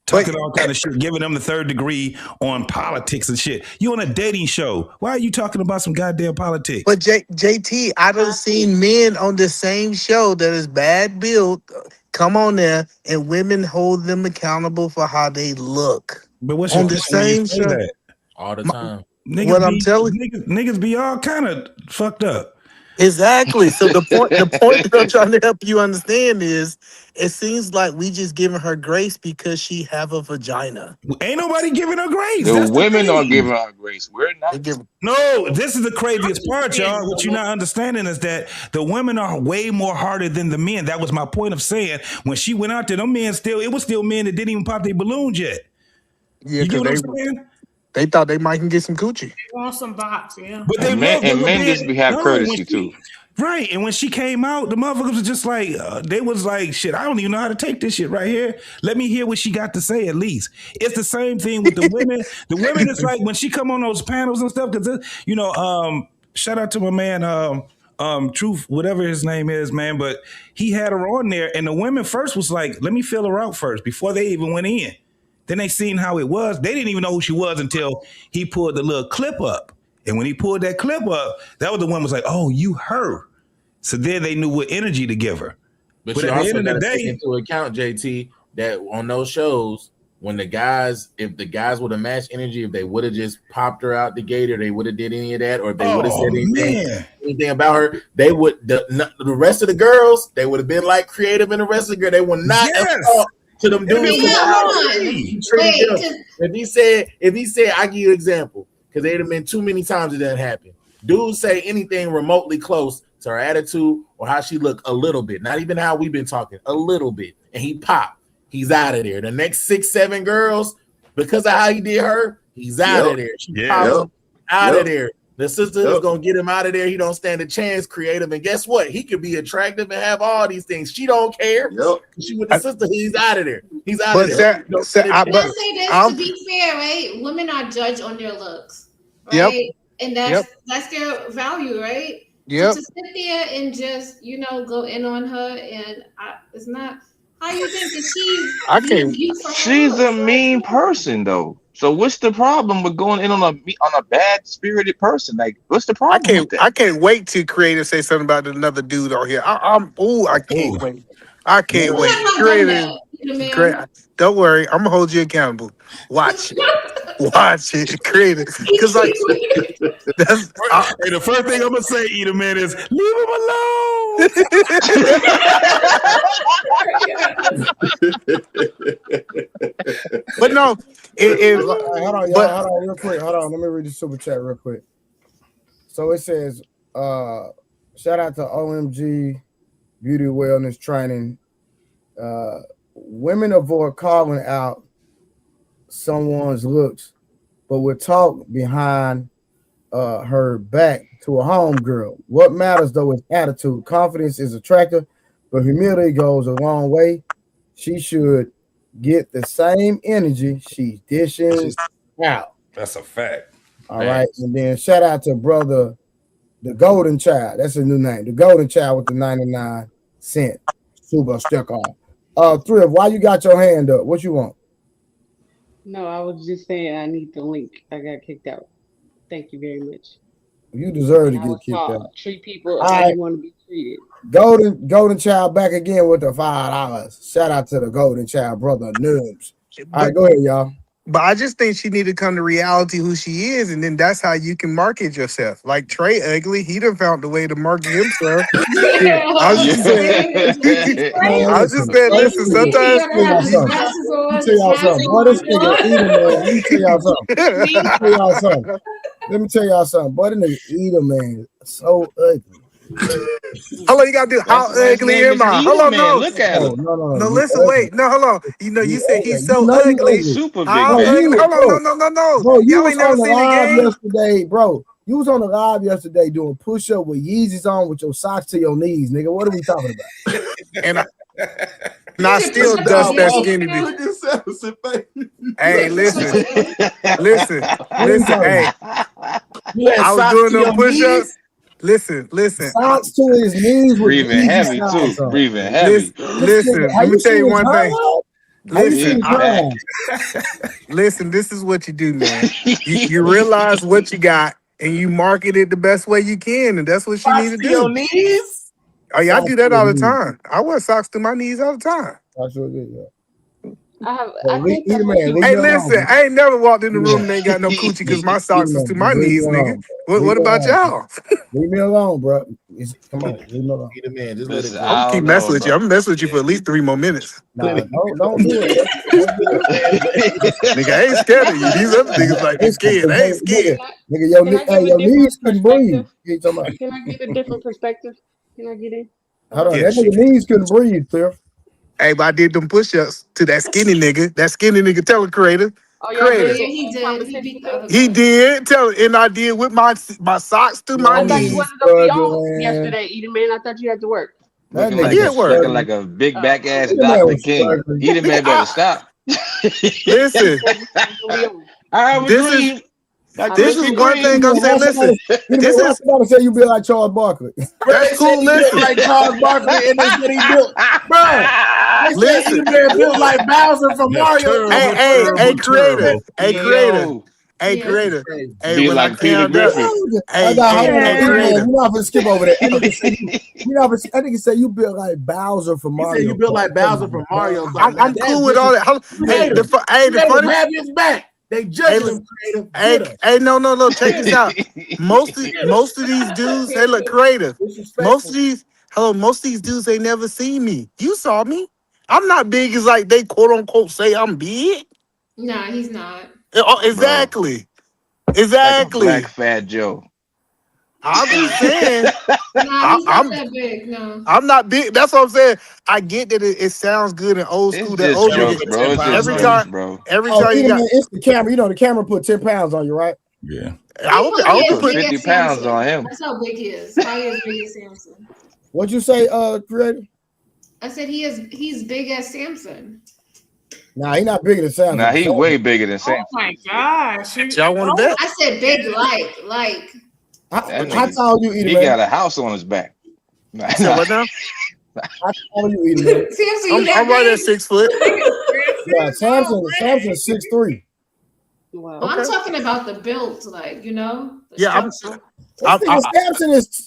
Talking all kind of shit, giving them the third degree on politics and shit. You on a dating show. Why are you talking about some goddamn politics? But JT, I done seen men on the same show that is bad built come on there and women hold them accountable for how they look. But what's on your the same show? That? All the time. Niggas be all kind of fucked up. Exactly. So the point that I'm trying to help you understand is it seems like we just giving her grace because she have a vagina. Ain't nobody giving her grace. The That's women the are giving her grace. We're not. No, this is the craziest part, y'all. What you're not understanding is that the women are way more harder than the men. That was my point of saying when she went out there, them men it was still men that didn't even pop their balloons yet. Yeah, you get what I'm saying? They thought they might can get some coochie. Want some box, yeah. But they men just have courtesy too. Right, and when she came out, the motherfuckers was just like, they was like, shit, I don't even know how to take this shit right here. Let me hear what she got to say at least. It's the same thing with the women. The women, it's like when she come on those panels and stuff, because, shout out to my man, Truth, whatever his name is, man, but he had her on there, and the women first was like, let me feel her out first before they even went in. Then they seen how it was. They didn't even know who she was until he pulled the little clip up. And when he pulled that clip up, that was the one was like, oh, you her. So then they knew what energy to give her. But at you the also end of got the to take day, into account, JT, that on those shows, when if the guys would have matched energy, if they would have just popped her out the gate, or they would have did any of that, or if they would have said anything about her, they would the rest of the girls, they would have been like creative in the rest of the girl. They would not have thought to them dudes Yeah, from the hold house. on. He treated Wait, them. 'cause- If he said, I give you an example, because they'd have been too many times it doesn't happen. Dudes say anything remotely close to her attitude or how she look a little bit, not even how we've been talking, a little bit, and he pop. He's out of there. The next 6, 7 girls, because of how he did her, he's out of there. She pops him out of there. The sister is gonna get him out of there. He don't stand a chance. Creative, and guess what? He could be attractive and have all these things. She don't care. She with the sister. He's out of there. He's out of there. Can I say this to be fair, right? Women are judged on their looks, right? And that's their value, right? So to sit there and just go in on her, and it's not. How you think that She's a mean person though. So what's the problem with going in on a bad spirited person? Like, what's the problem with that? I can't wait to Creative say something about another dude on here. I can't wait. I can't wait. Creative. Don't worry, I'm gonna hold you accountable. Watch it, Creative. Because like that's the first thing I'm gonna say, Eater Man, is leave him alone. But no, hold on, y'all. Hold on, real quick. Hold on, let me read the super chat real quick. So it says, shout out to OMG Beauty Wellness Training. Women avoid calling out someone's looks, but will talk behind her back to a homegirl. What matters though is attitude. Confidence is attractive, but humility goes a long way. She should get the same energy she's dishing out. That's a fact. All right. And then shout out to brother, the Golden Child. That's a new name. The Golden Child with the 99-cent super sticker on. Thrift, why you got your hand up? What you want? No, I was just saying I need the link. I got kicked out. Thank you very much. You deserve to get kicked out. Treat people how you want to be treated. Golden Child back again with the $5. Shout out to the Golden Child, brother Noobs. All right, go ahead, y'all. But I just think she need to come to reality who she is, and then that's how you can market yourself. Like Trey Ugly, he done found the way to market himself. I was just saying, listen, sometimes Let me tell y'all something. Boy, this nigga Eater, man. Let me tell y'all something. Let me tell y'all something. Boy, this nigga Eater, man, so ugly. Hold on, you gotta do how ugly am I? Hold on, no. Look at him. No, listen, wait. No, hold on. You said he's so ugly. Super big How man. ugly? Hold on, no. Bro, you Y'all was ain't never on the seen the live game. yesterday, bro. You was on the live yesterday doing push-up with Yeezys on with your socks to your knees, nigga. What are we talking about? And I still dust that skinny bitch. Hey, listen. Hey, I was doing them push-ups. Listen. Socks to his knees with Breathing Yeezy heavy socks too. on. Breathing heavy. Listen, let me tell you one thing. Listen, this is what you do, man. You realize what you got and you market it the best way you can, and that's what you need to do. Your knees? Oh yeah, I do that all the time. I wear socks to my knees all the time. That's what it is, yeah. I think Hey, listen, I ain't never walked in the room and ain't got no coochie because my socks is to my knees, nigga. What about y'all? Leave me alone, bro. Come on, leave me alone. Eater Man, just Listen, I'm gonna keep messing with you. I'm gonna mess with you for at least 3 more minutes. Nah, don't do it. Nigga, I ain't scared of you. These other niggas like they scared. I ain't scared. Nigga, your knees couldn't breathe. Can I get a different perspective? Can I get in? Hold on, that nigga knees couldn't breathe, Cliff. Hey, but I did them push-ups to that skinny nigga. That skinny nigga, tell the creator. Oh, Creator. Yeah, he did. He beat the other He did. And I did with my socks to my I thought knees. you wasn't gonna be on yesterday, Eater Man. I thought you had to work. Looking work. like a big back ass Eater Man Dr. was King. struggling. Eater Man better stop. Listen, I have a dream. This is one thing I'm saying. Listen, this is somebody say you be like Charles Barkley. That's cool. Listen, like Charles Barkley, and they said he built, bro. They said Eater Man built like Bowser from Mario. Hey, creator. Hey, Be when like I Peter count up, Griffin. Hey, creator. we're not gonna skip over that. I think you say you built like Bowser from He Mario. said you built like Bowser from Mario. I'm cool with all that. The funny have his back. They judge him creative. Hey, no. Check this out. Most of these dudes, they look creative. Most of these dudes ain't never seen me. You saw me. I'm not big as like they quote unquote say I'm big. Nah, he's not. Exactly. Like a black Exactly. fat Joe. I'm just saying. Nah, he's not that big. No. I'm not big. That's what I'm saying. I get that it sounds good and old It's school. That just old nigga. jokes, bro. It's just Every jokes, time, bro. every Oh, time you Peter, got, man, it's the camera. You know, the camera put 10 pounds on you, right? Yeah. I would I put put 50 pounds on him. That's how big he is. Probably as big as Samson. What'd you say, Creator? I said he's big as Samson. Nah, he not bigger than Samson. Nah, he way bigger than Samson. Oh my gosh. y'all want to bet? I said big like. How Nigga, tall you, Edie, he man? got a house on his back. Nah, So what now? How tall you, Edie, man? Samson, you that I'm right big? at 6 foot. Yeah, Samson's 6'3". Wow. I'm talking about the build, like, you know? The Yeah, structure.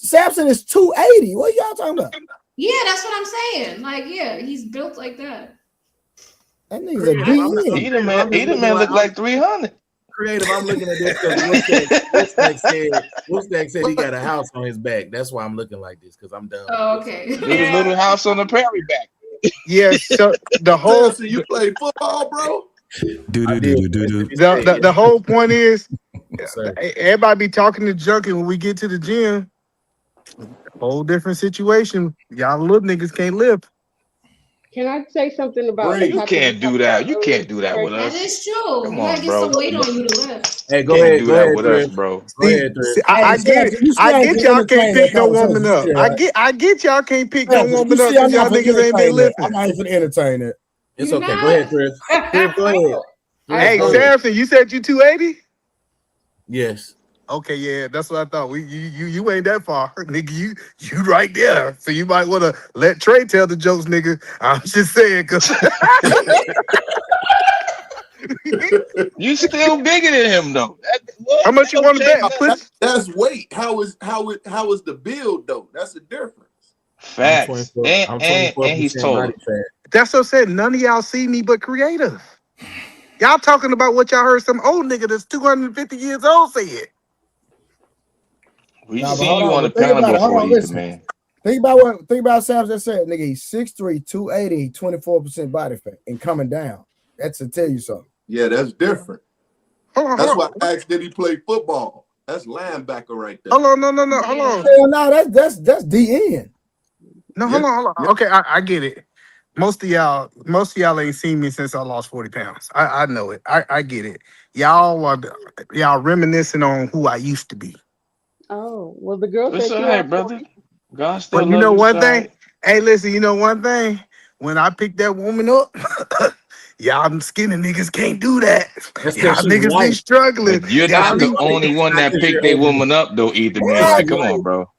Samson is 280. What y'all talking about? Yeah, that's what I'm saying. Like, yeah, he's built like that. That nigga's a DN. He man look like 300. Creative, I'm looking at this because Woodstack said he got a house on his back. That's why I'm looking like this, because I'm done. Oh, okay. Dude, a little house on the prairie back. Yeah, so the whole So you play football, bro? The whole point is, everybody be talking to junkie when we get to the gym. Whole different situation. Y'all little niggas can't live. Can I say something about You can't do that. You can't do that with That us. is true. Come You on, gotta get bro. some weight on you to lift. Hey, Go ahead. Do that with us, bro. Go ahead, I get it. I get y'all can't pick no woman up. I get y'all can't pick no woman up because y'all niggas ain't been lifting. I'm not even entertaining it. It's okay. Go ahead, Chris. Chris, go ahead. Hey, Samson, you said you 280? Yes. Okay, yeah, that's what I thought. You ain't that far, nigga. You right there. So you might want to let Trey tell the jokes, nigga. I'm just saying, cause you still bigger than him though. How much you want to bet? That's weight. How is the build though? That's the difference. Facts. And he's tall. That's what I said. None of y'all see me but creative. Y'all talking about what y'all heard some old nigga that's 250 years old say it. We Nah, seen you on the think panel about it. Hold before, on, Ethan, listen. man. Think about Samson said, nigga, he's 6'3", 280, 24% body fat and coming down. That's to tell you something. Yeah, that's different. Hold why I asked, did he play football? That's linebacker right there. Hold on, no, hold on. Hell no, that's DN. No, hold on. Okay, I get it. Most of y'all ain't seen me since I lost 40 pounds. I know it. I get it. Y'all reminiscing on who I used to be. Oh, well, the girl It's said all she right, lost brother. 40. God still But you love know you, one it's all thing? right. Hey, listen, you know one thing? When I pick that woman up, y'all skinny niggas can't do that. That's Y'all because she's niggas be white. struggling. But you're Y'all not the be- only one that picked a woman up though, Ethan, man. Like, come on, bro.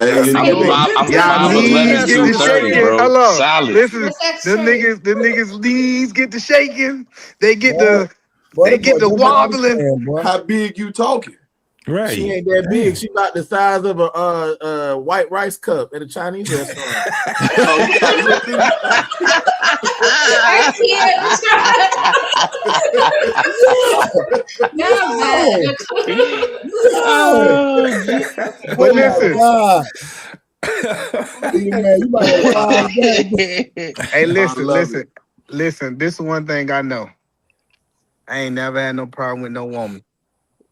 Hey, I'm y'all 5'11", knees get to 230, shaking. bro. Hello. Solid. Listen, the niggas knees get to shaking. They get Boy, the wobbling. How big you talking? Right. She ain't that big. She about the size of a white rice cup at a Chinese restaurant. But listen. Hey, listen. This is one thing I know. I ain't never had no problem with no woman.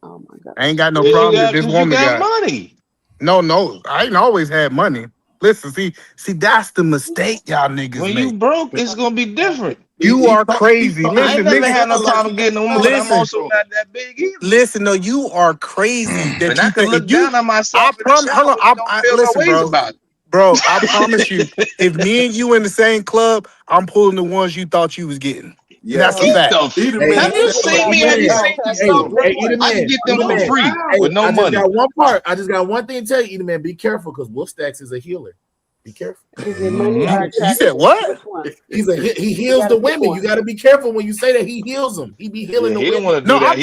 Oh my God. I ain't got no problem with this woman you got money. No, I ain't always had money. Listen, see, that's the mistake y'all niggas When make. you broke, it's gonna be different. You are crazy. I Listen, ain't never nigga, had no problem getting a woman, but I'm also not that big either. Listen, no, you are crazy. That And you I can think look if you, down on myself. hold on. Don't feel Listen, no ways bro. about it. Bro, I promise you, if me and you in the same club, I'm pulling the ones you thought you was getting. Yeah, That's a fact. Have you seen me? Have you seen myself, bro? I can get them for free with no I just money. got one part. I just got one thing to tell you, man. Be careful, because Wolfstacks is a healer. Be careful. Is it money or You attraction? said what? Which one? He heals the women. You got to be careful when you say that he heals them. He be healing the He don't women. want to do No, that.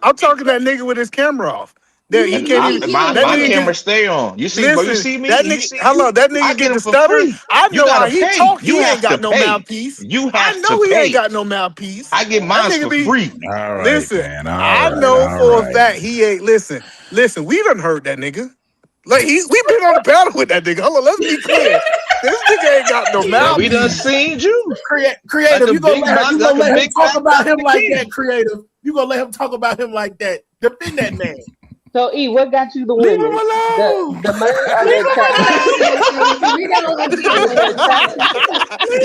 I'm talking that nigga with his camera off. That he can't even. My That nigga camera get, stay on. You see, bro. You listen, see me. that You nigga. see Hello, you. that I nigga get get them the for stutter. free. I You know how gotta he pay. talk. You He ain't have got to no pay. mouthpiece. You I have know to he ain't pay. got no mouthpiece. I get That mine nigga for be. free. All right, Listen, man. I All know for a right. fact he ain't. Listen. We done heard that nigga. Like we've been on the panel with that nigga. Hold on, let's be clear. This nigga ain't got no Yeah, we done mouthpiece. seen you. Creative, Like a you gonna big let box, him, like a big talk box, about him like like a that, king. Creative. You gonna let him talk about him like that. Defend that man. So E, what got you the Leave him women? alone. The money or Leave the him attraction?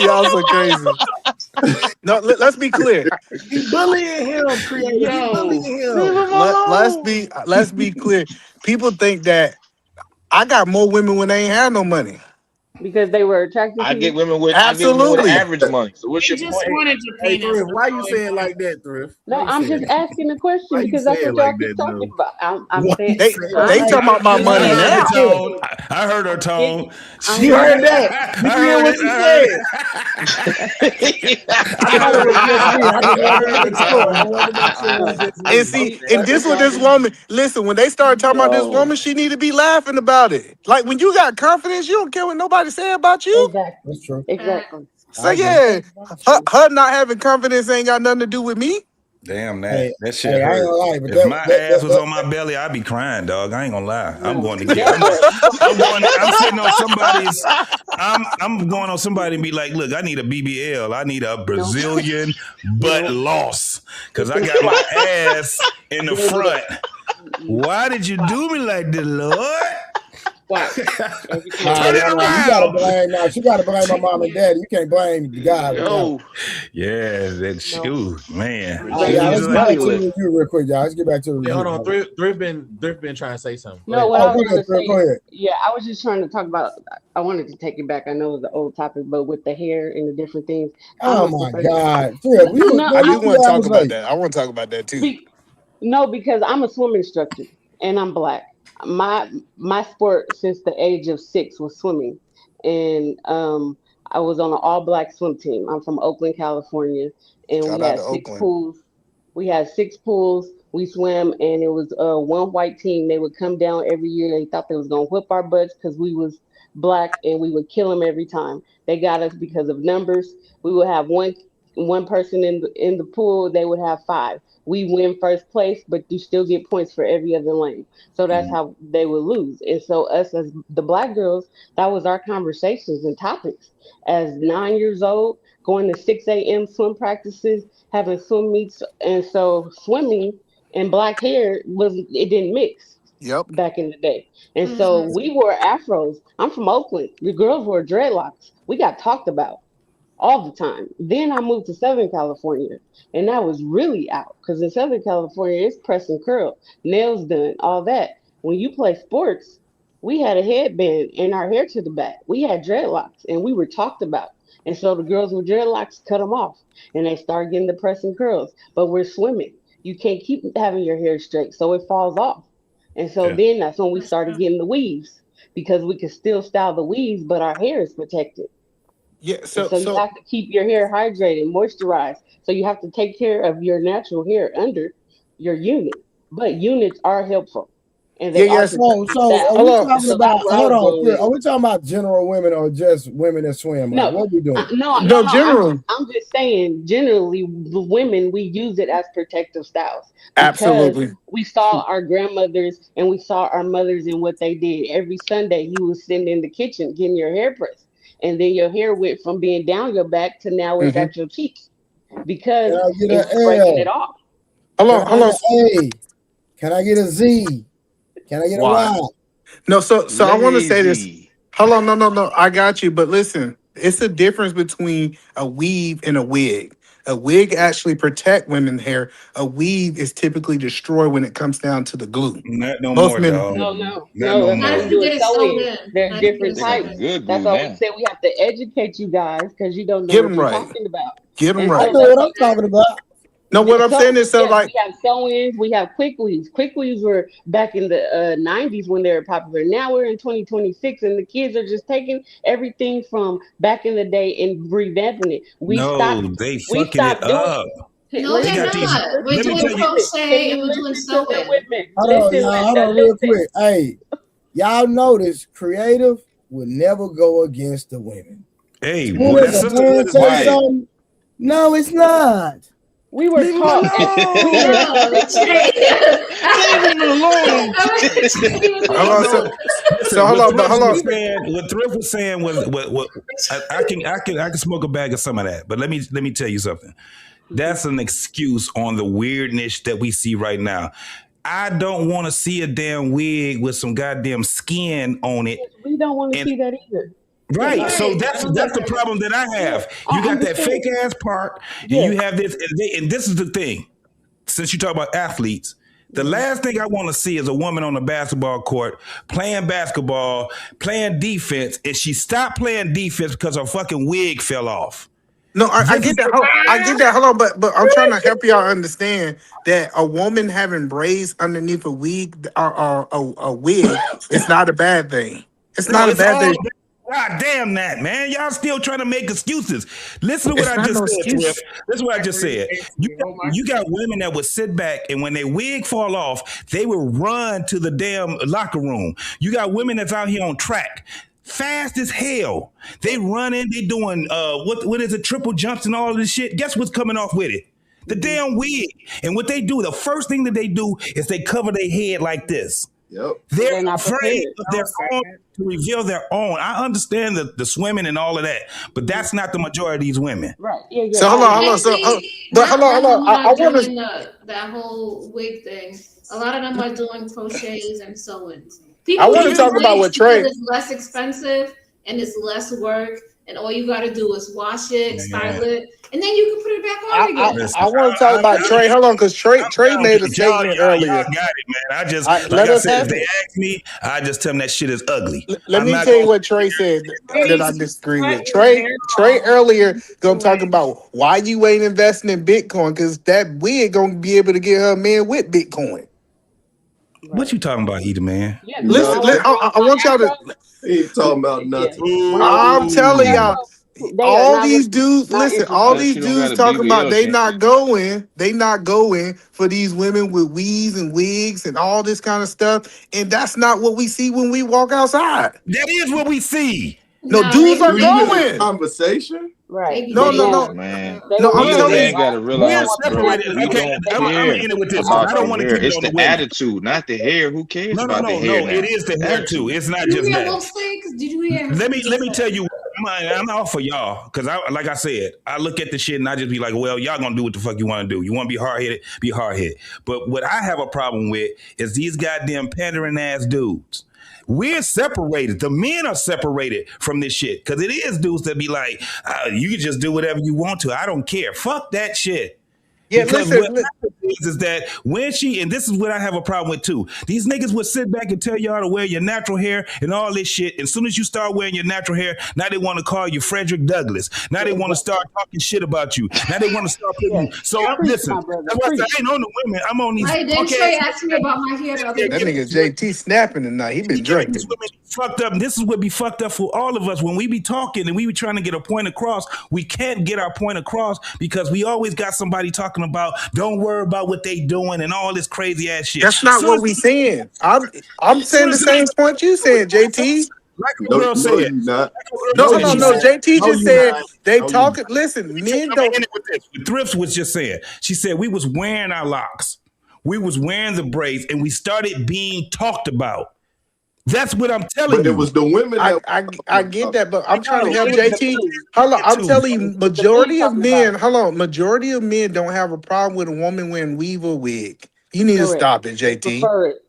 Y'all so crazy. No, let's be clear. He bullying him, Creative. He bullying him. Let's be clear. People think that I got more women when they ain't have no money. Because they were attracted I to get you? women with Absolutely. average money. So what's They your just point? wanted your Hey, penis. Thrift, why you saying like that, Thrift? No, I'm just asking the question Why you because say that's it what y'all like keep that, talking though? about. I'm Why saying you say it They like talking about my that? money I heard now. her tone. I heard her tone. I'm You heard giving that? Did you hear what she said? I thought it was just me. I just wanted to make sure. I wanted to make sure it was just And me. see, Okay, and that's this what all. this woman, listen, when they start talking about this woman, she need to be laughing about it. Like when you got confidence, you don't care what nobody say about you. Exactly. That's true. Exactly. So I agree. yeah, her not having confidence ain't got nothing to do with me. Damn Hey, that shit hey, I ain't hurt. gonna lie, but If my ass was on my belly, I'd be crying, dog. I ain't gonna lie. I'm No, going to get. never. I'm sitting on somebody's. I'm going on somebody and be like, look, I need a BBL. I need a No. Brazilian butt No. loss because I got my ass in the Give it front. up. Why did you do me like this, Lord? Watch. Every time. Nah, Turn it you gotta around. blame. Nah, she gotta blame her mom and daddy. You can't blame the guy with that one. Yo, Yeah, that's No. ooh, man. All right, She y'all, was let's Brazilian get like, back to butt the lift. review real quick, y'all. Let's get back to the Wait, review. hold on. Thrift been trying to say something. Go No, ahead. what I Oh, was go going ahead, to Thrift. Go say, ahead. yeah, I was just trying to talk about, I wanted to take it back. I know it was an old topic, but with the hair and the different things, I'm Oh a my professional. God, Thrift, No, I man, do you want to see how talk was about late. that. I want to talk about that too. no, because I'm a swim instructor and I'm black. My sport since the age of 6 was swimming, and I was on an all black swim team. I'm from Oakland, California, and we Shout out had to six Oakland. pools. We had 6 pools. We swam, and it was one white team. They would come down every year. They thought they was gonna whip our butts because we was black, and we would kill them every time. They got us because of numbers. We would have one person in the pool. They would have 5. We win first place, but you still get points for every other lane. So that's how they would lose. And so us as the black girls, that was our conversations and topics. As 9 years old, going to 6 a.m. swim practices, having swim meets, and so swimming and black hair it didn't mix Yep. back in the day. And so we wore afros. I'm from Oakland. The girls wore dreadlocks. We got talked about all the time. Then I moved to Southern California, and that was really out because in Southern California, it's press and curl, nails done, all that. When you play sports, we had a headband and our hair to the back. We had dreadlocks, and we were talked about. And so the girls with dreadlocks cut them off, and they start getting the press and curls. But we're swimming. You can't keep having your hair straight, so it falls off. And so yeah. then that's when we started getting the weaves because we could still style the weaves, but our hair is protected. Yeah. And So so you so have to keep your hair hydrated, moisturized. So you have to take care of your natural hair under your unit. But units are helpful and yeah, they are yes. protective So are styles. we Hold on. And talking so that's about? where I Hold was on, going Thrift. with Are it. we talking about general women or just women that swim? Like, No, what we doing? no. No, general. I'm just saying. Generally, the women we use it as protective styles because Absolutely. we saw our grandmothers and we saw our mothers and what they did. Every Sunday, you was sitting in the kitchen getting your hair pressed, and then your hair went from being down your back to now it's Hmm. at your cheeks because Can I get it an was breaking it L? off. Hold Can on. I Hold get on. an A? Can I get a Z? Can I get a Why? Y? No. So I want to say this. Lazy. Hold on. No. I got you. But listen, it's a difference between a weave and a wig. A wig actually protect women's hair. A weave is typically destroyed when it comes down to the glue. Not no Most more, men. dog. Not No. no That's why Not we if more. you do a get it sewed sew-in. in. There's Not if you get different it They got sewed the types. in. good That's glue why we now. say we have to educate you guys because you don't know Get what them you're right. talking about. Get them And I right. so know that's what what I'm talking about. No, what I'm saying so is, so yes, like, we have sew-ins, we have quick weaves. Quick weaves were back in the 90s when they were popular. Now we're in 2026 and the kids are just taking everything from back in the day and revamping it. No, they We fucking it stopped doing up. it. No, They they're got Listen, these. listen, not. We're Let me listen doing tell you. with me. Can crochet and you we're doing listen to it sewing. with me? Hold on, Listen y'all. with Hold on, real listen. quick. Hey, y'all notice creative will never go against the women. Hey, Soon boy, as that a sisterhood man is say big. Right. something, no, it's not. We were taught. Leave him alone. What Thrift was saying was what I can smoke a bag of some of that. But let me tell you something. That's an excuse on the weirdness that we see right now. I don't want to see a damn wig with some goddamn skin on it. We don't want to see that either. Right. Yeah, So that's the problem that I have. You got that fake ass part, and you have this, and this is the thing. Since you talk about athletes, the last thing I want to see is a woman on the basketball court playing basketball, playing defense, and she stopped playing defense because her fucking wig fell off. No, I get that. I get that. Hold on, but I'm trying to help y'all understand that a woman having braids underneath a wig or a wig is not a bad thing. It's not a bad thing. God damn that, man. Y'all still trying to make excuses. Listen to what I just said, Triff. This is what I just said. You got women that would sit back and when their wig fall off, they will run to the damn locker room. You got women that's out here on track. Fast as hell. They running, they doing what is it, triple jumps and all of this shit. Guess what's coming off with it? The damn wig. And what they do, the first thing that they do is they cover their head like this. Yep. They're afraid of their own to reveal their own. I understand the swimming and all of that, but that's not the majority of these women. Right. Yeah. So hold on. But hold on. I want doing that whole wig thing. A lot of them are doing crochets and sewings. I want to talk about what Trey. It's less expensive and it's less work, and all you got to do is wash it, style it, and then you can put it back on again. I want to talk about Trey. Hold on, because Trey made a statement earlier. Y'all got it, man. I just like I said, if they ask me, I just tell them that shit is ugly. Let me tell you what Trey said that I disagree with. Trey earlier gonna talk about why you ain't investing in Bitcoin because that wig gonna be able to get her man with Bitcoin. What you talking about, Eda, man? Yeah, listen, I want y'all to. He ain't talking about nothing. I'm telling y'all, all these dudes, listen, all these dudes talking about they not going for these women with weaves and wigs and all this kind of stuff, and that's not what we see when we walk outside. That is what we see. No, dudes are going. Conversation. Right. No. Man. No, I'm telling you. Gotta realize, I'm in it with this. I don't want to keep it it's on the the women. attitude, not the hair. Who cares about the hair? No, it is the hair too. It's not just that. Did you hear? Let me tell you, I'm all for y'all because like I said, I look at the shit and I just be like, well, y'all gonna do what the fuck you want to do. You want to be hard headed, be hard headed. But what I have a problem with is these goddamn pandering ass dudes. We're separated. The men are separated from this shit because it is dudes that be like, you can just do whatever you want to. I don't care. Fuck that shit. Yeah, because listen, what happens is that when and this is what I have a problem with too. These niggas would sit back and tell y'all to wear your natural hair and all this shit. And as soon as you start wearing your natural hair, now they want to call you Frederick Douglass. Now they want to start talking shit about you. Now they want to start putting you. So listen, that's why I say I ain't on the women. I'm on these. Hey, then Trey asked me about my hair the other that day. nigga JT snapping tonight. He been drinking. These women fucked up. And this is what be fucked up for all of us when we be talking and we be trying to get a point across. We can't get our point across because we always got somebody talking about don't worry about what they doing and all this crazy ass shit. That's not what we saying. I'm saying the same point you saying, JT. Like the girl said. No. JT just said they talking. Listen, men don't. Thrifts was just saying. She said we was wearing our locks, we was wearing the braids, and we started being talked about. That's what I'm telling you. But it was the women. I get that, but I'm trying to help JT. Hold on, I'm telling you, majority of men don't have a problem with a woman wearing weave or wig. You need to stop it, JT.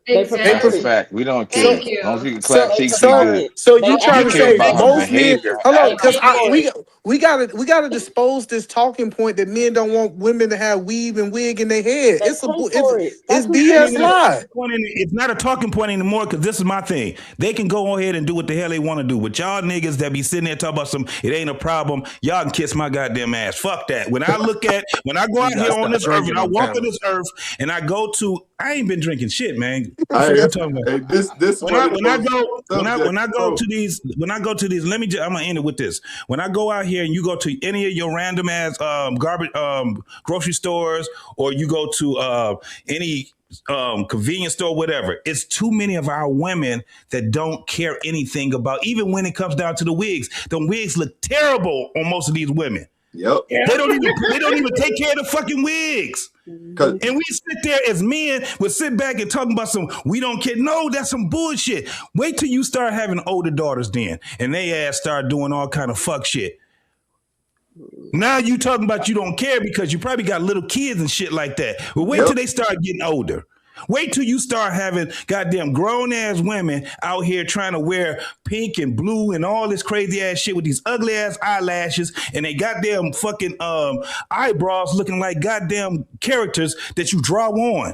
That's a fact. We don't care. Don't you clap cheeks be good. So you trying to say most men? behavior. Hold on, because we gotta dispose this talking point that men don't want women to have weave and wig in their head. It's BS lie. It's not a talking point anymore because this is my thing. They can go ahead and do what the hell they want to do. But y'all niggas that be sitting there talking about it ain't a problem. Y'all can kiss my goddamn ass. Fuck that. When I go out here on this earth and I walk on this earth and I go to, I ain't been drinking shit, man. When I go to these, I'm gonna end it with this. When I go out here and you go to any of your random ass garbage grocery stores, or you go to any convenience store, whatever, it's too many of our women that don't care anything about, even when it comes down to the wigs. The wigs look terrible on most of these women. Yep. They don't even take care of the fucking wigs. And we sit there as men would sit back and talk about we don't care. No, that's some bullshit. Wait till you start having older daughters then, and they ass start doing all kind of fuck shit. Now you talking about you don't care because you probably got little kids and shit like that. But wait till they start getting older. Wait till you start having goddamn grown ass women out here trying to wear pink and blue and all this crazy ass shit with these ugly ass eyelashes and they goddamn fucking eyebrows looking like goddamn characters that you draw on.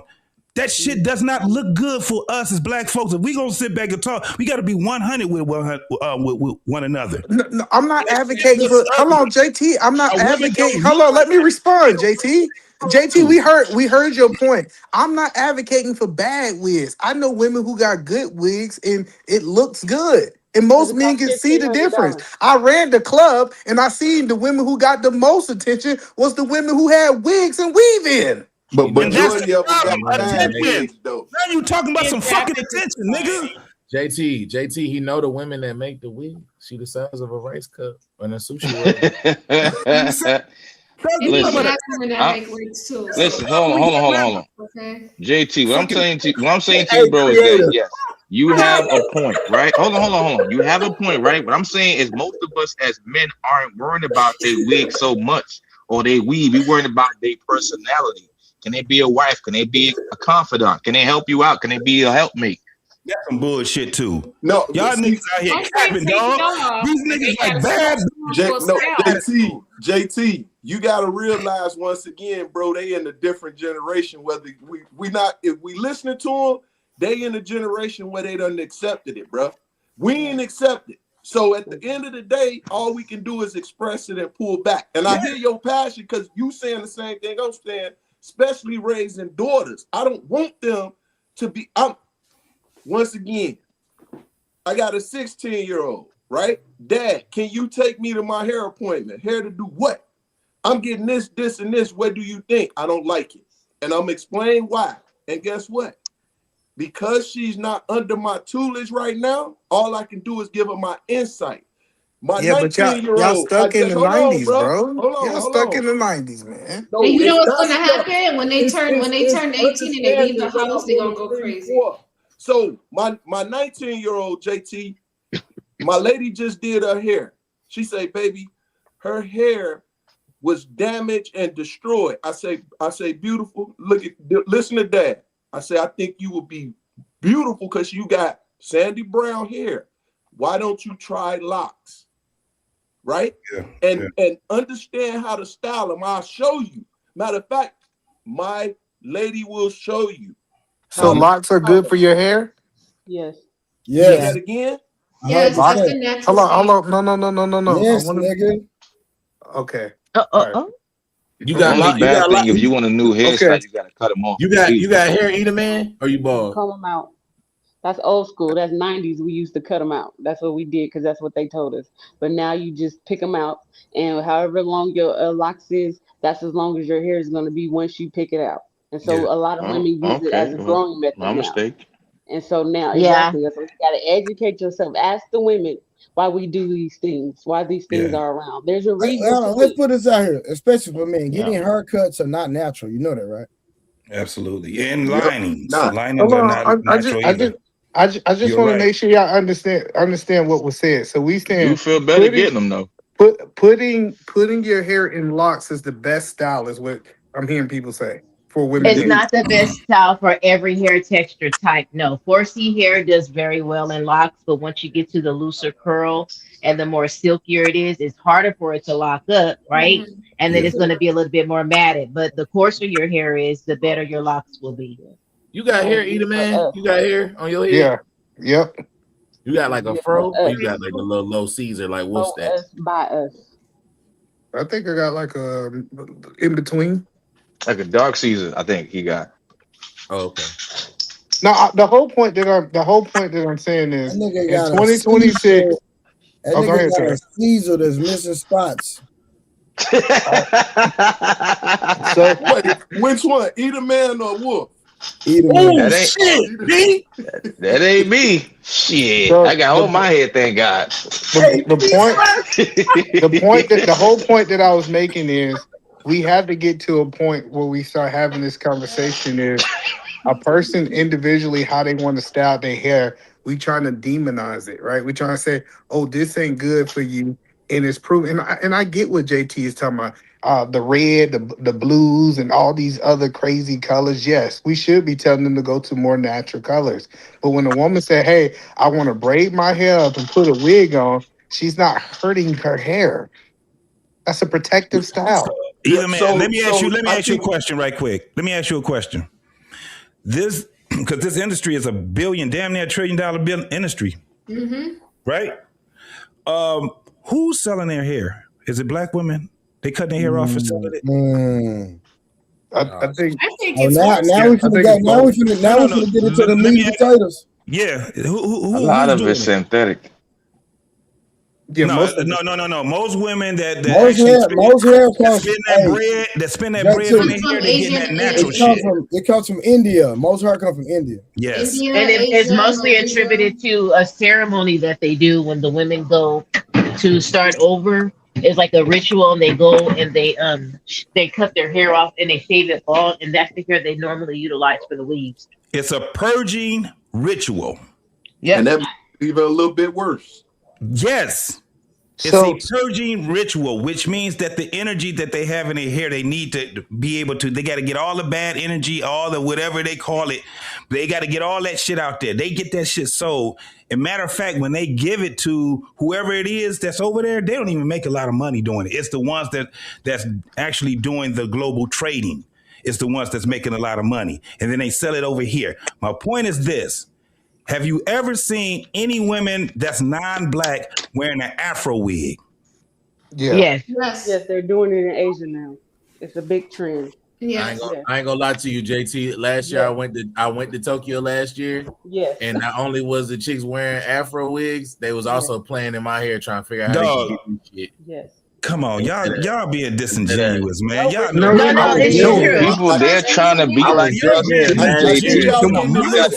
That shit does not look good for us as black folks. If we gonna sit back and talk, we got to be 100 with one another. No, I'm not advocating for. Hold on, JT. I'm not advocating. Hold on, let me respond, JT. JT, we heard your point. I'm not advocating for bad wigs. I know women who got good wigs and it looks good. And most men can see the difference. I ran the club and I seen the women who got the most attention was the women who had wigs and weave in. But majority of them got attention. Now you talking about some fucking attention, nigga. JT, he know the women that make the wig. She the size of a rice cup and a sushi roll. Listen, hold on. Okay. JT, what I'm saying to you, bro, is that yes, you have a point, right? Hold on. You have a point, right? What I'm saying is most of us as men aren't worried about their wig so much or they weave. We worried about their personality. Can they be a wife? Can they be a confidant? Can they help you out? Can they be a helpmate? That's some bullshit too. No, y'all niggas out here capping, dog. These niggas like bad. JT, you gotta realize once again, bro, they in a different generation. Whether if we listening to them, they in a generation where they done accepted it, bro. We ain't accepted. So at the end of the day, all we can do is express it and pull back. And I hear your passion because you saying the same thing I'm saying, especially raising daughters. I don't want them to be. Once again, I got a 16-year-old, right? Dad, can you take me to my hair appointment? Hair to do what? I'm getting this, and this. What do you think? I don't like it. And I'm explaining why. And guess what? Because she's not under my tutelage right now, all I can do is give her my insight. My 19-year-old, y'all stuck in the 90s, bro. Y'all stuck in the 90s, man. No, and you know what's gonna happen when they turn 18 and they leave the house, they're gonna go crazy. So my 19-year-old JT, my lady just did her hair. She said, baby, her hair was damaged and destroyed. I say, beautiful. Listen to Dad. I say, I think you will be beautiful because you got sandy brown hair. Why don't you try locks? Right? And understand how to style them. I'll show you. Matter of fact, my lady will show you. So locks are good for your hair? Yes. Say that again? Yes, that's the natural. Hold on. No. Yes, nigga. Okay. You got only bad thing if you want a new hairstyle, you gotta cut them off. You got hair, eat a man, or you bald? Come them out. That's old school. That's 90s. We used to cut them out. That's what we did because that's what they told us. But now you just pick them out, and however long your locks is, that's as long as your hair is going to be once you pick it out. And so a lot of women use it as a growing method my mistake. And so now, exactly, that's what you got to educate yourself. Ask the women why we do these things, why these things are around. There's a reason. Let's put this out here, especially for men. Getting haircuts are not natural. You know that, right? Absolutely. And linings. Nah. Linings are not natural either. I just want to make sure y'all understand what was said. So we stand. You feel better getting them though. Putting your hair in locks is the best style, is what I'm hearing people say for women. It's not the best style for every hair texture type. No, 4C hair does very well in locks, but once you get to the looser curl and the more silkier it is, it's harder for it to lock up, right? Mm-hmm. And then it's going to be a little bit more matted. But the coarser your hair is, the better your locks will be. You got hair, Eater Man? You got hair on your head? Yeah. Yep. You got like a fro, or you got like a little low Caesar? Like what's that? By us. I think I got like a in between. Like a dark Caesar, I think he got. Oh, okay. Now the whole point that I'm saying is in 2026. That nigga got a Caesar that's missing spots. So wait, which one? Eater Man or Wolf? Either Oh man. shit, B. That ain't me. Shit, So I got hold my head. Thank God. The whole point that I was making is we have to get to a point where we start having this conversation is a person individually how they want to style their hair. We trying to demonize it, right? We trying to say, oh, this ain't good for you, and it's proven. And I get what JT is talking about. The red, the blues, and all these other crazy colors. Yes, we should be telling them to go to more natural colors. But when a woman say, "Hey, I want to braid my hair up and put a wig on," she's not hurting her hair. That's a protective style. Either man, let me ask you a question right quick. Let me ask you a question. This, because this industry is a billion, damn near $1 trillion industry, right? Who's selling their hair? Is it black women? They cutting their hair off and selling it? I think. it's now we finna get into the meat and potatoes. Yeah, A lot who's of doing it's synthetic. Yeah, no, most of no. Most women that Most actually hair comes spend that bread, that spend that bread on their hair, they getting that natural shit. It comes from India. Most hair come from India. Yes. And it's mostly attributed to a ceremony that they do when the women go to start over. It's like a ritual, and they go and they cut their hair off and they shave it bald, and that's the hair they normally utilize for the weaves. It's a purging ritual. Yeah, and that makes it even a little bit worse. Yes. It's a purging ritual, which means that the energy that they have in their hair, they need to be able to, they got to get all the bad energy, all the whatever they call it. They got to get all that shit out there. They get that shit sold. And matter of fact, when they give it to whoever it is that's over there, they don't even make a lot of money doing it. It's the ones that's actually doing the global trading. It's the ones that's making a lot of money. And then they sell it over here. My point is this. Have you ever seen any women that's non-black wearing an Afro wig? Yeah. Yes, they're doing it in Asia now. It's a big trend. I ain't gonna lie to you, JT. Last year I went to Tokyo last year. Yes. And not only was the chicks wearing Afro wigs, they was also playing in my hair trying to figure out how Dog. they can get this shit. Yes. Come on, y'all being disingenuous, man. Y'all No, it's true. People, they're trying to be like us too, JT. Come on, you got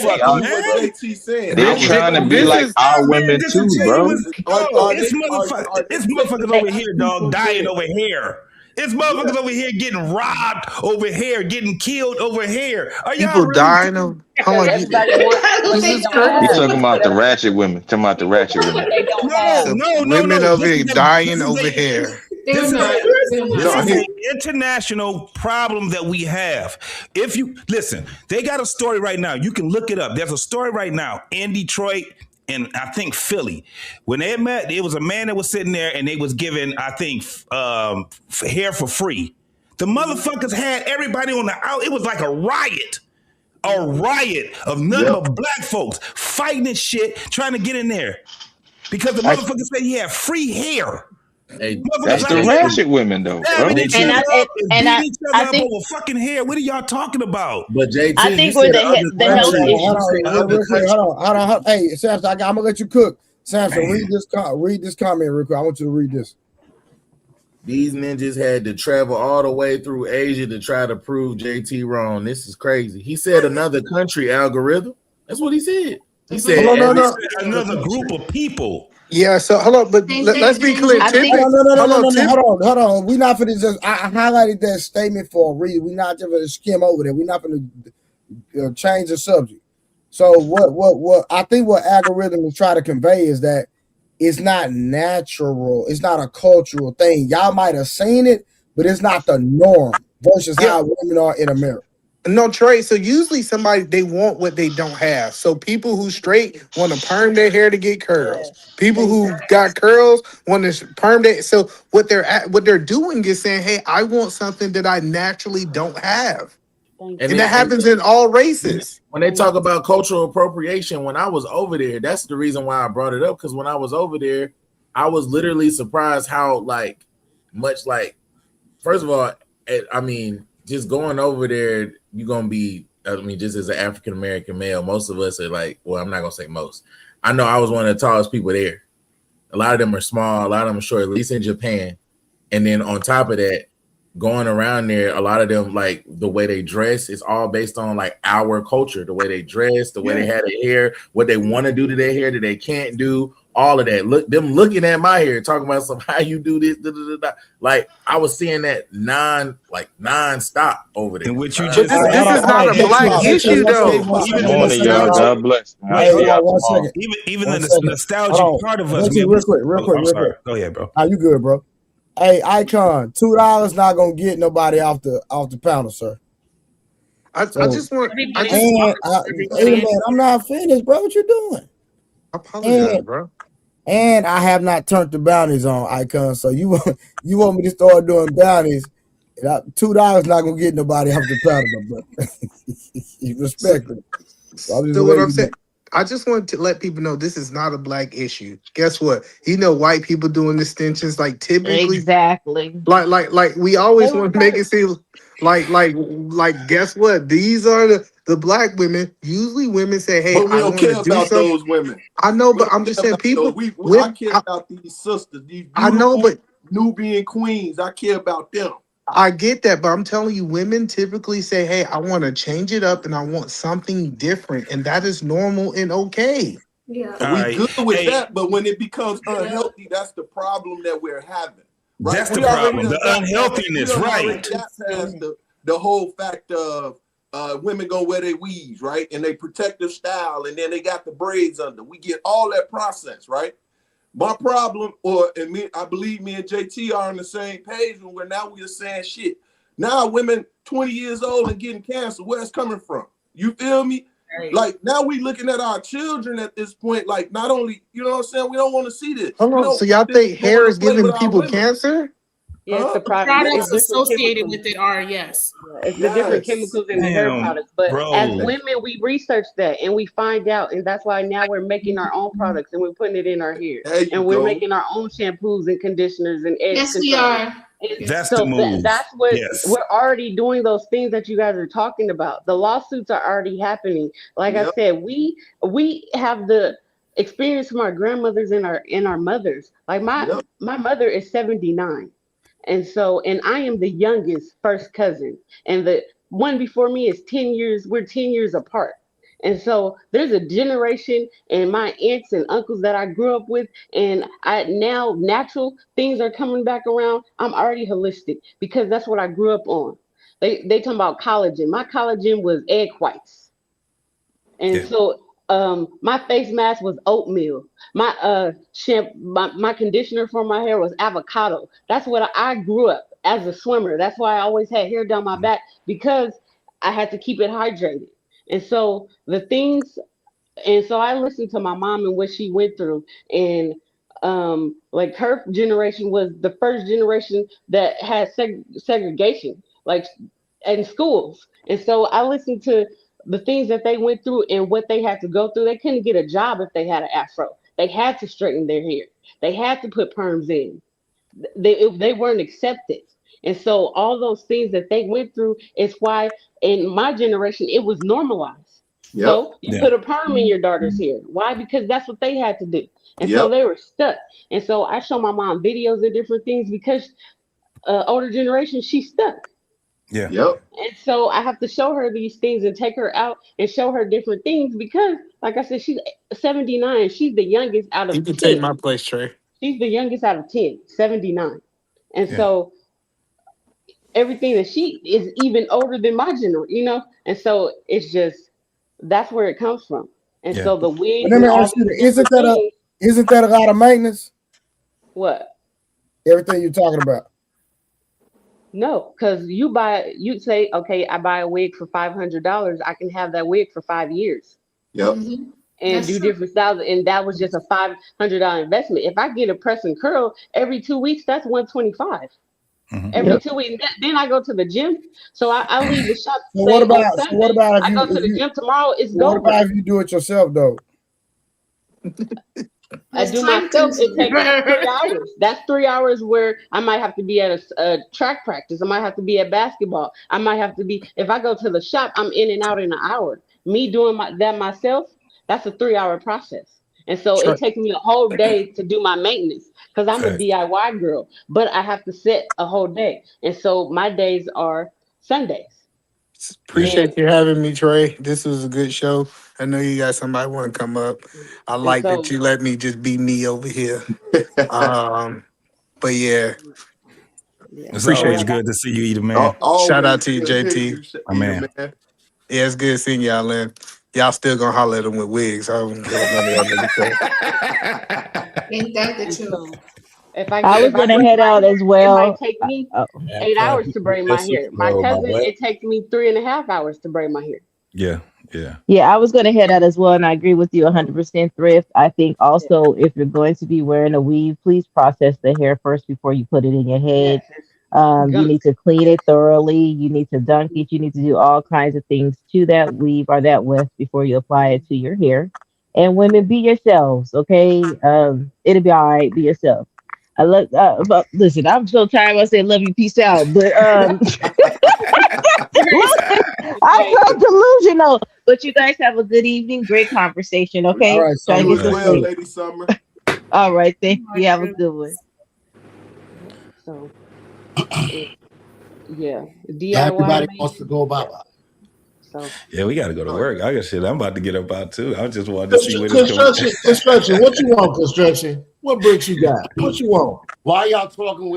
they're trying to be like our women too, bro. It's motherfuckers over here, dog, dying over here. It's motherfuckers over here getting robbed over here, getting killed over here. Are y'all People really dying of. How much? You talking about the ratchet women? Talking about the ratchet women? No. Women over here dying over here. This is an international problem that we have. If you listen, they got a story right now. You can look it up. There's a story right now in Detroit and I think Philly. When they met, it was a man that was sitting there and they was giving, I think, hair for free. The motherfuckers had everybody on the out. It was like a riot of nothing but black folks fighting and shit, trying to get in there because the motherfuckers said he had free hair. Hey, that's the ratchet women, though. Bro. Beating each other up over fucking hair. What are y'all talking about? But JT, I think where the health Hold on. Hey, Samson, I'm gonna let you cook. Samson, read this comment real quick. I want you to read this. These ninjas had to travel all the way through Asia to try to prove JT wrong. This is crazy. He said another country algorithm. That's what he said. He said another group of people. Yeah, so hold on, but let's be clear. Hold on. We not for this. I highlighted that statement for a reason. We not just gonna skim over there. We not gonna change the subject. So what I think what algorithm is trying to convey is that it's not natural. It's not a cultural thing. Y'all might have seen it, but it's not the norm versus how women are in America. No, Trey. So usually they want what they don't have. So people who straight want to perm their hair to get curls. People who got curls want to perm their. So what they're doing is saying, hey, I want something that I naturally don't have. And that happens in all races. When they talk about cultural appropriation, when I was over there, that's the reason why I brought it up. Because when I was over there, I was literally surprised how first of all, I mean, just going over there, you're gonna be. I mean, just as an African American male, most of us are like. Well, I'm not gonna say most. I know I was one of the tallest people there. A lot of them are small. A lot of them are short. At least in Japan. And then on top of that, going around there, a lot of them, like the way they dress is all based on like our culture, the way they dress, the way they had their hair, what they want to do to their hair that they can't do, all of that. Look, them looking at my hair, talking about some how you do this, like I was seeing that non-stop over there. And what you But just this said, is not a black issue though. Good morning, y'all. God bless. Man. Hey, I'll hold see y'all on one tomorrow. second. even One the second. nostalgic Hold on. part of us, Wait, man. real quick. I'm sorry. Go ahead, bro. Nah, you good, bro. Hey, Icon, $2 not gonna get nobody off the panel, sir. I just want. I just. And wait a minute, I'm not finished, bro. What you doing? I apologize, And, bro. and I have not turned the bounties on, Icon. So you want me to start doing bounties? $2 not gonna get nobody off the panel, bro. You respect it. So I'm just So what I'm waiting. saying, I just want to let people know this is not a black issue. Guess what? You know, white people doing extensions like typically, Exactly. like we always want to make it seem like guess what? These are the black women. Usually, women say, "Hey, But we I don't want care to do about something." those women. I know, We but don't I'm just care saying, about people. those. I Women, care about these sisters, these I know, beautiful but Nubian queens. I care about them. I get that, but I'm telling you, women typically say, "Hey, I want to change it up and I want something different," and that is normal and okay. Yeah. And we All right. good with Hey, that, but when it becomes unhealthy, that's the problem that we're having. Right? that's the We already problem. done The got past, unhealthiness, right? the whole fact of women gonna wear their weaves, right? And they protective style, and then they got the braids under. We get all that process, right? My problem, I believe me and JT are on the same page when we are saying shit. Now women 20 years old and getting cancer, where it's coming from? You feel me? Right. Like now we looking at our children at this point, like not only, you know what I'm saying, we don't want to see this. Hold We on, don't so y'all want this think hair woman is to play giving with our people women. cancer? Yeah, it's the The product. products It's different associated chemicals. with it are yes. It's the different chemicals in the hair Damn, products. But as bro. women, we research that and we find out, and that's why now we're making our own products and we're putting it in our hair, There you and we're go. making our own shampoos and conditioners and edge Yes, we controllers. are. That's the So move. that's what Yes. we're already doing. Those things that you guys are talking about, the lawsuits are already happening. Like I Yep. said, we have the experience from our grandmothers and our mothers. Like Yep. my mother is 79. And I am the youngest first cousin. And the one before me is 10 years, we're 10 years apart. And so there's a generation and my aunts and uncles that I grew up with, and I now natural things are coming back around. I'm already holistic because that's what I grew up on. They talking about collagen. My collagen was egg whites. And Yeah. so my face mask was oatmeal. My my conditioner for my hair was avocado. That's what I grew up as a swimmer. That's why I always had hair down my back because I had to keep it hydrated. And so the things and so I listened to my mom and what she went through, and like her generation was the first generation that had segregation, like in schools. And so I listened to the things that they went through and what they had to go through. They couldn't get a job if they had an afro. They had to straighten their hair. They had to put perms in. They weren't accepted. And so all those things that they went through is why in my generation it was normalized. Yep. So you Yeah. put a perm in your daughter's hair. Why? Because that's what they had to do. And so Yep. they were stuck. And so I show my mom videos of different things because older generation, she's stuck. Yeah. Yep. And so I have to show her these things and take her out and show her different things because, like I said, she's 79. She's the youngest out You of can take 10. my place, Trey. She's the youngest out of 10, 79. And Yeah. so everything that she is even older than my generation, And so it's just that's where it comes from. And Yeah. so the But wigs let and me all ask you, these different things. isn't that a lot of maintenance? What? Everything you're talking about. No, because you say, okay, I buy a wig for $500. I can have that wig for 5 years Yep. and That's do true. different styles. And that was just a $500 investment. If I get a press and curl every 2 weeks, that's 125. Mhm. Every Yep. 2 weeks. Then I go to the gym. So I leave the shop So say what on about Sunday. I go to the gym tomorrow. It's what go about time. if you do it yourself though? I It's do time myself. It takes consuming. 3 hours. That's 3 hours where I might have to be at a track practice. I might have to be at basketball. I might have to be. If I go to the shop, I'm in and out in an hour. Me doing that myself, that's a 3 hour process. And so it takes me a whole day to do my maintenance because I'm a DIY girl, but I have to set a whole day. And so my days are Sundays. Appreciate you having me, Trey. This was a good show. I know you got somebody want to come up. I like that you let me just be me over here. But yeah. It's always good to see you, Eater, man. Shout out to you, JT. My man. Yeah, it's good seeing y'all, man. Y'all still gonna holler at them with wigs. I don't care what none of y'all niggas Ain't that the truth? I was gonna head out as well. It might take me 8 hours to braid my hair. My cousin, it takes me 3.5 hours to braid my hair. Yeah. Yeah, I was going to head out as well, and I agree with you 100%, Thrift. I think also if you're going to be wearing a weave, please process the hair first before you put it in your head. You need to clean it thoroughly. You need to dunk it. You need to do all kinds of things to that weave or that weft before you apply it to your hair. And women, be yourselves, okay? It'll be all right. Be yourself. I love. But listen, I'm so tired. I say love you, peace out. But I'm so delusional. But you guys have a good evening. Great conversation. Okay. All right, Try to Summer. get some Well, sleep. Lady Summer. All right. Thank you. Have a good one. So, yeah, Everybody DIY. wants to go about. So Yeah, we got to go to work. I got shit. I'm about to get up out too. I just wanted to see where this comes. Construction. What you want, construction? What bricks you got? What you want? Why y'all talking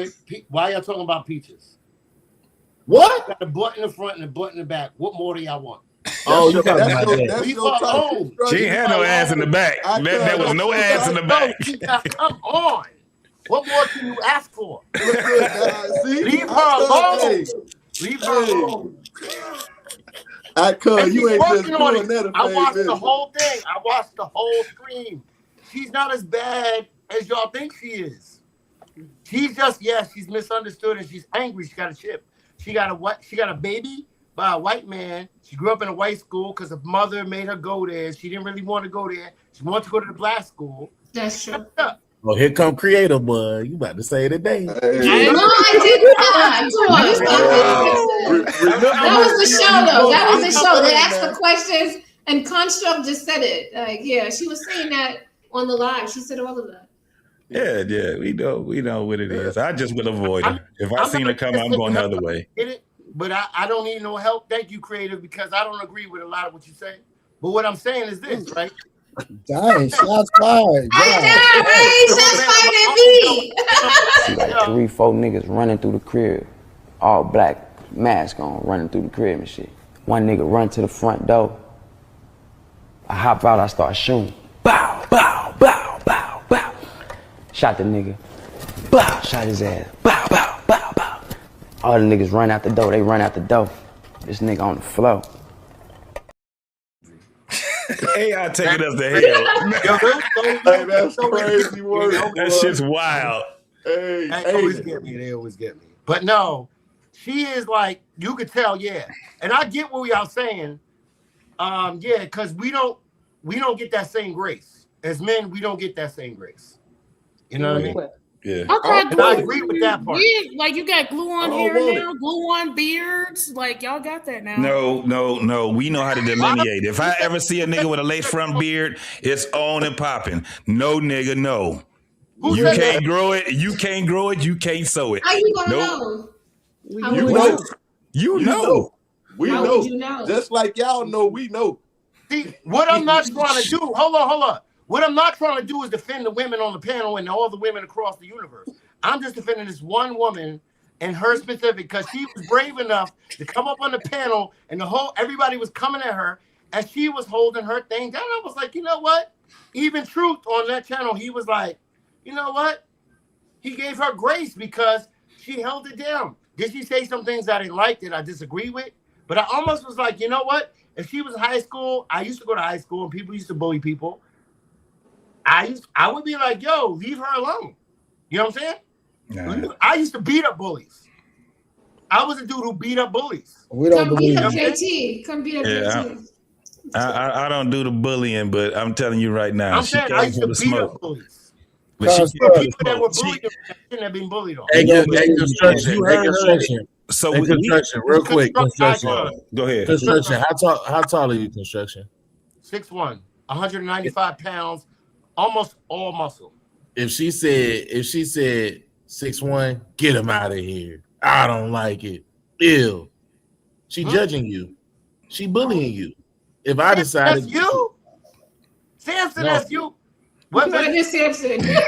about peaches? What? Got a butt in the front and a butt in the back. What more do y'all want? Oh, you talking about that? Leave her alone. She ain't had no ass in the back. There was no ass in the back. Come on. What more can you ask for? See? Leave her alone. Leave her alone. You ain't just on doing that. I watched the whole thing. I watched the whole stream. She's not as bad as y'all think she is. She's just, she's misunderstood and she's angry. She got a chip. She got a baby by a white man. She grew up in a white school because her mother made her go there. She didn't really want to go there. She wanted to go to the black school. That's true. Well, here come creative, boy. You about to say it today. No, I did not. That was the show, though. That was the show. They asked the questions, and Construct just said it. Like, yeah, she was saying that on the live. She said all of that. Yeah, we know what it is. I just will avoid her. If I seen her coming, I'm going the other way. But I don't need no help. Thank you, creative, because I don't agree with a lot of what you say. But what I'm saying is this, right? Dang, shots fired. Shots fired at me. See like 3-4 niggas running through the crib, all black, mask on, running through the crib and shit. One nigga run to the front door. I hop out, I start shooting. Bow, bow, bow, bow, bow. Shot the nigga. Bow, shot his ass. Bow, bow, bow, bow. All the niggas run out the door. They run out the door. This nigga on the floor. AI taking us to hell. Hey, that's crazy work. That shit's wild. They always get me. But no, she is like, you could tell, and I get what y'all saying. Because we don't get that same grace. As men, we don't get that same grace. You know what I mean? Yeah. And I agree with that part. Yeah, like you got glue on hair now, glue on beards. Like y'all got that now. No. We know how to delineate. If I ever see a nigga with a lace front beard, it's on and popping. No, nigga, no. You can't grow it. You can't grow it. You can't sew it. How you gonna know? You know. We How know. would you know? Just like y'all know, we know. See, what I'm not trying to do, hold on. What I'm not trying to do is defend the women on the panel and all the women across the universe. I'm just defending this one woman and her specific because she was brave enough to come up on the panel and everybody was coming at her and she was holding her thing down. I was like, you know what? Even Truth on that channel, he was like, you know what? He gave her grace because she held it down. Did she say some things I didn't like that I disagree with? But I almost was like, you know what? If she was in high school, I used to go to high school and people used to bully people. I would be like, yo, leave her alone. You know what I'm saying? Nah. I used to beat up bullies. I was a dude who beat up bullies. We don't Come believe beat up you. JT. Come beat up JT. I don't do the bullying, but I'm telling you right now, she I came used for to the beat smoke. up bullies. But she people that were bullied shouldn't have been bullied on. Hey, construction. You heard construction. So construction, real quick. Construction. Go ahead. Construction. How tall are you? Construction. 6'1", 195 pounds. almost all muscle. If she said 6'1", get him out of here. I don't like it. Ew. She judging you. She bullying you. If I decided that's you, Samson, No. that's you. What? What is Samson? Yeah,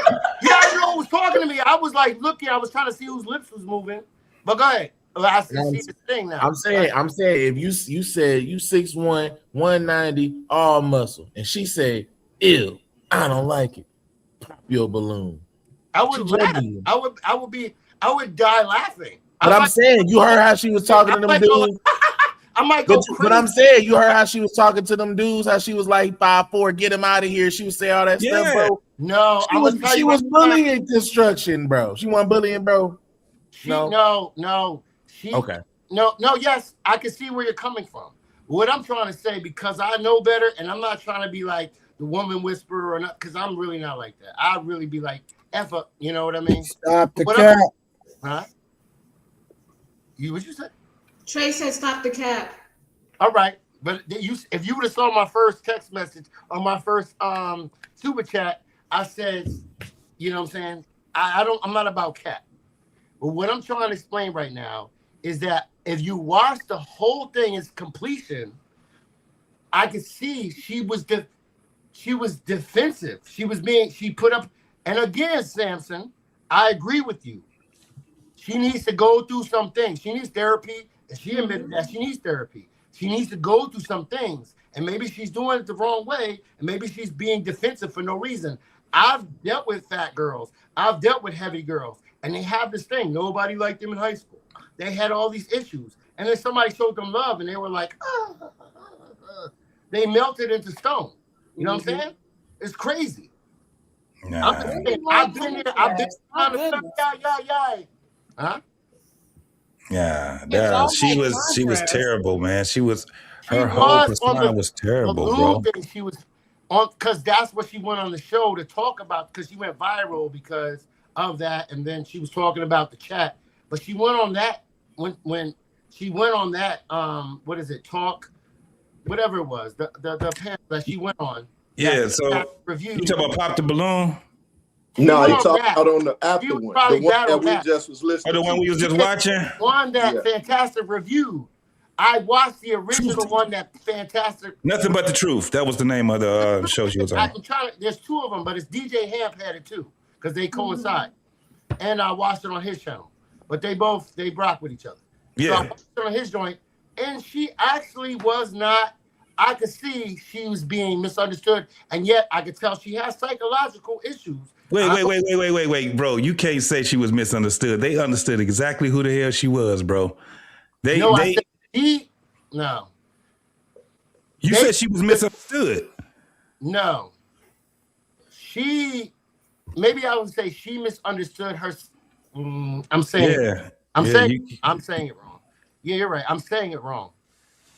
I know who was talking to me. I was like looking. I was trying to see whose lips was moving. But go ahead. I see the thing now. I'm saying if you said you 6'1", 190, all muscle, and she said, ew, I don't like it. Pop your balloon. I would laugh. I would die laughing. But I'm saying you heard how she was talking to them dudes. I might go crazy. But I'm saying you heard how she was talking to them dudes, how she was like 5'4", get him out of here. She would say all that stuff, bro. No, she was bullying construction, bro. She wasn't bullying, bro. No. Okay. No, yes, I can see where you're coming from. What I'm trying to say, because I know better, and I'm not trying to be like the woman whisperer or not, because I'm really not like that. I'd really be like, F up, you know what I mean? Stop the cap. Huh? What you said? Trey said stop the cap. All right. But if you would have saw my first text message or my first super chat, I said, you know what I'm saying? I'm not about cap. But what I'm trying to explain right now is that if you watch the whole thing as completion, I could see she was defensive. She put up, and again, Samson, I agree with you. She needs to go through some things. She needs therapy, and she admitted that she needs therapy. She needs to go through some things, and maybe she's doing it the wrong way, and maybe she's being defensive for no reason. I've dealt with fat girls. I've dealt with heavy girls, and they have this thing. Nobody liked them in high school. They had all these issues, and then somebody showed them love, and they were like, they melted into stone. You know what I'm saying? It's crazy. Nah. I've been there. I've been on the Huh? Yeah, she was terrible, man. Her whole persona was terrible, bro. She was on because that's what she went on the show to talk about, because she went viral because of that, and then she was talking about the chat. But she went on that when she went on that what is it, talk, whatever it was, the panel that she went on. Yeah, so review. you talk about Pop the Balloon? No, he talked about on the after one, the one that we just was listening. Oh, the one we was just watching? On that fantastic review. I watched the original one, that fantastic. Nothing But the Truth. That was the name of the show she was on. There's two of them, but it's DJ Hamp had it too, because they coincide. And I watched it on his channel. But they rock with each other. Yeah. So I watched it on his joint, and she actually was not. I could see she was being misunderstood, and yet I could tell she has psychological issues. Wait, bro. You can't say she was misunderstood. They understood exactly who the hell she was, bro. No. You said she was misunderstood. No. Maybe I would say she misunderstood her. I'm saying it wrong. Yeah, you're right. I'm saying it wrong.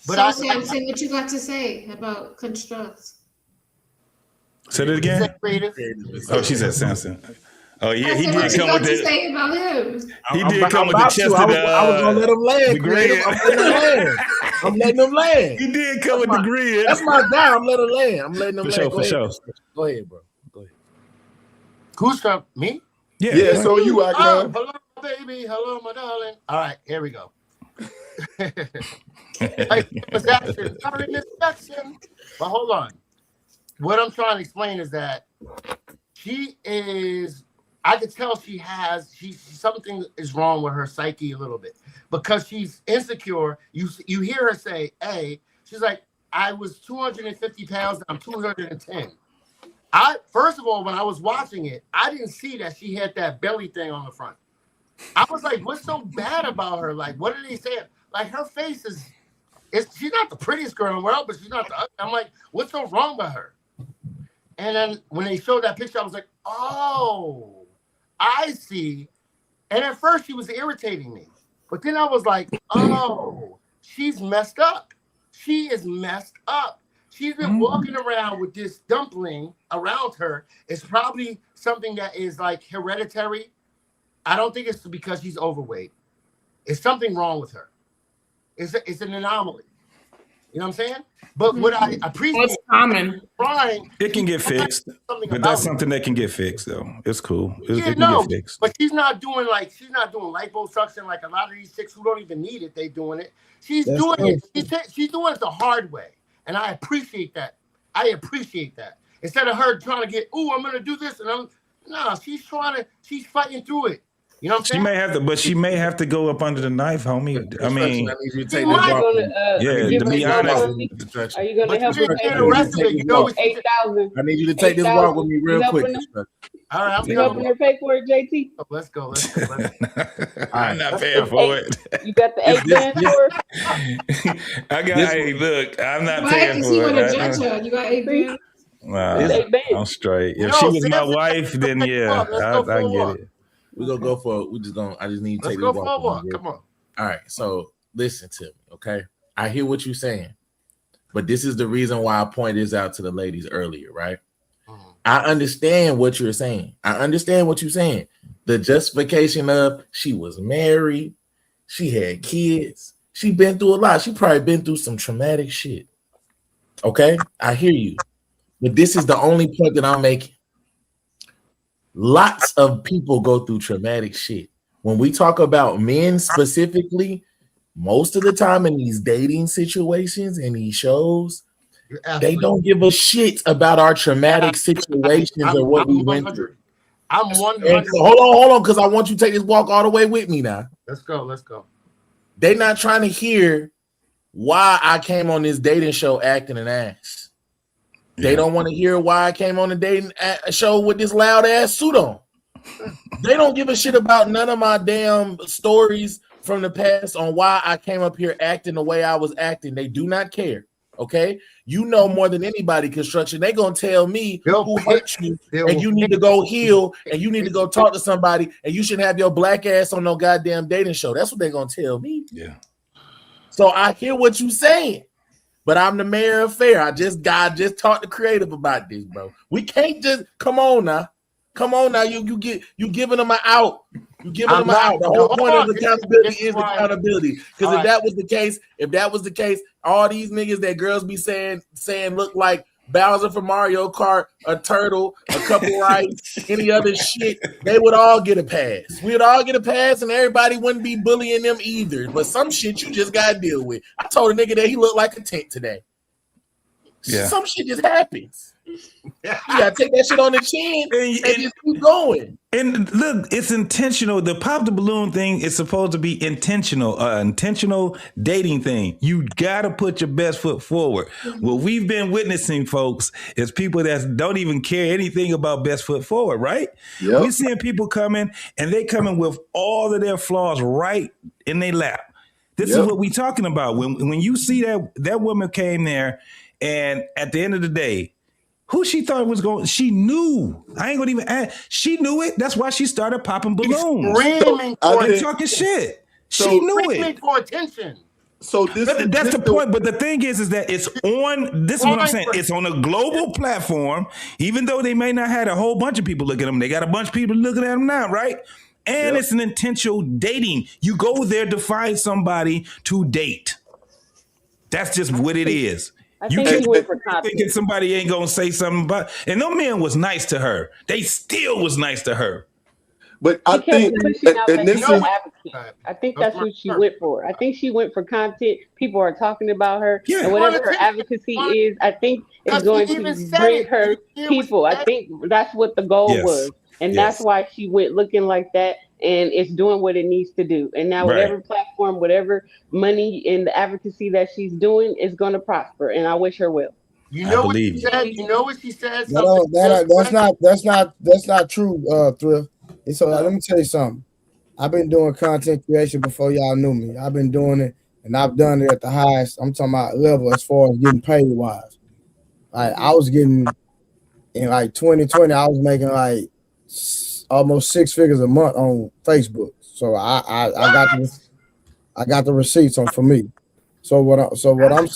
But Samson, what you got to say about constructs? Say that again. Oh, she said Samson. Oh yeah, he did come with it. Say about him. He did come with the chest of the. I was gonna let him land. I'm letting him land. He did come with the grid. That's my guy. I'm letting him land. I'm letting him land. For sure. Go ahead, bro. Go ahead. Who's from me? Yeah. So you act like. Hello, baby. Hello, my darling. All right, here we go. But hold on. What I'm trying to explain is that I could tell something is wrong with her psyche a little bit, because she's insecure. You hear her say, hey, she's like, I was 250 pounds, and I'm 210. First of all, when I was watching it, I didn't see that she had that belly thing on the front. I was like, what's so bad about her? Like, what are they saying? Like, her face she's not the prettiest girl in the world, but she's not the ugly. I'm like, what's so wrong with her? And then when they showed that picture, I was like, oh, I see. And at first she was irritating me. But then I was like, oh, she's messed up. She is messed up. She's been walking around with this dumpling around her. It's probably something that is like hereditary. I don't think it's because she's overweight. It's something wrong with her. It's an anomaly. You know what I'm saying? But what I appreciate, it's common. Trying, It can get fixed, but that's something that can get fixed, though. It's cool. It can get fixed. But she's not doing liposuction like a lot of these chicks who don't even need it. They doing it. She's doing it. She's doing it the hard way, and I appreciate that. Instead of her trying to get, I'm gonna do this, and she's fighting through it. You know what I'm saying? She may have to go up under the knife, homie. I mean, to be honest. Are you gonna help her pay the rest of it? You know, 8,000. I need you to take this walk with me real quick. All right, you helping her pay for it, JT? Let's go. I'm not paying for it. You got the 8 bands for it? Look, I'm not paying for it. You got 8 bands? Nah, I'm straight. If she was my wife, then yeah, I get it. We're gonna go for it. I just need to take this walk. Come on. All right. So listen to me, okay? I hear what you're saying, but this is the reason why I pointed this out to the ladies earlier, right? I understand what you're saying. The justification of she was married, she had kids, she been through a lot. She probably been through some traumatic shit. Okay, I hear you, but this is the only point that I'm making. Lots of people go through traumatic shit. When we talk about men specifically, most of the time in these dating situations and these shows, they don't give a shit about our traumatic situations or what we went through. I'm 100. Hold on, because I want you to take this walk all the way with me now. Let's go. They're not trying to hear why I came on this dating show acting an ass. They don't want to hear why I came on the dating show with this loud ass suit on. They don't give a shit about none of my damn stories from the past on why I came up here acting the way I was acting. They do not care. Okay, you know more than anybody, construction. They gonna tell me who hurt you, and you need to go heal, and you need to go talk to somebody, and you shouldn't have your black ass on no goddamn dating show. That's what they gonna tell me. Yeah. So I hear what you saying, but I'm the mayor of fair. I just talked to creative about this, bro. We can't just come on now. You giving them an out. You giving them an out. The whole point of accountability is accountability. Because if that was the case, all these niggas that girls be saying look like Bowser from Mario Kart, a turtle, a couple rice, any other shit, they would all get a pass. We would all get a pass, and everybody wouldn't be bullying them either. But some shit you just gotta deal with. I told a nigga that he looked like a tent today. Yeah. Some shit just happens. You gotta take that shit on the chin and just keep going. And look, it's intentional. The pop the balloon thing is supposed to be intentional dating thing. You gotta put your best foot forward. What we've been witnessing, folks, is people that don't even care anything about best foot forward, right? Yep. We're seeing people coming, and they coming with all of their flaws right in their lap. This is what we're talking about. When you see that woman came there, and at the end of the day, who she thought was going, she knew. I ain't gonna even ask. She knew it. That's why she started popping balloons. Screaming and talking shit. She knew it. For attention. So that's the point. But the thing is that it's on. This is what I'm saying. It's on a global platform. Even though they may not have a whole bunch of people looking at them, they got a bunch of people looking at them now, right? And it's an intentional dating. You go there to find somebody to date. That's just what it is. You can't thinking somebody ain't gonna say something about. And no man was nice to her. They still was nice to her. But I think, I think that's what she went for. I think she went for content. People are talking about her, and whatever her advocacy is, I think it's going to bring her people. I think that's what the goal was, and that's why she went looking like that. And it's doing what it needs to do. And now whatever platform, whatever money and the advocacy that she's doing is going to prosper. And I wish her well. You know what she said? You know what she said? That's not true, Thrift. And so let me tell you something. I've been doing content creation before y'all knew me. I've been doing it, and I've done it at the highest, I'm talking about level as far as getting paid wise. Like I was getting in like 2020, I was making like almost 6 figures a month on Facebook. So I got the receipts on for me. So what I'm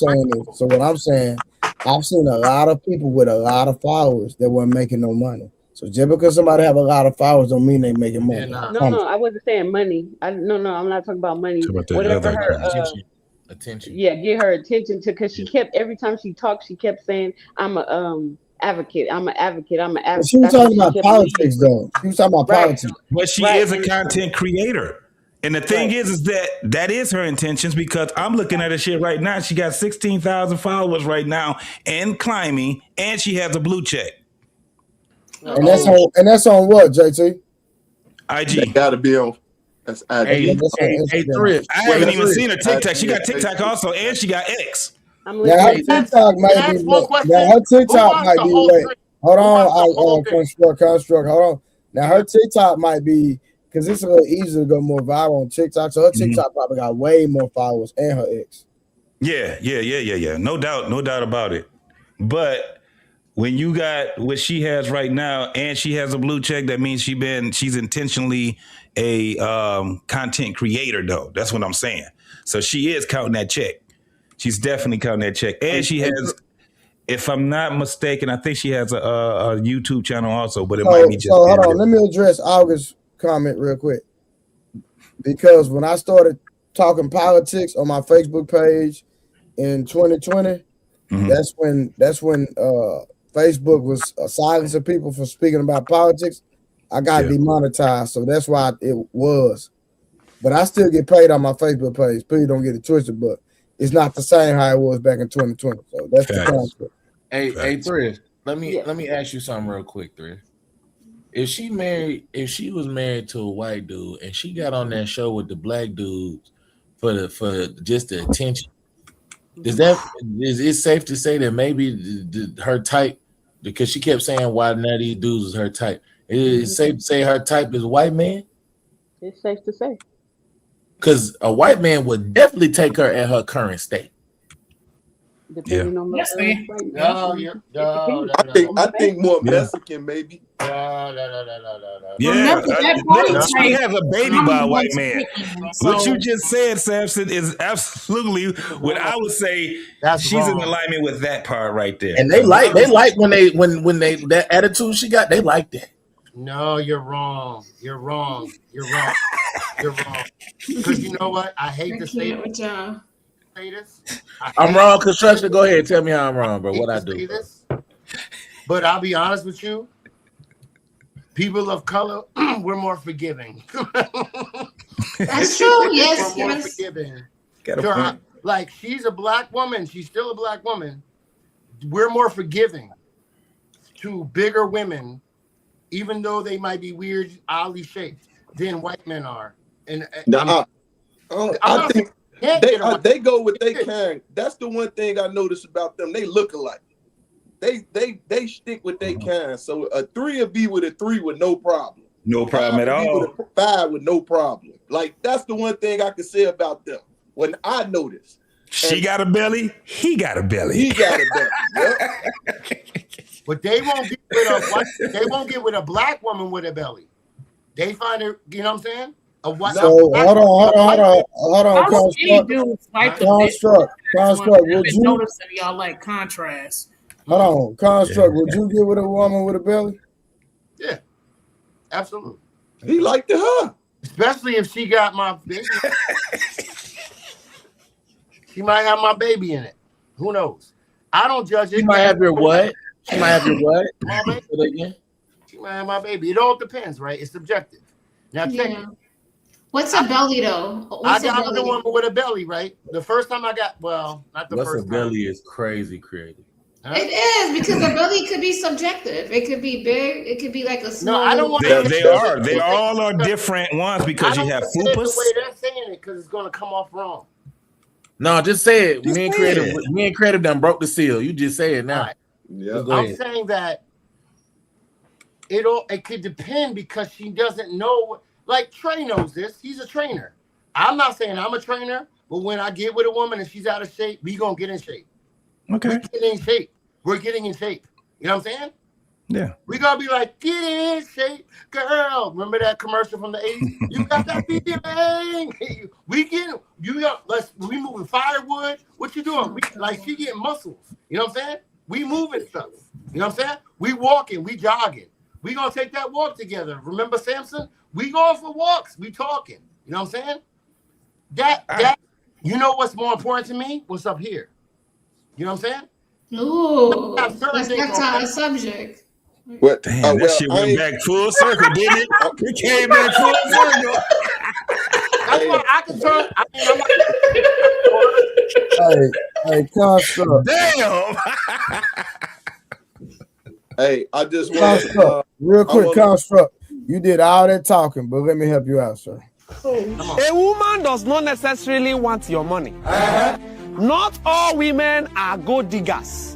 saying, I've seen a lot of people with a lot of followers that weren't making no money. So just because somebody have a lot of followers don't mean they making money. No, I wasn't saying money. I'm not talking about money. Whatever her attention. Yeah, get her attention to because she kept every time she talked, she kept saying, "I'm a advocate. I'm an advocate. I'm an But advocate." she was That's what talking she about kept leading politics, with. though. She was talking about Right, politics. But she right, is a content creator. And the thing right. is that is her intentions because I'm looking at her shit right now. She got 16,000 followers right now and climbing, and she has a blue check. And that's on what, JT? That IG. gotta be on. That's Hey, IG. That's on Instagram. Thrift. I Hey, haven't even Thrift. seen her TikTok. She IG got and TikTok Facebook. also, and she got X. I'm Now her listening. TikTok Can might I be ask one now question? her Who TikTok watched might the be whole wait. thing? Hold Who watched the on, whole thing? construct. Hold on. Now her TikTok might be because it's a little easier to go more viral on TikTok. So her TikTok probably got way more followers and her ex. Yeah. No doubt about it. But when you got what she has right now, and she has a blue check, that means she's intentionally a content creator, though. That's what I'm saying. So she is counting that check. She's definitely counting that check, and she has, if I'm not mistaken, I think she has a YouTube channel also, but it might be So just. hold on, let me address August's comment real quick. Because when I started talking politics on my Facebook page in 2020, that's when Facebook was silencing people for speaking about politics. I got demonetized, so that's why it was. But I still get paid on my Facebook page. Please don't get it twisted, but it's not the same how it was back in 2020. So that's the concept. Hey, Thrift. Let me ask you something real quick, Thrift. If she was married to a white dude and she got on that show with the black dudes for just the attention, is it safe to say that maybe her type, because she kept saying why none of these dudes is her type, is it safe to say her type is white man? It's safe to say. Because a white man would definitely take her at her current state. Depending on the I think more Mexican maybe. Yeah, that she has a baby by a white man. What you So- just said, Samson, is absolutely what I would say. She's in alignment with that part right there. And they like when that attitude she got, they like that. No, you're wrong. You're wrong. Because you know what? I hate to say this. I'm wrong, construction. Go ahead, tell me how I'm wrong, bro. What I do? But I'll be honest with you. People of color, we're more forgiving. That's true. Yes, We're more yes. forgiving. Got a To her, point. like she's a black woman. She's still a black woman. We're more forgiving to bigger women, even though they might be weird, oddly shaped, than white men are. I think they go with they kind. That's the one thing I noticed about them. They look alike. They stick with their kind. So a 3 will be with a 3 with no problem. No problem at all. With a 5 with no problem. Like that's the one thing I can say about them. When I noticed, she got a belly, he got a belly. He got a belly. Yep. But they won't get with a white. They won't get with a black woman with a belly. They find it. You know what I'm saying? A white. So hold on. Construct. Would you notice that y'all like contrast? hold on? Construct. Would you get with a woman with a belly? Yeah, absolutely. He liked her, especially if she got my baby. She might have my baby in it. Who knows? I don't judge it. She might have your what? She might have your what? My baby. She might have my baby. It all depends, right? It's subjective. Now check it. What's a belly though? I got with a woman with a belly, right? The first time I got, well, not the What's first a belly is crazy creative. It is because a belly could be subjective. It could be big. It could be like a small. No, I don't want. They all are different ones because you have the fupas. way they're saying it because it's going to come off wrong. No, just say it. Me and creative done broke the seal. You just say it now. Right. Yeah, I'm saying that it could depend because she doesn't know. Like Trey knows this. He's a trainer. I'm not saying I'm a trainer, but when I get with a woman and she's out of shape, we gonna get in shape. Okay. We're getting in shape. You know what I'm saying? Yeah. We gonna be like, get in shape, girl. Remember that commercial from the 80s? You got that feeling. We moving firewood. What you doing? Like she getting muscles. You know what I'm saying? We moving stuff. You know what I'm saying? We walking, we jogging. We gonna take that walk together. Remember Samson? We going for walks. We talking. You know what I'm saying? You know what's more important to me? What's up here? You know what I'm saying? Ooh, let's back to our subject. What? Damn, that shit went back full circle, didn't it? It came back full circle. That's why I can turn. I mean, I'm Hey, Construct. Damn. Hey, I just want Construct. Real quick, Construct. You did all that talking, but let me help you out, sir. A woman does not necessarily want your money. Not all women are gold diggers.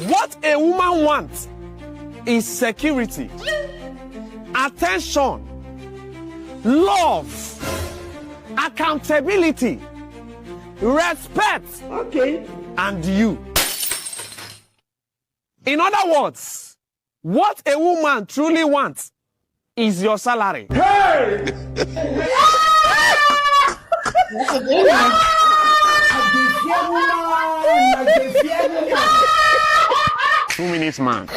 What a woman wants is security, attention, love, accountability, respect, and you. In other words, what a woman truly wants is your salary. Hey! That's a good one. 2 minutes, man.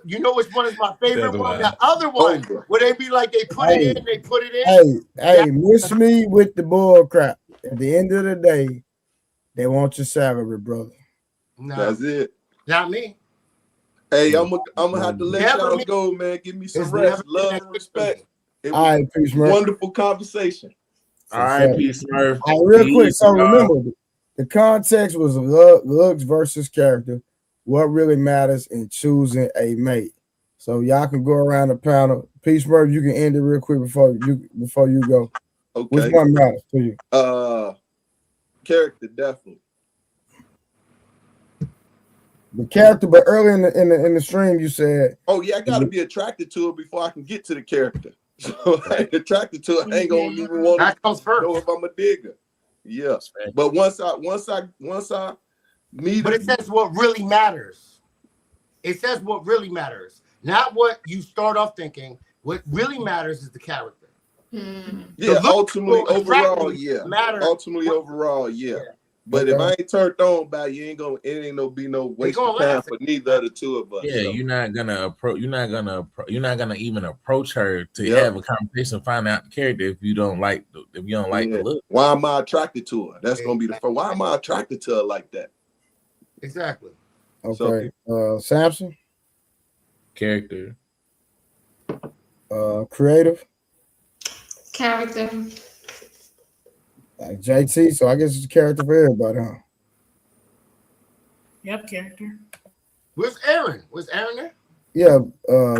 You know which one is my favorite one? The other one, where they be like, they put it in, they put it in. Hey, miss me with the bull crap. At the end of the day, they want your salary, brother. No, That's it. Not me. Hey, I'm gonna have to let y'all go, man. Give me some rest, love, and respect. It was All right, peace, a Murph. wonderful conversation. All right, peace, Murph. All right, real quick. So remember, the context was looks versus character. What really matters in choosing a mate. So y'all can go around the panel. Peace, Murph. You can end it real quick before you go. Okay. Which one matters to you? Character, definitely. The character, but early in the stream, you said, "Oh yeah, I got to be attracted to it before I can get to the character." So I ain't attracted to it. I ain't gonna even want to know if I'm a digger. Yeah, but once I meet, but it says what really matters. It says what really matters, not what you start off thinking. What really matters is the character. Yeah, ultimately overall, yeah. Ultimately overall, yeah. But if I ain't turned on by you, it ain't gonna be no waste of time for neither of the two of us. Yeah, so. you're not gonna even approach her to have a conversation, find out the character if you don't like the look. Why am I attracted to her? That's gonna be the first. Why am I attracted to her like that? Exactly. Okay. Samson? Character. Creative? Character. Like JT, so I guess it's a character for everybody, huh? Yep, character. Where's Aaron? Was Aaron there? Yeah,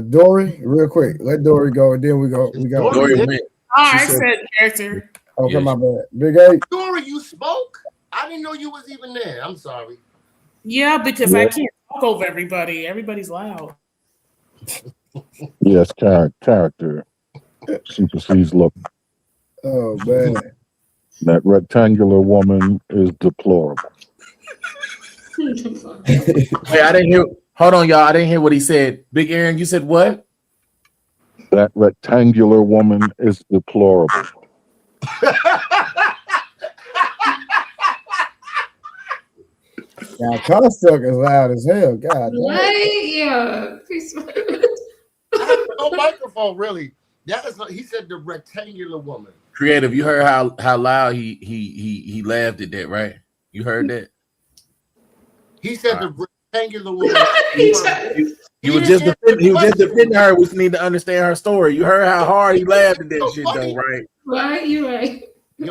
Dory, real quick. Let Dory go, and then we go. Dory Oh, I said character. Okay, my bad. Big A. Dory, you spoke? I didn't know you was even there. I'm sorry. Yeah, because I can't talk over everybody. Everybody's loud. Yes, character supersedes look. Oh man, that rectangular woman is deplorable. Wait, I didn't hear. Hold on, y'all. I didn't hear what he said. Big Aaron, you said what? That rectangular woman is deplorable. Now, Construct is loud as hell. God damn. Right? Yeah. I have no microphone, really. He said the rectangular woman. Creative. You heard how loud he laughed at that, right? You heard that? He said the rectangular woman. He was just defending her. We need to understand her story. You heard how hard he laughed at that shit, though, right? Right, you're right.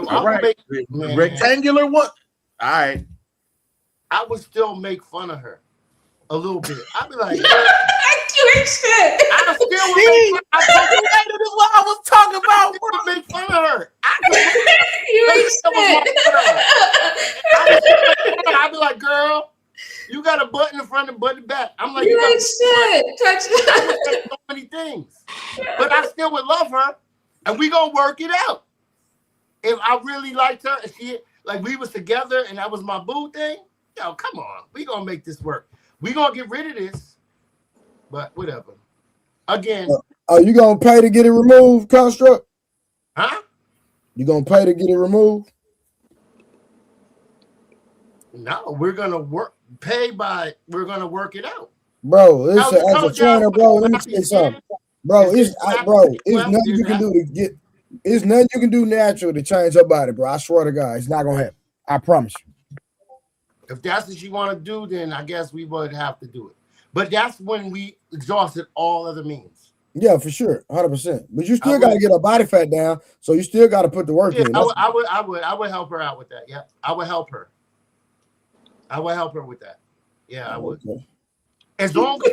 All right. Rectangular what? All right. I would still make fun of her a little bit. I'd be like, you ain't shit. I still would make fun. This is what I was talking about. I would make fun of her. You ain't shit. I'd be like, girl, you got a butt in the front and a butt in the back. I'm like, you ain't shit. Touch I would say so many things, but I still would love her, and we gonna work it out. If I really liked her, and she like we was together, and that was my boo thing. Yo, come on, we gonna make this work. We gonna get rid of this, but whatever. Again, are you gonna pay to get it removed, Construct? Huh? You gonna pay to get it removed? No, we're gonna work it out. Bro, listen, Now, as a trainer, bro, let me tell you something. Bro, it's nothing you can do to get. It's nothing you can do natural to change your body, bro. I swear to God, it's not gonna happen. I promise you. If that's what you want to do, then I guess we would have to do it. But that's when we exhausted all other means. Yeah, for sure, 100%. But you I still got to would- get her body fat down, so you still got to put the work Yeah, in. I would help her out with that. Yeah, I would help her. I would help her with that. Yeah, I would. Okay. As long as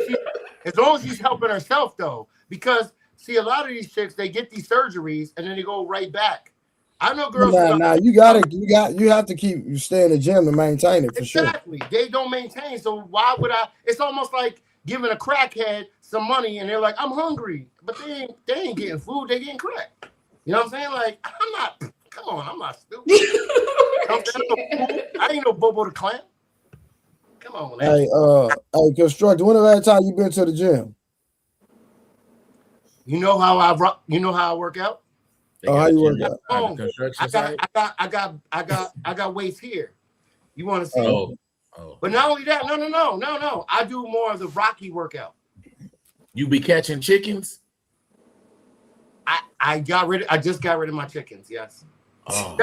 she's helping herself, though, because see, a lot of these chicks they get these surgeries and then they go right back. I know girls. Nah, you have to you stay in the gym to maintain it for sure. Exactly. They don't maintain. So why would I? It's almost like giving a crackhead some money and they're like, I'm hungry, but they ain't getting food. They getting crack. You know what I'm saying? Like I'm not. Come on, I'm not stupid. I ain't no Bobo the Clown. Come on, man. Hey, Constructor, when the last time you been to the gym? You know how I work out? Oh, how you work out? I got weights here. You want to see? Oh. But not only that, no. I do more of the Rocky workout. You be catching chickens? I just got rid of my chickens. Yes. Oh,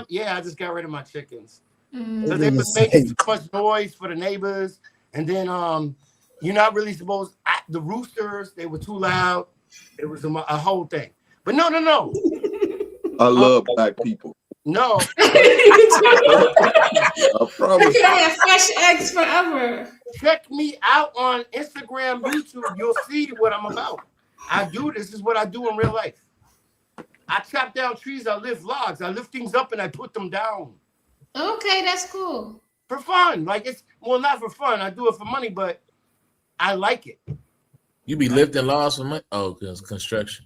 yeah, I just got rid of my chickens. So they was making too much noise for the neighbors, and then you're not really supposed. The roosters, they were too loud. It was a whole thing. But no. I love black people. No. I promise. You can have fresh eggs forever. Check me out on Instagram, YouTube. You'll see what I'm about. This is what I do in real life. I chop down trees, I lift logs, I lift things up and I put them down. Okay, that's cool. For fun. Like not for fun. I do it for money, but I like it. You be lifting logs for money? Oh, because construction.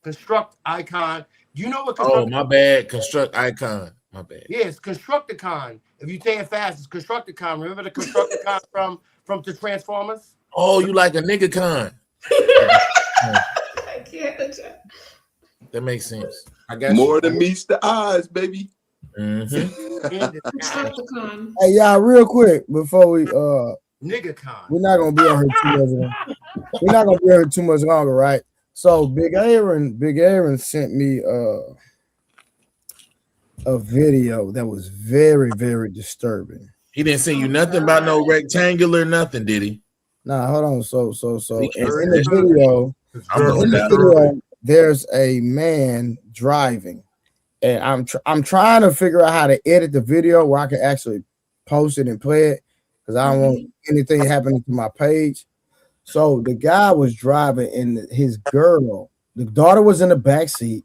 Construct Icon. Do you know what Oh, my bad. Construct Icon. My bad. Yes, Constructicon. If you say it fast, it's Constructicon. Remember the Constructicon from the Transformers? Oh, you like a nigga con. I can't. That makes sense. I got more than meets the eyes, baby. Constructicon. Hey, y'all, real quick before we NiggaCon. We're not gonna be on here too much. We're not gonna be on here too much longer, right? So Big Aaron sent me a video that was very, very disturbing. He didn't send you nothing about no rectangular nothing, did he? Nah, hold on. So in the video, there's a man driving, and I'm trying to figure out how to edit the video where I can actually post it and play it because I don't want anything happening to my page. So the guy was driving, and his girl, the daughter, was in the back seat,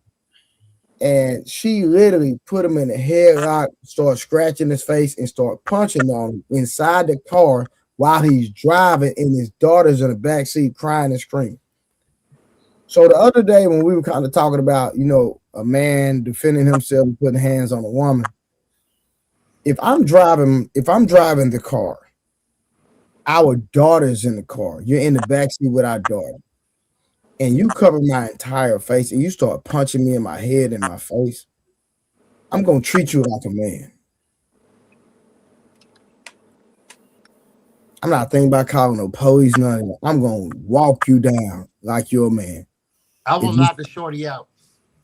and she literally put him in a headlock, started scratching his face, and started punching on him inside the car while he's driving, and his daughter's in the back seat crying and screaming. So the other day when we were kind of talking about, a man defending himself and putting hands on a woman, if I'm driving the car, our daughter's in the car, you're in the backseat with our daughter, and you cover my entire face and you start punching me in my head and my face, I'm gonna treat you like a man. I'm not thinking about calling no police, nothing. I'm gonna walk you down like you're a man. I will knock the shorty out.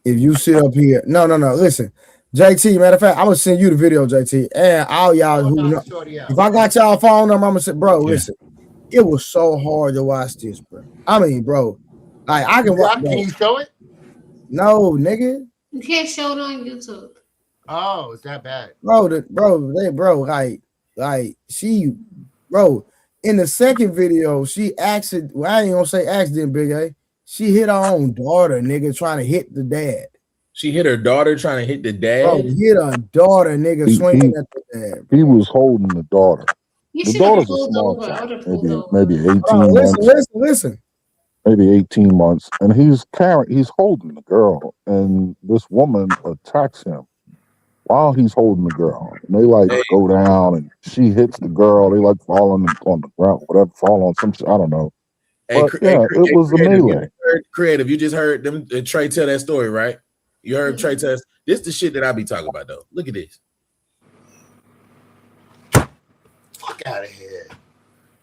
If you sit up here, no. Listen, JT. Matter of fact, I'm gonna send you the video, JT, and all y'all who know. If I got y'all phone number, I'm gonna say, bro, listen. It was so hard to watch this, bro. I mean, bro, like I can watch. Can you show it? No, nigga. You can't show it on YouTube. Oh, it's that bad, She, in the second video, she accident. Well, I ain't gonna say accident, Big A. She hit her own daughter, nigga, trying to hit the dad. She hit her daughter trying to hit the dad? Bro, hit her daughter, nigga, swinging at the dad. He was holding the daughter. The daughter's a small child, maybe 18 months. Listen. Maybe 18 months. And he's holding the girl. And this woman attacks him while he's holding the girl. And they go down and she hits the girl. They falling on the ground, whatever, fall on some shit. I don't know. But it was a melee. Creative, you just heard them Trey tell that story, right? You heard Trey tell us. This is the shit that I be talking about, though. Look at this. Fuck out of here.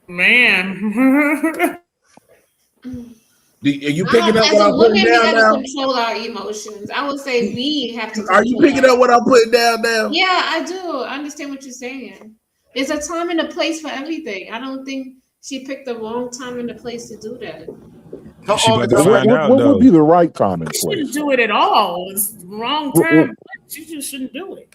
Man. Are you I picking don't, up as what a I'm putting woman, we down got to now? control our emotions. I would say we have to Are you control picking our. up what I'm putting down now? Yeah, I do. I understand what you're saying. There's a time and a place for everything. I don't think she picked the wrong time and the place to do that. She about to Well, find out what would though. be the right time and You shouldn't place? do it at all. It's the wrong What, time. You just shouldn't do it.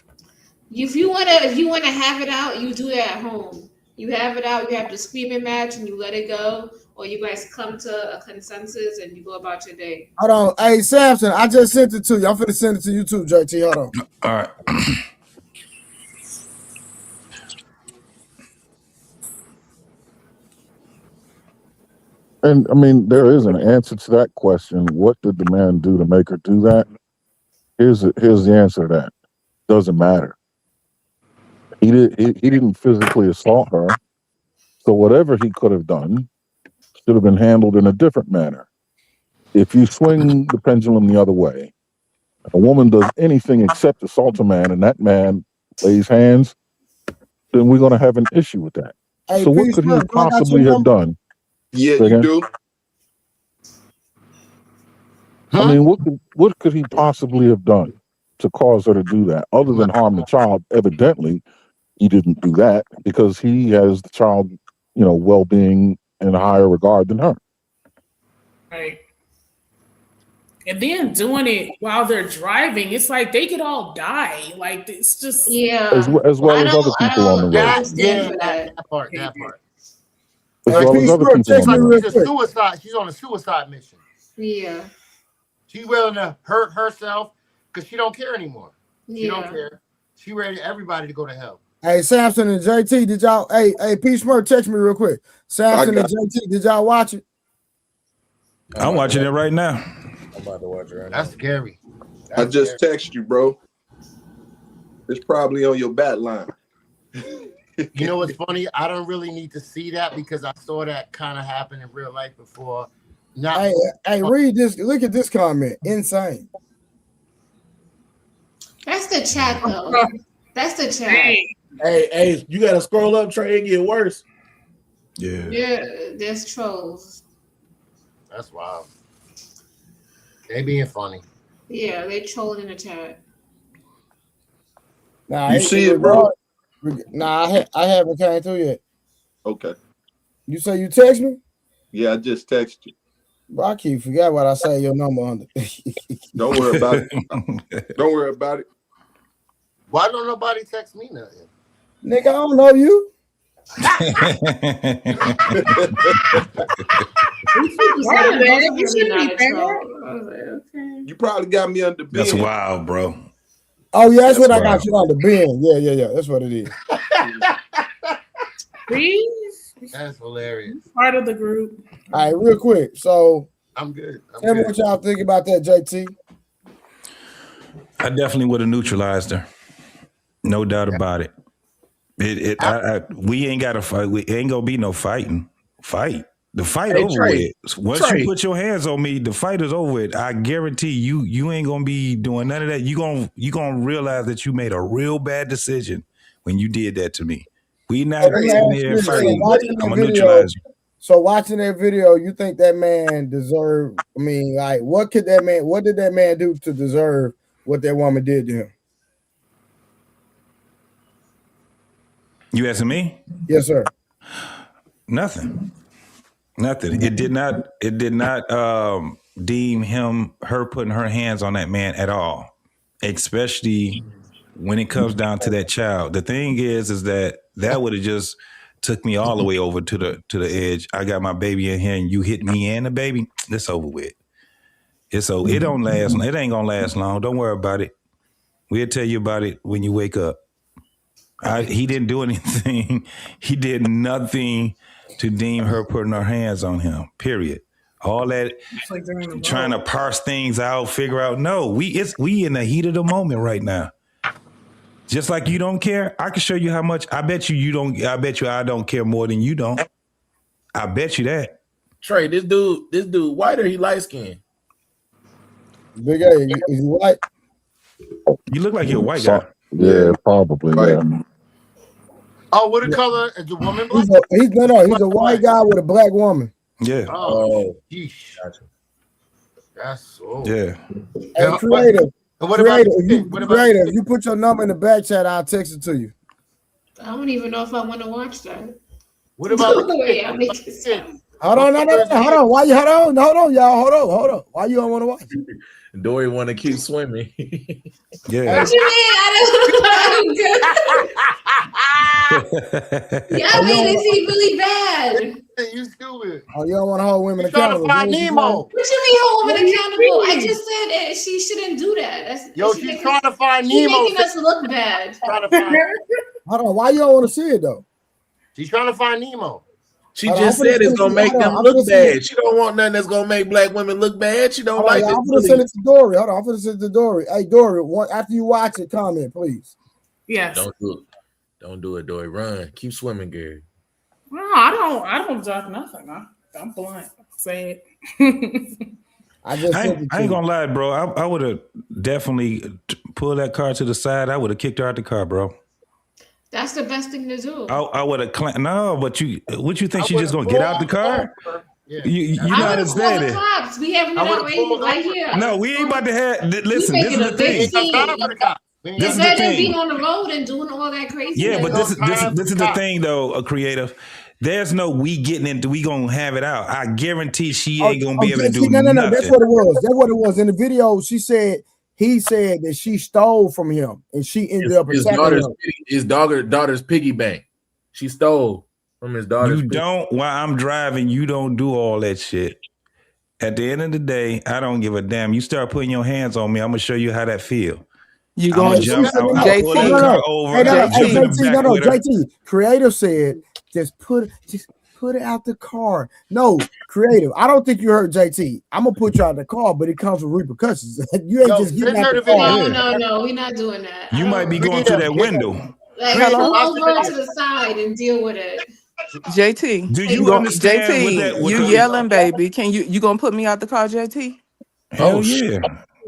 If you wanna have it out, you do it at home. You have it out. You have the screaming match, and you let it go, or you guys come to a consensus and you go about your day. Hold on. Hey, Samson, I just sent it to you. I'm finna send it to you too, JT. Hold on. All right. And I mean, there is an answer to that question. What did the man do to make her do that? Here's the answer to that. Doesn't matter. He didn't physically assault her. So whatever he could have done should have been handled in a different manner. If you swing the pendulum the other way, a woman does anything except assault a man, and that man lays hands, then we're going to have an issue with that. Hey, So what Peace could he Smith, do I got your possibly have number? done? Yeah, Say you again? do. I mean, what could he possibly have done to cause her to do that, other than harm the child? Evidently, he didn't do that because he has the child, well-being in a higher regard than her. Right. And then doing it while they're driving, it's like they could all die. Like it's just As well as other people on the road. That part. As well as other people on the road. She's a suicide. She's on a suicide mission. Yeah. She's willing to hurt herself because she don't care anymore. She don't Yeah. care. She ready everybody to go to hell. Hey, Samson and JT, did y'all? Hey, P. Smurf, text me real quick. Samson and JT, did y'all watch it? I'm watching it right now. I'm about to watch it right now. That's scary. I just text you, bro. It's probably on your bat line. You know what's funny? I don't really need to see that because I saw that kind of happen in real life before. Now, Hey, read this. Look at this comment. Insane. That's the chat, though. That's the chat. Hey, you gotta scroll up, Trey, and get worse. Yeah. Yeah, there's trolls. That's wild. They being funny. Yeah, they trolled in the chat. Nah, You see it, bro? Nah, I haven't came through yet. Okay. You say you text me? Yeah, I just texted you. Bro, I keep forgot what I say your number under. Don't worry about it. Don't worry about it. Why don't nobody text me nothing? Nigga, I don't know you. You probably got me under That's Ben. wild, bro. Oh, yeah, that's what I wild. got you under Ben. Yeah. That's what it is. Please. That's hilarious. Part of the group. All right, real quick. So I'm good. tell me what y'all think about that, JT. I definitely would have neutralized her. No doubt about it. We ain't got to fight. We ain't gonna be no fighting. Fight. The fight over Trey, with. Once you put your hands on me, the fight is over with. I guarantee you ain't gonna be doing none of that. You gonna realize that you made a real bad decision when you did that to me. We not sitting here fighting. I'm gonna neutralize you. So watching that video, you think that man deserved? I mean, like, what did that man do to deserve what that woman did to him? You asking me? Yes, sir. Nothing. It did not deem her putting her hands on that man at all, especially when it comes down to that child. The thing is that would have just took me all the way over to the edge. I got my baby in here and you hit me and the baby. It's over with. It don't last. It ain't gonna last long. Don't worry about it. We'll tell you about it when you wake up. He didn't do anything. He did nothing to deem her putting her hands on him. Period. All that trying to parse things out, figure out. No, we in the heat of the moment right now. Just like you don't care, I can show you how much. I bet you don't. I bet you I don't care more than you don't. I bet you that. Trey, this dude, white or he light skinned? Big A, is he white? You look like you're a white guy. Yeah, probably. Yeah. Oh, what color is the woman? Black? He's a white guy with a black woman. Yeah. Oh, yeesh. That's so. Yeah. Hey, creative. What about creative? You put your number in the back chat. I'll text it to you. I don't even know if I want to watch that. What about the way I make it sound? Hold on, hold on. Why you hold on, y'all? Hold on. Why you don't want to watch it? Dory want to keep swimming. Yeah. What you mean? I don't. Yeah, man, is he really bad? You stupid. Oh, you don't want to hold women accountable. Trying to find Nemo. What you mean hold women accountable? I just said that she shouldn't do that. She's trying to find She's Nemo. making us look bad. Hold on, why you don't want to see it though? She's trying to find Nemo. She just said it's gonna make them look bad. She don't want nothing that's gonna make black women look bad. She don't like it. I'm gonna send it to Dory. Hold on, I'm gonna send it to Dory. Hey, Dory, after you watch it, comment, please. Yes. Don't do it. Don't do it, Dory. Run. Keep swimming, Gary. No, I don't duck nothing. I'm blunt. Say it. I ain't gonna lie, bro. I would have definitely pulled that car to the side. I would have kicked her out the car, bro. That's the best thing to do. I would have no, but what you think she just gonna get out the car? Yeah. You I not would as have bad called the as cops. We having it right here. no. We ain't about to have. Listen, making this is a the big thing. scene. This is It's the better than being thing. on the road and doing all that crazy. Yeah, but this is the thing though. A creative. There's no we getting into. We gonna have it out. I guarantee she ain't gonna be able to do No. nothing. That's what it was. That's what it was in the video. He said that she stole from him, and she ended up attacking him. His daughter's piggy bank. She stole from his daughter's. You don't. While I'm driving, you don't do all that shit. At the end of the day, I don't give a damn. You start putting your hands on me, I'm gonna show you how that feel. You I'm gonna going jump to pull JT? that car over. JT. Creative said, just put it out the car. No, creative. I don't think you heard JT. I'm gonna put you out the car, but it comes with repercussions. You ain't just getting out the car. No, we're not doing that. You might be going to that window. Like, Hello? we'll go to the side and deal with it. JT, do you understand JT, what you yelling, baby? Can you gonna put me out the car, JT? Hell yeah.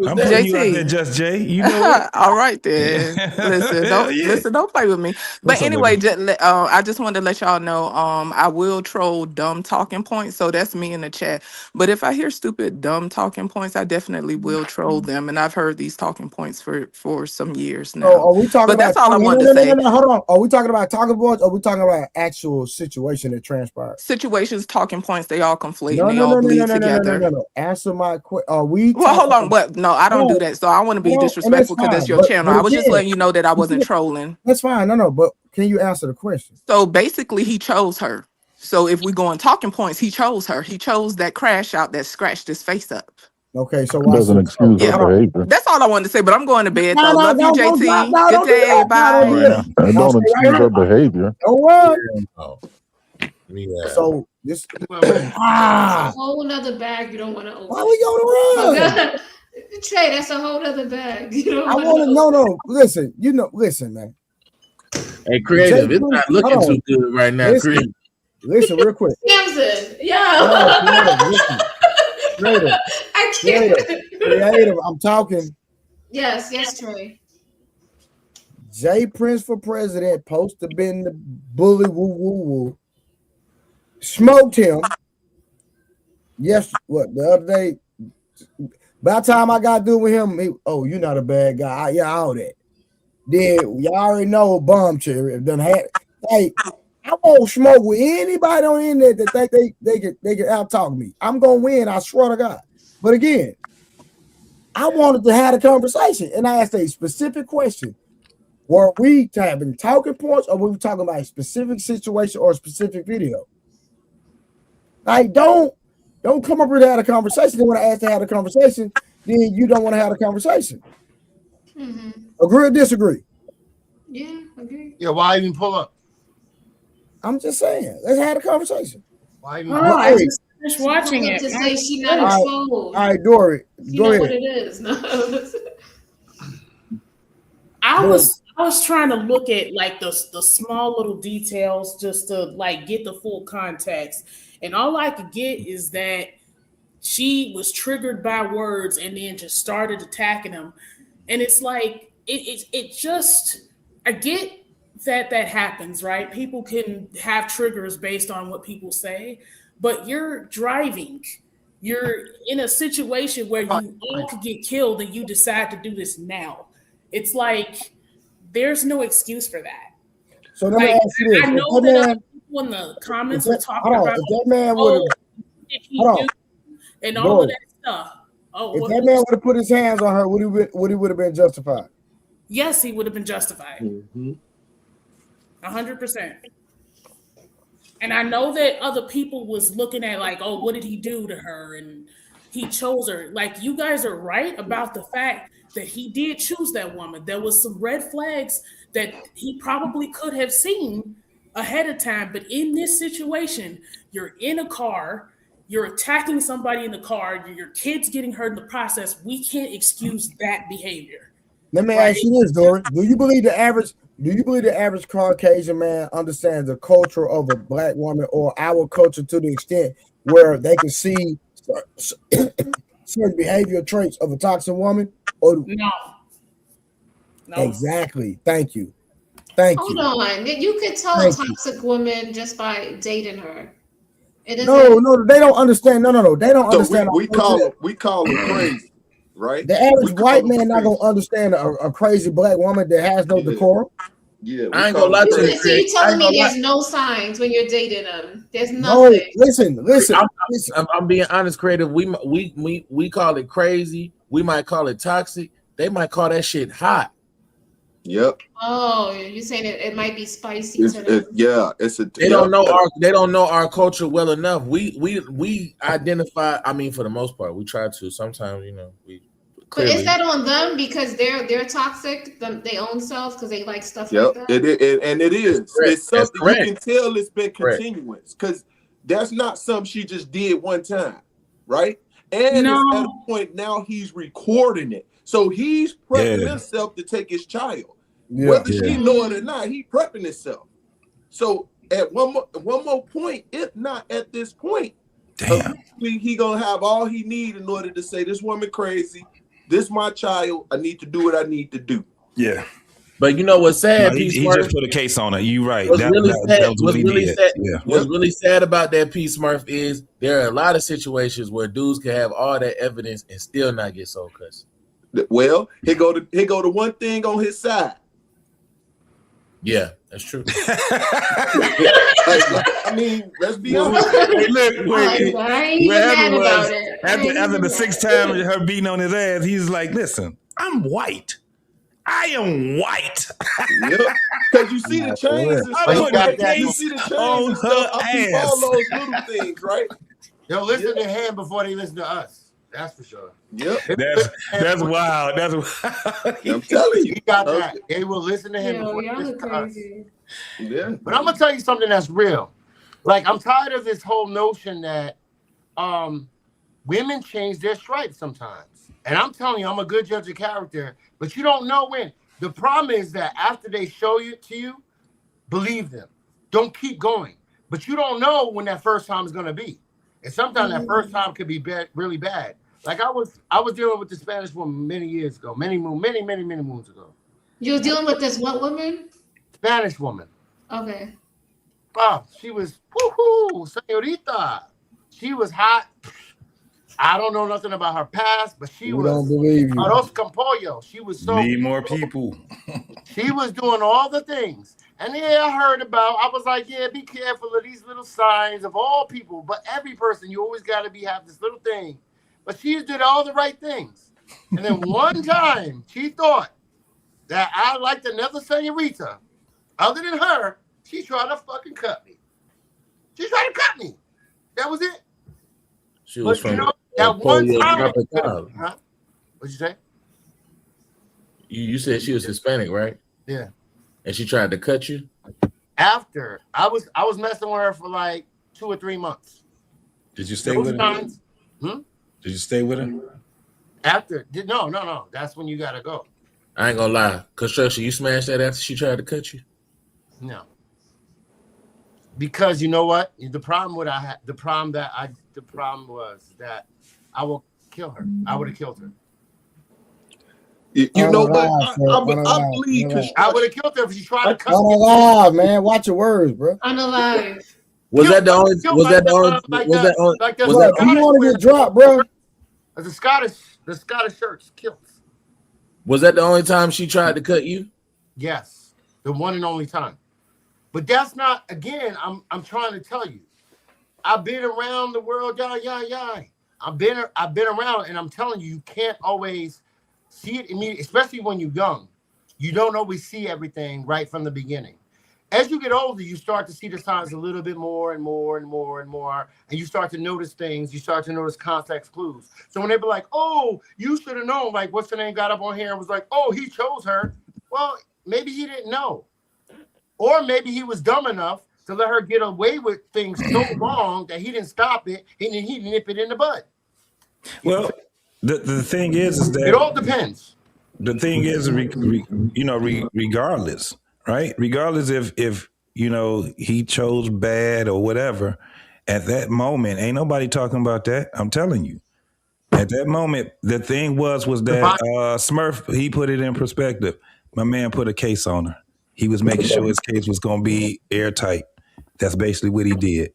I'm putting you out there, Just Jay. You know it. All right then. Listen, don't play with me. But What's up, anyway, baby? I just wanted to let y'all know. I will troll dumb talking points. So that's me in the chat. But if I hear stupid dumb talking points, I definitely will troll them. And I've heard these talking points for some years now. Are we talking but about? that's all I wanted to say. No, hold on. Are we talking about talking points? Or are we talking about actual situation that transpired? Situations, talking points, they all conflate and they all bleed together. No. Answer my question. Are we? Well, hold on. What? No, I don't do that. So I want to be disrespectful because that's your channel. I was just letting you know that I wasn't trolling. That's fine. No, but can you answer the question? So basically, he chose her. So if we go on talking points, he chose her. He chose that crash out that scratched his face up. Okay, so doesn't excuse her behavior. That's all I wanted to say. But I'm going to bed. No, So love you, JT. Good day. Bye. That don't excuse her behavior. Don't worry. So this That's a whole nother bag you don't want to open. Why we gonna run? Trey, that's a whole other bag. You don't I want to no. Listen, listen, man. Hey, creative, it's not looking too good right now. Listen, real quick. Samson, yeah. Creative. I'm talking. Yes, Trey. Jay Prince for president, supposed to been the bully woo. Smoked him. Yes, the other day? By the time I got through with him, you're not a bad guy. All that. Then y'all already know Bomb Cherry done had. Hey, I won't smoke with anybody on the internet that think they can out talk me. I'm gonna win, I swear to God. But again, I wanted to have a conversation, and I asked a specific question. Were we having talking points, or were we talking about a specific situation or a specific video? Like, don't come up here to have a conversation. Then when I ask to have a conversation, then you don't want to have a conversation. Mm-hmm. Agree or disagree? Yeah, agree. Yeah, why even pull up? I'm just saying, let's have a conversation. Why even? I just finished watching it. To say she not exposed. All right, Dory, go ahead. What it is? No. I was trying to look at like the small little details just to like get the full context, and all I could get is that she was triggered by words and then just started attacking him, and it's like it just I get that happens, right? People can have triggers based on what people say, but you're driving. You're in a situation where you all could get killed and you decide to do this now. It's like there's no excuse for that. So let me Like, ask you this: I if know that that other man, people in the comments are hold talking on, about, if that man would have, oh, did he hold on, do and all of Dory, that stuff. Oh, if what that man would have put his hands on her, would he would have been justified? yes, he would have been justified. Mm-hmm. 100%. And I know that other people was looking at like, oh, what did he do to her? And he chose her. Like, you guys are right about the fact that he did choose that woman. There was some red flags that he probably could have seen ahead of time. But in this situation, you're in a car, you're attacking somebody in the car, your kid's getting hurt in the process. We can't excuse that behavior. Let me ask you this, Dory: Do you believe the average Caucasian man understands the culture of a black woman or our culture to the extent where they can see certain behavioral traits of a toxic woman? Or no. Exactly. Thank you. Thank Hold you. on. You could tell Thank a toxic woman just by dating her. It No, they don't understand. No, they don't So understand. we call them crazy, right? The average We call white them man not crazy. gonna understand a crazy black woman that has no decorum. Yeah, I ain't gonna lie to you, So Craig. you telling me there's no signs when you're dating them? There's No, nothing. listen. I'm being honest, creative. We call it crazy. We might call it toxic. They might call that shit hot. Yep. Oh, you're saying it might be spicy to them. They don't know our culture well enough. We identify. I mean, for the most part, we try to. Sometimes, we But clearly. is that on them because they're toxic, their own selves, because they like stuff Yep. like that? It is. Correct. It's something you That's can tell it's been correct. continuous because that's not something she just did one time, right? And it's at a point now he's recording it. So he's prepping himself to take his child. Yeah. Whether she know it or not, he prepping himself. So at one more point, if not at this point, eventually he gonna have all he need in order to say this woman crazy, this my child, I need to do what I need to do. Yeah. But you know what's sad? No, he just put a case on it. You right. What's That was what he did. Yeah. What's really sad about that piece, Smurf, is there are a lot of situations where dudes can have all that evidence and still not get soul cussed. Well, here go to one thing on his side. Yeah, that's true. I mean, let's be honest. Hey, look, wait. What happened was after the sixth time of her beating on his ass, he's like, "Listen, I'm white. I am white." Yep. Because you see the chains and stuff. You see the chains and stuff. I peep all those little things, right? They'll listen to him before they listen to us. That's for sure. Yep. That's wild. That's wild. I'm telling you. He got that. They will listen to him before they y'all listen are to us. crazy. Yeah. But I'm gonna tell you something that's real. Like, I'm tired of this whole notion that women change their stripes sometimes. And I'm telling you, I'm a good judge of character, but you don't know when. The problem is that after they show it to you, believe them. Don't keep going. But you don't know when that first time is gonna be. And sometimes that first time could be bad, really bad. Like I was dealing with the Spanish woman many years ago, many moons ago. You were dealing with this what woman? Spanish woman. Okay. Wow, she was woohoo, señorita. She was hot. I don't know nothing about her past, but she was. Don't believe you. Arroz con pollo. She was so. Need more people. She was doing all the things. And yeah, I heard about. I was like, yeah, be careful of these little signs of all people, but every person, you always got to have this little thing. But she did all the right things. And then one time, she thought that I liked another señorita. Other than her, she tried to fucking cut me. She tried to cut me. That was it. She was but from that one time. Huh? What'd you say? You said she was Hispanic, right? Yeah. And she tried to cut you? After I was messing with her for like 2 or 3 months. Did you stay with her? Did you stay with her? After no. That's when you gotta go. I ain't gonna lie. Construction, you smashed that after she tried to cut you? No. Because you know what? The problem was that I will kill her. I would have killed her. You know, but I believe I would have killed her if she tried to cut On me. alive, man. Watch your words, bro. Unalive. Was that the only? Was that the only? Was that only? Was that Do you want to get dropped, bro? The Scottish shirts kills. Was that the only time she tried to cut you? Yes, the one and only time. But that's not. Again, I'm trying to tell you. I've been around the world, I've been around, and I'm telling you, you can't always see it immediately, especially when you're young. You don't always see everything right from the beginning. As you get older, you start to see the signs a little bit more and more and more and more, and you start to notice things. You start to notice context clues. So when they be like, "Oh, you should have known," like what's the name got up on here and was like, "Oh, he chose her." Well, maybe he didn't know, or maybe he was dumb enough to let her get away with things so long that he didn't stop it and then he nip it in the bud. Well, the thing is that it all depends. The thing is, regardless, right? Regardless if he chose bad or whatever, at that moment, ain't nobody talking about that. I'm telling you. At that moment, the thing was that Smurf, he put it in perspective. My man put a case on her. He was making sure his case was going to be airtight. That's basically what he did,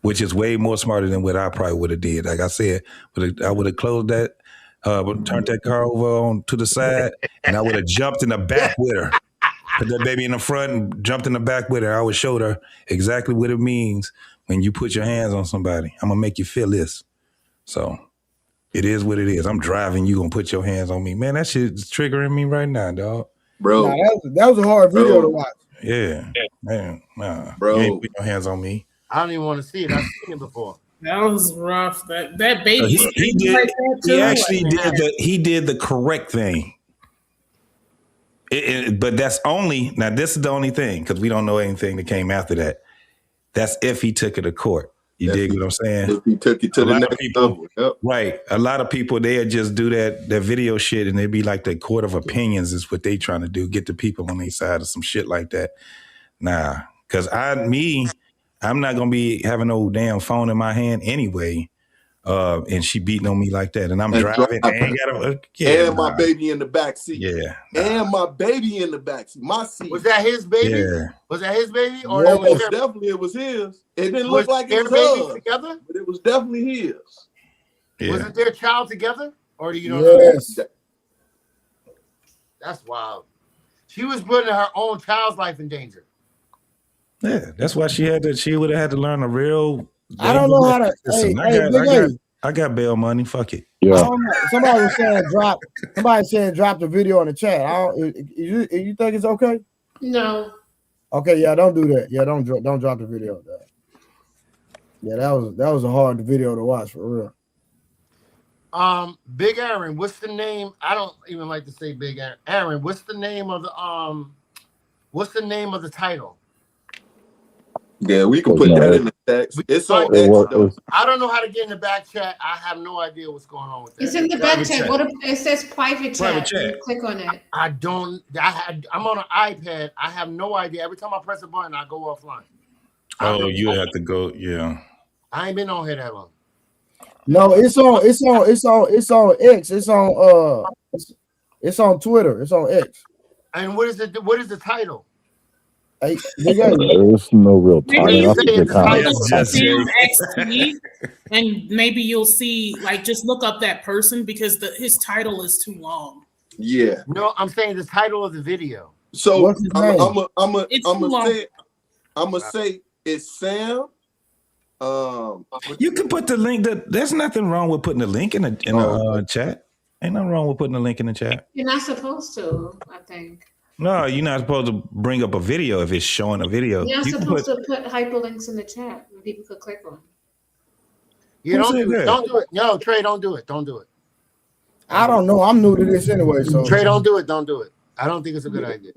which is way more smarter than what I probably would have did. Like I said, I would have closed that, turned that car over on to the side, and I would have jumped in the back with her. Put that baby in the front and jumped in the back with her. I would show her exactly what it means when you put your hands on somebody. I'm going to make you feel this. So it is what it is. I'm driving, you going to put your hands on me. Man, that shit's triggering me right now, dog. Bro. Nah, that was a hard video to watch. Yeah. Man, nah. Bro. You ain't put your hands on me. I don't even want to see it. I've seen it before. That was rough. That baby. He did. Like that too. He actually did the correct thing. But that's only now. This is the only thing because we don't know anything that came after that. That's if he took it to court. You dig what I'm saying? If he took it to the next level, right? A lot of people they'll just do that video shit, and they be like the court of opinions is what they trying to do, get the people on their side of some shit like that. Nah, because I'm not gonna be having no damn phone in my hand anyway. And she beating on me like that, and I'm driving. And my baby in the back seat. Yeah, and my baby in the back seat. My seat. Was that his baby? Yeah. Was that his baby? Or No, most definitely it was his. It didn't look like it was baby hers, together, but it was definitely his. Yeah. Was it their child together, or do you know? Yes. That's wild. She was putting her own child's life in danger. Yeah, that's why she would have had to learn a real. I don't know how to. I got bail money. Fuck it. Yeah. Somebody was saying drop. Somebody saying drop the video in the chat. You think it's okay? No. Okay, yeah, don't do that. Yeah, don't drop the video. Yeah, that was a hard video to watch for real. Big Aaron, what's the name? I don't even like to say Big Aaron. Aaron, what's the name of the title? Yeah, we can put that in the text. It's on X, though. I don't know how to get in the back chat. I have no idea what's going on with that. It's in the back chat. It says private chat. You click on it. I'm on an iPad. I have no idea. Every time I press a button, I go offline. Oh, you have to go. Yeah. I ain't been on here that long. No, it's on X. It's on Twitter. It's on X. And what is it? What is the title? There's no real title. I think they kind of and maybe you'll see, like, just look up that person because his title is too long. Yeah. No, I'm saying the title of the video. So I'm gonna say it's Sam. You can put the link. There's nothing wrong with putting the link in the chat. Ain't nothing wrong with putting the link in the chat. You're not supposed to, I think. No, you're not supposed to bring up a video if it's showing a video. You're not supposed to put hyperlinks in the chat that people could click on. Yeah, don't do it. No, Trey, don't do it. Don't do it. I don't know. I'm new to this anyway. So Trey, don't do it. Don't do it. I don't think it's a good idea.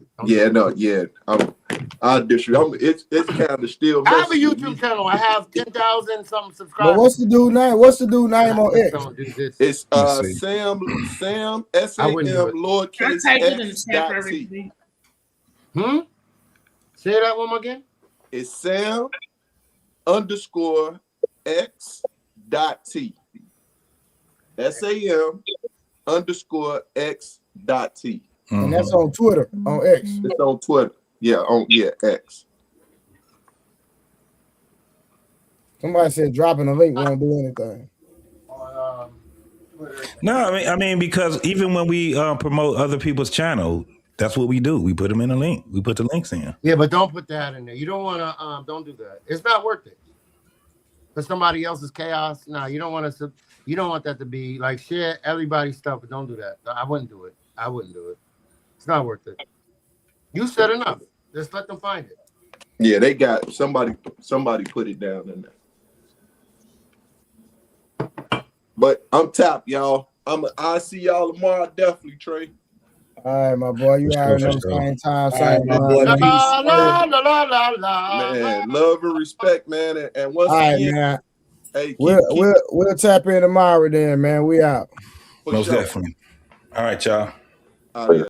I disagree. It's kind of still. I have a YouTube channel. I have 10,000 something subscribers. But what's the dude name? What's the dude name on X? It's Sam SAM lowercase X.T. Say that one more again. It's Sam _ X.T. SAM _ X.T. And that's on Twitter, on X. It's on Twitter. Yeah, X. Somebody said dropping a link won't do anything. No, I mean, because even when we promote other people's channel, that's what we do. We put them in a link. We put the links in. Yeah, but don't put that in there. You don't want to. Don't do that. It's not worth it. For somebody else's chaos. No, you don't want to. You don't want that to be like share everybody's stuff, but don't do that. I wouldn't do it. I wouldn't do it. It's not worth it. You said enough. Just let them find it. Yeah, they got somebody put it down in there. But I'm tapped, y'all. I'll see y'all tomorrow, definitely, Trey. All right, my boy. You already know same time, same my boy. man. Man, love and respect, man. And once again, man. Hey, we'll tap in tomorrow then, man. We out. Most definitely. All right, y'all.